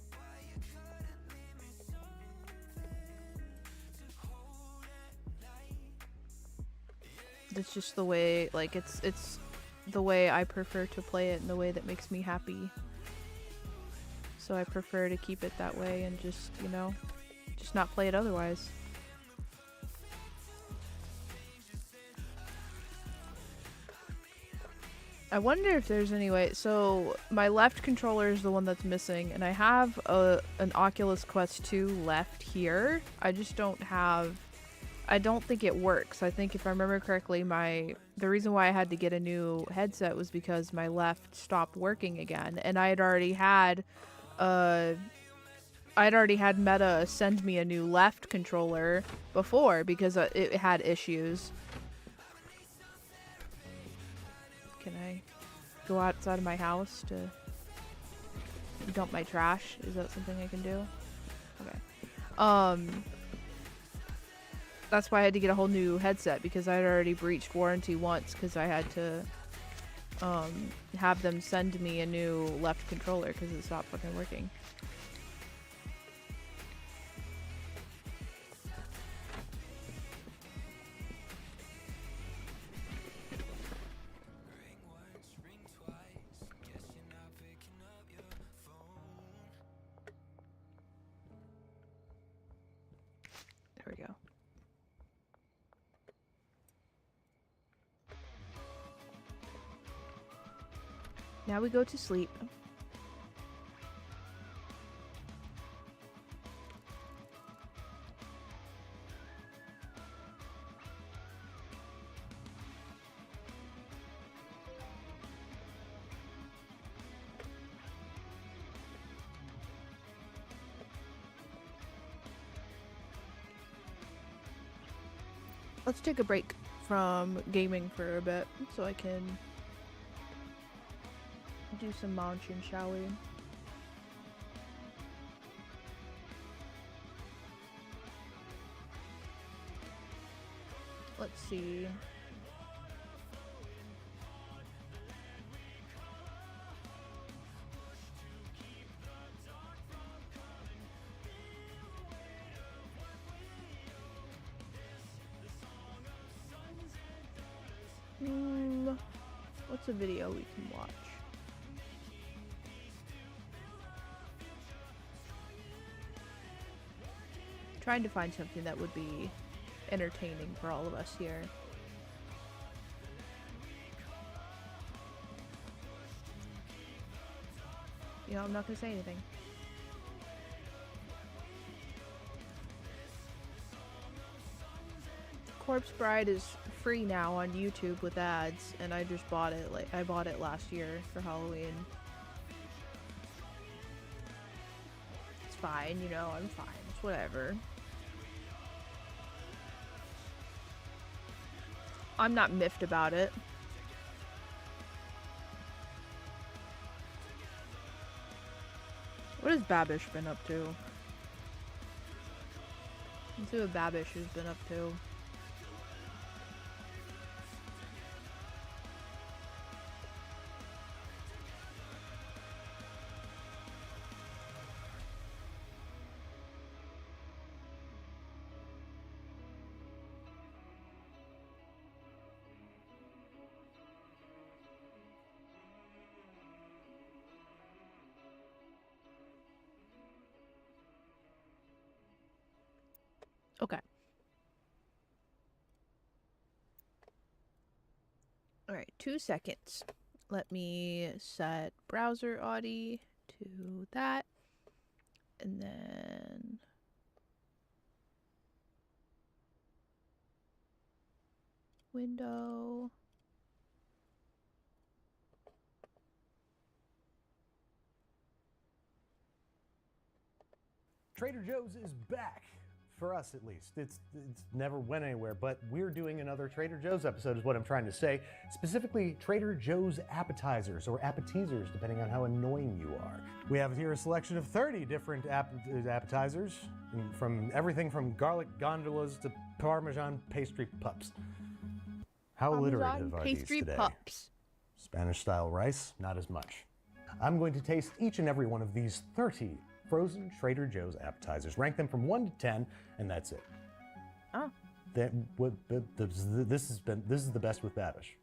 It's just the way, like, it's the way I prefer to play it and the way that makes me happy. So I prefer to keep it that way and just, you know, just not play it otherwise. I wonder if there's any way. So my left controller is the one that's missing, and I have an Oculus Quest 2 left here. I just don't have. I don't think it works. I think if I remember correctly, the reason why I had to get a new headset was because my left stopped working again, and I had already had Meta send me a new left controller before because it had issues. Can I go outside of my house to dump my trash? Is that something I can do? Okay. That's why I had to get a whole new headset, because I had already breached warranty once because I had to have them send me a new left controller because it stopped fucking working. There we go. Now we go to sleep. Let's take a break from gaming for a bit so I can do some munching, shall we? Let's see. What's a video we can watch? Trying to find something that would be entertaining for all of us here. You know, I'm not gonna say anything. Corpse Bride is free now on YouTube with ads, and I just bought it. Like, I bought it last year for Halloween. It's fine, you know, I'm fine. It's whatever. I'm not miffed about it. What has Babish been up to? Let's see what Babish has been up to. Okay. Alright, 2 seconds. Let me set browser Audi to that. And then window. Trader Joe's is back. For us, at least. It's never went anywhere, but we're doing another Trader Joe's episode is what I'm trying to say. Specifically, Trader Joe's appetizers, or appetizers, depending on how annoying you are. We have here a selection of 30 different appetizers, from everything from garlic gondolas to Parmesan pastry pups. How alliterative are these today? Pups. Spanish-style rice, not as much. I'm going to taste each and every one of these 30 frozen Trader Joe's appetizers. Rank them from 1 to 10, and that's it. Oh. This is the best with Babish.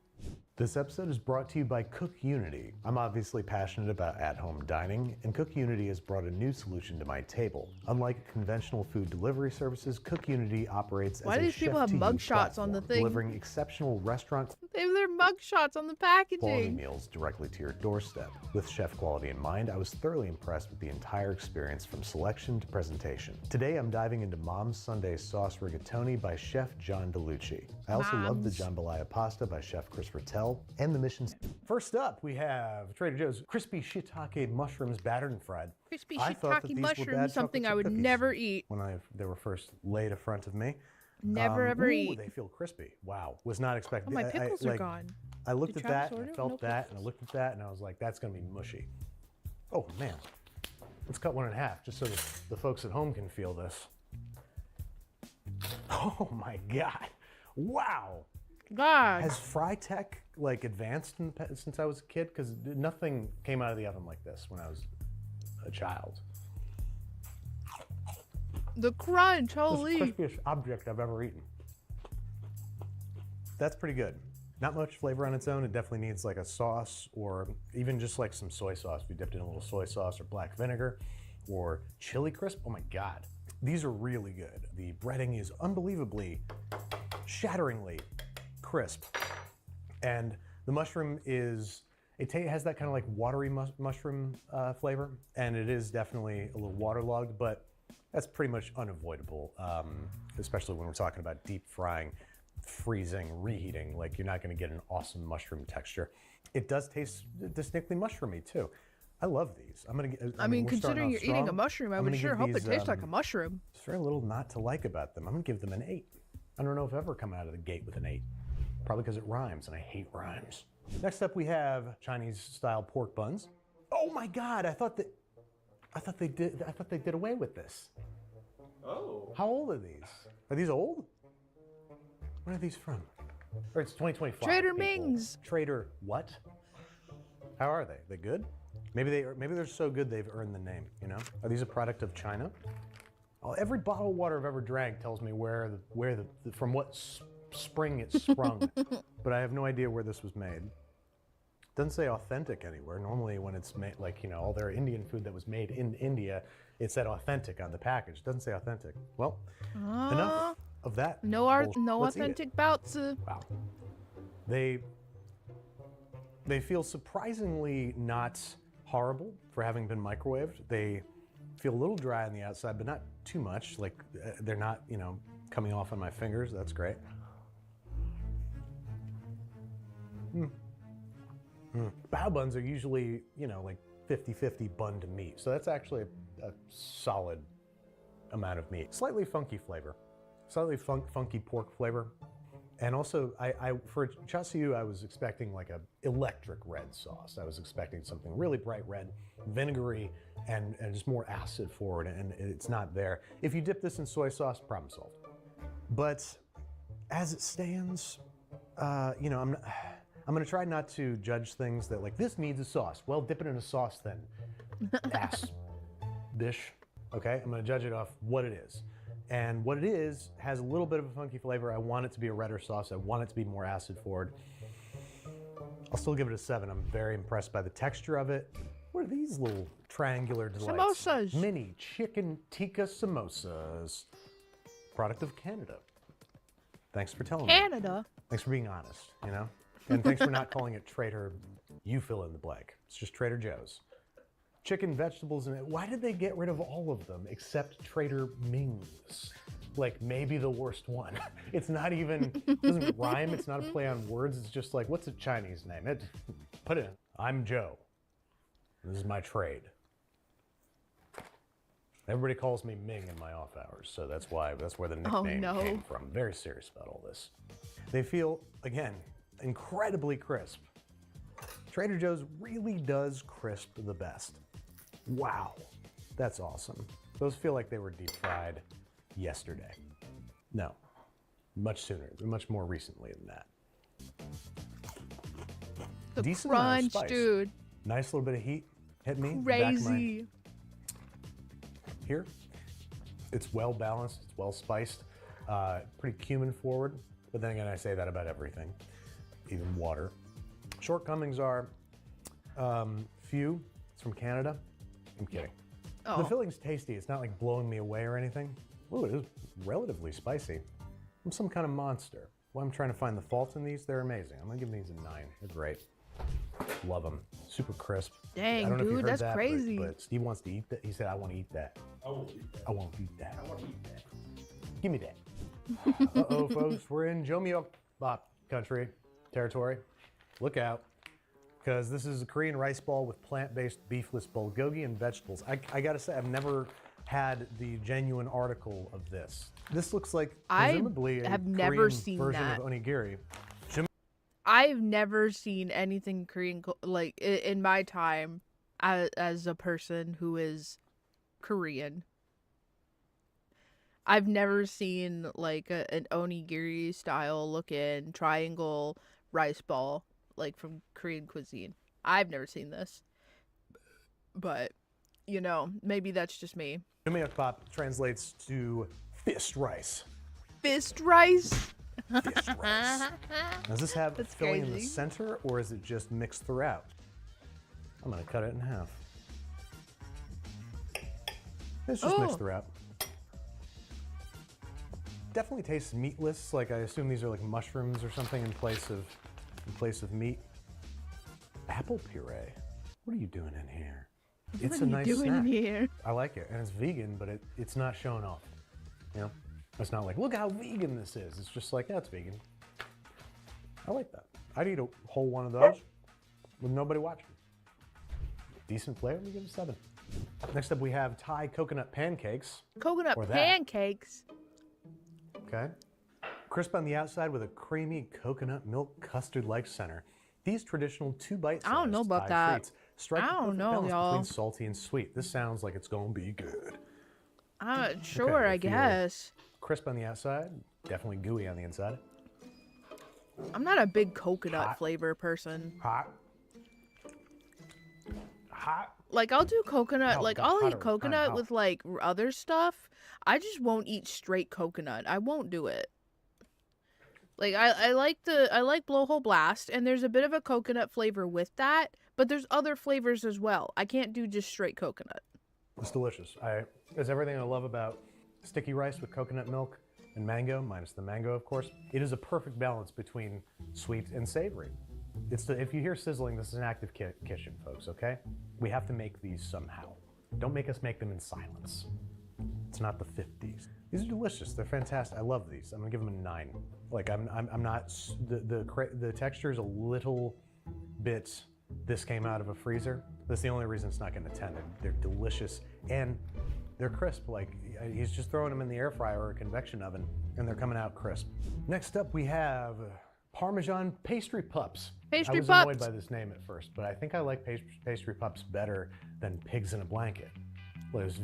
This episode is brought to you by Cook Unity. I'm obviously passionate about at-home dining, and Cook Unity has brought a new solution to my table. Unlike conventional food delivery services, Cook Unity operates Why as do a these people have chef-to-you mugshots on the platform, thing? delivering exceptional restaurant They have their mugshots on the quality packaging. meals directly to your doorstep. With chef quality in mind, I was thoroughly impressed with the entire experience from selection to presentation. Today, I'm diving into Mom's Sunday Sauce Rigatoni by Chef John DeLucci. I also love the jambalaya pasta by Chef Chris Rattel and the Mission. First up, we have Trader Joe's crispy shiitake mushrooms battered and fried. Crispy I thought that shiitake these were mushrooms, bad something chocolate I would chip cookies never eat. when they were first laid in front of me. Never ever ooh, eat. They feel crispy. Wow, was not expecting. Oh, my pickles are gone. I looked Did at that, Travis and I order? felt No that, and I pickles. looked at that, and I was like, that's gonna be mushy. Oh man, let's cut one in half just so that the folks at home can feel this. Oh my God, wow. God. Has fry tech like advanced since I was a kid? Because nothing came out of the oven like this when I was a child. The crunch, holy. Most crispiest object I've ever eaten. That's pretty good. Not much flavor on its own. It definitely needs like a sauce or even just like some soy sauce. We dipped in a little soy sauce or black vinegar or chili crisp. Oh my God. These are really good. The breading is unbelievably, shatteringly crisp. And the mushroom is, it has that kind of like watery mushroom flavor. And it is definitely a little waterlogged, but that's pretty much unavoidable, especially when we're talking about deep frying, freezing, reheating. Like you're not gonna get an awesome mushroom texture. It does taste distinctly mushroomy too. I love these. I mean, we're starting considering off you're eating a strong. mushroom, I I'm would gonna sure give hope these, it tastes like a mushroom. There's very little not to like about them. I'm gonna give them an 8. I don't know if I've ever come out of the gate with an 8. Probably because it rhymes, and I hate rhymes. Next up, we have Chinese-style pork buns. Oh my God! I thought they did away with this. Oh. How old are these? Are these old? When are these from? Or it's 2025. Trader people. Ming's. Trader what? How are they? They good? Maybe they're so good they've earned the name. You know? Are these a product of China? Oh, every bottle of water I've ever drank tells me from what spring it sprung, but I have no idea where this was made. Doesn't say authentic anywhere. Normally when it's made, like, you know, all their Indian food that was made in India, it said authentic on the package. Doesn't say authentic. Well, enough of that. No bullshit. no Let's eat it. authentic baozi. Wow. They feel surprisingly not horrible for having been microwaved. They feel a little dry on the outside, but not too much. Like they're not, you know, coming off on my fingers. That's great. Bao buns are usually, you know, like 50-50 bun to meat. So that's actually a solid amount of meat. Slightly funky flavor. Slightly funky pork flavor. And also, for char siu, I was expecting like a electric red sauce. I was expecting something really bright red, vinegary, and just more acid forward, and it's not there. If you dip this in soy sauce, problem solved. But as it stands, you know, I'm gonna try not to judge things that like, this needs a sauce. Well, dip it in a sauce then, ass dish, okay? I'm gonna judge it off what it is. And what it is has a little bit of a funky flavor. I want it to be a redder sauce. I want it to be more acid forward. I'll still give it a 7. I'm very impressed by the texture of it. What are these little triangular delights? Samosas. Mini chicken tikka samosas. Product of Canada. Thanks for telling me. Canada. Thanks for being honest, you know? And thanks for not calling it Trader, you fill in the blank. It's just Trader Joe's. Chicken, vegetables, and why did they get rid of all of them except Trader Ming's? Like maybe the worst one. It's not even, it doesn't rhyme, it's not a play on words, it's just like, what's a Chinese name? Put it in. I'm Joe. This is my trade. Everybody calls me Ming in my off hours, so that's where the nickname came from. Very serious about all this. They feel, again, incredibly crisp. Trader Joe's really does crisp the best. Wow, that's awesome. Those feel like they were deep fried yesterday. No, much sooner, much more recently than that. The Decent amount of crunch, spice. dude. Nice little bit of heat hit me. Crazy. Here, it's well balanced, it's well spiced, pretty cumin forward. But then again, I say that about everything, even water. Shortcomings are few. It's from Canada. I'm kidding. Oh. The filling's tasty. It's not like blowing me away or anything. Ooh, it is relatively spicy. I'm some kind of monster. Well, I'm trying to find the faults in these. They're amazing. I'm gonna give these a 9. They're great. Love them. Super crisp. Dang, I don't know if you dude, heard that's that, crazy. But Steve wants to eat that. He said, I want to eat that. I won't eat that. I won't eat that. I want to eat that. Give me that. Uh-oh, folks. We're in Jomyeok country, territory. Look out. Because this is a Korean rice ball with plant-based beefless bulgogi and vegetables. I gotta say, I've never had the genuine article of this. This looks like presumably have a never Korean seen version that. of onigiri. I've never seen anything Korean like in my time as a person who is Korean. I've never seen like an onigiri style looking triangle rice ball like from Korean cuisine. I've never seen this. But, you know, maybe that's just me. Jomyeok translates to fist rice. Fist rice? Fist rice. Does this have That's filling in the crazy. center, or is it just mixed throughout? I'm gonna cut it in half. It's just mixed throughout. Definitely tastes meatless. Like I assume these are like mushrooms or something in place of meat. Apple puree. What are you doing in here? It's a nice snack. Here? I like it, and it's vegan, but it's not showing off. You know, it's not like look how vegan this is. It's just like yeah, it's vegan. I like that. I'd eat a whole one of those with nobody watching. Decent flavor. We give it a 7. Next up, we have Thai coconut pancakes. Coconut Or that. pancakes? Okay. Crisp on the outside with a creamy coconut milk custard-like center. These traditional 2-bite I don't know about Thai that. treats strike I the don't perfect know, balance y'all. between salty and sweet. This sounds like it's gonna be good. Sure, they I feel guess. Crisp on the outside, definitely gooey on the inside. I'm not a big coconut Hot. flavor person. Hot. Hot. Like I'll do coconut, No, like the I'll hotter eat kind, coconut hot. with like other stuff. I just won't eat straight coconut. I won't do it. Like I like blowhole blast, and there's a bit of a coconut flavor with that, but there's other flavors as well. I can't do just straight coconut. It's delicious. It's everything I love about sticky rice with coconut milk and mango, minus the mango, of course. It is a perfect balance between sweet and savory. If you hear sizzling, this is an active kitchen, folks, okay? We have to make these somehow. Don't make us make them in silence. It's not the 50s. These are delicious. They're fantastic. I love these. I'm gonna give them a 9. Like I'm not. The texture is a little bit. This came out of a freezer. That's the only reason it's not getting a 10. They're delicious and they're crisp. Like he's just throwing them in the air fryer or a convection oven, and they're coming out crisp. Next up, we have Parmesan pastry pups. Pastry I was pups. annoyed by this name at first, but I think I like pastry pups better than pigs in a blanket. Well, it's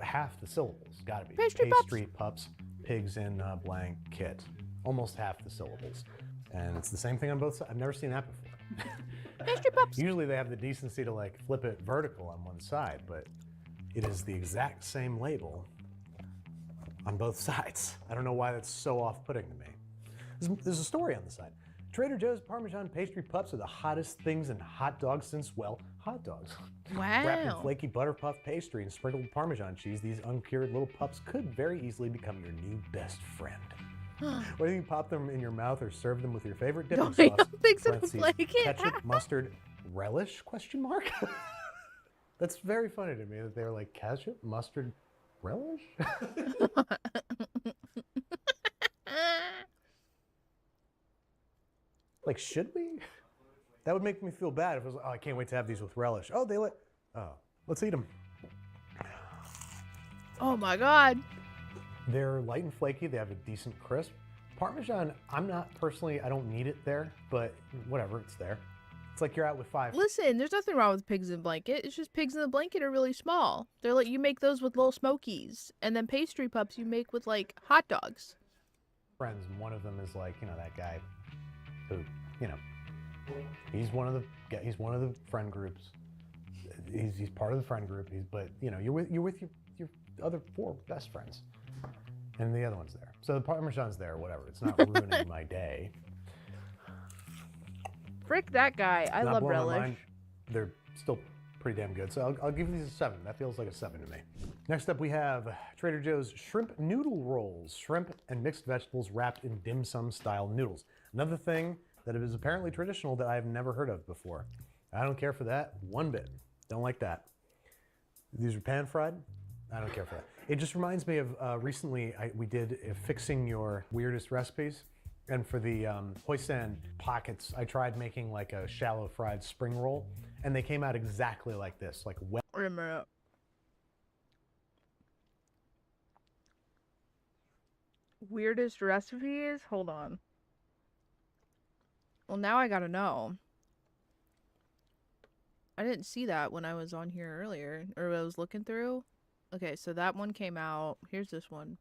half the syllables. Gotta be Pastry pups, pigs in a blanket. Almost half the syllables, and it's the same thing on both sides. I've never seen that before. Pastry pups. Usually they have the decency to like flip it vertical on one side, but it is the exact same label on both sides. I don't know why that's so off-putting to me. There's a story on the side. Trader Joe's Parmesan pastry pups are the hottest things in hot dogs since, well, hot dogs. Wrapped in Wow. flaky butter puff pastry and sprinkled with Parmesan cheese, these uncured little pups could very easily become your new best friend. Whether you pop them in your mouth or serve them with your favorite dipping Don't make sauce, them pigs in a parentheses, blanket. ketchup, mustard, relish, question mark? That's very funny to me that they're like, ketchup, mustard, relish? Like, should we? That would make me feel bad if it was like, oh, I can't wait to have these with relish. Oh, let's eat them. Oh my god. They're light and flaky. They have a decent crisp. Parmesan, I don't need it there, but whatever, it's there. It's like you're out with 5. Listen, there's nothing wrong with pigs in a blanket. It's just pigs in the blanket are really small. They're like, you make those with little smokies, and then pastry pups you make with like hot dogs. Friends, and one of them is like, that guy who, he's one of the friend groups. He's part of the friend group. But you're with your other 4 best friends, and the other one's there. So the Parmesan's there, whatever. It's not ruining my day. Frick that guy. I Not love blowing my relish. mind. They're still pretty damn good. So I'll give these a 7. That feels like a 7 to me. Next up, we have Trader Joe's shrimp noodle rolls. Shrimp and mixed vegetables wrapped in dim sum style noodles. Another thing that is apparently traditional that I've never heard of before. I don't care for that one bit. Don't like that. These are pan fried. I don't care for that. It just reminds me of recently we did fixing your weirdest recipes. And for the hoisin pockets, I tried making like a shallow fried spring roll, and they came out exactly like this, like well. Wait a minute. Weirdest recipes? Hold on. Well, now I gotta know. I didn't see that when I was on here earlier, or I was looking through. Okay, so that one came out. Here's this one.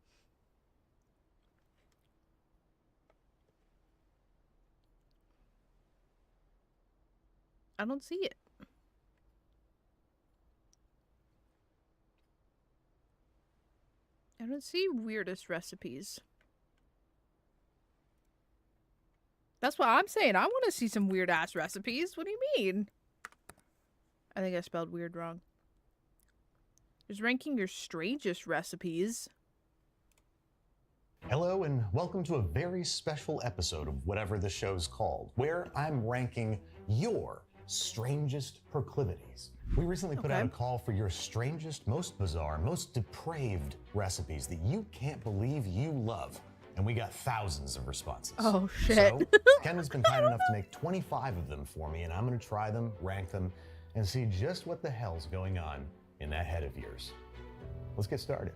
I don't see it. I don't see weirdest recipes. That's what I'm saying. I want to see some weird ass recipes. What do you mean? I think I spelled weird wrong. Just ranking your strangest recipes. Hello and welcome to a very special episode of whatever the show's called, where I'm ranking your strangest proclivities. We recently put out a call for your strangest, most bizarre, most depraved recipes that you can't believe you love. And we got thousands of responses. Oh, shit. So, Ken has been kind enough to make 25 of them for me, and I'm gonna try them, rank them, and see just what the hell's going on in that head of yours. Let's get started.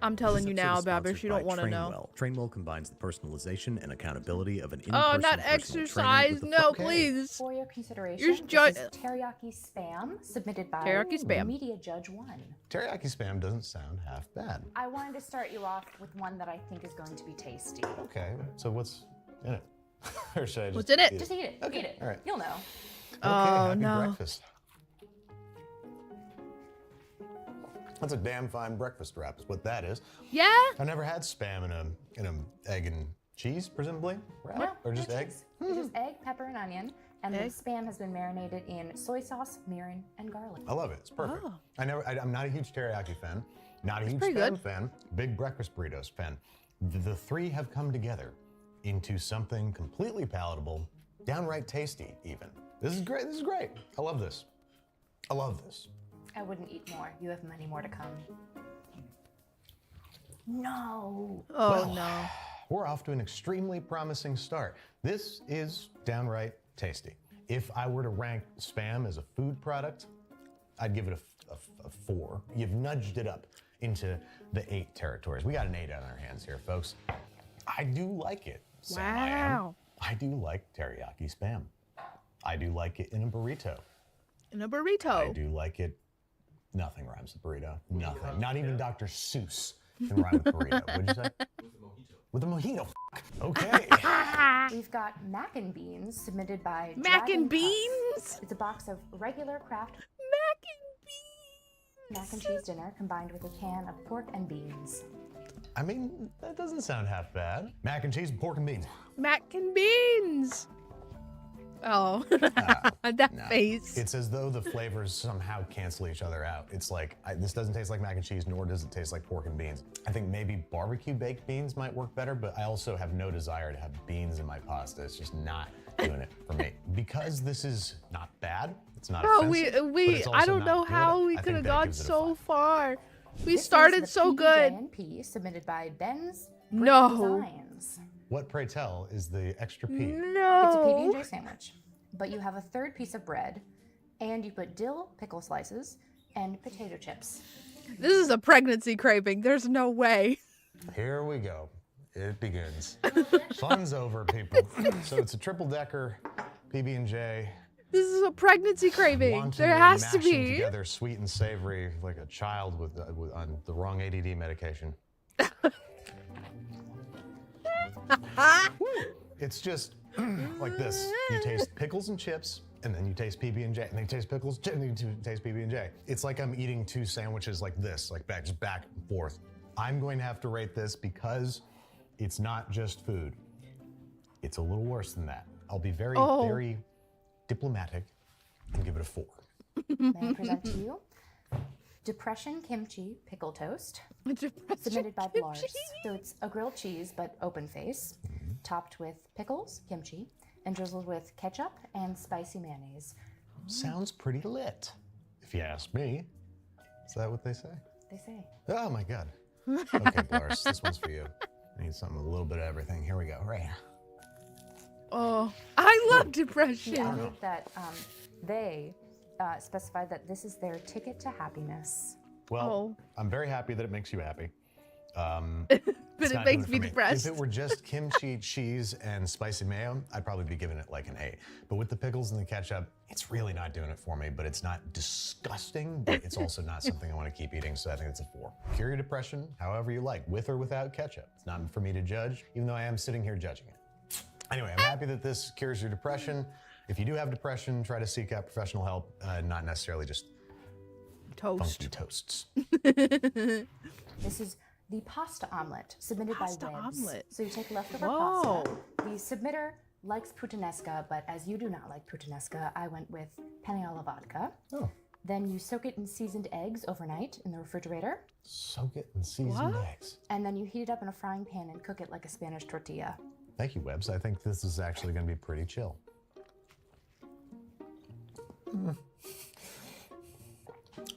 I'm telling you now, Babish, you don't want to know. Trainwell combines the personalization and accountability of an Oh, in-person not personal exercise. trainer with the No, fun- please. For your consideration, You're this is teriyaki spam submitted by Teriyaki spam. Media Judge 1. Teriyaki spam doesn't sound half bad. I wanted to start you off with one that I think is going to be tasty. Okay, so what's in it? Or should I just What's in it? Just eat it. Okay, Eat it. all right. You'll know. Okay, Oh, happy no. breakfast. That's a damn fine breakfast wrap, is what that is. Yeah? I've never had spam in a egg and cheese, presumably, wrap? No, or just no egg? cheese. It's just egg, pepper, and onion. And Egg. the spam has been marinated in soy sauce, mirin, and garlic. I love it. It's perfect. Oh. I'm not a huge teriyaki fan. Not a huge pretty spam good. fan. Big breakfast burritos fan. The three have come together into something completely palatable, downright tasty, even. This is great. This is great. I love this. I love this. I wouldn't eat more. You have many more to come. No. Oh, Well, no. We're off to an extremely promising start. This is downright tasty. If I were to rank spam as a food product, I'd give it a 4. You've nudged it up into the 8 territories. We got an 8 on our hands here, folks. I do like it. Sam, Wow. I do like teriyaki spam. I do like it in a burrito. In a burrito. I do like it. Nothing rhymes with burrito. Nothing. Not even Dr. Seuss can rhyme with burrito. What'd you say? With a mojito. Okay. We've got mac and beans submitted by Mac Dragon and Puffs. beans? It's a box of regular Kraft mac and cheese dinner combined with a can of pork and beans. I mean, that doesn't sound half bad. Mac and cheese and pork and beans. Mac and beans. Oh, that No. face. It's as though the flavors somehow cancel each other out. It's like, this doesn't taste like mac and cheese, nor does it taste like pork and beans. I think maybe barbecue baked beans might work better, but I also have no desire to have beans in my pasta. It's just not doing it for me. Because this is not bad, it's not Bro, offensive, but we it's I also don't not know good. how we I could think have that gone gives it a so 5. far. We This is started the so good. PB&P submitted by Ben's Brick No. Designs. What, pray tell, is the extra P? It's a No. PB&J sandwich, but you have a third piece of bread, and you put dill pickle slices and potato chips. This is a pregnancy craving. There's no way. Here we go. It begins. Fun's over, people. So it's a triple-decker PB&J. This is a pregnancy craving. Wantonly There has to mashing be. together sweet and savory like a child with on the wrong ADD medication. It's just like this. You taste pickles and chips, and then you taste PB&J, and then you taste pickles, and then you taste PB&J. It's like I'm eating 2 sandwiches like this, like just back and forth. I'm going to have to rate this because it's not just food. It's a little worse than that. I'll be very, Oh. very diplomatic and give it a 4. May I present to you Depression Kimchi Pickle Toast, submitted by Blars. So it's a grilled cheese, but open face, topped with pickles, kimchi, and drizzled with ketchup and spicy mayonnaise. Sounds pretty lit, if you ask me. Is that what they say? They say. Oh my God. Okay, Blars, this one's for you. I need something, a little bit of everything. Here we go, right here. Oh, I love depression. I believe that they specified that this is their ticket to happiness. Well, I'm very happy that it makes you happy. But it makes me depressed. If it were just kimchi, cheese, and spicy mayo, I'd probably be giving it like an 8. But with the pickles and the ketchup, it's really not doing it for me. But it's not disgusting, but it's also not something I want to keep eating, so I think it's a 4. Cure your depression however you like, with or without ketchup. It's not for me to judge, even though I am sitting here judging it. Anyway, I'm happy that this cures your depression. If you do have depression, try to seek out professional help, not necessarily just funky toasts. This is the pasta omelet, submitted by Webs. Omelet. So you take leftover pasta. The submitter likes puttanesca, but as you do not like puttanesca, I went with penne alla vodka. Oh. Then you soak it in seasoned eggs overnight in the refrigerator. Soak it in seasoned eggs. And then you heat it up in a frying pan and cook it like a Spanish tortilla. Thank you, Webs. I think this is actually going to be pretty chill.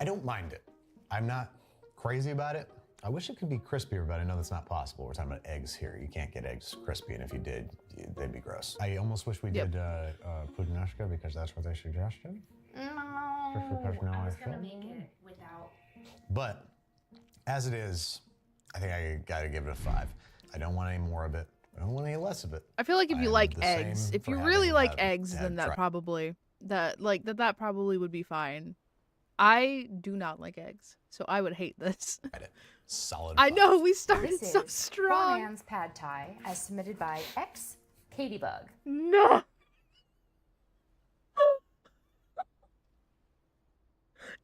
I don't mind it. I'm not crazy about it. I wish it could be crispier, but I know that's not possible. We're talking about eggs here. You can't get eggs crispy, and if you did, they'd be gross. I almost wish we did puttanesca because that's what they suggested. No, Just because now I was I gonna feel. make it without. But as it is, I think I gotta give it a 5. I don't want any more of it. I don't want any less of it. I feel like if you I'm like the eggs, same if for you having really like had- eggs, had then that fri- probably that probably would be fine. I do not like eggs, so I would hate this. Solid. I know we started This so is strong. Poor Man's Pad Thai, as submitted by X Katybug. No.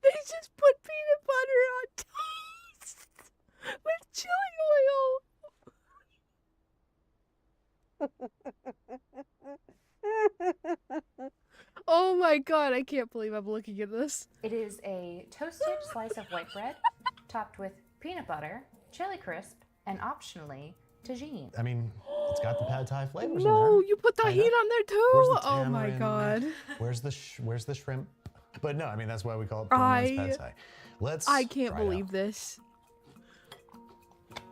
They just put peanut butter on toast with chili oil. Oh my God, I can't believe I'm looking at this. It is a toasted slice of white bread, topped with peanut butter, chili crisp, and optionally, tagine. I mean, it's got the pad thai flavors in there. No, you put Kinda. tahini on there too. Where's the Oh my tamarind? God. Where's the shrimp? But no, I mean that's why we call it poor man's pad thai. I can't try it believe out. this.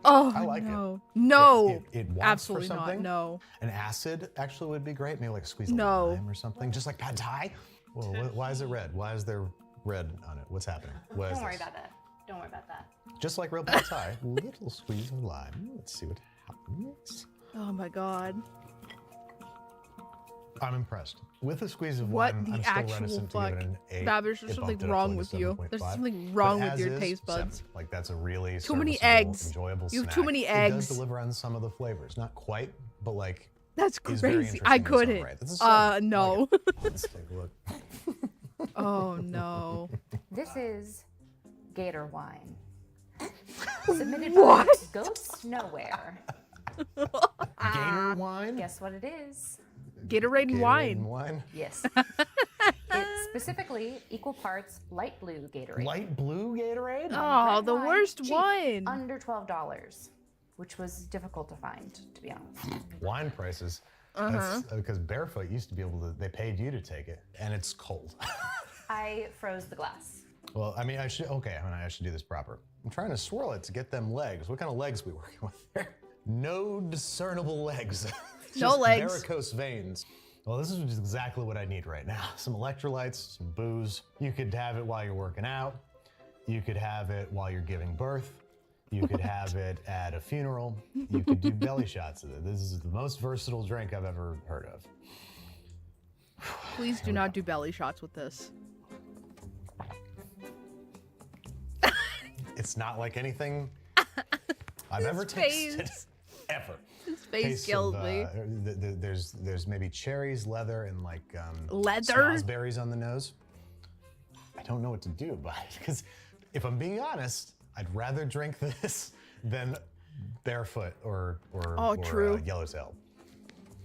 Oh I like no. No. It wants Absolutely for not. something. No. An acid actually would be great. Maybe like a squeeze of No. lime or something, just like pad thai. Well, why is it red? Why is there red on it? What's happening? What is Don't worry this? about that. Don't worry about that. Just like real pad thai, little squeeze of lime. Let's see what happens. Oh my God. I'm impressed. With a squeeze of What lime, the I'm still actual reticent to fuck? give it an 8. Babbish, there's It something bumped it up wrong to with like a you. 7.5. There's something But wrong with as your is, taste buds. 7. Like that's a really Too many serviceable, eggs. enjoyable You have snack. too many It eggs. does deliver on some of the flavors. Not quite, but like That's is very crazy. I interesting in its own couldn't. right. That's a 7. No. Let's take a look. Oh no. This is Gator wine. Submitted What? by Ghost Nowhere. Gator wine? Guess what it is? Gatorade and wine. wine? Yes. It's specifically equal parts light blue Gatorade. Light blue Gatorade? Oh, Red the wine, worst cheap, wine. Under $12, which was difficult to find, to be honest. Wine prices. That's because Barefoot used to be able to, they paid you to take it, and it's cold. I froze the glass. Well, I mean, I should do this proper. I'm trying to swirl it to get them legs. What kind of legs we working with there? No discernible legs. No Just legs. varicose veins. Well, this is just exactly what I need right now. Some electrolytes, some booze. You could have it while you're working out. You could have it while you're giving birth. You could have it at a funeral. You could do belly shots of it. This is the most versatile drink I've ever heard of. Please do not do belly shots with this. It's not like anything I've ever face. tasted. Ever. His face Taste kills of, me. There's maybe cherries, leather, and like Leather? snozberries on the nose. I don't know what to do about it because if I'm being honest, I'd rather drink this than Barefoot or true. Yellowtail.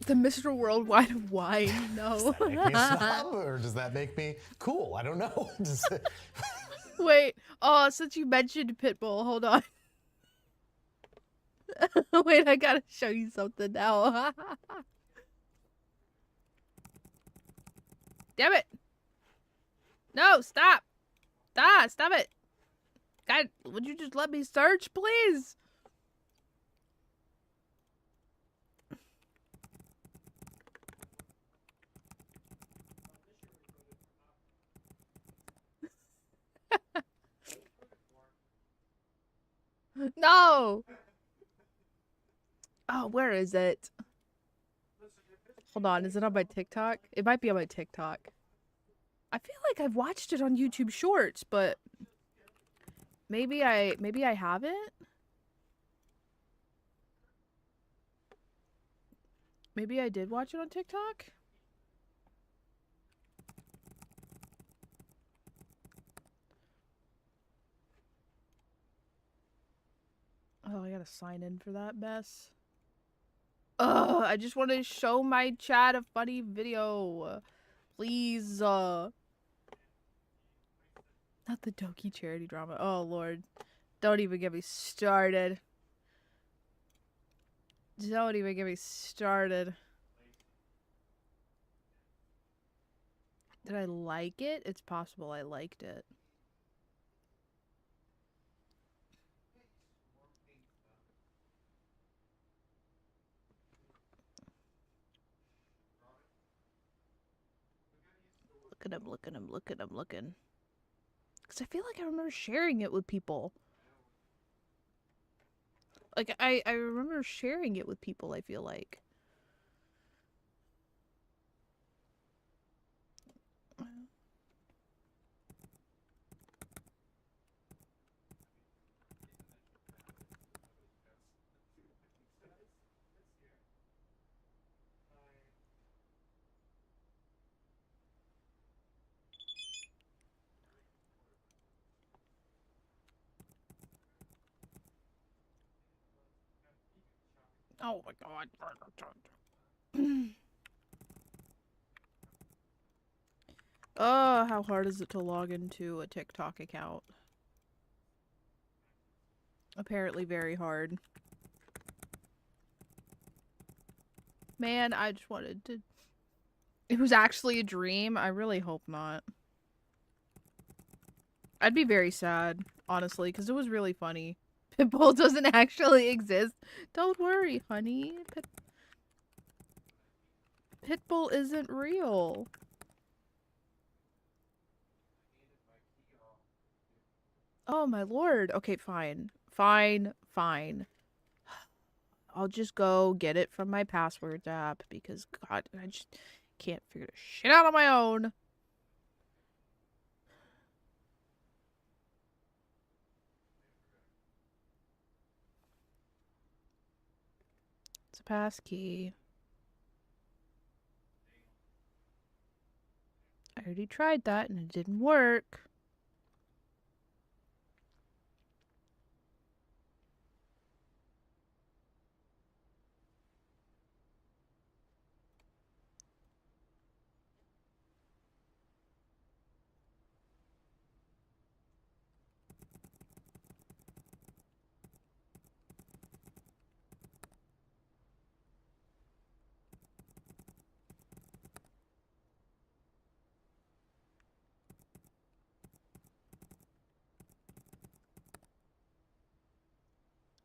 The Mr. Worldwide of wine. No. Does that make me a snob, or does that make me cool? I don't know. Wait. Oh, since you mentioned Pitbull, hold on. Wait, I gotta show you something now. Damn it! No, stop! Stop it! God, would you just let me search, please? No! Oh, where is it? Hold on, is it on my TikTok? It might be on my TikTok. I feel like I've watched it on YouTube Shorts, but maybe I haven't. Maybe I did watch it on TikTok. Oh, I gotta sign in for that mess. Ugh, I just want to show my chat a funny video. Please, not the Doki charity drama. Oh, Lord. Don't even get me started. Don't even get me started. Did I like it? It's possible I liked it. Look at him. Because I feel like I remember sharing it with people. Like, I remember sharing it with people, I feel like. Oh my god. Oh, how hard is it to log into a TikTok account? Apparently very hard. Man, I just wanted to... It was actually a dream? I really hope not. I'd be very sad, honestly, because it was really funny. Pitbull doesn't actually exist. Don't worry, honey. Pitbull isn't real. Oh my lord. Okay, fine. Fine. I'll just go get it from my passwords app because, God, I just can't figure this shit out on my own. It's a pass key. I already tried that and it didn't work.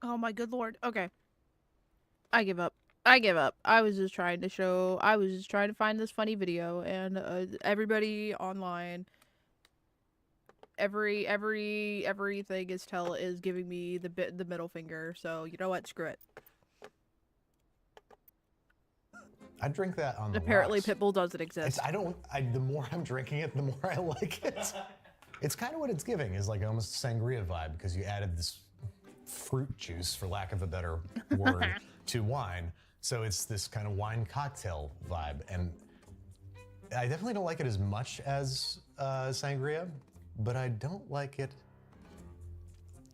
Oh my good lord. Okay. I give up. I was just trying to find this funny video and everybody online, everything is giving me the middle finger. So, you know what? Screw it. I drink that on the Apparently rocks. Pitbull doesn't exist. The more I'm drinking it, the more I like it. It's kind of what it's giving, is like almost a sangria vibe, because you added this fruit juice, for lack of a better word, to wine. So it's this kind of wine cocktail vibe. And I definitely don't like it as much as sangria, but I don't like it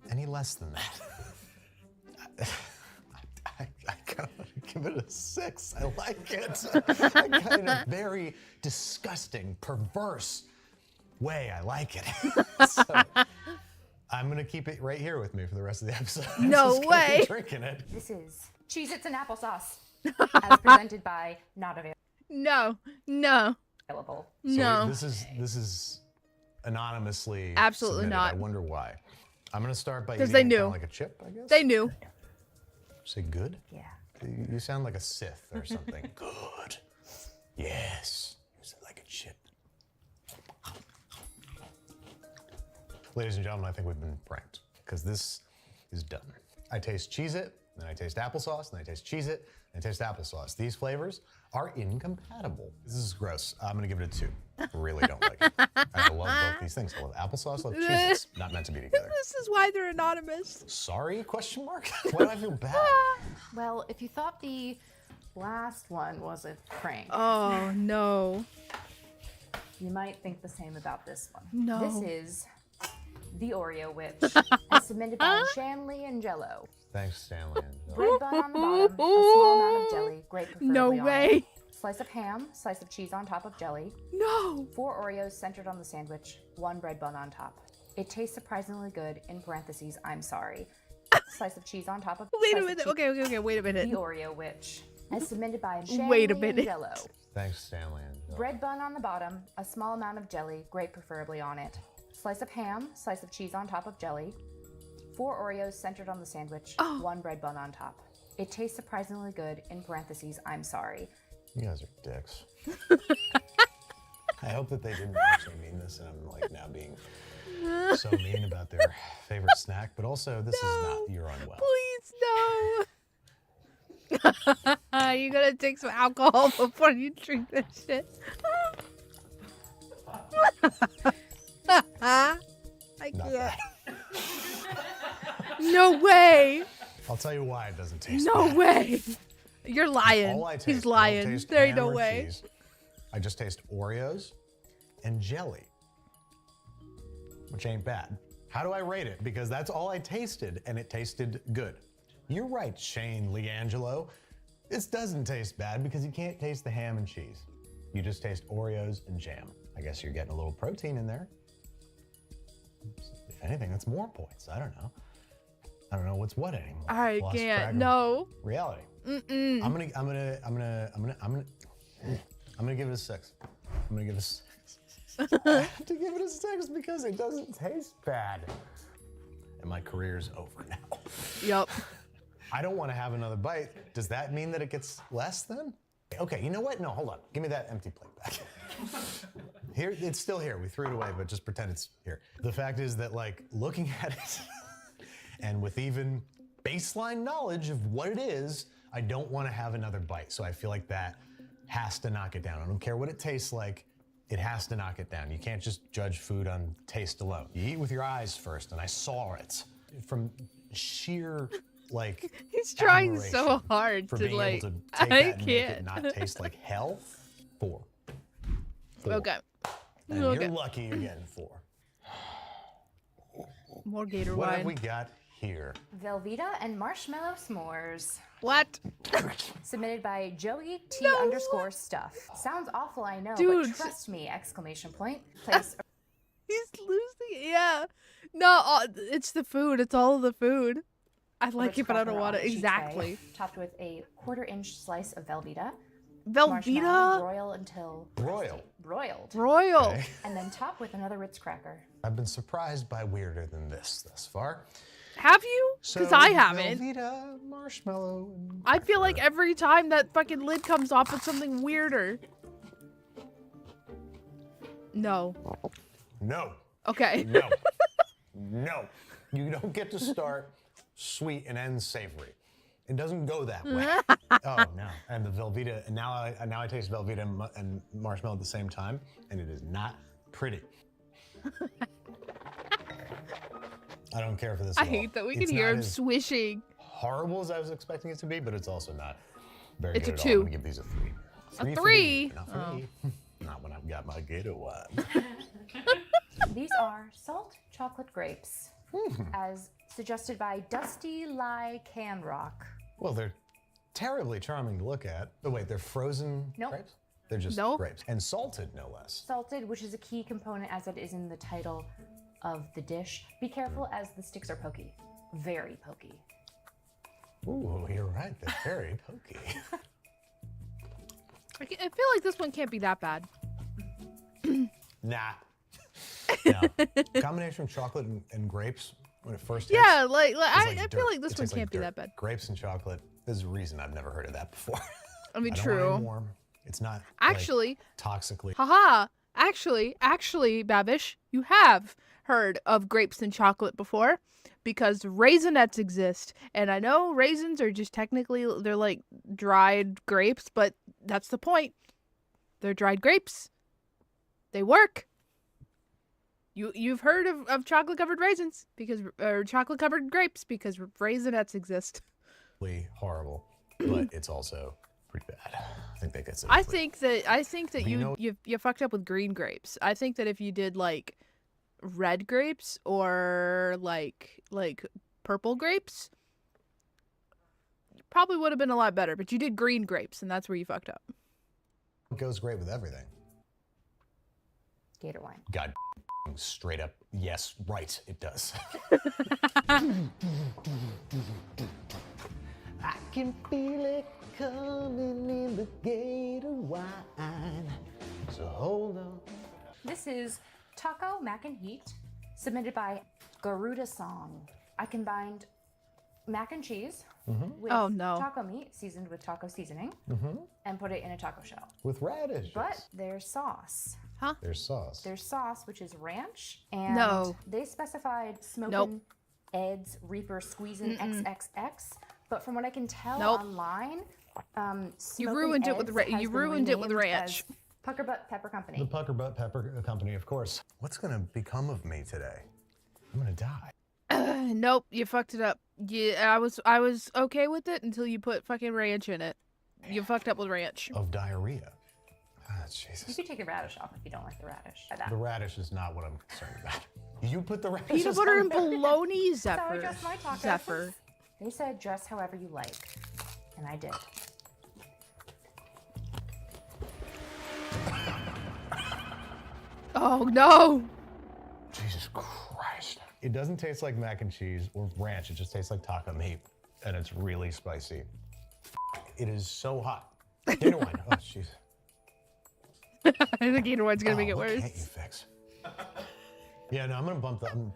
any less than that. I kind of give it a 6. I like it. A kind of very disgusting, perverse way. I like it. So, I'm gonna keep it right here with me for the rest of the episode. No way. Drinking it. This is Cheez-Its and applesauce, as presented by not No. available. No. So this is anonymously. Absolutely submitted. not. I wonder why. I'm gonna start by 'Cause eating they it kinda knew. like a chip, I guess. They knew. Say good? Yeah. You sound like a Sith or something. Good. Yes. You sound like a chip. Ladies and gentlemen, I think we've been pranked because this is done. I taste Cheez-It, then I taste applesauce, then I taste Cheez-It, and I taste applesauce. These flavors are incompatible. This is gross. I'm gonna give it a 2. Really don't like it. I love both these things. I love applesauce, I love Cheez-Its. Not meant to be together. This is why they're anonymous. Sorry, question mark? Why do I feel bad? Well, if you thought the last one was a prank, Oh, no. you might think the same about this one. No. This is the Oreo Witch, as submitted by Shanley and Jello. Thanks, Stanley. Bread bun on the bottom, a small amount of jelly, grape preferably No on way. it. Slice of ham, slice of cheese on top of jelly. No. 4 Oreos centered on the sandwich, 1 bread bun on top. It tastes surprisingly good, in parentheses, I'm sorry. Slice of cheese on top of Wait a slice of minute. cheese- Okay, wait a minute. The Oreo Witch, as submitted by Shanley Wait a and minute. Jello. Thanks, Stanley. Bread bun on the bottom, a small amount of jelly, grape preferably on it. Slice of ham, slice of cheese on top of jelly. 4 Oreos centered on the sandwich, 1 bread bun on top. It tastes surprisingly good, in parentheses, I'm sorry. You guys are dicks. I hope that they didn't actually mean this and I'm like now being so mean about their favorite snack, but also this is not, you're unwell. Please, no. You gotta take some alcohol before you drink this shit. I can't. No way. I'll tell you why it doesn't taste No bad. way. You're lying. All I taste, He's I don't lying. taste There ain't ham no or way. cheese. I just taste Oreos and jelly, which ain't bad. How do I rate it? Because that's all I tasted and it tasted good. You're right, Shane Leangelo. This doesn't taste bad because you can't taste the ham and cheese. You just taste Oreos and jam. I guess you're getting a little protein in there. If anything, that's more points. I don't know. I don't know what's what anymore. I Lost can't. track of No. reality. Mm-mm. I'm gonna give it a 6. I'm gonna give it a 6. I have to give it a 6 because it doesn't taste bad. And my career's over now. Yup. I don't want to have another bite. Does that mean that it gets less then? Okay, you know what? No, hold on. Give me that empty plate back. Here, it's still here. We threw it away, but just pretend it's here. The fact is that, like, looking at it, and with even baseline knowledge of what it is, I don't want to have another bite. So I feel like that has to knock it down. I don't care what it tastes like. It has to knock it down. You can't just judge food on taste alone. You eat with your eyes first, and I saw it from sheer, like, He's trying admiration so hard for to, being like, able to take I that and make it can't. not taste like hell. 4. Okay. And Okay. you're lucky you're getting 4. More Gator What wine. have we got here? Velveeta and marshmallow s'mores. What? Submitted by Joey T_stuff. Sounds awful, I know, Dude. but trust me! Exclamation point. Place He's losing. Yeah. No, it's the food. It's all of the food. I like rich it, but I don't cracker want on it. a sheet Exactly. tray, topped with a 1/4-inch slice of Velveeta. Velveeta? Marshmallow, broil until Royal. broiled. Royal. Okay. And then top with another Ritz cracker. I've been surprised by weirder than this thus far. Have you? Because I haven't. Velveeta, marshmallow. And I feel like every time that fucking lid comes off, it's something weirder. No. No. Okay. No. No. You don't get to start sweet and end savory. It doesn't go that way. Oh no! And the Velveeta, and now I taste Velveeta and marshmallow at the same time, and it is not pretty. I don't care for this. I at all. hate that we It's can hear not him as swishing. horrible as I was expecting it to be, but it's also not very It's good a at all. 2. I'm gonna give these a 3. A 3 for 3? me, not for me. Not when I've got my Gator wine. These are salt chocolate grapes, as suggested by Dusty Lie Can Rock. Well, they're terribly charming to look at. Oh wait, they're frozen grapes? They're just grapes. And salted, no less. Salted, which is a key component as it is in the title of the dish. Be careful as the sticks are pokey. Very pokey. Ooh, you're right. They're very pokey. I feel like this one can't be that bad. Nah. No. Combination of chocolate and grapes when it first hits. Yeah, I dirt. feel like this It one tastes can't be dirt. that bad. Grapes and chocolate. There's a reason I've never heard of that before. I mean, don't true. want it warm. It's not Actually, toxically. Haha. Actually, Babish, you have heard of grapes and chocolate before because raisinets exist. And I know raisins are just technically, they're like dried grapes, but that's the point. They're dried grapes. They work. You've heard of chocolate covered raisins or chocolate covered grapes because raisinets exist. Horrible, but it's also pretty bad. I think that gets it. I think that you you fucked up with green grapes. I think that if you did like red grapes or like purple grapes, probably would have been a lot better. But you did green grapes, and that's where you fucked up. It goes great with everything. Gator wine. God, straight up, yes, right, it does. I can feel it coming in the gator wine. So hold on. This is Taco Mac and Heat, submitted by Garuda Song. I combined mac and cheese with taco meat seasoned with taco seasoning and put it in a taco shell. With radishes. But there's sauce. Huh? There's sauce. There's sauce, which is ranch, and they specified smoking Ed's Reaper Squeezin' XXX. But from what I can tell online, you ruined it with ranch. Puckerbutt Pepper Company. The Puckerbutt Pepper Company, of course. What's gonna become of me today? I'm gonna die. Nope, you fucked it up. Yeah, I was okay with it until you put fucking ranch in it. You fucked up with ranch. Of diarrhea. Ah, Jesus. You could take the radish off if you don't like the radish. The radish is not what I'm concerned about. You put the radish. Peanut butter and bologna, That's how I dress my tacos. Zephyr. They said dress however you like, and I did. Oh no! Jesus Christ. It doesn't taste like mac and cheese or ranch. It just tastes like taco meat, and it's really spicy. It is so hot. Gator wine. Oh, jeez. I think gator wine's gonna make it worse. What can't you fix? Yeah, no, I'm gonna bump the.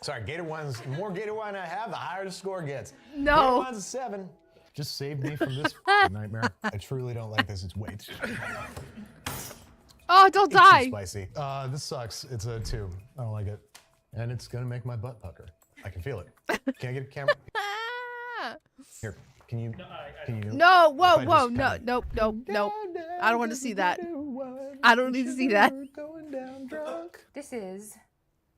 Sorry, gator wine's. The more gator wine I have, the higher the score gets. No. Gator wine's a 7. Just save me from this nightmare. I truly don't like this. It's way too. Oh, don't die. It's too spicy. This sucks. It's a 2. I don't like it. And it's gonna make my butt pucker. I can feel it. Can I get a camera? Here, can you? No, whoa, no, nope. I don't want to see that. I don't need to see that. This is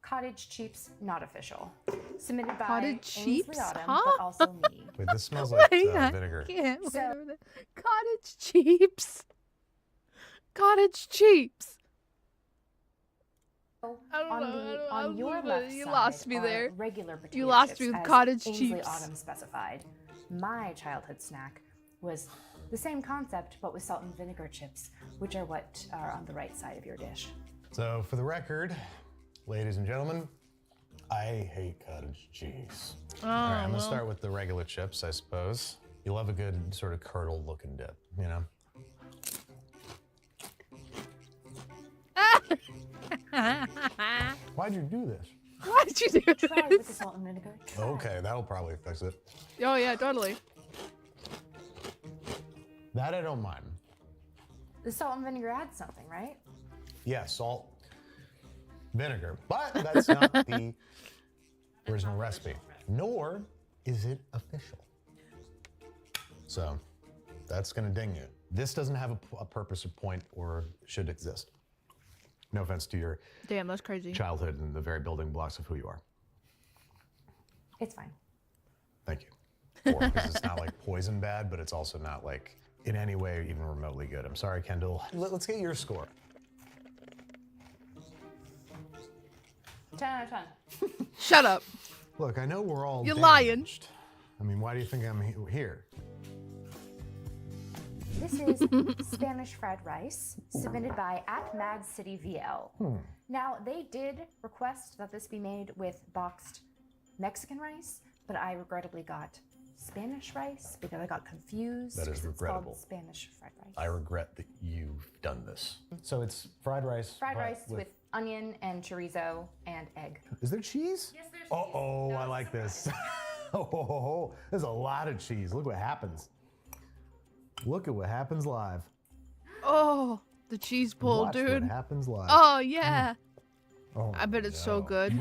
Cottage Cheeps Not Official, submitted by Cottage Ainsley Cheeps, Autumn, huh? but also me. Wait, this smells like I vinegar. can't. Cottage Cheeps. Cottage Cheeps. On your left you side lost me are there. Regular potato You lost chips, me with as cottage Ainsley cheeps. Autumn specified. My childhood snack was the same concept, but with salt and vinegar chips, which are what are on the right side of your dish. So, for the record, ladies and gentlemen, I hate cottage cheese. Oh, All right, I'm gonna start with the regular chips, I suppose. You love a good sort of curdle-looking dip, you know? Why'd you do this? Why'd you do Try with the this? salt and vinegar. Okay, that'll probably fix it. Oh yeah, totally. That I don't mind. The salt and vinegar adds something, right? Yeah, salt, vinegar, but that's not the original recipe, nor is it official. So that's gonna ding you. This doesn't have a purpose or point or should exist. No offense to your Damn, that's crazy. childhood and the very building blocks of who you are. It's fine. Thank you. Because it's not like poison bad, but it's also not like in any way even remotely good. I'm sorry, Kendall. Let's get your score. 10 out of 10. Shut up. Look, I know we're all You're damaged. lying. I mean, why do you think I'm here? This is Spanish fried rice, submitted by @MadCityVL. Now, they did request that this be made with boxed Mexican rice, but I regrettably got Spanish rice because I got confused. That is 'cause regrettable. It's called Spanish fried rice. I regret that you've done this. So it's fried rice. Fried but rice with onion and chorizo and egg. Is there cheese? Yes, there's cheese. Oh, I like this. Oh, there's a lot of cheese. Look what happens. Look at what happens live. Oh, the cheese pull, Watch dude. what happens live. Oh yeah. Oh, I bet it's so no. good.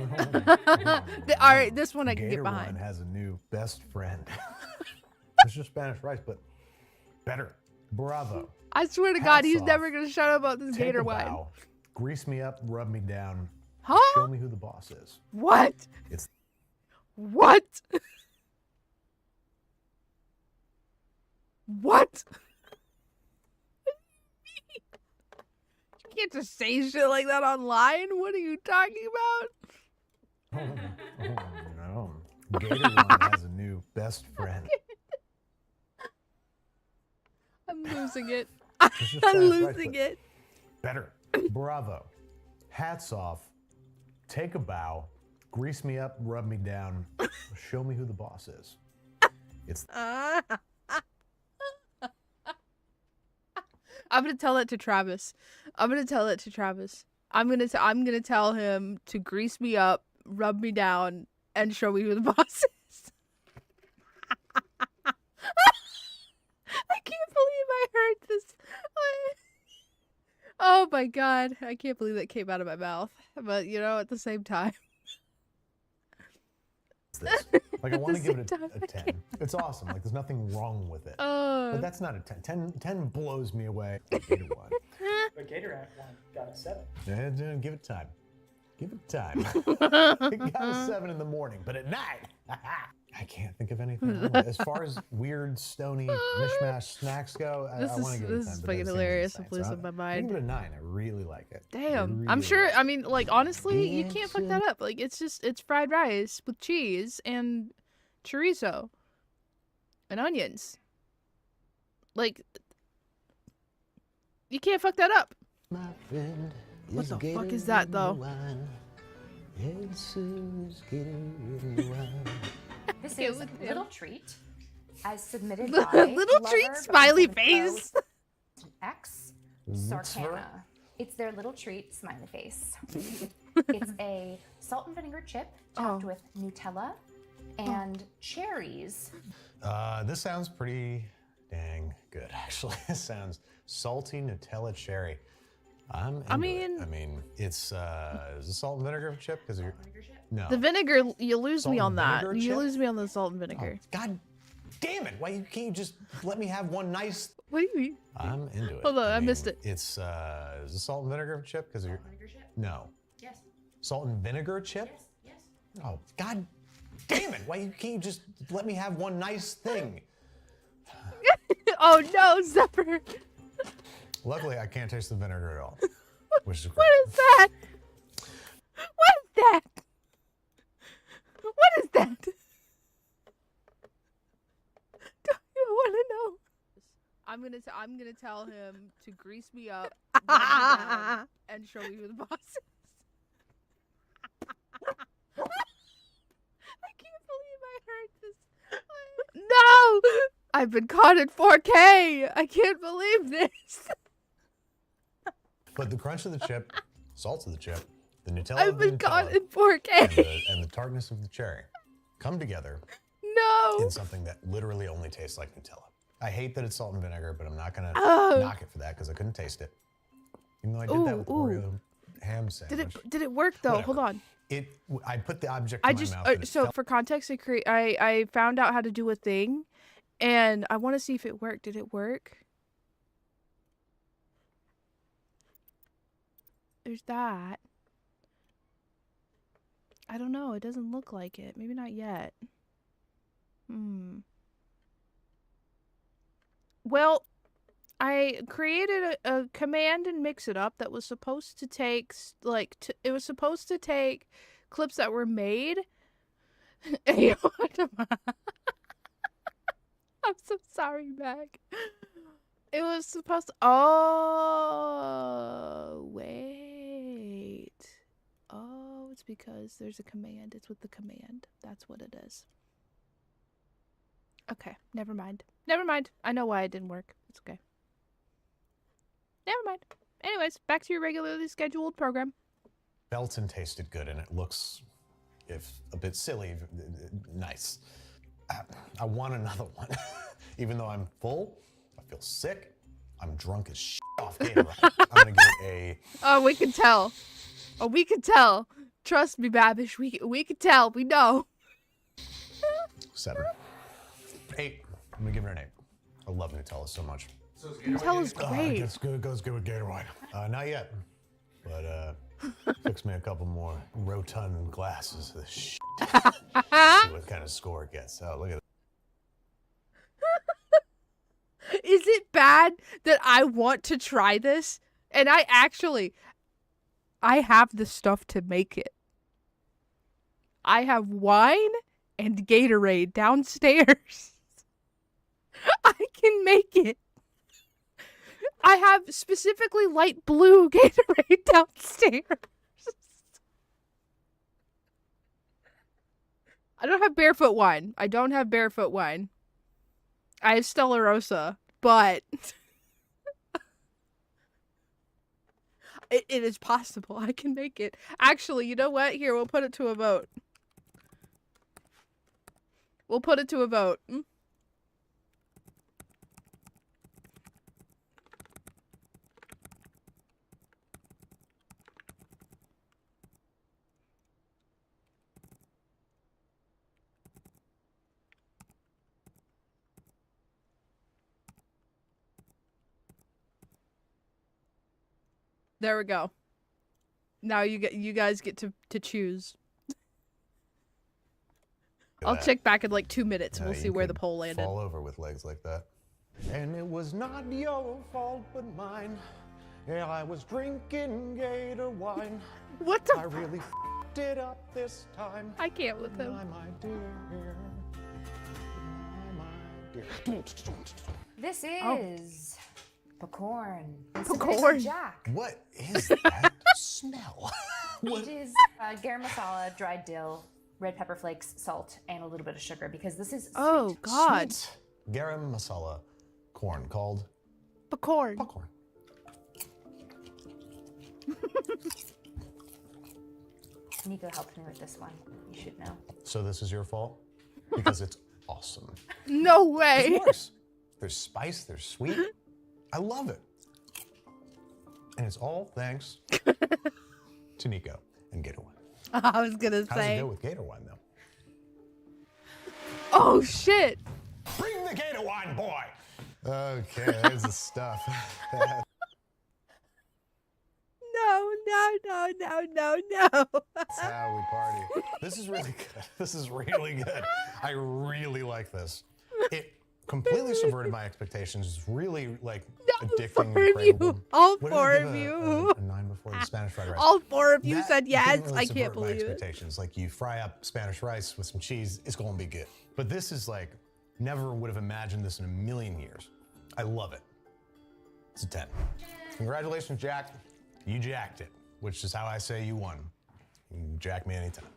Oh, All right, this one I can Gator get behind. One has a new best friend. It's just Spanish rice, but better. Bravo. I swear to God, Hats he's off. never gonna shut up about this Take gator a wine. bow, grease me up, rub me down. Huh? Show me who the boss is. What? It's What? What? You can't just say shit like that online. What are you talking about? no. Gator One has a new best friend. I'm losing it. It's just I'm Spanish rice, losing but it. Better. Bravo. Hats off. Take a bow. Grease me up, rub me down. Show me who the boss is. It's I'm gonna tell it to Travis. I'm gonna tell him to grease me up, rub me down, and show me who the boss is. I can't believe I heard this. Oh my God, I can't believe that came out of my mouth. But you know, at the same time. this. Like I want to give it same a time, 10. It's awesome. Like there's nothing wrong with it. But that's not a 10. 10 blows me away. Gator One. But Gator Act one got a 7. Yeah, give it time. Give it time. It got a 7 in the morning, but at night, I can't think of anything. As far as weird, stony, mishmash snacks go, I want to give it a 10. This is but fucking that seems hilarious. insane. I'm losing my I mind. give it a 9. I really like it. Damn. I I'm really sure, like it. I mean, like, honestly, you can't fuck that up. Like, it's fried rice with cheese and chorizo and onions. Like, you can't fuck that up. What the fuck is that, though? This Get is with him. Little Treat, as submitted by Little Treat Lover, smiley but instead of face. O, X Sarcana. It's their Little Treat smiley face. It's a salt and vinegar chip topped with Nutella and cherries. This sounds pretty dang good, actually. This sounds salty Nutella cherry. I'm into it. I mean, it's is it salt and vinegar chip? Because you're no. The vinegar, you lose me Salt on and that. vinegar You chip? lose me on the salt and vinegar. God damn it! Why can't you just let me have one nice? What do you mean? I'm into it. Hold on, I mean, missed it. It's is it salt and vinegar chip? Because you're no. Yes. Salt and vinegar chip? Yes. Oh God damn it! Why can't you just let me have one nice thing? Oh no, Zephyr. Luckily, I can't taste the vinegar at all, which is great. What is that? What is that? What is that? Don't you want to know? I'm gonna tell him to grease me up, rub me down, and show me who the boss is. I can't believe I heard this. No! I've been caught in 4K. I can't believe this. But the crunch of the chip, salt of the chip, the Nutella I've of the been caught Nutella, in 4K. and the tartness of the cherry come together No. in something that literally only tastes like Nutella. I hate that it's salt and vinegar, but I'm not gonna Oh. knock it for that because I couldn't taste it. Even though I did that with Oreo ham sandwich. Did it work though? Whatever. Hold on. I put the object I in just my mouth. and it so felt- for context, I found out how to do a thing, and I want to see if it worked. Did it work? There's that. I don't know. It doesn't look like it. Maybe not yet. Well, I created a command and mix it up that was supposed to take it was supposed to take clips that were made. I'm so sorry, Meg. It was supposed to. Oh, wait. Oh, it's because there's a command. It's with the command. That's what it is. Okay, never mind. Never mind. I know why it didn't work. It's okay. Never mind. Anyways, back to your regularly scheduled program. Belton tasted good, and it looks, if a bit silly, nice. I want another one. Even though I'm full, I feel sick, I'm drunk as shit off Gatorade. I'm gonna get a... Oh, we can tell. Oh, we can tell. Trust me, Babish. We can tell. We know. 7. 8. I'm gonna give it an 8. I love Nutella so much. Nutella's great. It's good. It goes good with Gatorade. Not yet, but fix me a couple more rotund glasses of this shit. See what kind of score it gets. Oh, look at it. Is it bad that I want to try this? And I have the stuff to make it. I have wine and Gatorade downstairs. I can make it. I have specifically light blue Gatorade downstairs. I don't have barefoot wine. I have Stella Rosa, but it is possible. I can make it. Actually, you know what? Here, we'll put it to a vote. There we go. Now you guys get to choose. I'll check back in like 2 minutes and we'll see where the poll landed. Fall over with legs like that. And it was not your fault but mine. Yeah, I was drinking Gator wine. What the? I really f***ed it up this time. I can't with him. My dear. My dear. This is Pecorn. Pecorn. Jack. What is that smell? It is garam masala, dried dill, red pepper flakes, salt, and a little bit of sugar because this is Oh God. Sweet garam masala corn called Pecorn. Pecorn. Nico helped me with this one. You should know. So this is your fault? Because it's awesome. No way. Of course. There's spice, there's sweet. I love it. And it's all thanks to Nico and Gator Wine. I was gonna How does say. it go with Gator Wine, though? Oh shit. Bring the Gator Wine, boy! Okay, there's the stuff. No. That's how we party. This is really good. This is really good. I really like this. It completely subverted my expectations. It's really like addicting and craveable. All What did I four give of you. A 9 before the Spanish fried rice. All four of you That said yes. didn't really I can't subvert my believe it. expectations. Like you fry up Spanish rice with some cheese, it's gonna be good. But this is like, never would have imagined this in a million years. I love it. It's a 10. Congratulations, Jack. You jacked it, which is how I say you won. You can jack me anytime.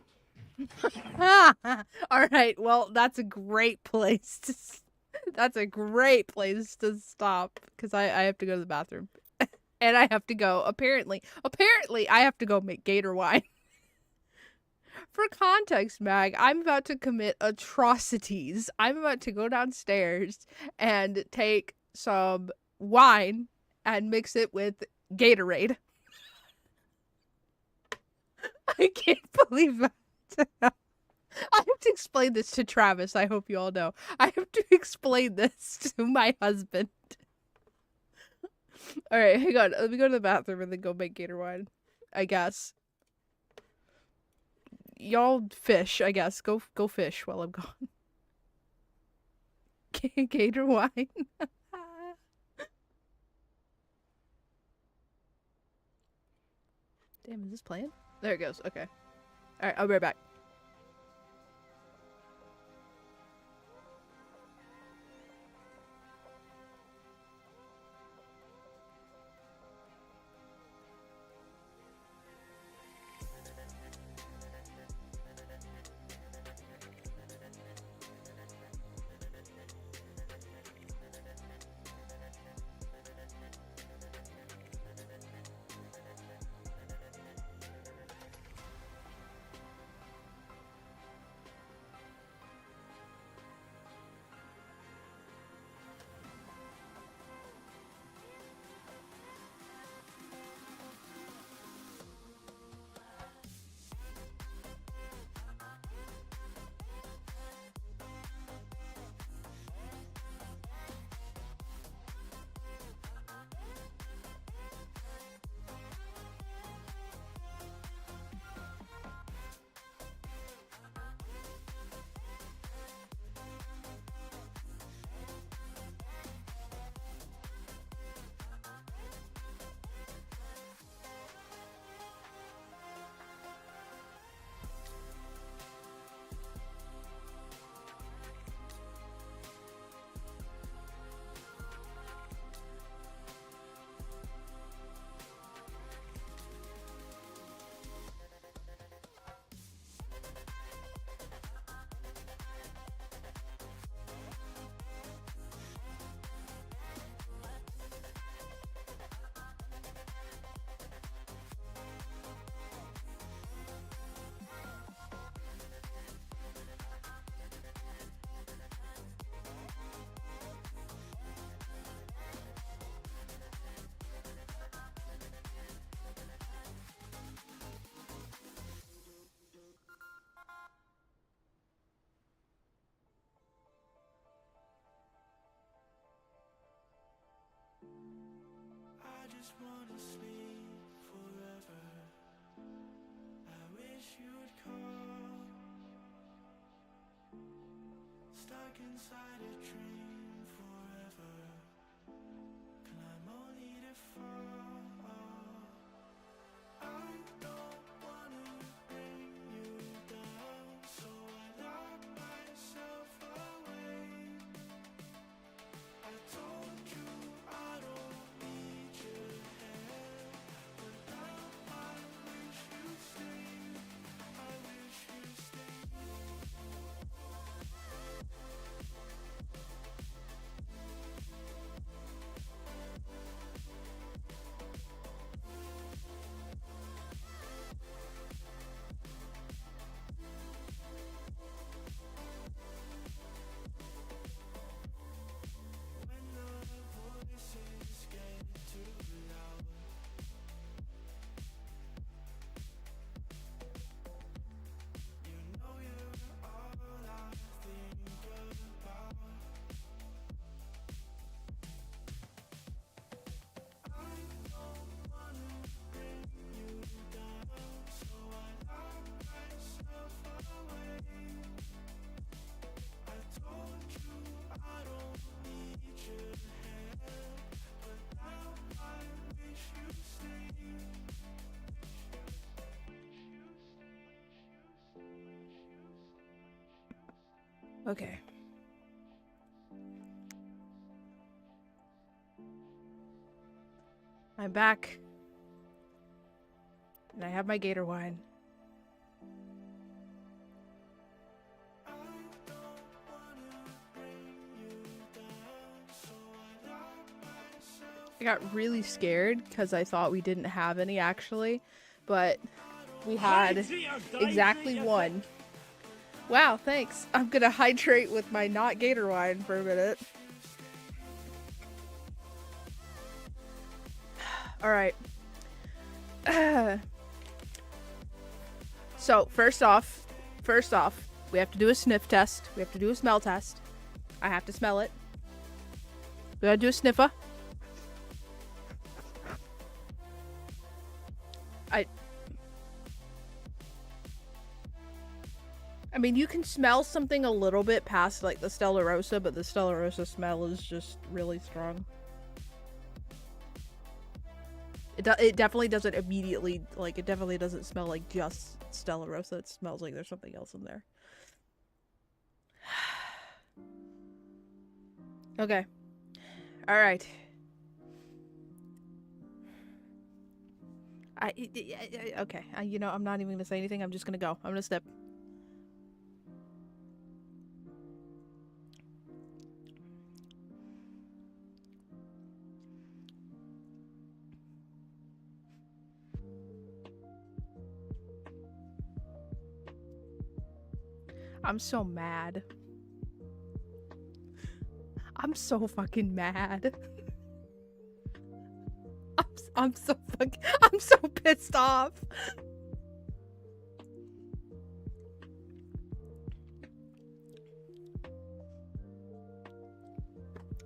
All right. Well, that's a great place to. That's a great place to stop because I have to go to the bathroom, and I have to go. Apparently, I have to go make Gator wine. For context, Mag, I'm about to commit atrocities. I'm about to go downstairs and take some wine and mix it with Gatorade. I can't believe that. I have to explain this to Travis. I hope you all know. I have to explain this to my husband. All right, hang on. Let me go to the bathroom and then go make Gator wine. I guess. Y'all fish, I guess. Go fish while I'm gone. Gator wine. Damn, is this playing? There it goes. Okay. All right, I'll be right back. just wanna sleep forever. I wish you would call. Stuck inside a dream forever. Climb only to fall. I don't wanna bring you down, so I lock myself away. I told you I don't need your help, but now I wish you'd stay. I wish you'd stay. When the voices get too loud, you know you're all I think about. I don't wanna bring you down, so I lock myself away. I told you I don't need your help, but now I wish you'd stay. Okay. I'm back. And I have my gator wine. I got really scared because I thought we didn't have any actually, but we had exactly one. Wow, thanks. I'm gonna hydrate with my not gator wine for a minute. Alright. So, first off, we have to do a sniff test. We have to do a smell test. I have to smell it. We gotta do a sniffer. I mean, you can smell something a little bit past, like, the Stella Rosa, but the Stella Rosa smell is just really strong. It definitely doesn't immediately, like, it definitely doesn't smell like just Stella Rosa. It smells like there's something else in there. Okay. Alright. Okay. You know, I'm not even gonna say anything. I'm just gonna go. I'm gonna step. I'm so mad. I'm so fucking mad. I'm so pissed off.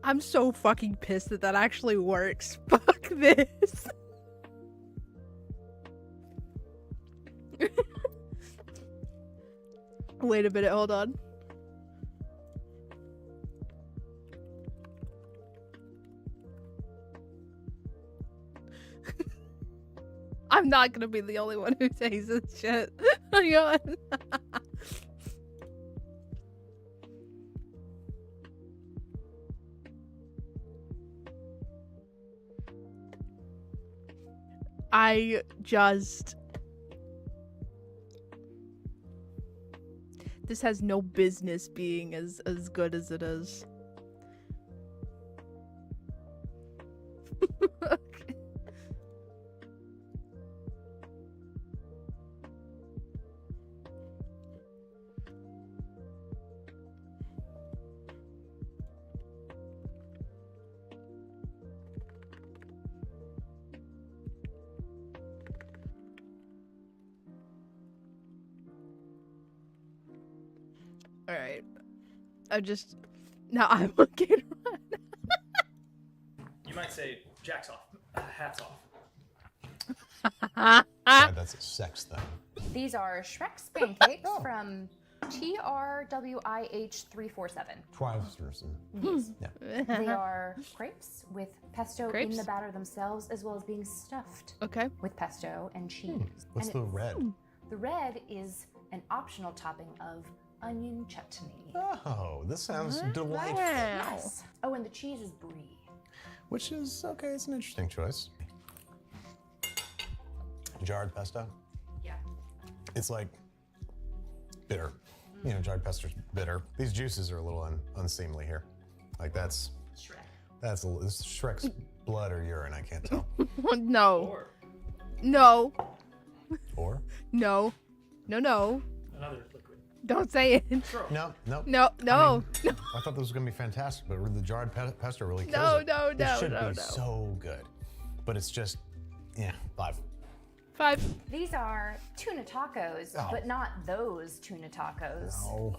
I'm so fucking pissed that that actually works. Fuck this. Wait a minute, hold on. I'm not gonna be the only one who says this shit. Hang on. I just... This has no business being as good as it is. Okay. Alright. Now I'm looking. You might say, jacks off. Hats off. God, that's a sex thing. These are Shrek's pancakes from TRWIH347. Twice. Yes. Yeah. They are crepes with pesto in Crepes? the batter themselves, as well as being stuffed Okay. with pesto and cheese. What's And the red? The red is an optional topping of onion chutney. Oh, this sounds delightful. Yes. Oh, and the cheese is brie. Which is, okay, it's an interesting choice. Jarred pesto? Yeah. It's like bitter. You know, jarred pesto's bitter. These juices are a little unseemly here. Like that's Shrek. This is Shrek's blood or urine, I can't tell. No. No. Or? No. No, no. Another liquid. Don't say it. No. No, I no. mean, I thought this was gonna be fantastic, but the jarred pesto really kills No, it. no, It no, should no, be no. so good, but it's just, yeah, 5. 5. These are tuna tacos, Oh. but not those tuna tacos. No.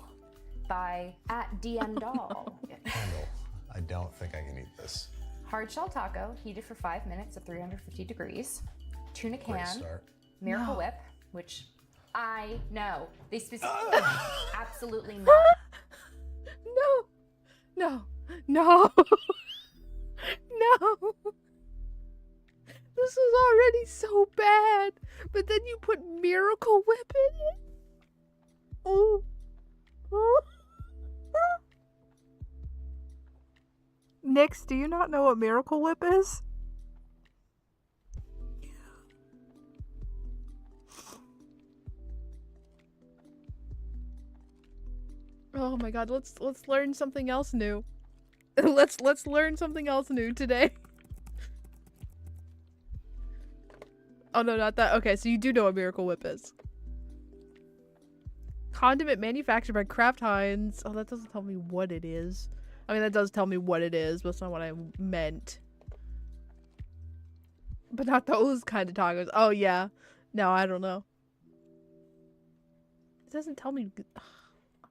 By @DMDoll. Kendall, I don't think I can eat this. Hard shell taco, heated for 5 minutes at 350 degrees. Tuna Great can, start. Miracle Whip, which I know. They specifically absolutely not. No. No. No. No. This was already so bad. But then you put Miracle Whip in it. Oh. Nix, do you not know what Miracle Whip is? Oh my god, let's learn something else new. let's learn something else new today. Oh no, not that. Okay, so you do know what Miracle Whip is. Condiment manufactured by Kraft Heinz. Oh, that doesn't tell me what it is. I mean, that does tell me what it is, but that's not what I meant. But not those kind of tacos. Oh yeah. No, I don't know. It doesn't tell me.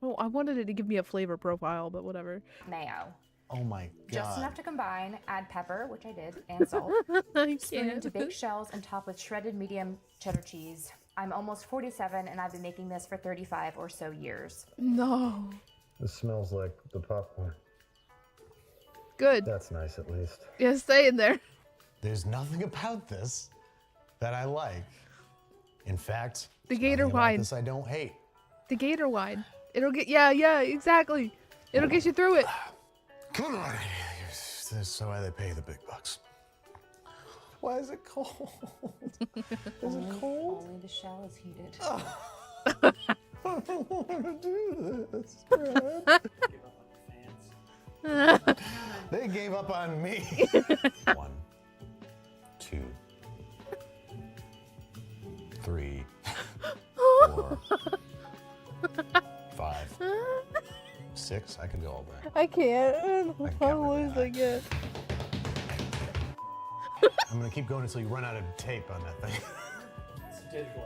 Oh, I wanted it to give me a flavor profile, but whatever. Mayo. Oh my god. Just enough to combine, add pepper, which I did, and salt. I Spoon into can't. big shells and top with shredded medium cheddar cheese. I'm almost 47 and I've been making this for 35 or so years. No. This smells like the popcorn. Good. That's nice, at least. Yeah, stay in there. There's nothing about this that I like. In fact, The there's Gator nothing about wine. this I don't hate. The gator wine. It'll get, yeah, exactly. It'll get you through it. Come on. This is why they pay the big bucks. Why is it cold? Is it cold? Only the shell is heated. I don't want to do this, Brad. They gave up on me. 1, 2, 3, 4, 5, 6. I can go all day. I can't. I'm losing it. I'm gonna keep going until you run out of tape on that thing. It's digital.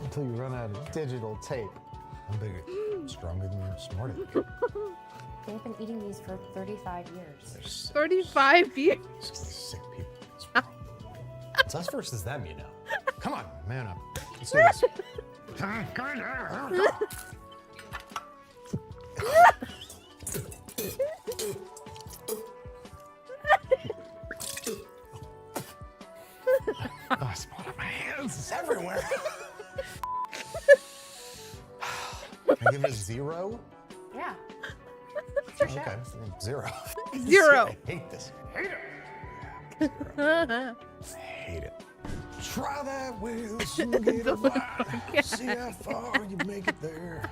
Until you run out of digital tape. I'm bigger, stronger than you're smarter than you. They've been eating these for 35 years. 35 years. These sick people. It's us versus them, you know. Come on, man up. Let's do this. Oh, it's falling out of my hands. It's everywhere. Can I give it a 0? Yeah. For sure. Okay, 0. 0. I hate this. Hate it. I hate it. Try that wheel, soon get a ride. See how far you make it there.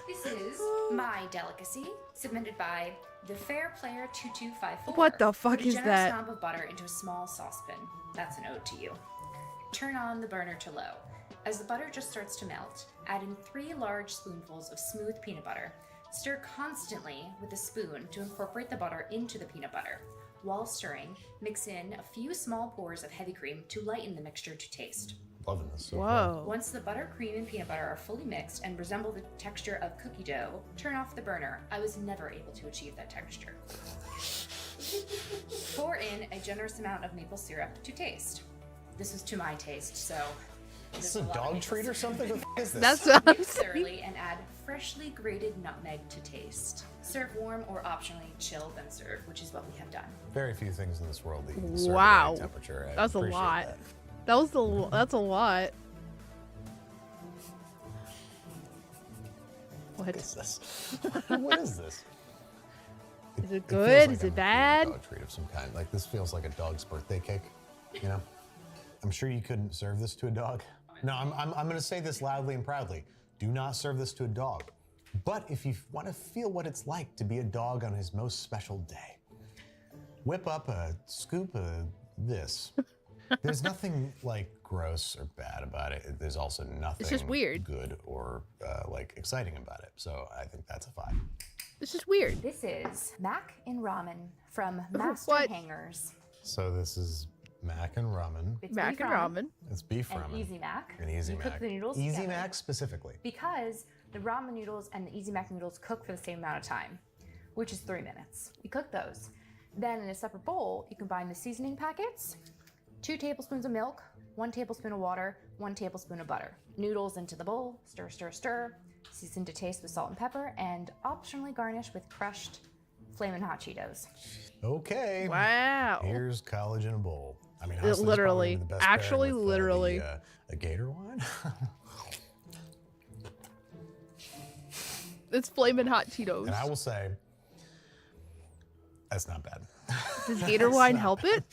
This is my delicacy, submitted by the Fair Player 2254. What the fuck Put a is generous that? Stomp of butter into a small saucepan. That's an ode to you. Turn on the burner to low. As the butter just starts to melt, add in 3 large spoonfuls of smooth peanut butter. Stir constantly with a spoon to incorporate the butter into the peanut butter. While stirring, mix in a few small pours of heavy cream to lighten the mixture to taste. Loving this so Whoa. Once the butter, cream, and peanut butter are fully mixed and resemble the texture of cookie dough, turn off the burner. I was never able to achieve that texture. Pour in a generous amount of maple syrup to taste. This is to my taste, so. This is a dog treat or something? What the f- is this? That's what I'm Mix saying. thoroughly and add freshly grated nutmeg to taste. Serve warm or optionally chill, then serve, which is what we have done. Very few things in this world that you can serve Wow. at any temperature. I That's a appreciate lot. that. That's a lot. What is this? What is this? Is it feels good? like Is I'm it eating bad? A dog treat of some kind. Like this feels like a dog's birthday cake. You know, I'm sure you couldn't serve this to a dog. No, I'm going to say this loudly and proudly. Do not serve this to a dog. But if you want to feel what it's like to be a dog on his most special day, whip up a scoop of this. There's nothing like gross or bad about it. There's also nothing It's just weird. good or like exciting about it. So I think that's a 5. It's just weird. This is mac and ramen from Master What? Hangers. So this is mac and ramen. It's Mac beef and ramen. It's beef and ramen. Easy Mac. And Easy You Mac. cook the noodles Easy together. Mac specifically. Because the ramen noodles and the Easy Mac noodles cook for the same amount of time, which is 3 minutes. You cook those. Then in a separate bowl, you combine the seasoning packets, 2 tablespoons of milk, 1 tablespoon of water, 1 tablespoon of butter. Noodles into the bowl, stir, stir, stir. Season to taste with salt and pepper, and optionally garnish with crushed Flamin' Hot Cheetos. Okay. Wow. Here's college in a bowl. I mean, It honestly, this probably literally, would be the best pairing actually, with, literally. a gator wine. It's flaming hot Cheetos. And I will say, that's not bad. Does gator wine help it?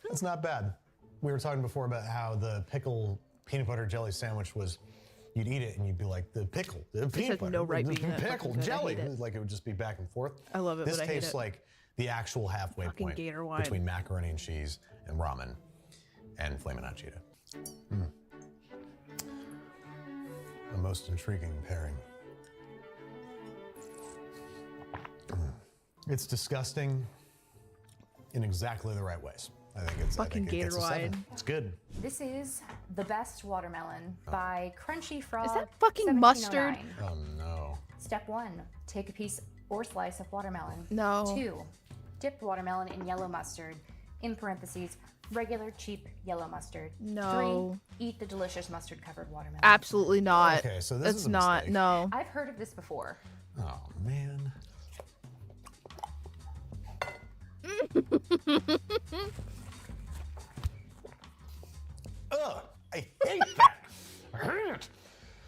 It's not bad. We were talking before about how the pickle peanut butter jelly sandwich was, you'd eat it and you'd be like, the pickle, the peanut has butter, no right the being that pickle, fucking good. I jelly. hate it. Like it would just be back and forth. I love it, This but I hate tastes it. like the actual halfway Fucking point gator wine. between macaroni and cheese and ramen and Flamin' Hot Cheetah. A most intriguing pairing. It's disgusting in exactly the right ways. I think it's Fucking I think it gets gator a 7. wine. It's good. This is The Best Watermelon by Crunchy Frog. Is that fucking mustard? 1709. Oh no. Step 1, take a piece or slice of watermelon. No. 2, dip watermelon in yellow mustard, in parentheses, regular cheap yellow mustard. No. 3, eat the delicious mustard covered watermelon. Absolutely not. Okay, so this That's is a not. mistake. No. I've heard of this before. Oh man. Ugh, I hate that. I hate it.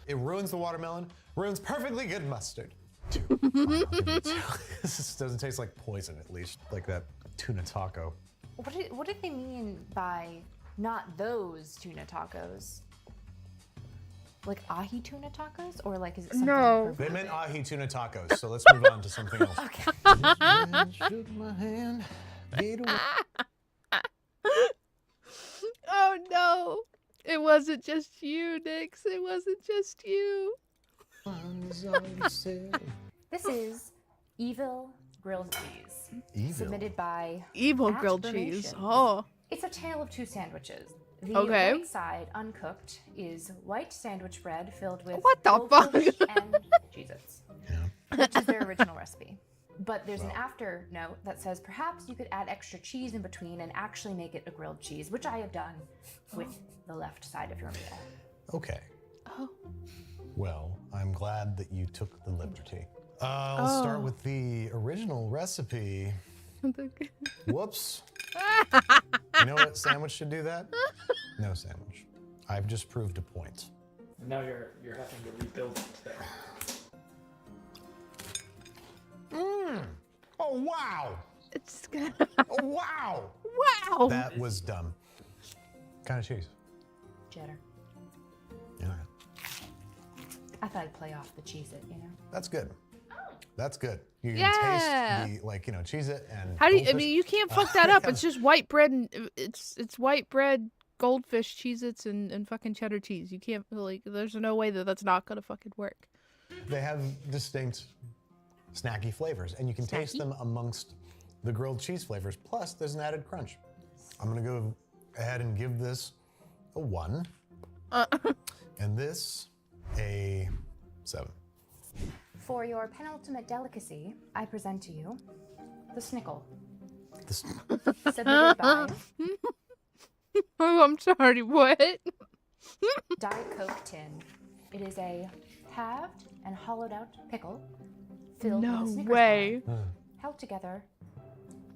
It ruins the watermelon, ruins perfectly good mustard. 2. This doesn't taste like poison, at least, like that tuna taco. What did they mean by not those tuna tacos? Like ahi tuna tacos? Or like is it something No. They meant ahi tuna tacos, so let's move on to something else. Okay. Shook my hand, gave away. Oh no. It wasn't just you, Nix. It wasn't just you. This is Evil Grilled Cheese. Evil. Submitted by Evil grilled cheese. Affirmation. Oh. It's a tale of 2 sandwiches. The Okay. right side, uncooked, is white sandwich bread filled with What the fuck? goldfish and Cheez-Its, which is their original recipe. But there's an after note that says perhaps you could add extra cheese in between and actually make it a grilled cheese, which I have done with the left side of your meal. Okay. Oh. Well, I'm glad that you took the liberty. Let's start with the original recipe. Whoops. You know what sandwich should do that? No sandwich. I've just proved a point. And now you're having to rebuild it today. Oh, wow. It's good. Oh, wow. Wow. That was dumb. Kind of cheese. Cheddar. Yeah. I thought I'd play off the Cheez-It, you know? That's good. That's good. You can Yeah. taste the, like, you know, Cheez-It and How do you? I goldfish. mean, you can't fuck that up. It's just white bread and it's white bread, goldfish, Cheez-Its, and fucking cheddar cheese. You can't like. There's no way that that's not gonna fucking work. They have distinct snacky flavors, and you can taste them amongst the grilled cheese flavors. Plus, there's an added crunch. I'm gonna go ahead and give this a 1, and this a 7. For your penultimate delicacy, I present to you the snickle. this. Submitted by Oh, I'm sorry, what? Diet Coke Tin. It is a halved and hollowed out pickle filled No with a Snickers way. bar, held together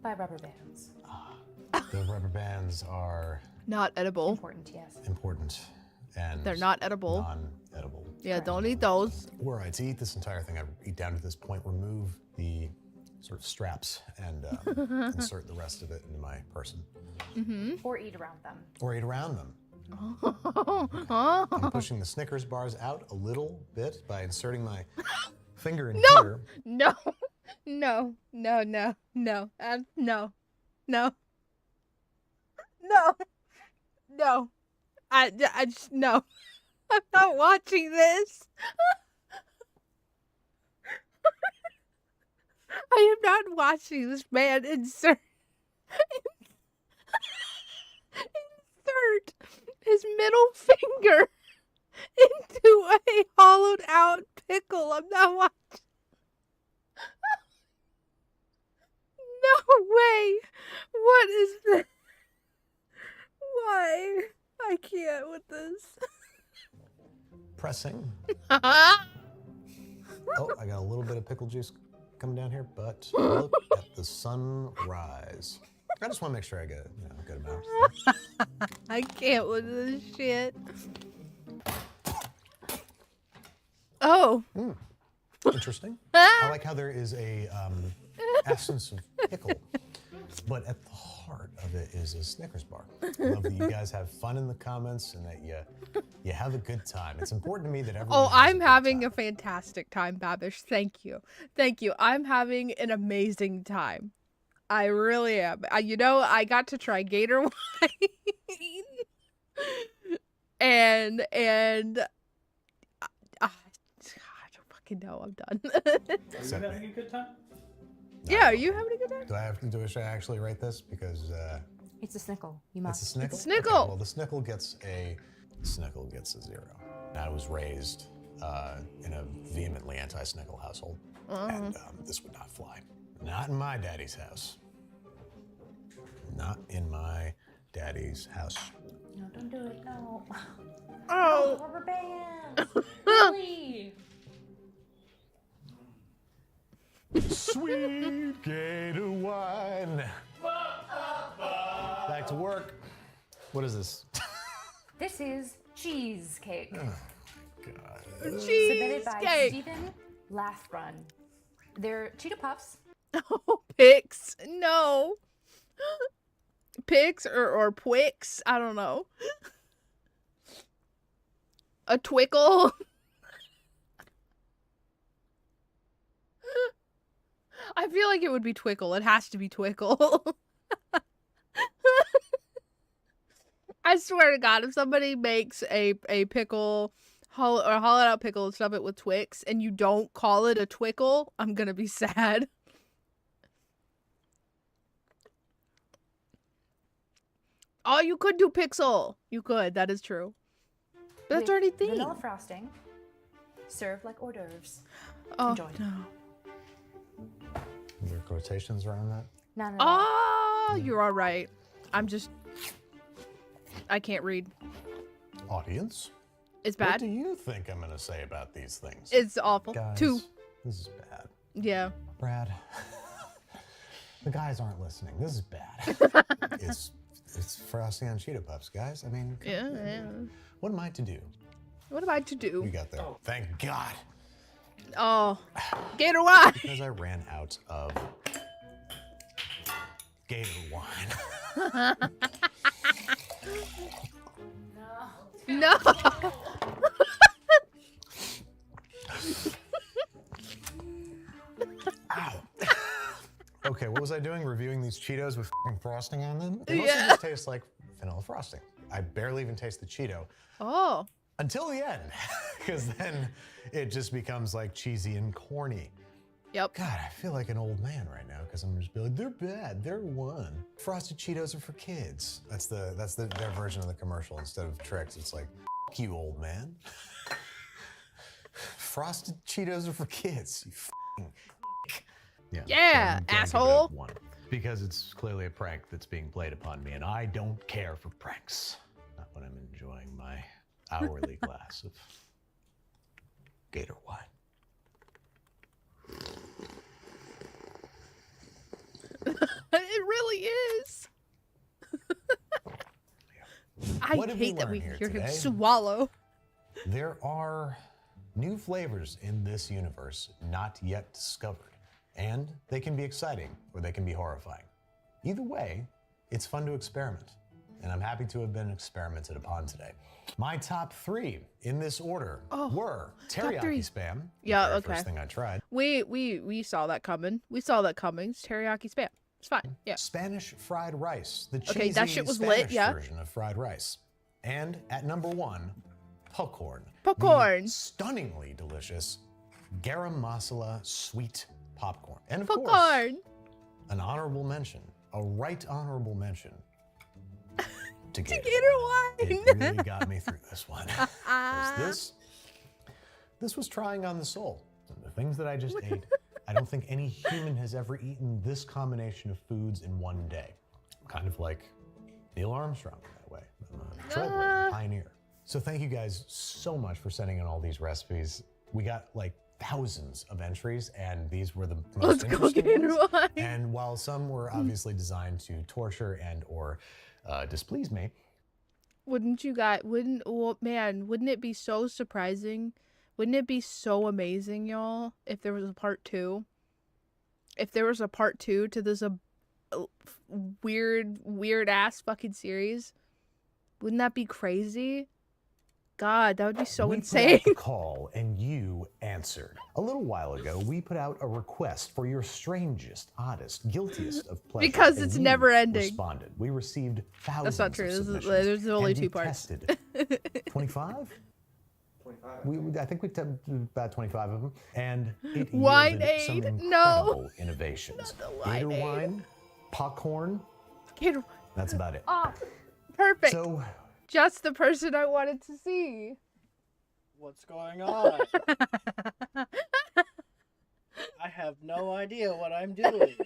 by rubber bands. The rubber bands are Not edible. Important, yes. important and They're not edible. non-edible. Yeah, don't eat those. Were I to eat this entire thing, I'd eat down to this point, remove the sort of straps, and insert the rest of it into my person. Or eat around them. Or eat around them. Oh. I'm pushing the Snickers bars out a little bit by inserting my finger in No! here. No, no, no, no, no, no, no, no, no. I just, no. I'm not watching this. I am not watching this man insert his middle finger into a hollowed out pickle. I'm not watching. No way. What is this? Why? I can't with this. Pressing. Oh, I got a little bit of pickle juice coming down here, but look at the sunrise. I just want to make sure I get a good amount. I can't with this shit. Oh. Interesting. I like how there is a essence of pickle, but at the heart of it is a Snickers bar. I love that you guys have fun in the comments and that you have a good time. It's important to me that everyone. Oh, I'm having a fantastic time, Babish. Thank you. Thank you. I'm having an amazing time. I really am. I got to try Gator wine. and I don't fucking know. I'm done. Are you having a good time? Yeah, are you having a good time? Should I actually write this? Because It's a snickle. You must. it's a snickle. It's a snickle. Okay, well, the snickle gets a 0. I was raised in a vehemently anti-snickle household, and this would not fly. Not in my daddy's house. Not in my daddy's house. No, don't do it. No. Oh. Rubber bands. Really? Sweet Gator wine. Back to work. What is this? This is cheesecake. Oh my God. Submitted by Cheesecake. Stephen Lathrun. They're Cheetah Puffs. Oh, Pix. No. Pix or Twix. I don't know. A Twickle. I feel like it would be Twickle. It has to be Twickle. I swear to God, if somebody makes a pickle, hollowed out pickle and stuff it with Twix, and you don't call it a Twickle, I'm gonna be sad. Oh, you could do Pixel. You could. That is true. But that's With already themed. Vanilla frosting. Served like hors d'oeuvres. Oh, Enjoy. no. Are there quotations around that? None at all. Oh, you're all right. I can't read. Audience? It's What bad. do you think I'm gonna say about these things? It's awful. Guys, 2. This is bad. Yeah. Brad, the guys aren't listening. This is bad. It's frosting on Cheetah Puffs, guys. I mean, Yeah. what am I to do? What am I to do? We got there. Thank God. Oh, Gator wine. Because I ran out of Gator wine. No. Ow. Okay, what was I doing? Reviewing these Cheetos with f***ing frosting on them? They mostly Yeah. just taste like vanilla frosting. I barely even taste the Cheeto. Oh. Until the end, because then it just becomes like cheesy and corny. Yep. God, I feel like an old man right now because I'm just be like, they're bad, they're one. Frosted Cheetos are for kids. That's their version of the commercial. Instead of Trix, it's like, F you, old man. Frosted Cheetos are for kids. You f***ing. Yeah, I'm gonna give it a asshole. 1. Because it's clearly a prank that's being played upon me, and I don't care for pranks. Not when I'm enjoying my hourly glass of Gator wine. It really is. I What did we hate that learn we here hear him today? swallow. There are new flavors in this universe not yet discovered, and they can be exciting or they can be horrifying. Either way, it's fun to experiment, and I'm happy to have been experimented upon today. My top 3 in this order were top 3. teriyaki spam. Yeah, the very okay. First thing I tried. We saw that coming. We saw that coming. It's teriyaki spam. It's fine. Yeah. Spanish fried rice, the Okay, cheesy that shit was Spanish lit, yeah. version of fried rice. And at number 1, popcorn. Popcorn. The stunningly delicious garam masala sweet popcorn. And of Popcorn. course, an honorable mention, a right honorable mention to Gator wine. It really got me through this one. 'Cause this was trying on the soul. The things that I just ate, I don't think any human has ever eaten this combination of foods in one day. Kind of like Neil Armstrong in that way. I'm a trailblazer, pioneer. So thank you guys so much for sending in all these recipes. We got like thousands of entries, and these were the most interesting ones. And while some were obviously designed to torture and or displease me, Wouldn't it be so surprising? Wouldn't it be so amazing, y'all, if there was a part 2? If there was a part 2 to this weird ass fucking series? Wouldn't that be crazy? God, that would be so we insane. put out the call and you answered. A little while ago, we put out a request for your strangest, oddest, guiltiest of pleasures. Because and it's you never ending. Responded. We received thousands. That's not true. Of There's only and 2 we parts. Tested 25. 25. I think we tested about 25 of them, and it Wine yielded some aid? incredible innovations. Not the Gator wine aid. wine, popcorn. Gator wine. That's about it. Oh, perfect. So, just the person I wanted to see. What's going on? I have no idea what I'm doing.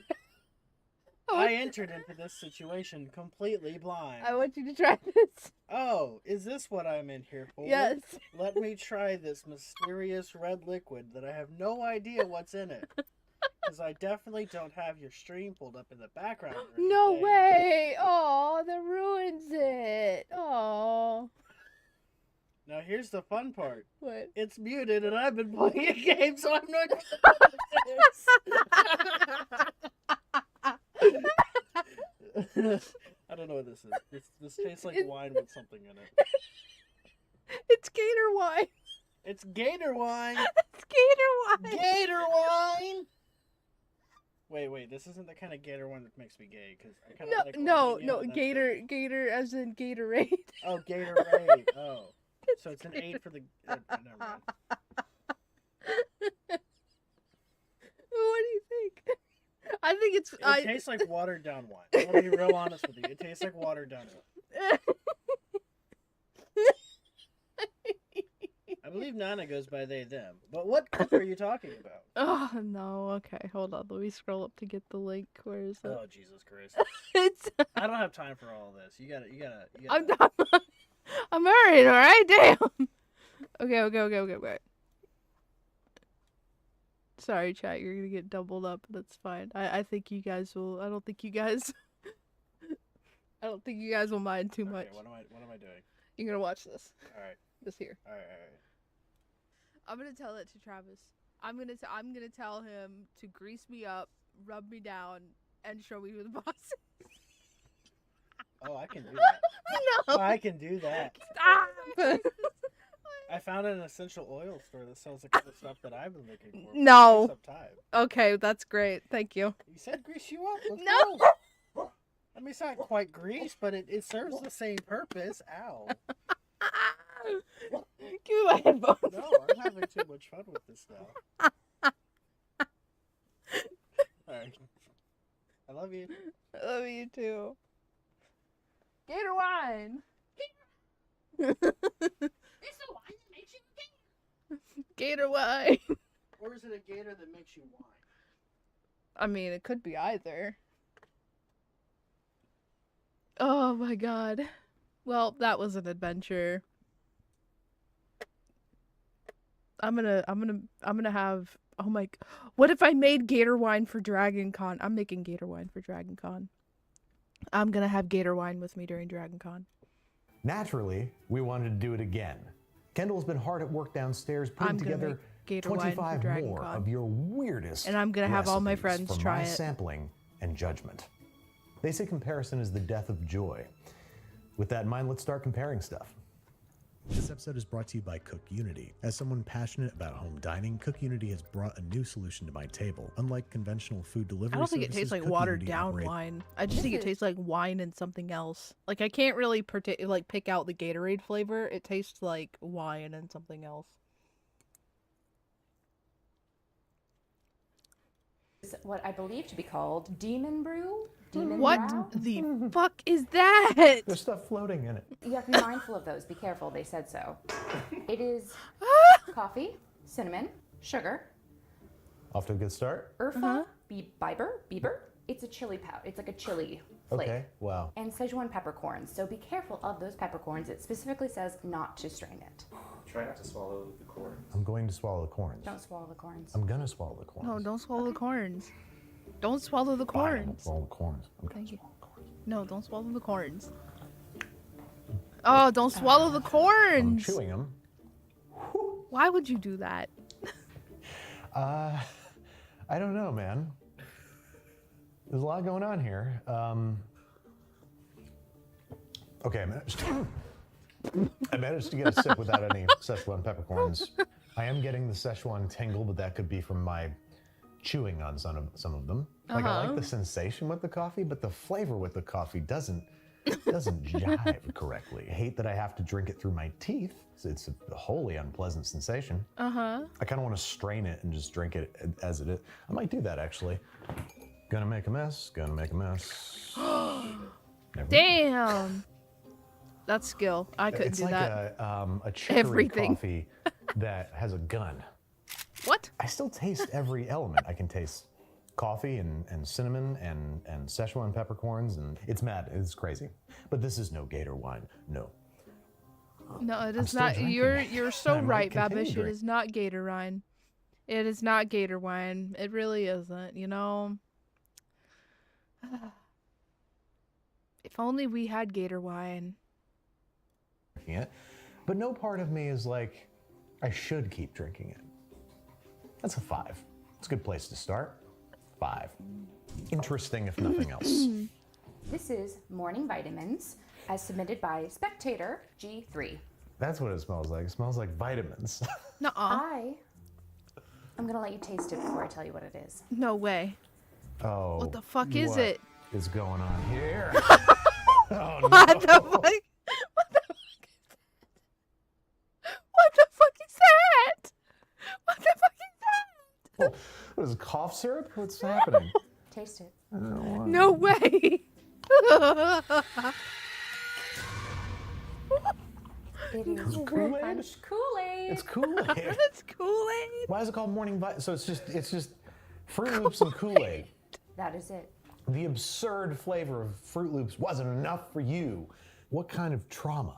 I entered into this situation completely blind. I want you to try this. Oh, is this what I'm in here for? Yes. Let me try this mysterious red liquid that I have no idea what's in it. Because I definitely don't have your stream pulled up in the background. Or No anything. way. Oh, that ruins it. Oh. Now here's the fun part. What? It's muted and I've been playing a game, so I'm not gonna this. I don't know what this is. This tastes like wine with something in it. It's Gator wine. It's Gator wine. It's Gator wine. Gator wine. Wait. This isn't the kind of Gator wine that makes me gay. Cause I kind of No. Gator as in Gatorade. Oh, Gatorade. Oh, so it's an 8 for the. Never mind. What do you think? I think it's. It tastes like watered down wine. I'm gonna be real honest with you. It tastes like watered down wine. I believe Nana goes by they them. But what clip are you talking about? Oh no. Okay, hold on. Let me scroll up to get the link. Where is it? Oh Jesus Christ! It's. I don't have time for all this. You gotta. I'm alright. All right. Damn. Okay. Sorry, chat. You're gonna get doubled up. That's fine. I think you guys will. I don't think you guys will mind too much. Okay, what am I doing? You're gonna watch this. All right. This here. All right. I'm gonna tell it to Travis. I'm gonna tell him to grease me up, rub me down, and show me who the boss is. Oh, I can do that. No. Oh, I can do that. Stop. I found an essential oil store that sells the kind of stuff that I've been looking for. No. For some time. Okay, that's great. Thank you. You said grease you up. Let's No. go. I mean, it's not quite grease, but it serves the same purpose. Ow. Give me my headphones. No, I'm having too much fun with this now. Alright. I love you. I love you too. Gator wine. It's the wine that makes you gay. Gator wine. Or is it a gator that makes you whine? I mean, it could be either. Oh my god. Well, that was an adventure. I'm gonna have, oh my, what if I made gator wine for Dragon Con? I'm making gator wine for Dragon Con. I'm gonna have gator wine with me during Dragon Con. Naturally, we wanted to do it again. Kendall's been hard at work downstairs putting I'm gonna together make gator wine for 25 Dragon more Con. of your weirdest And I'm gonna have all my recipes friends for try my it. sampling and judgment. They say comparison is the death of joy. With that in mind, let's start comparing stuff. This episode is brought to you by Cook Unity. As someone passionate about home dining, Cook Unity has brought a new solution to my table. Unlike conventional food delivery I don't think it services, tastes like Cook watered Unity down operate- wine. I just think it tastes like wine and something else. Like I can't really pick out the Gatorade flavor. It tastes like wine and something else. Is what I believe to be called Demon Brew. Demon What Brow? the fuck is that? There's stuff floating in it. You have to be mindful of those. Be careful. They said so. It is coffee, cinnamon, sugar, Off to a good start? Urfa, Bieber. It's a chili powder. It's like a chili flake. Okay, wow. And Szechuan peppercorns. So be careful of those peppercorns. It specifically says not to strain it. Try not to swallow the corn. I'm going to swallow the corns. Don't swallow the corns. I'm gonna swallow the corns. No, don't swallow the corns. Don't swallow the Fine, I won't corns. swallow the corns. I'm gonna Thank you. swallow the corns. No, don't swallow the corns. Oh, don't swallow the I'm corns. chewing them. Why would you do that? I don't know, man. There's a lot going on here. Okay, I managed to get a sip without any Szechuan peppercorns. I am getting the Szechuan tingle, but that could be from my chewing on some of them. Like I like the sensation with the coffee, but the flavor with the coffee doesn't jive correctly. I hate that I have to drink it through my teeth. It's a wholly unpleasant sensation. I kind of want to strain it and just drink it as it is. I might do that actually. Gonna make a mess. Gonna make a mess. Never mind. Damn. That's skill. I couldn't It's do like that. a chicory Everything. coffee that has a gun. What? I still taste every element. I can taste coffee and cinnamon and Szechuan peppercorns, and it's mad. It's crazy. But this is no gator wine. No. No, it I'm is still not. drinking You're it. you're so I might right, continue Babish. to It drink. is not gator wine. It is not gator wine. It really isn't. You know. If only we had gator wine. It. But no part of me is like, I should keep drinking it. That's a 5. It's a good place to start. 5. Interesting if nothing else. This is Morning Vitamins, as submitted by Spectator G3. That's what it smells like. It smells like vitamins. Nuh-uh. I'm gonna let you taste it before I tell you what it is. No way. Oh. What the fuck is it? What is going on here? Oh, What the fuck? What the fuck is that? What the fuck is that? Oh, what is it, cough syrup? What's happening? Taste it. I don't know why. No way. It is Kool-Aid? fruit punch Kool-Aid. It's Kool-Aid. It's Kool-Aid. Why is it called morning vitamin? So it's just Fruit Loops and Kool-Aid. That is it. The absurd flavor of Fruit Loops wasn't enough for you. What kind of trauma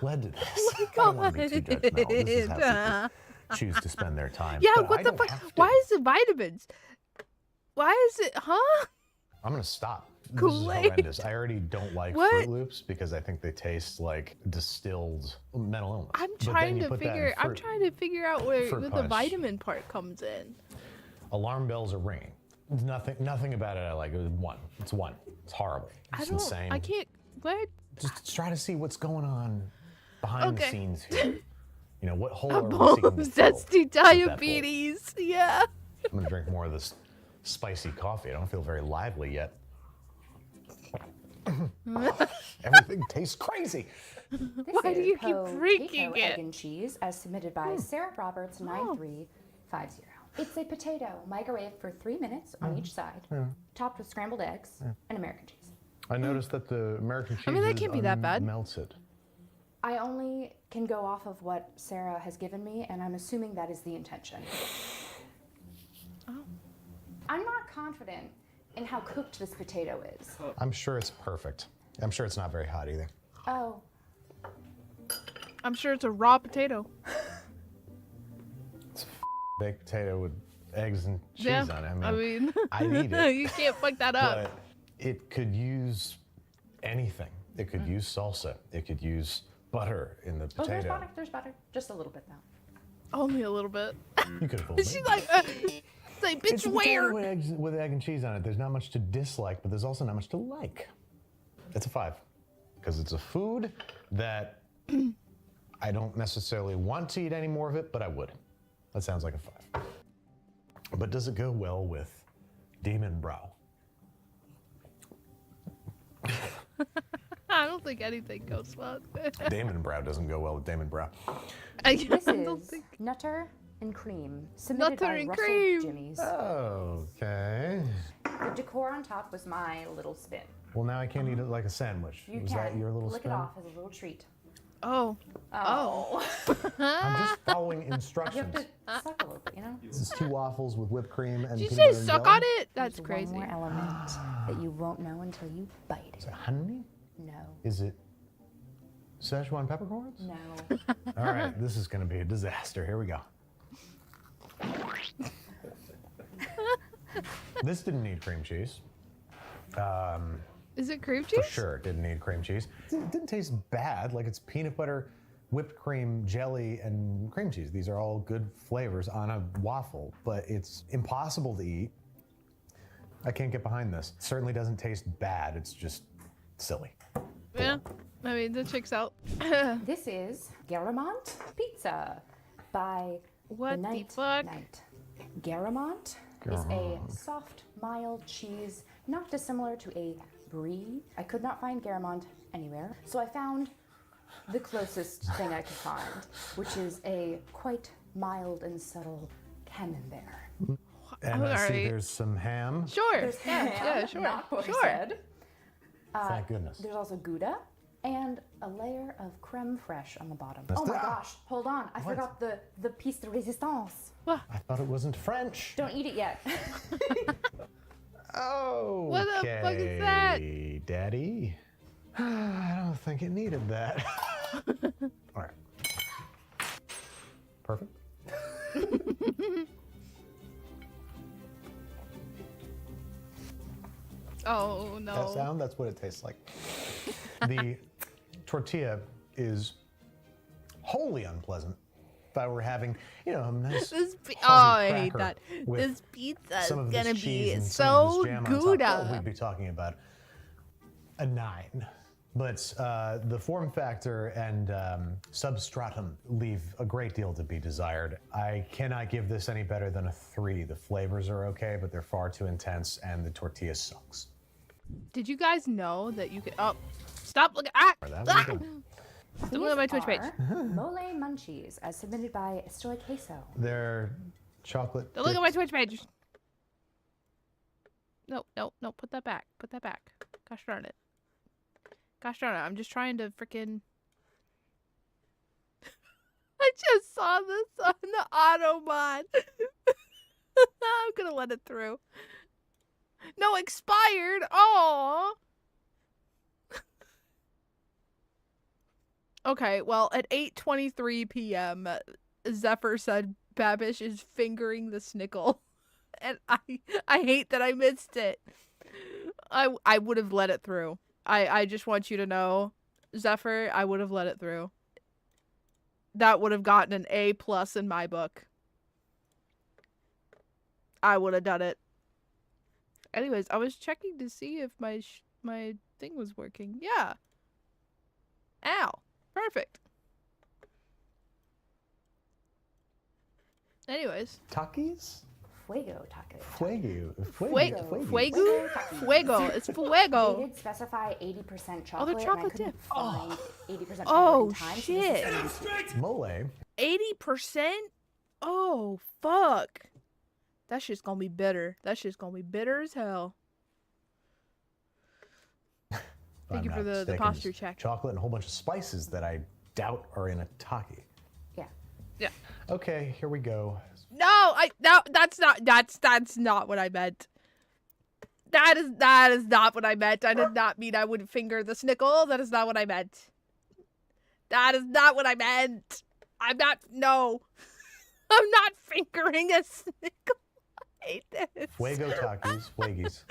led to this? I don't want to be too judgmental. This is how people choose to spend their time. Yeah, But what I the don't fuck? have to. Why is it vitamins? Why is it, huh? I'm gonna stop. This is Kool-Aid? horrendous. I already don't like What? Fruit Loops because I think they taste like distilled mental illness. I'm But then trying you to put that in figure. I'm fruit. trying to figure out where fruit the punch. vitamin part comes in. Alarm bells are ringing. Nothing about it I like. It was 1. It's 1. It's horrible. It's insane. I can't. What? Just try to see what's going on behind the Okay. scenes here. You know, what hole A are we bowl seeking of to fill zesty with that hole? diabetes. Yeah. I'm gonna drink more of this spicy coffee. I don't feel very lively yet. Everything tastes crazy. This Why do is you keep Po drinking Pico Egg it? and Cheese, as submitted by Sarah Roberts 9350. It's a potato microwaved for 3 minutes on each side, topped with scrambled eggs and American cheese. I noticed that the American cheese I mean, that can't be that bad. melted. I only can go off of what Sarah has given me, and I'm assuming that is the intention. Oh. I'm not confident in how cooked this potato is. I'm sure it's perfect. I'm sure it's not very hot either. Oh. I'm sure it's a raw potato. It's a baked potato with eggs and cheese Yeah, on it. I mean, I need it. you can't fuck that up. But it could use anything. It could use salsa. It could use butter in the Oh, there's potato. butter. There's butter. Just a little bit, though. Only a little bit. You could have fooled me. She's like, bitch, It's a potato where? with egg and cheese on it. There's not much to dislike, but there's also not much to like. It's a 5. Because it's a food that I don't necessarily want to eat any more of it, but I would. That sounds like a 5. But does it go well with Demon Brow? I don't think anything goes well. Damon Brow doesn't go well with Damon Brow. This is Nutter and Cream, submitted Nutter by and Russell Cream. Jimmies. Okay. The decor on top was my little spin. Well, now I can't eat it like a sandwich. You Was can that your little lick spin? it off as a little treat. Oh. Oh. I'm just following You have instructions. to suck a little bit, you know? This is 2 waffles with whipped cream and Did you peanut say butter and suck jelly. on it? That's There's crazy. one more element that you won't know until you bite it. Is it honey? No. Is it Szechuan peppercorns? No. All right, this is going to be a disaster. Here we go. This didn't need cream cheese. Is it cream cheese? For sure, it didn't need cream cheese. It didn't taste bad. Like, it's peanut butter, whipped cream, jelly, and cream cheese. These are all good flavors on a waffle, but it's impossible to eat. I can't get behind this. It certainly doesn't taste bad. It's just silly. Yeah. I mean, that checks out. This is Garamont Pizza by What the the Night fuck? Night. Garamont is a soft, mild cheese, not dissimilar to a brie. I could not find Garamont anywhere, so I found the closest thing I could find, which is a quite mild and subtle camembert. And I see Alright. there's some ham. Sure. There's Yeah, ham, yeah, sure. not what he Sure. said. Thank goodness. There's also Gouda and a layer of creme fraiche on the bottom. That's Oh my the- gosh, hold on. I What? forgot the piece de resistance. I thought it wasn't French. Don't eat it yet. Oh. What the fuck is that? Daddy. I don't think it needed that. All right. Perfect. Oh, no. That sound, that's what it tastes like. The tortilla is wholly unpleasant. If I were having, a nice I hate cracker that. with This pizza is some of gonna this be cheese and some of so this jam on top, Gouda. we'd be talking about a 9. But the form factor and substratum leave a great deal to be desired. I cannot give this any better than a 3. The flavors are okay, but they're far too intense, and the tortilla sucks. Did you guys know that you could? Oh, stop looking! Ah! That was Ah! good. Stop looking at my Twitch page. Mole Munchies, as submitted by Estoy Queso. They're chocolate. Don't look at my Twitch page. No, no, no! Put that back. Put that back. Gosh darn it! Gosh darn it! I'm just trying to freaking. I just saw this on the Automod. I'm gonna let it through. No, expired. Oh. Okay, well, at 8:23 p.m., Zephyr said Babish is fingering the snickle, and I hate that I missed it. I would have let it through. I just want you to know, Zephyr, I would have let it through. That would have gotten an A+ in my book. I would have done it. Anyways, I was checking to see if my thing was working. Yeah. Ow. Perfect. Anyways. Takis? Fuego taco. Fuego. Fuego. It's fuego. They did specify 80% chocolate. Oh, they're chocolate and I dip. couldn't find 80% chocolate Oh, in time, so shit. this is Mole. 80%? Oh, fuck. That shit's gonna be bitter. That shit's gonna be bitter as hell. Thank you for the posture check. Chocolate and a whole bunch of spices that I doubt are in a taki. Yeah. Yeah. Okay, here we go. No, that's not what I meant. That is not what I meant. I did not mean I would finger the snickle. That is not what I meant. That is not what I meant. I'm not fingering a snickle. I hate this. Fuego Takis, Fueggies,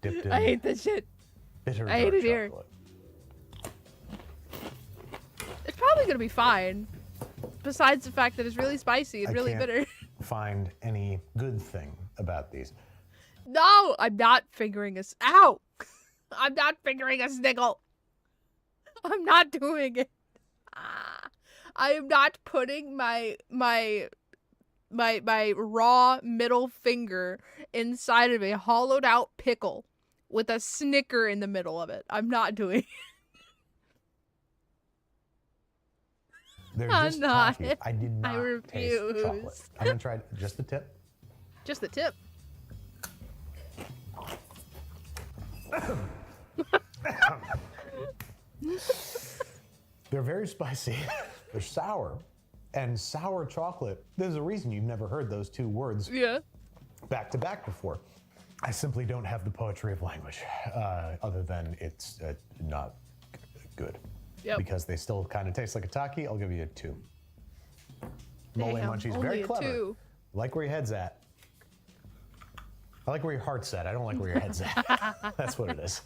dipped in I hate this shit. bitter I hate dark it here. chocolate. It's probably gonna be fine. Besides the fact that it's really spicy and I really can't bitter. find any good thing about these. No, I'm not fingering a ow. I'm not fingering a snickle. I'm not doing it. I am not putting my raw middle finger inside of a hollowed out pickle with a snicker in the middle of it. I'm not doing it. They're I'm just not. Takis. I did not taste refuse. chocolate. I'm gonna try just the tip. Just the tip. They're very spicy. They're sour. And sour chocolate, there's a reason you've never heard those two words back to back before. I simply don't have the poetry of language, other than it's not good. Yep. Because they still kind of taste like a Taki. I'll give you a 2. Mole Damn, Munchies, only very a clever. 2. Like where your head's at. I like where your heart's at. I don't like where your head's at. That's what it is.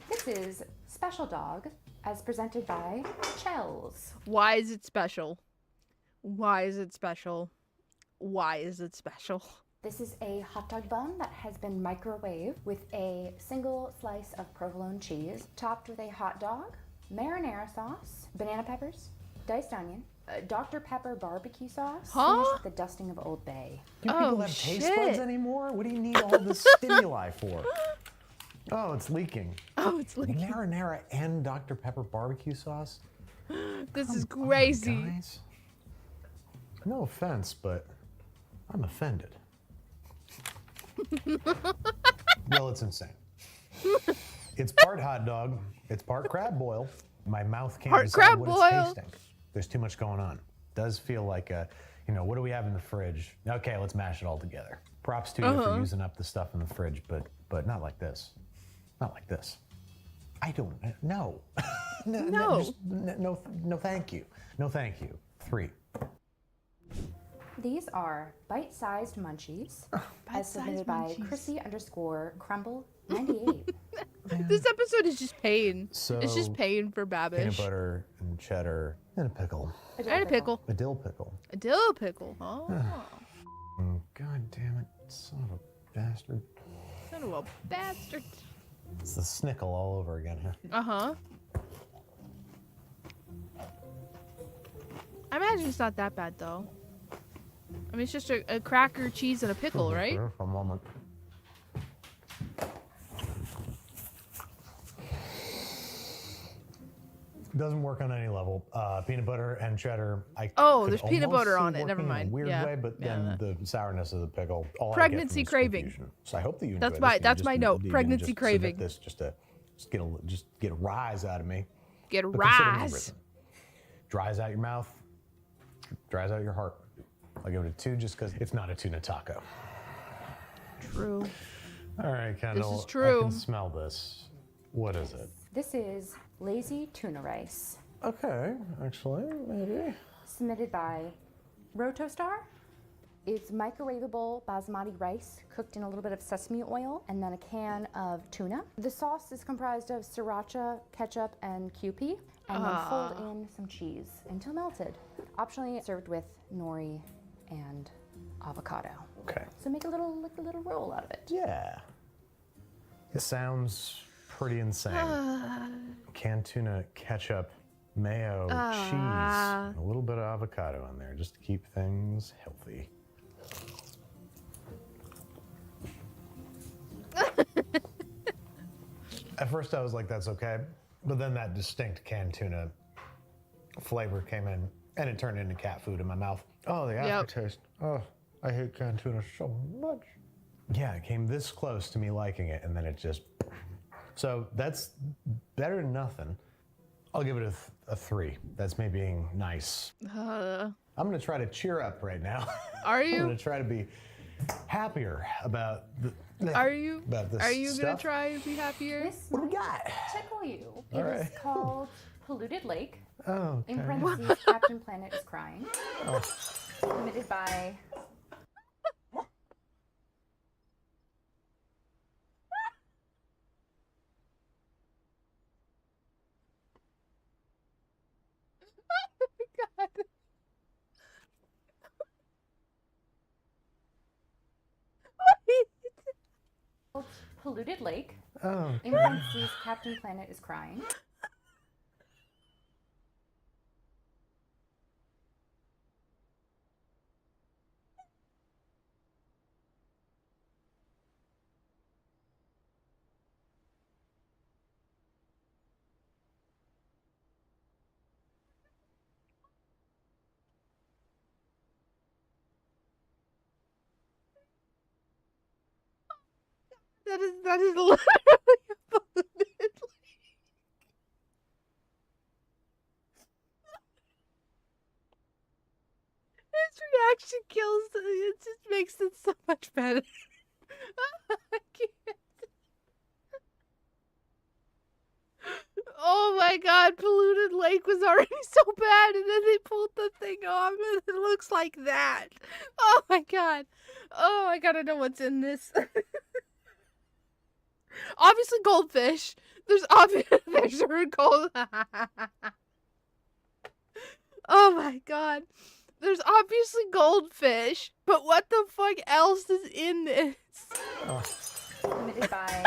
This is Special Dog, as presented by Chells. Why is it special? Why is it special? Why is it special? This is a hot dog bun that has been microwaved with a single slice of provolone cheese, topped with a hot dog, marinara sauce, banana peppers, diced onion, Dr. Pepper barbecue sauce, finished with the dusting of Old Bay. Do people have taste buds anymore? What do you need all this stimuli for? Oh, it's leaking. Oh, it's leaking. Marinara and Dr. Pepper barbecue sauce? This is crazy. Guys. No offense, but I'm offended. Well, it's insane. It's part hot dog, it's part crab boil. My mouth can't Part decide crab what boil. it's tasting. There's too much going on. Does feel like what do we have in the fridge? Okay, let's mash it all together. Props to you for using up the stuff in the fridge, but not like this. Not like this. I don't, no. No, thank you. No, thank you. 3. These are bite-sized munchies, as submitted by Chrissy_Crumble98. This episode is just pain. So, it's just pain for Babish. Peanut butter and cheddar and a pickle. And a pickle. A dill pickle. A dill pickle. Oh. God damn it, son of a bastard. Son of a bastard. It's the snickle all over again, huh? Uh-huh. I imagine it's not that bad, though. I mean, it's just a cracker, cheese, and a pickle, right? For a moment. Doesn't work on any level. Peanut butter and cheddar. There's peanut butter on it. Never mind. In a weird Yeah. way, but then the sourness of the pickle. All Pregnancy I get from craving. is confusion. So I hope that you. That's enjoy my this. that's my note. You Pregnancy just craving. submit this just get a rise out of me. Get a But consider me rise. written. Dries out your mouth. Dries out your heart. I'll give it a 2 just because it's not a tuna taco. True. All right, Kendall. This is true. I can smell this. What is it? This is lazy tuna rice, Okay, actually, maybe. submitted by Rotostar. It's microwavable basmati rice cooked in a little bit of sesame oil and then a can of tuna. The sauce is comprised of sriracha, ketchup, and Kewpie, and then fold in some cheese until melted. Optionally served with nori and avocado. Okay. So make a little roll out of it. Yeah. It sounds pretty insane. Canned tuna, ketchup, mayo, cheese, a little bit of avocado in there just to keep things healthy. At first I was like, that's okay. But then that distinct canned tuna flavor came in and it turned into cat food in my mouth. Oh, the aftertaste. Oh, I hate canned tuna so much. Yeah, it came this close to me liking it and then it just... So that's better than nothing. I'll give it a 3. That's me being nice. I'm gonna try to cheer up right now. Are I'm you? gonna try to be happier about the. Are you? About this Are you gonna stuff. try and be happier? This What do we got? tickle you. All It is right. called Polluted Lake. Oh, In okay. parentheses, Captain Planet is crying. Oh. Submitted by Polluted Lake. Oh, In parentheses, Captain Planet is crying. That is literally a polluted lake. His reaction kills it. Just makes it so much better. I can't. Oh my god, polluted lake was already so bad, and then they pulled the thing off, and it looks like that. Oh my god. Oh, I gotta know what's in this. Obviously goldfish. There's gold. Oh my god. There's obviously goldfish, but what the fuck else is in this? Submitted by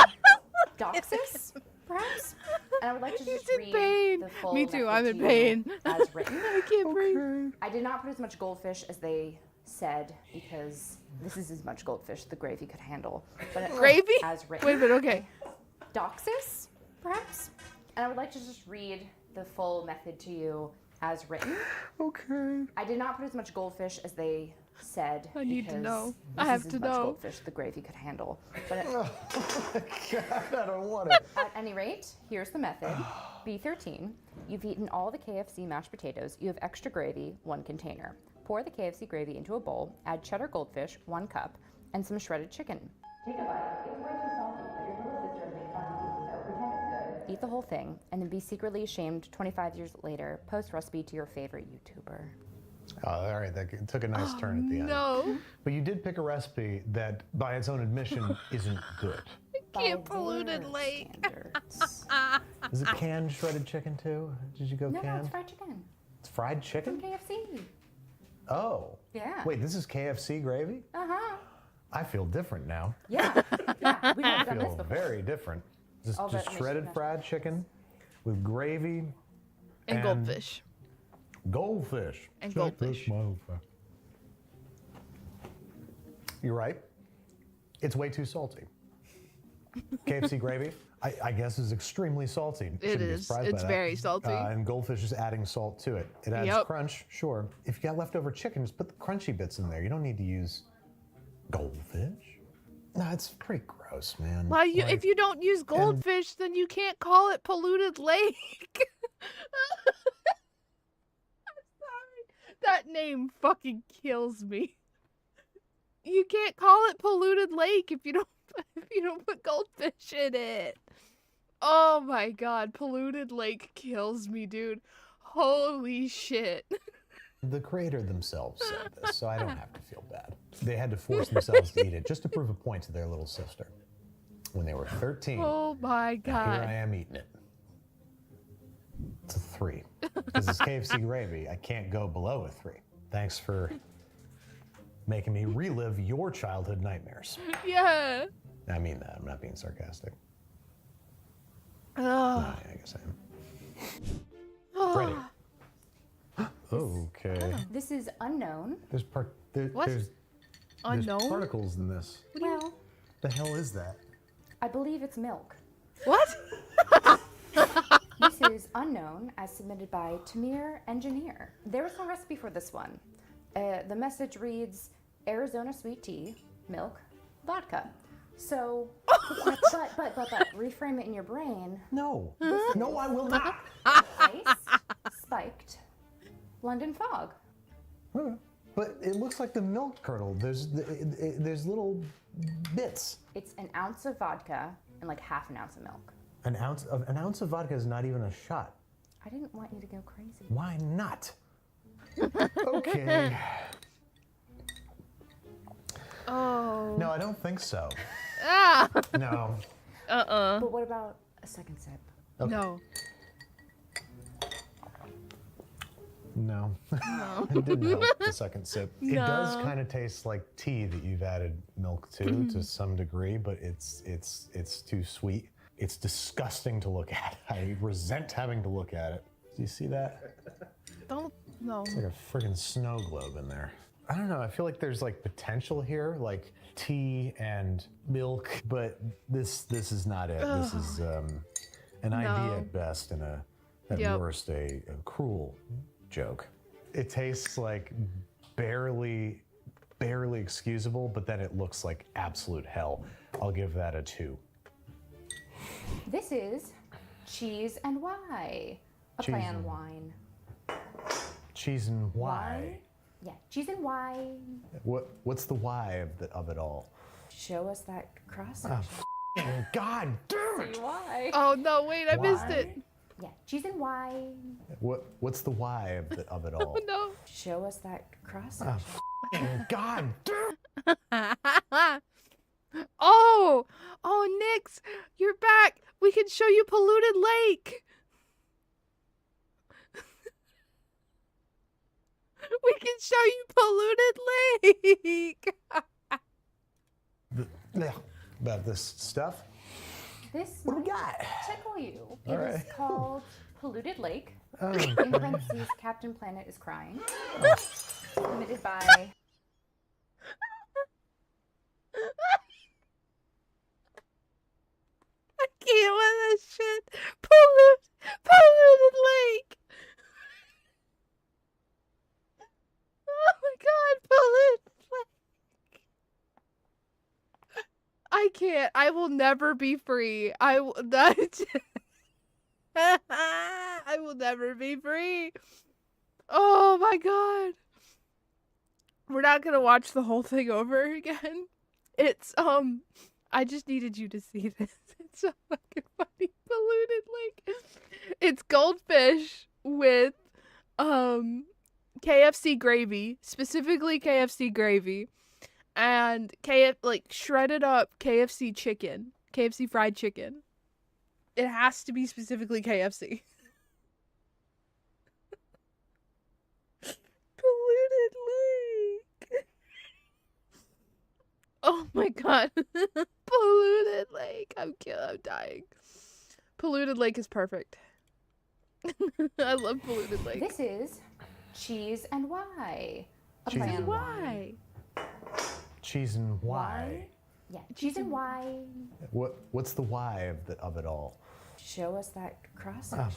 Doxus, perhaps? And I would like to just He's in read pain. the full Me too, message I'm to in you pain. as written. I can't breathe. I did not put as much goldfish as they said because this is as much goldfish the gravy could handle. But Gravy? as written. Wait a minute, okay. Doxus, perhaps? And I would like to just read the full method to you as written. Okay. I did not put as much goldfish as they said. I need to because know. This I have is to as much know. goldfish the gravy could handle. But Oh my god, I don't want it. at any rate, here's the method. B13. You've eaten all the KFC mashed potatoes. You have extra gravy, 1 container. Pour the KFC gravy into a bowl. Add cheddar goldfish, 1 cup, and some shredded chicken. Take a bite. It's way too salty, but your little sister will make fun of you, so pretend it's good. Eat the whole thing, and then be secretly ashamed 25 years later. Post recipe to your favorite YouTuber. Oh, all right, that took a nice turn at the end. No. But you did pick a recipe that, by its own admission, isn't good. Can't polluted lake. Is it canned shredded chicken too? Did you go No, canned? it's fried chicken. It's fried From chicken? KFC. Oh. Yeah. Wait, this is KFC gravy? Uh-huh. I feel different now. Yeah. Yeah. We've I never done this feel before. very different. Just All that shredded mashed fried chicken with gravy And goldfish. Goldfish. And Check this goldfish. motherfucker. You're right. It's way too salty. KFC gravy, I guess, is extremely salty. It Shouldn't be is. surprised by It's that. very salty. And goldfish is adding salt to it. It adds Yep. crunch, sure. If you got leftover chicken, just put the crunchy bits in there. You don't need to use goldfish. No, it's pretty gross, man. Well, if Like, you don't use goldfish, then you can't call it polluted lake. I'm sorry. That name fucking kills me. You can't call it polluted lake if you don't put goldfish in it. Oh my god, polluted lake kills me, dude. Holy shit. The creator themselves said this, so I don't have to feel bad. They had to force themselves to eat it just to prove a point to their little sister. When they were 13, Oh my now here I god. am eating it. It's a 3. Because it's KFC gravy, I can't go below a 3. Thanks for making me relive your childhood nightmares. Yeah. I mean that, I'm not being sarcastic. Oh. I guess I am. Ready. Okay. This is unknown. There's What? there's Unknown? particles in this. Well, The hell is that? I believe it's milk. What? This is unknown, as submitted by Tamir Engineer. There was no recipe for this one. The message reads Arizona sweet tea, milk, vodka. So, but, reframe it in your brain. No. No, I will not. Ice, spiked, London fog. But it looks like the milk curdle. There's little bits. It's an ounce of vodka and like half an ounce of milk. An ounce of vodka is not even a shot. I didn't want you to go crazy. Why not? Okay. Oh. No, I don't think so. Ah. No. But what about a second sip? Okay. No. No. It didn't help the second sip. It does kind of taste like tea that you've added milk to some degree, but it's too sweet. It's disgusting to look at. I resent having to look at it. Do you see that? No. It's like a friggin' snow globe in there. I don't know, I feel like there's like potential here, like tea and milk, but this is not it. This is an idea at best and at worst a cruel joke. It tastes like barely excusable, but then it looks like absolute hell. I'll give that a 2. This is Cheese and Why, a play on wine. Cheese and why? Yeah, cheese and wine. What's the why of it all? Show us that cross Oh, section. God damn it! See why? Oh no, wait, I missed it. Yeah, cheese and wine. What's the why of it all? Oh no. Show us that cross Oh, section. God damn! Oh, Nix, you're back. We can show you Polluted Lake. We can show you Polluted Lake. About this stuff? This What do we got? tickle you. All It is right. called Polluted Lake. Oh, In okay. parentheses, Captain Planet is crying. Submitted by I can't with this shit. Polluted Lake. Oh my God, Polluted Lake. I can't. I will never be free. I will never be free. Oh my God. We're not gonna watch the whole thing over again. It's I just needed you to see this. It's so fucking funny. Polluted Lake. It's goldfish with KFC gravy, specifically KFC gravy, and shredded up KFC chicken, KFC fried chicken. It has to be specifically KFC. Polluted Lake. Oh my God. Polluted Lake. I'm dying. Polluted Lake is perfect. I love Polluted Lake. This is Cheese and Why, a Cheese play and on wine. Cheese and why? Yeah, cheese and wine. What's the why of it all? Show us that cross Oh,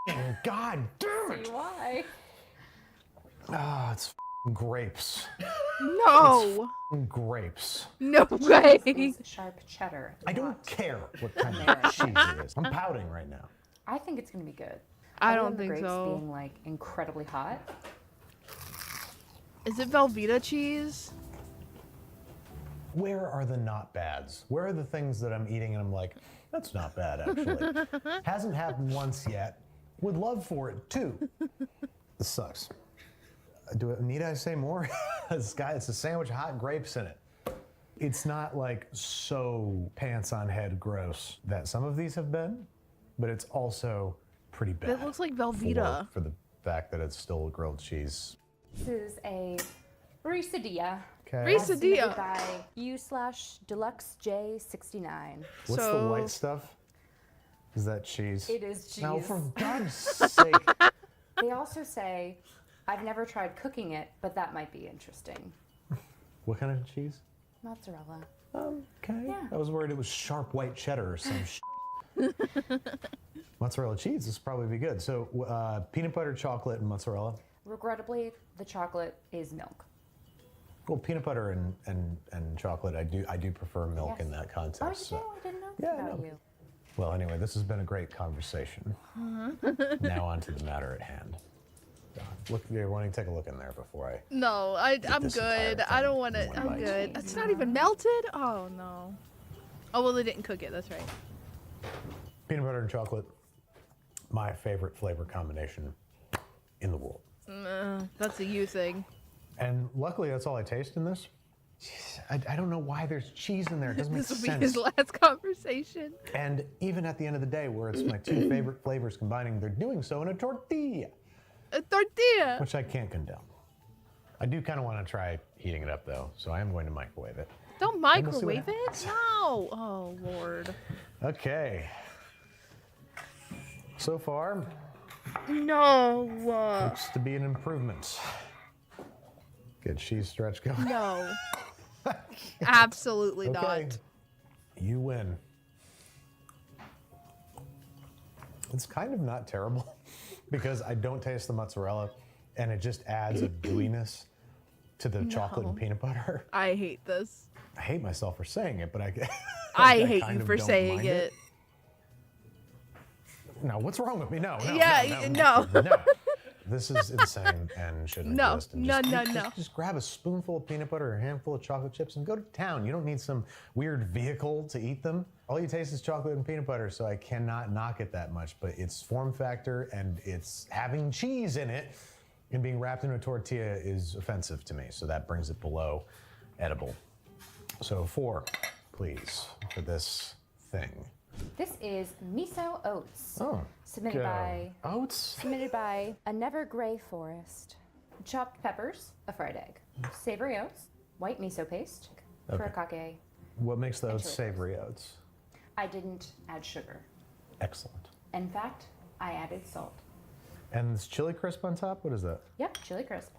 section. God damn it! See why? Ah, it's grapes. No. It's grapes. No way. This is sharp cheddar. I don't care what kind of cheese it is. I'm pouting right now. I think it's gonna be good. I Other don't than the think grapes so. being like incredibly hot. Is it Velveeta cheese? Where are the not bads? Where are the things that I'm eating and I'm like, that's not bad actually. Hasn't happened once yet. Would love for it too. This sucks. Need I say more? It's a sandwich, hot grapes in it. It's not like so pants on head gross that some of these have been, but it's also pretty bad. It looks like Velveeta. For the fact that it's still grilled cheese. This is a Risadilla. Okay. Submitted by U/DeluxeJ69. What's the white stuff? Is that cheese? It is cheese. Now, for God's sake. They also say, I've never tried cooking it, but that might be interesting. What kind of cheese? Mozzarella. Okay. Yeah. I was worried it was sharp white cheddar or some Mozzarella cheese, this will probably be good. So peanut butter, chocolate, and mozzarella. Regrettably, the chocolate is milk. Well, peanut butter and chocolate, I do prefer milk in that context. Oh, you so. do? I didn't know Yeah, that about no. you. Well, anyway, this has been a great conversation. Now on to the matter at hand. Done. Look, you're wanting to take a look in there before I. No, I'm this entire good. thing I don't want in to. one I'm bite. good. It's not even melted. Oh no. Oh well, they didn't cook it. That's right. Peanut butter and chocolate, my favorite flavor combination in the world. That's a you thing. And luckily, that's all I taste in this. Jeez, I don't know why there's cheese in there. It doesn't make This will sense. be his last conversation. And even at the end of the day, where it's my two favorite flavors combining, they're doing so in a tortilla. A tortilla. Which I can't condone. I do kind of want to try heating it up though, so I am going to microwave it. Don't we'll see what microwave it. happens. No. Oh Lord. Okay. So far, No. looks to be an improvement. Good cheese stretch going. No. Absolutely Okay. not. You win. It's kind of not terrible because I don't taste the mozzarella and it just adds a gooiness to the chocolate and peanut butter. I hate this. I hate myself for saying it, but I I hate kind you of for don't saying mind it. No, what's wrong with me? No. Yeah, no. This is insane and shouldn't No, exist. And no. Just grab a spoonful of peanut butter or a handful of chocolate chips and go to town. You don't need some weird vehicle to eat them. All you taste is chocolate and peanut butter, so I cannot knock it that much. But its form factor and it's having cheese in it and being wrapped in a tortilla is offensive to me. So that brings it below edible. So 4, please, for this thing. This is miso oats. Oh, Submitted by oats. Submitted by a never gray forest. Chopped peppers, a fried egg, savory oats, white miso paste, Okay. furikake. What makes the And oats chili savory oats? I didn't add sugar. Excellent. In fact, I added salt. And this chili crisp on top, what is that? Yep, chili crisp.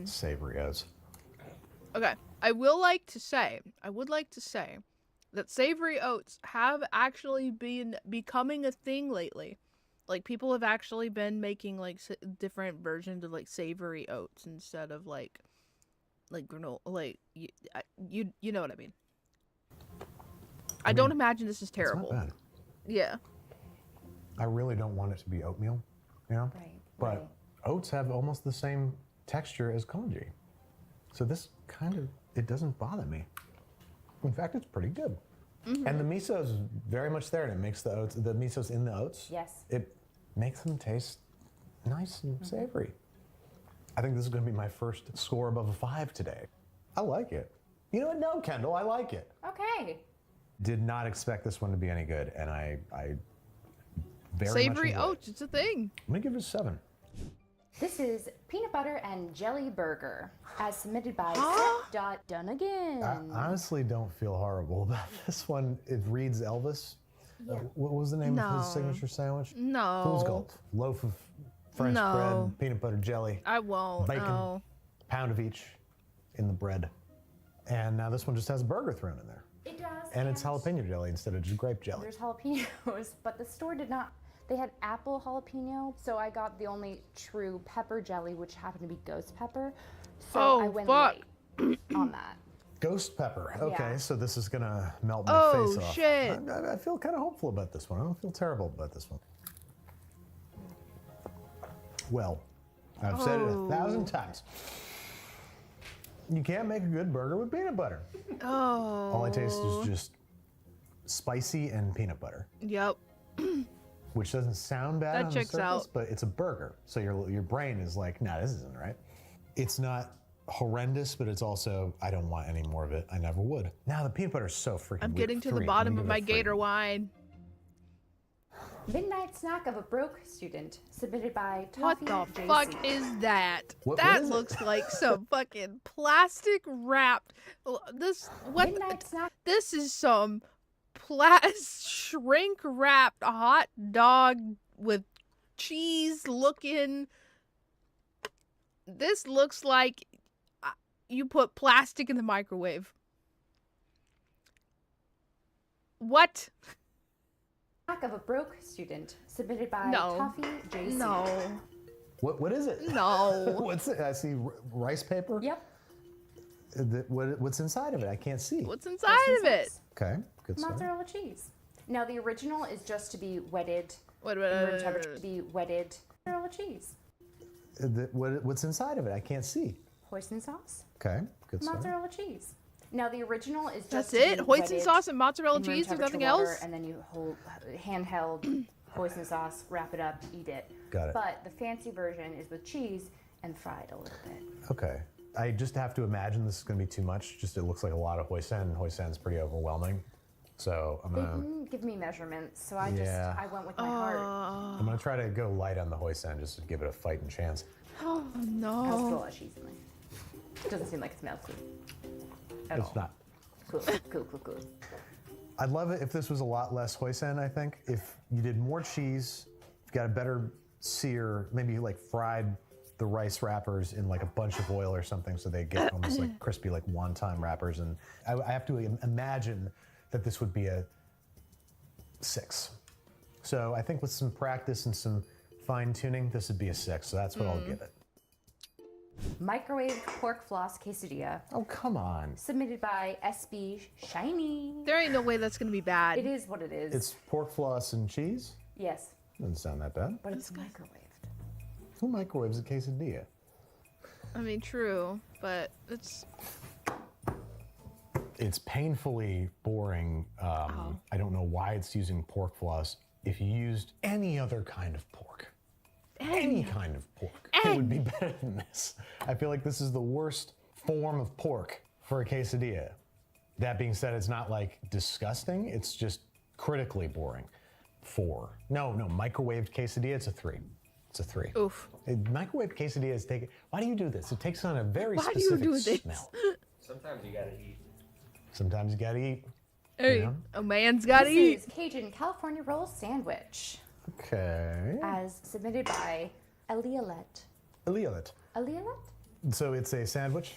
Savory oats. Okay. I would like to say that savory oats have actually been becoming a thing lately. Like people have actually been making like different versions of like savory oats instead of like granola. Like you know what I mean. I don't imagine this is terrible. It's not bad. Yeah. I really don't want it to be oatmeal, you know? Right. But oats have almost the same texture as congee. So this kind of, it doesn't bother me. In fact, it's pretty good. Mm-hmm. And the miso's very much there, and it makes the miso's in the oats. Yes. It makes them taste nice and savory. I think this is going to be my first score above a 5 today. I like it. You know what? No, Kendall, I like it. Okay. Did not expect this one to be any good, and I very Savory much enjoy it. oats, it's a thing. I'm gonna give it a 7. This is peanut butter and jelly burger, as submitted by Done Again. I honestly don't feel horrible about this one. It reads Elvis. Yeah. What was the name of No. his signature sandwich? No. Fool's Gold. Loaf of French No. bread, peanut butter jelly, I won't. bacon, No. pound of each in the bread. And now this one just has burger thrown in there. It does. And it's jalapeno jelly instead of just grape jelly. There's jalapenos, but the store did not. They had apple jalapeno, so I got the only true pepper jelly, which happened to be ghost pepper. So I went light on that. Ghost pepper. Okay, Yeah. so this is gonna melt my Oh, face off. shit. I feel kind of hopeful about this one. I don't feel terrible about this one. Well, I've said it 1,000 times. You can't make a good burger with peanut butter. Oh. All I taste is just spicy and peanut butter, Yep. which doesn't sound bad That on checks the surface, out. but it's a burger. So your brain is like, nah, this isn't right. It's not horrendous, but it's also, I don't want any more of it. I never would. Now the peanut butter is so freaking I'm weird. getting to the 3. bottom I'm of gonna my give it a 3. gator wine. Midnight snack of a broke student, submitted by What Toffee the JC. fuck is that? What That is it? looks like some fucking plastic wrapped. This what? Midnight snack. This is some shrink wrapped hot dog with cheese looking. This looks like you put plastic in the microwave. What? Snack of a broke student, submitted by No. Toffee JC. No. What is it? No. What's it? I see rice paper. Yep. What's inside of it? I can't see. What's inside of it? Okay, good stuff. Mozzarella cheese. Now the original is just to be wetted. Wait, in room temperature to be wetted. Mozzarella cheese. What's inside of it? I can't see. Hoisin sauce, Okay, good stuff. mozzarella cheese. Now the original is That's just it? to be Hoisin wetted sauce and mozzarella in room cheese? There's nothing temperature water, else? And then you hold handheld hoisin sauce, wrap it up, eat it. Got it. But the fancy version is with cheese and fried a little bit. Okay. I just have to imagine this is going to be too much. Just it looks like a lot of hoisin, and hoisin's pretty overwhelming. So I'm They gonna didn't give me measurements, so I went with my Oh. heart. I'm gonna try to go light on the hoisin just to give it a fighting chance. Oh Has a no. lot of cheese in there. It doesn't seem like it smells good at all. It's not. Cool. I'd love it if this was a lot less hoisin, I think. If you did more cheese, got a better sear, maybe you like fried the rice wrappers in like a bunch of oil or something so they get almost like crispy like wonton wrappers. And I have to imagine that this would be a 6. So I think with some practice and some fine tuning, this would be a 6. So that's what I'll give it. Microwaved pork floss quesadilla. Oh, come on. Submitted by SB Shiny. There ain't no way that's gonna be bad. It is what it is. It's pork floss and cheese? Yes, Doesn't sound that bad. but it's microwaved. Who microwaves a quesadilla? I mean, true, but It's painfully boring. I don't know why it's using pork floss. If you used any other kind of pork, any kind of pork, it would be better than this. I feel like this is the worst form of pork for a quesadilla. That being said, it's not like disgusting. It's just critically boring. 4. No, microwaved quesadilla, it's a 3. It's a 3. Oof. Microwaved quesadillas take. Why do you do this? It takes on a very Why do you specific do this? smell. Sometimes you gotta eat. Sometimes you gotta eat. Hey, You know? a man's gotta This eat. is Cajun California roll sandwich, Okay. as submitted by Elialet. Elialet. Elialet? So it's a sandwich.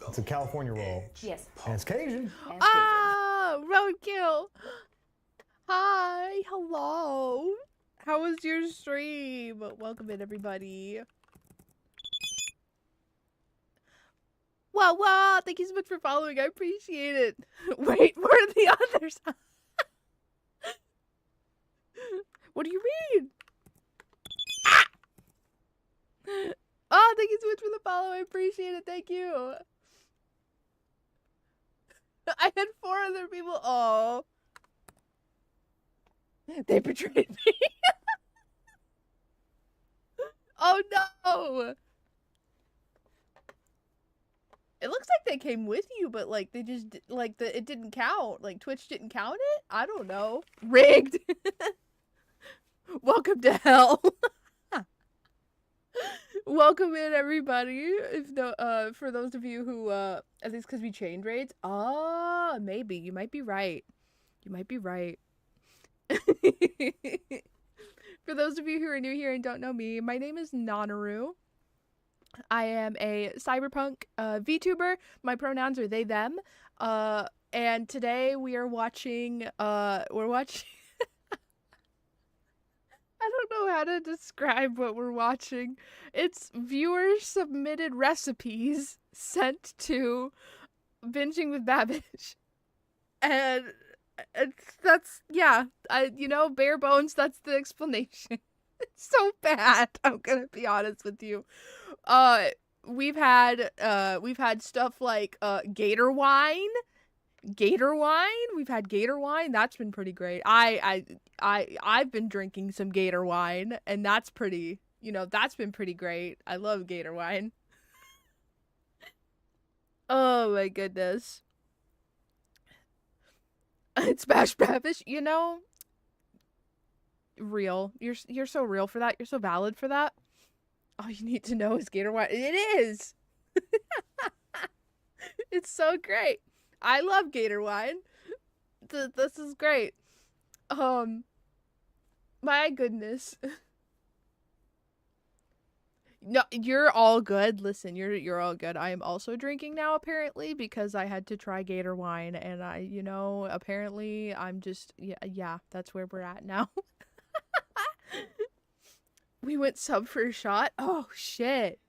It's a California roll. Yes. And it's Cajun. And Cajun. Ah, roadkill. Hi, hello. How was your stream? Welcome in, everybody. Wow, thank you so much for following. I appreciate it. Wait, where are the others? What do you mean? Ah! Oh, thank you so much for the follow. I appreciate it. Thank you. I had 4 other people. Oh. They betrayed me. Oh no. It looks like they came with you, but like they just like it didn't count. Like Twitch didn't count it? I don't know. Rigged. Welcome to hell. Welcome in, everybody. If no, for those of you who at least because we chained raids. Ah, maybe you might be right. You might be right. For those of you who are new here and don't know me, my name is Nanaru. I am a cyberpunk VTuber. My pronouns are they, them. And today we are watching, we're watching... I don't know how to describe what we're watching. It's viewer-submitted recipes sent to Binging with Babish. And that's, yeah, bare bones, that's the explanation. It's so bad, I'm gonna be honest with you. We've had stuff like gator wine. We've had gator wine. That's been pretty great. I've been drinking some gator wine, and that's pretty, that's been pretty great. I love gator wine. Oh my goodness. It's Smash Babish, real. You're so real for that. You're so valid for that. All you need to know is gator wine. It is. It's so great. I love gator wine. This is great. My goodness. No, you're all good. Listen, you're all good. I am also drinking now, apparently, because I had to try gator wine, and apparently I'm just, yeah, that's where we're at now. We went sub for a shot. Oh, shit.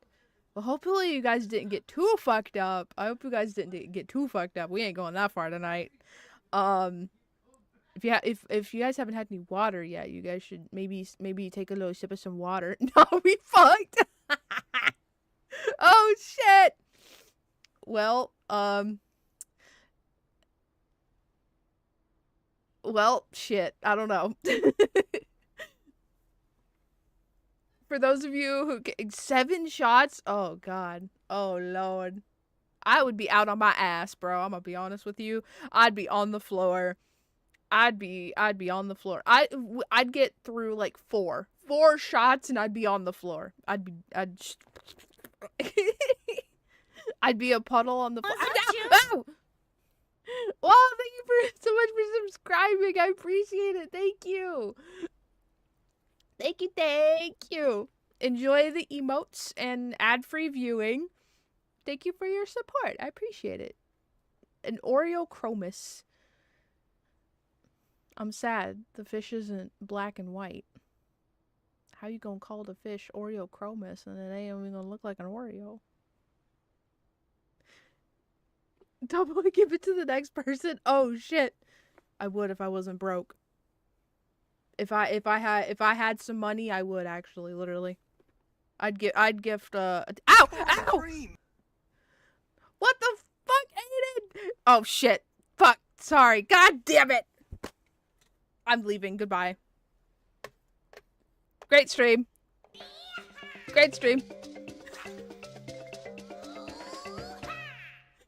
Well, hopefully you guys didn't get too fucked up. I hope you guys didn't get too fucked up. We ain't going that far tonight. If you guys haven't had any water yet, you guys should maybe take a little sip of some water. No, we fucked. Oh shit. Well, shit. I don't know. For those of you who get 7 shots, oh god. Oh lord. I would be out on my ass, bro. I'm gonna be honest with you. I'd be on the floor. I'd be on the floor. I'd get through like 4 shots and I'd be on the floor. I'd be a puddle on the floor. Ow! Well, thank you so much for subscribing. I appreciate it. Thank you. Thank you. Enjoy the emotes and ad-free viewing. Thank you for your support. I appreciate it. An Oreo Chromis. I'm sad. The fish isn't black and white. How you gonna call the fish Oreo Chromis and it ain't even gonna look like an Oreo? Double give it to the next person. Oh shit. I would if I wasn't broke. If I had some money, I would actually, literally. I'd gift ow! Ow! What the fuck, Aiden? Oh shit. Fuck. Sorry. God damn it. I'm leaving. Goodbye. Great stream. Great stream.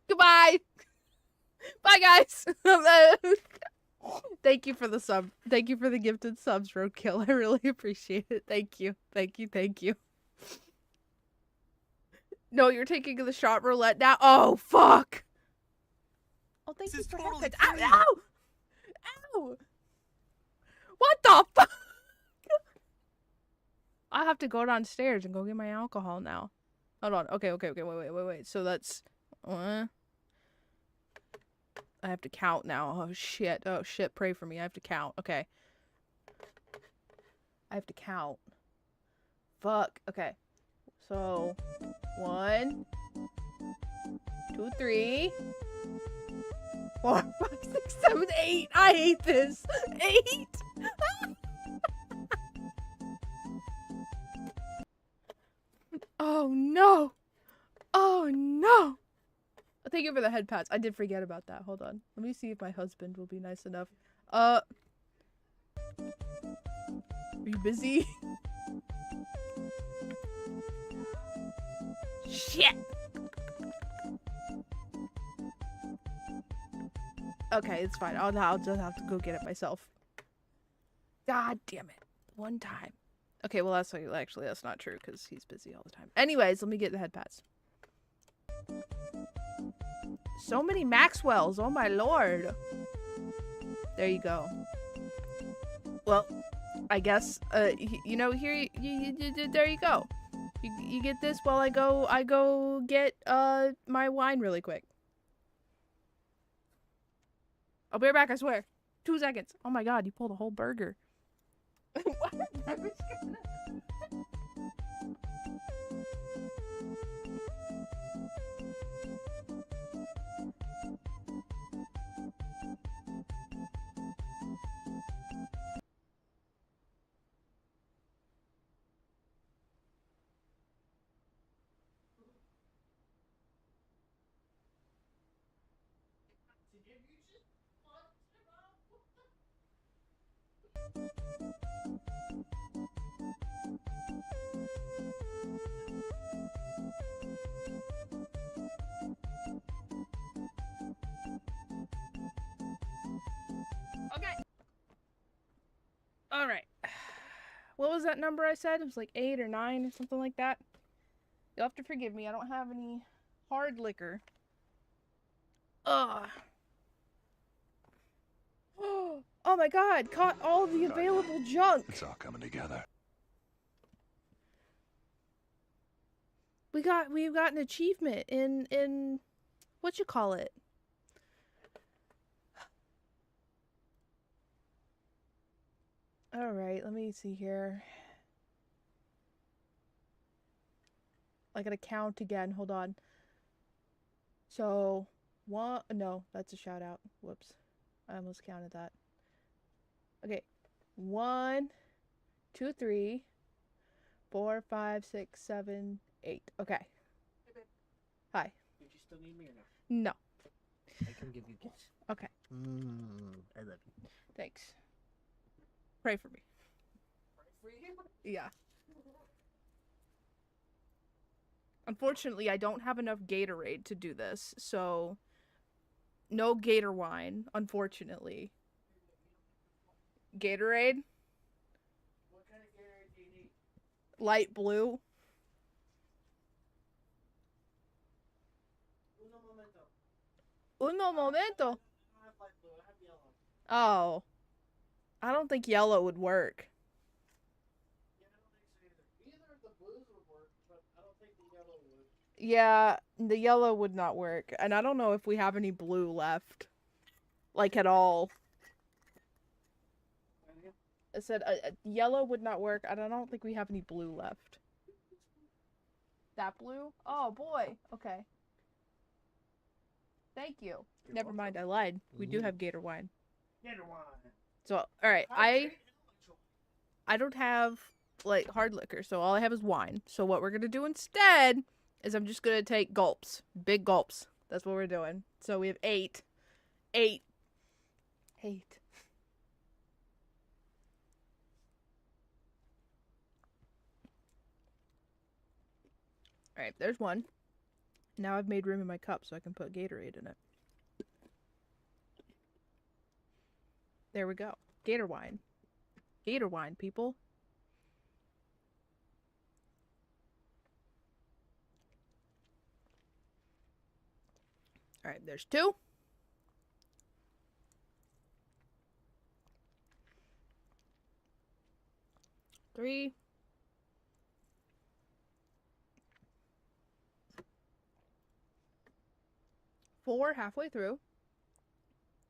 Goodbye. Bye, guys. Thank you for the sub. Thank you for the gifted subs, Roadkill. I really appreciate it. Thank you. Thank you. No, you're taking the shot roulette now. Oh, fuck. Oh, thank you for totally ow! Ow! Ow! What the fuck? I have to go downstairs and go get my alcohol now. Hold on. Okay. Wait. So that's... I have to count now. Oh, shit. Pray for me. I have to count. Okay. I have to count. Fuck. Okay. So... 1, 2, 3, 4, 5, 6, 7, 8. I hate this. 8. Oh no. Oh no. Thank you for the head pats. I did forget about that. Hold on. Let me see if my husband will be nice enough. Are you busy? Shit. Okay, it's fine. I'll just have to go get it myself. God damn it. One time. Okay, well that's not true because he's busy all the time. Anyways, let me get the head pats. So many Maxwells. Oh my lord. There you go. Well, I guess you know, here there you go. You get this while I go get my wine really quick. I'll be right back, I swear. 2 seconds. Oh my god, you pulled a whole burger. Okay. All right. What was that number I said? It was like 8 or 9 or something like that. You'll have to forgive me. I don't have any hard liquor. Ugh. Oh my god, caught all the available junk. It's all coming together. We've got an achievement in what you call it? All right, let me see here. I gotta count again. Hold on. So, no, that's a shout out. Whoops. I almost counted that. Okay. 1, 2, 3, 4, 5, 6, 7, 8. Okay. Hi. Did you still need me or no? No. I can give you gifts. Okay. I love you. Thanks. Pray for me. For you? Yeah. Unfortunately, I don't have enough Gatorade to do this, so no Gator wine, unfortunately. Gatorade? What kind of Gatorade do you need? Light blue. Uno momento. Uno momento. I don't have light blue. I have yellow. Oh. I don't think yellow would work. Yeah, I don't think so either. Either of the blues would work, but I don't think the yellow would. Yeah, the yellow would not work. And I don't know if we have any blue left. Like, at all. I said yellow would not work. I don't think we have any blue left. That blue? Oh, boy. Okay. Thank you. Never mind, I lied. We do have Gator wine. Gator wine. So, alright, I don't have, like, hard liquor, so all I have is wine. So what we're gonna do instead is I'm just gonna take gulps. Big gulps. That's what we're doing. So we have 8. 8. Alright, there's one. Now I've made room in my cup so I can put Gatorade in it. There we go. Gator wine. Gator wine, people. Alright, there's 2. Three. 4 halfway through.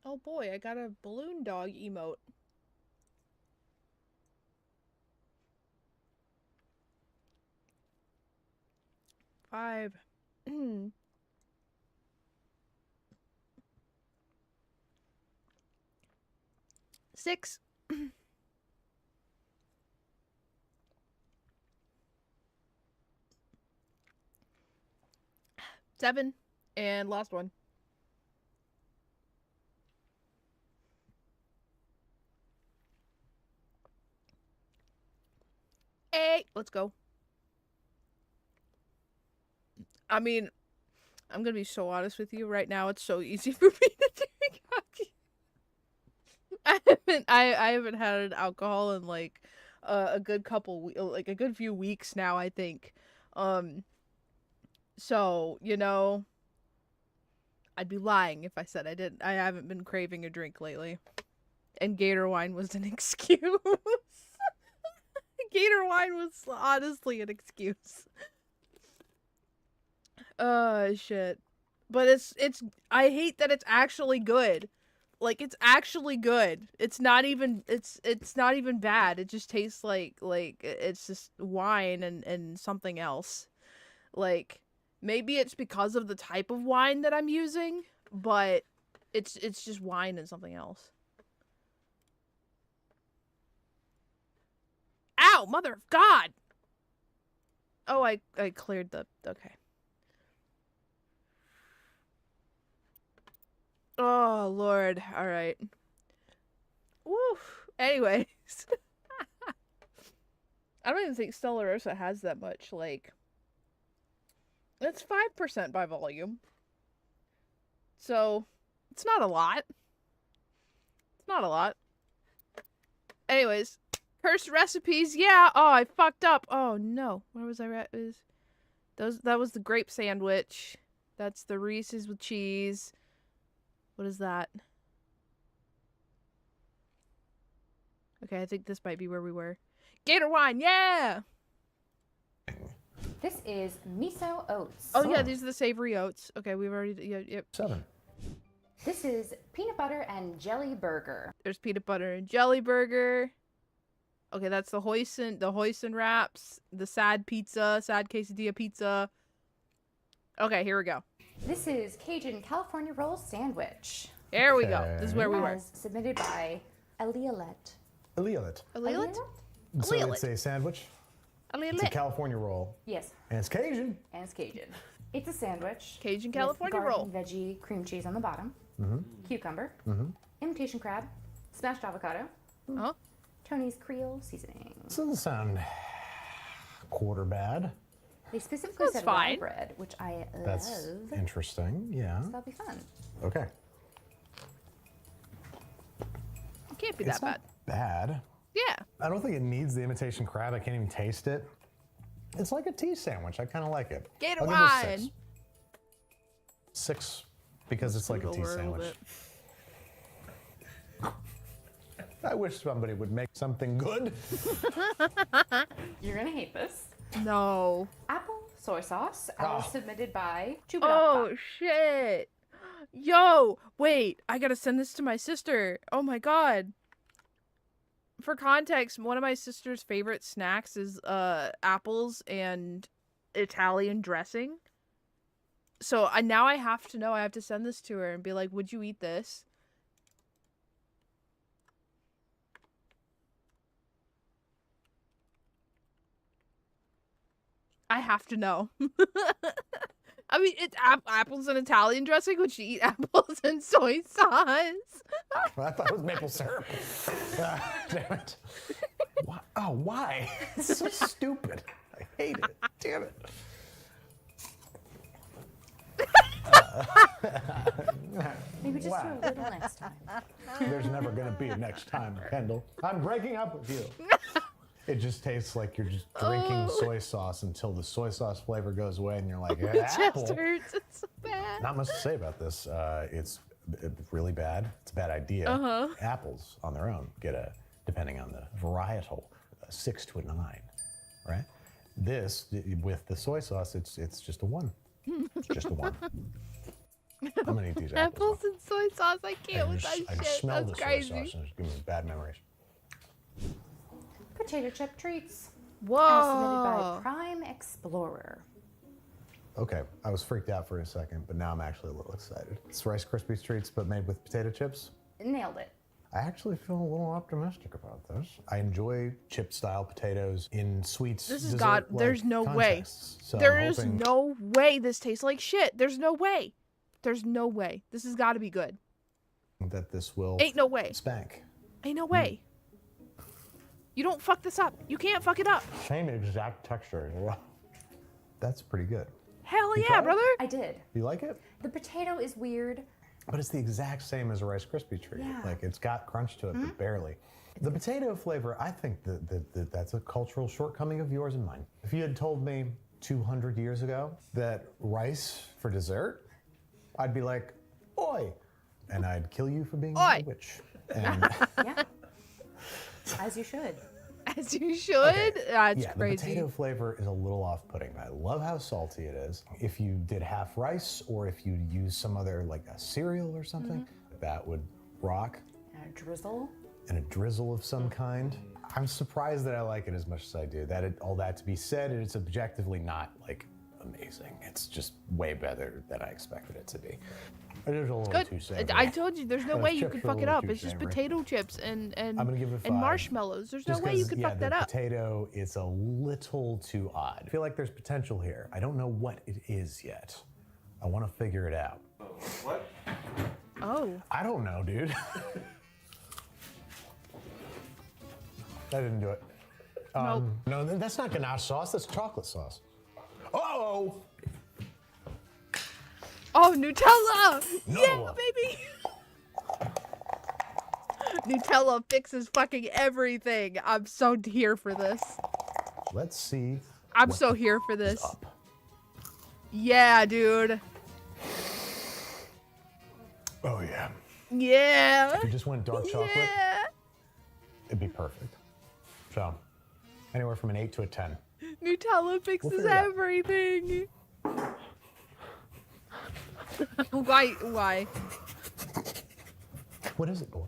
Oh boy, I got a balloon dog emote. 5. 6. 7. And last one. 8. Let's go. I mean, I'm gonna be so honest with you right now. It's so easy for me to drink hockey. I haven't had alcohol in like a good like a good few weeks now, I think. So, you know, I'd be lying if I said I haven't been craving a drink lately. And Gator wine was an excuse. Gator wine was honestly an excuse. Shit. But it's I hate that it's actually good. Like, it's actually good. It's not even bad. It just tastes like it's just wine and something else. Like, maybe it's because of the type of wine that I'm using, but it's just wine and something else. Ow, mother of God! Oh, I cleared the... Okay. Oh, Lord. Alright. Woo! Anyways. I don't even think Stella Rosa has that much, like... It's 5% by volume. So, it's not a lot. It's not a lot. Anyways. Cursed recipes, yeah. Oh, I fucked up. Oh, no. Where was I at? That was the grape sandwich. That's the Reese's with cheese. What is that? Okay, I think this might be where we were. Gator wine, yeah! This is miso oats. Oh, yeah, these are the savory oats. Okay, we've already... Yeah, yep. 7. This is peanut butter and jelly burger. There's peanut butter and jelly burger. Okay, that's the hoisin wraps, the sad quesadilla pizza. Okay, here we go. This is Cajun California roll sandwich. There we go. This is where we were. As submitted by Elialet. Elialet. Elialet? So it's a sandwich. It's a California roll. Yes. And it's Cajun. And it's Cajun. It's a sandwich. Cajun with California garlic roll. and veggie cream cheese on the bottom. Mm-hmm. Cucumber. Mm-hmm. Imitation crab. Smashed avocado. Oh. Tony's Creole seasoning. This doesn't sound quarter bad. They specifically That's said rye fine. bread, which I That's love. interesting. Yeah. So that'll be fun. Okay. It can't be It's that not bad. bad. Yeah. I don't think it needs the imitation crab. I can't even taste it. It's like a tea sandwich. I kind of like it. Get I'll give wine. it a 6. 6 because it's like a tea sandwich. I wish somebody would make something good. You're gonna hate this. No. Apple soy sauce, as submitted by Chuba. Oh shit. Yo, wait, I gotta send this to my sister. Oh my god. For context, one of my sister's favorite snacks is apples and Italian dressing. So now I have to know, I have to send this to her and be like, would you eat this? I have to know. I mean, it's apples and Italian dressing. Would she eat apples and soy sauce? I thought it was maple syrup. Damn it. Why? Oh, why? It's so stupid. I hate it. Damn it. Maybe just do a little next time. There's never going to be a next time, Kendall. I'm breaking up with you. It just tastes like you're just drinking soy sauce until the soy sauce flavor goes away and you're like, My apple. chest hurts. It's so bad. Not much to say about this. It's really bad. It's a bad idea. Uh-huh. Apples on their own get a, depending on the varietal, a 6 to a 9, right? This, with the soy sauce, it's just a 1. It's just a 1. I'm gonna eat these apples. Apples and soy sauce. I can't with that I shit. just smell That's the crazy. soy sauce and it's giving me bad memories. Potato chip treats. Whoa. As submitted by Prime Explorer. Okay, I was freaked out for a second, but now I'm actually a little excited. It's Rice Krispies treats, but made with potato chips. Nailed it. I actually feel a little optimistic about this. I enjoy chip-style potatoes in sweets. This has got. There's no way. So There I'm is hoping no way this tastes like shit. There's no way. There's no way. This has got to be good. that this will Ain't no way. spank. Ain't no way. You don't fuck this up. You can't fuck it up. Same exact texture. That's pretty good. Hell You yeah, tried it? brother. I did. You like it? The potato is weird. But it's the exact same as a Rice Krispie treat. Yeah. Like it's got crunch to it, but barely. The potato flavor, I think that's a cultural shortcoming of yours and mine. If you had told me 200 years ago that rice for dessert, I'd be like, oi, and I'd kill you for being a witch. And Yeah. As you should. As you should. Okay. That's yeah, crazy. the potato flavor is a little off-putting. I love how salty it is. If you did half rice or if you use some other, like a cereal or something, that would rock. And a drizzle. And a drizzle of some kind. I'm surprised that I like it as much as I do. All that to be said, it's objectively not like amazing. It's just way better than I expected it to be. It is a little Good. too savory. I told you, there's no Those way you chips could are a fuck it little up. too It's just savory. potato chips and I'm gonna give it a 5. marshmallows. There's Just no way you 'cause, could yeah, fuck that the up. potato is a little too odd. I feel like there's potential here. I don't know what it is yet. I want to figure it out. What? Oh. I don't know, dude. I didn't do it. No, that's not ganache sauce. That's chocolate sauce. Oh! Oh, Nutella! No. Yeah, baby! Nutella fixes fucking everything. I'm so here for this. Let's see. I'm what so the here for is this. up. Yeah, dude. Oh yeah. Yeah. If you just went dark chocolate, Yeah. it'd be perfect. So, anywhere from an 8 to a 10. Nutella fixes figure it out. everything. Why? What is it, boy?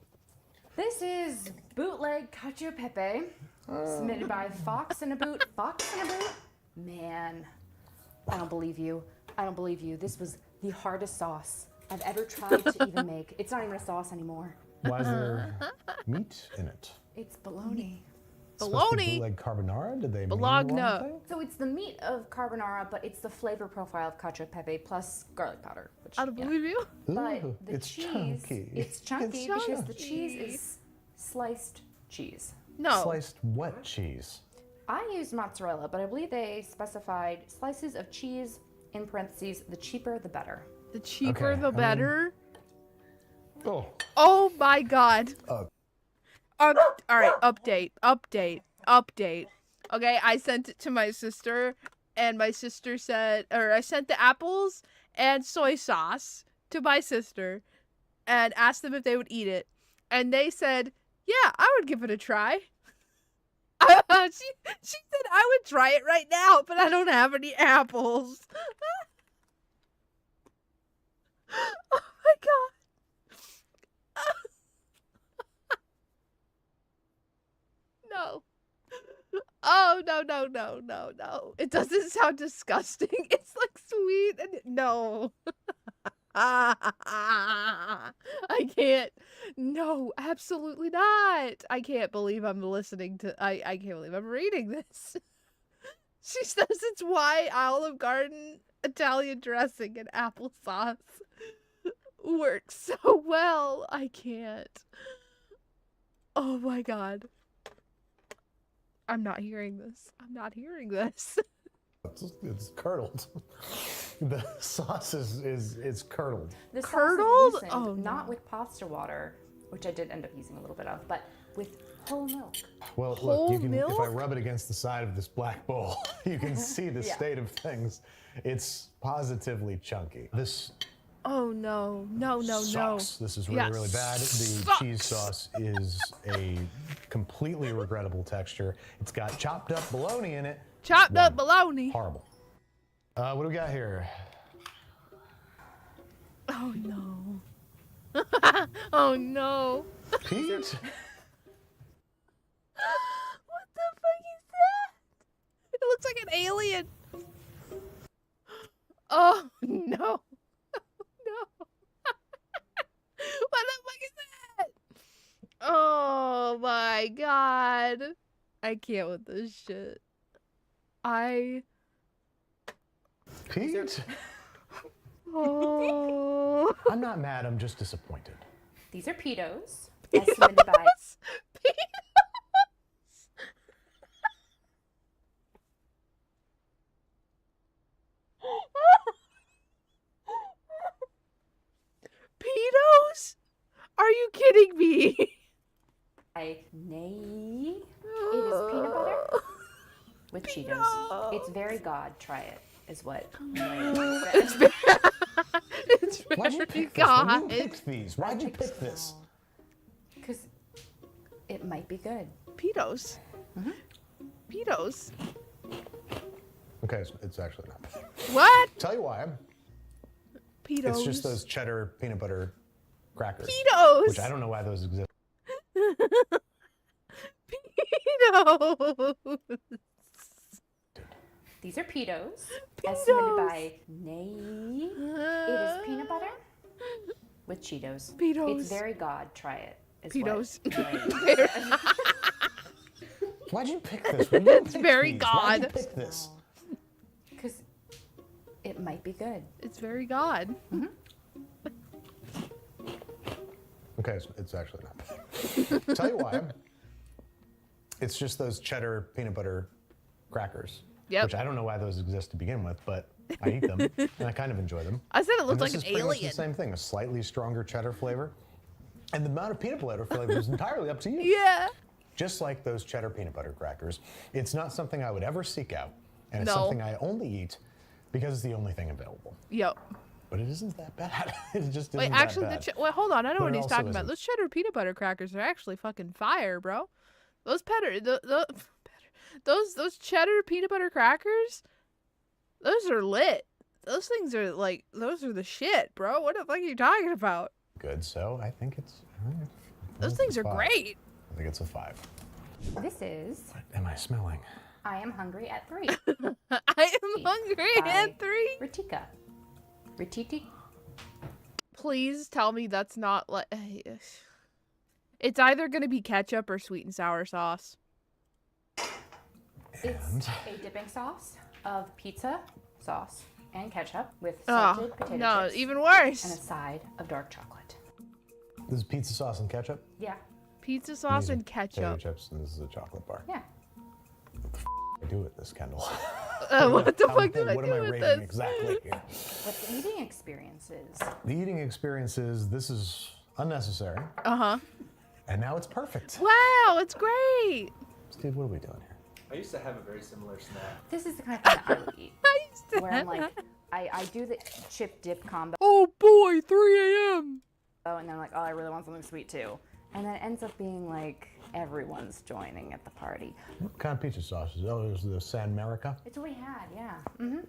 This is bootleg cacio e pepe, submitted by Fox in a Boot. Fox in a Boot? Man, I don't believe you. I don't believe you. This was the hardest sauce I've ever tried to even make. It's not even a sauce anymore. Why is there meat in it? It's bologna. Bologna. Like carbonara? Did they mean the Bologna. wrong thing? So it's the meat of carbonara, but it's the flavor profile of cacio e pepe plus garlic powder. Which, I don't believe you. But Ooh, the it's cheese, chunky. it's chunky It's because the chunky. cheese is sliced cheese. No. Sliced what cheese? I used mozzarella, but I believe they specified slices of cheese in parentheses. The cheaper, the better. The cheaper, Okay, the I mean- better. Oh. Oh my god. Oh. All right, update. Okay, I sent it to my sister, and my sister said, or I sent the apples and soy sauce to my sister, and asked them if they would eat it, and they said, "Yeah, I would give it a try." she said I would try it right now, but I don't have any apples. Oh my god. No. Oh, no. It doesn't sound disgusting. It's like sweet and no. I can't. No, absolutely not. I can't believe I'm listening to I can't believe I'm reading this. She says it's why Olive Garden Italian dressing and applesauce works so well. I can't. Oh my god. I'm not hearing this. It's curdled. The sauce is curdled. The sauce is Curdled? loosened, Oh, not no. with pasta water, which I did end up using a little bit of, but with whole milk. Well, Whole look, you can, if I milk? rub it against the side of this black bowl, you can see the Yeah. state of things. It's positively chunky. This Oh no. sucks. This is really, Yeah, really bad. The sucks. cheese sauce is a completely regrettable texture. It's got chopped up bologna in it. Chopped up bologna. Horrible. What do we got here? Oh no. Oh no. Pete? What the fuck is that? It looks like an alien. Oh no. No. What the fuck is that? Oh my god. I can't with this shit. Pete? Oh. I'm not mad, I'm just disappointed. These are pedos, as submitted by Pedos? Are you kidding me? Nay. It is peanut butter with Cheetos. It's very God. Try it, is what It's said. It's Why'd you very pick this? When God. you picked these? Why'd you pick this? Because it might be good. Pedos. Pedos. Okay, so it's actually not bad. What? Tell you why. Pedos. It's just those cheddar peanut butter crackers. Pedos. Which I don't know why those exist. Pedos. These are pedos, as submitted by Nay. It is peanut butter with Cheetos. Pedos. It's very God. Try it. Is Pedos. What Why'd you pick this? When you It's picked very these, Why'd you God. pick this? Because it might be good. It's very God. Okay, so it's actually not bad. Tell you why. It's just those cheddar peanut butter crackers. Yep. Which I don't know why those exist to begin with, but I eat them and I kind of enjoy them. I said it And looked this like is an pretty much alien. the same thing, a slightly stronger cheddar flavor. And the amount of peanut butter flavor is entirely up to you. Yeah. Just like those cheddar peanut butter crackers, it's not something I would ever seek out, and it's No. something I only eat because it's the only thing available. Yep. But it isn't that bad. It just isn't Wait, that actually, bad. wait, hold on. I know But what it he's also talking about. isn't. Those cheddar peanut butter crackers are actually fucking fire, bro. Those those cheddar peanut butter crackers, those are lit. Those things are like, those are the shit, bro. What the fuck are you talking about? Good, so I think it's. Those things are great. I think it's a 5. This is What am I smelling? I Am Hungry at 3. I am hungry by at 3. Ritika. Rititi. Please tell me that's not like. It's either gonna be ketchup or sweet and sour sauce. It's a dipping sauce of pizza sauce and ketchup with Oh, salted potato no, chips. even worse. And a side of dark chocolate. This is pizza sauce and ketchup? Yeah. Pizza sauce These are and Potato ketchup. chips, and this is a chocolate bar. Yeah. I do with this, Kendall. What the fuck did I What do am I with rating this? exactly here? What the eating experience is. The eating experience is, this is unnecessary, Uh-huh. and now it's perfect. Wow, it's great. Steve, what are we doing here? I used to have a very similar snack. This is the kind of thing I would eat. I used to Where I'm have like, I do the chip dip combo. Oh boy, 3 a.m. And then I'm like, oh, I really want something sweet too. And then it ends up being like everyone's joining at the party. What kind of pizza sauce is it? Oh, it was the San America? It's what we had, yeah. Mm-hmm.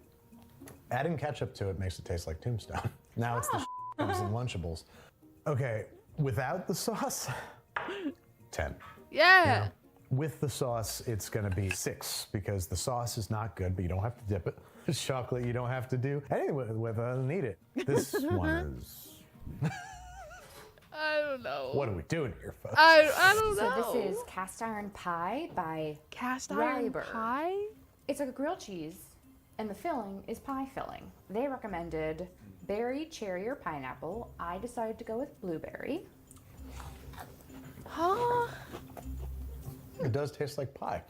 Adding ketchup to it makes it taste like Tombstone. Now it's the comes in Lunchables. Okay, without the sauce, 10. Yeah. You know, with the sauce, it's gonna be 6 because the sauce is not good, but you don't have to dip it. It's chocolate, you don't have to do anything with it and eat it. This one is... I don't know. What are we doing here, folks? I don't So know. this is cast iron pie by Cast iron Ryber. pie? It's like a grilled cheese, and the filling is pie filling. They recommended berry, cherry, or pineapple. I decided to go with blueberry. Huh? It does taste like pie.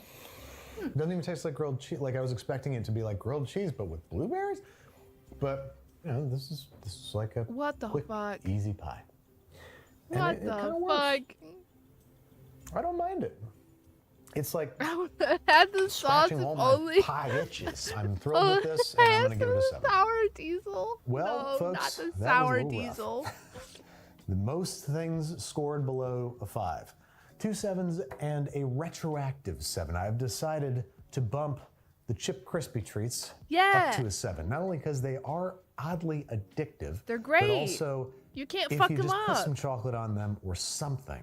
It doesn't even taste like grilled cheese. Like I was expecting it to be like grilled cheese, but with blueberries. But you know, this is like a What the quick, fuck? easy pie. And What it the kinda works. fuck? I don't mind it. It's like Had the sauce scratching if all my only. pie itches. I'm thrilled with this, and I I'm had going to give it a 7. Sour diesel. Well, no, folks, not the that was a sour little rough. diesel. The most things scored below a 5. 2 7s and a retroactive 7. I've decided to bump the Chip Crispy Treats Yeah. up to a 7. Not only because they are oddly addictive, They're great. but also You can't if fuck you them just put up. some chocolate on them or something,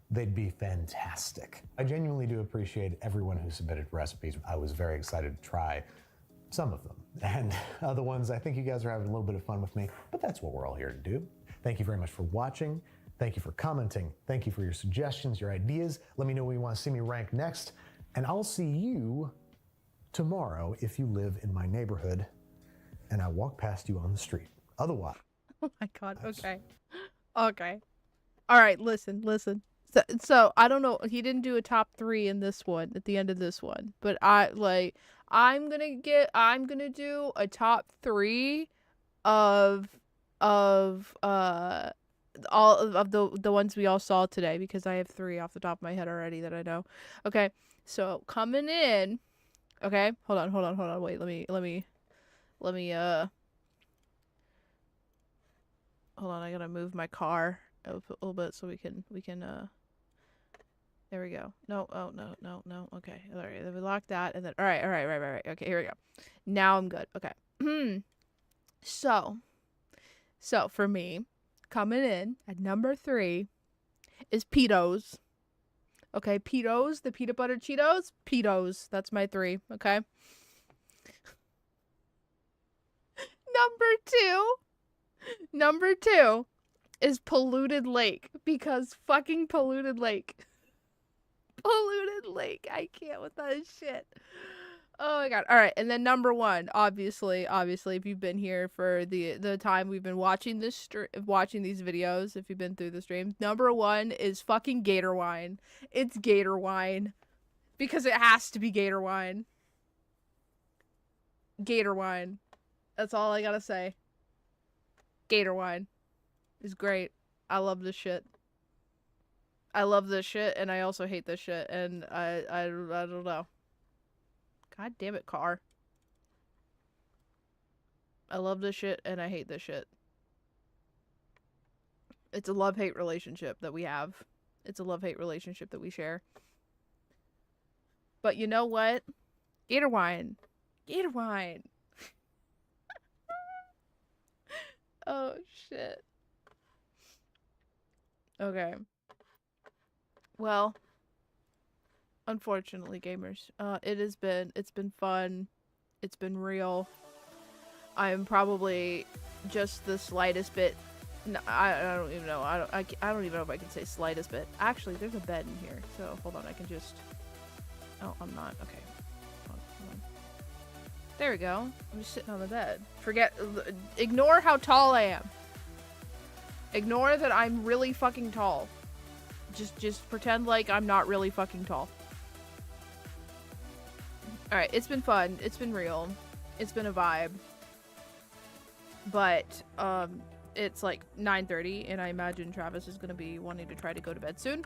they'd be fantastic. I genuinely do appreciate everyone who submitted recipes. I was very excited to try some of them. And other ones, I think you guys are having a little bit of fun with me, but that's what we're all here to do. Thank you very much for watching. Thank you for commenting. Thank you for your suggestions, your ideas. Let me know what you want to see me rank next. And I'll see you tomorrow if you live in my neighborhood and I walk past you on the street. Otherwise. Oh my god. Okay. Okay. All right. Listen. So I don't know. He didn't do a top 3 in this one at the end of this one, but I'm gonna do a top 3 of all of the ones we all saw today because I have 3 off the top of my head already that I know. Okay. So coming in. Okay. Hold on. Wait. Let me. Hold on, I gotta move my car a little bit so we can there we go. No, oh, no, okay. Alright, then we lock that, and then, alright, okay, here we go. Now I'm good, okay. So, for me, coming in at number 3 is Peetos. Okay, Peetos, the peanut butter Cheetos, Peetos, that's my 3, okay? Number two is Polluted Lake because fucking Polluted Lake. Polluted Lake. I can't with that shit. Oh my god. All right, and then number 1, obviously, if you've been here for the time we've been watching watching these videos, if you've been through the stream, number 1 is fucking Gator Wine. It's Gator Wine because it has to be Gator Wine. Gator Wine. That's all I gotta say. Gator Wine is great. I love this shit. And I also hate this shit, and I don't know. God damn it, car. I love this shit, and I hate this shit. It's a love-hate relationship that we have. It's a love-hate relationship that we share. But you know what? Gator Wine. Gator Wine. Oh, shit. Okay. Well, unfortunately, gamers, it's been fun. It's been real. I'm probably just the slightest bit. No, I don't even know. I don't even know if I can say slightest bit. Actually, there's a bed in here, so hold on. I can just. Oh, I'm not. Okay. There we go. I'm just sitting on the bed. Ignore how tall I am. Ignore that I'm really fucking tall. Just pretend like I'm not really fucking tall. Alright, it's been fun. It's been real. It's been a vibe. But, it's like 9:30, and I imagine Travis is gonna be wanting to try to go to bed soon.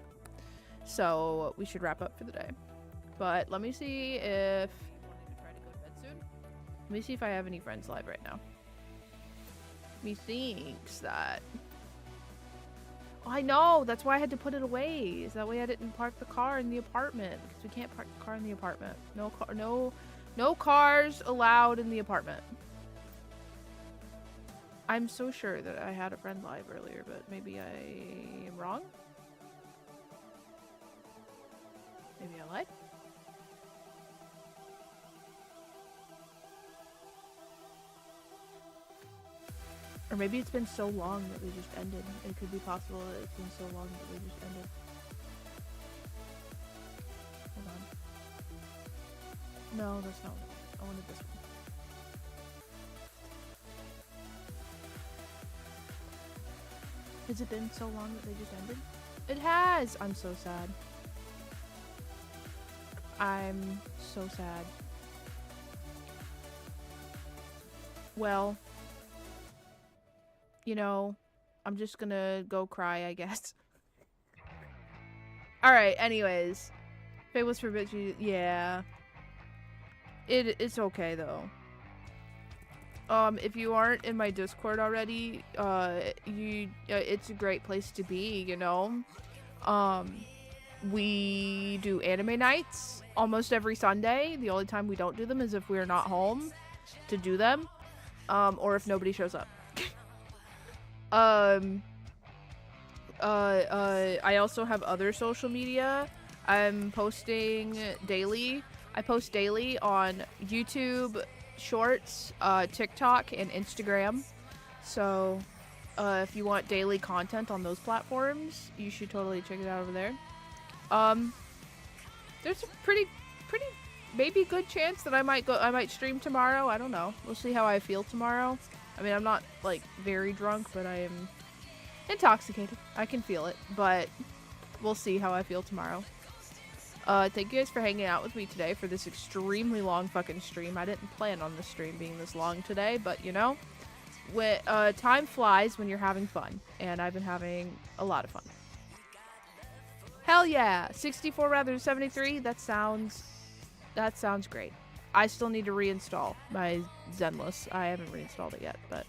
So, we should wrap up for the day. But, let me see if... Let me see if I have any friends live right now. Methinks that... Oh, I know! That's why I had to put it away. Is that way I didn't park the car in the apartment. Because we can't park the car in the apartment. No cars allowed in the apartment. I'm so sure that I had a friend live earlier, but maybe I am wrong? Maybe I lied? Or maybe it's been so long that we just ended. It could be possible that it's been so long that we just ended. Hold on. No, that's not what I wanted this one. Has it been so long that they just ended? It has! I'm so sad. I'm so sad. Well... You know, I'm just gonna go cry, I guess. Alright, anyways. If it was for bitchy, yeah. It's okay, though. If you aren't in my Discord already, it's a great place to be, you know? We do anime nights almost every Sunday. The only time we don't do them is if we're not home to do them, or if nobody shows up. I also have other social media. I'm posting daily. I post daily on YouTube, Shorts, TikTok, and Instagram. So, if you want daily content on those platforms, you should totally check it out over there. There's a pretty maybe good chance that I might stream tomorrow. I don't know. We'll see how I feel tomorrow. I mean, I'm not, like, very drunk, but I am intoxicated. I can feel it, but we'll see how I feel tomorrow. Thank you guys for hanging out with me today for this extremely long fucking stream. I didn't plan on the stream being this long today, but, you know, time flies when you're having fun, and I've been having a lot of fun. Hell yeah! 64 rather than 73? That sounds great. I still need to reinstall my Zenless. I haven't reinstalled it yet, but...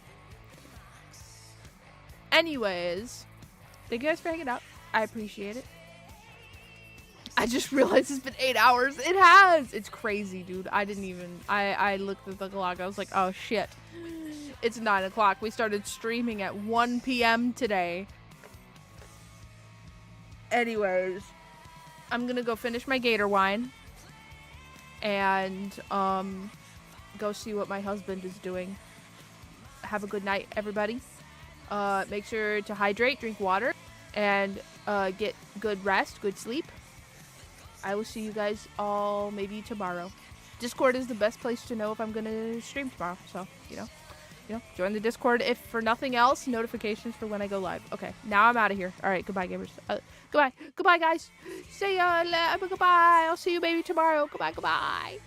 Anyways, thank you guys for hanging out. I appreciate it. I just realized it's been 8 hours. It has! It's crazy, dude. I didn't even... I looked at the clock. I was like, oh, shit. It's 9 o'clock. We started streaming at 1 p.m. today. Anyways, I'm gonna go finish my gator wine. And, go see what my husband is doing. Have a good night, everybody. Make sure to hydrate, drink water, and, get good rest, good sleep. I will see you guys all maybe tomorrow. Discord is the best place to know if I'm gonna stream tomorrow, so, you know, join the Discord if for nothing else, notifications for when I go live. Okay, now I'm out of here. Alright, goodbye, gamers. Goodbye, guys. Say, goodbye. I'll see you maybe tomorrow. Goodbye.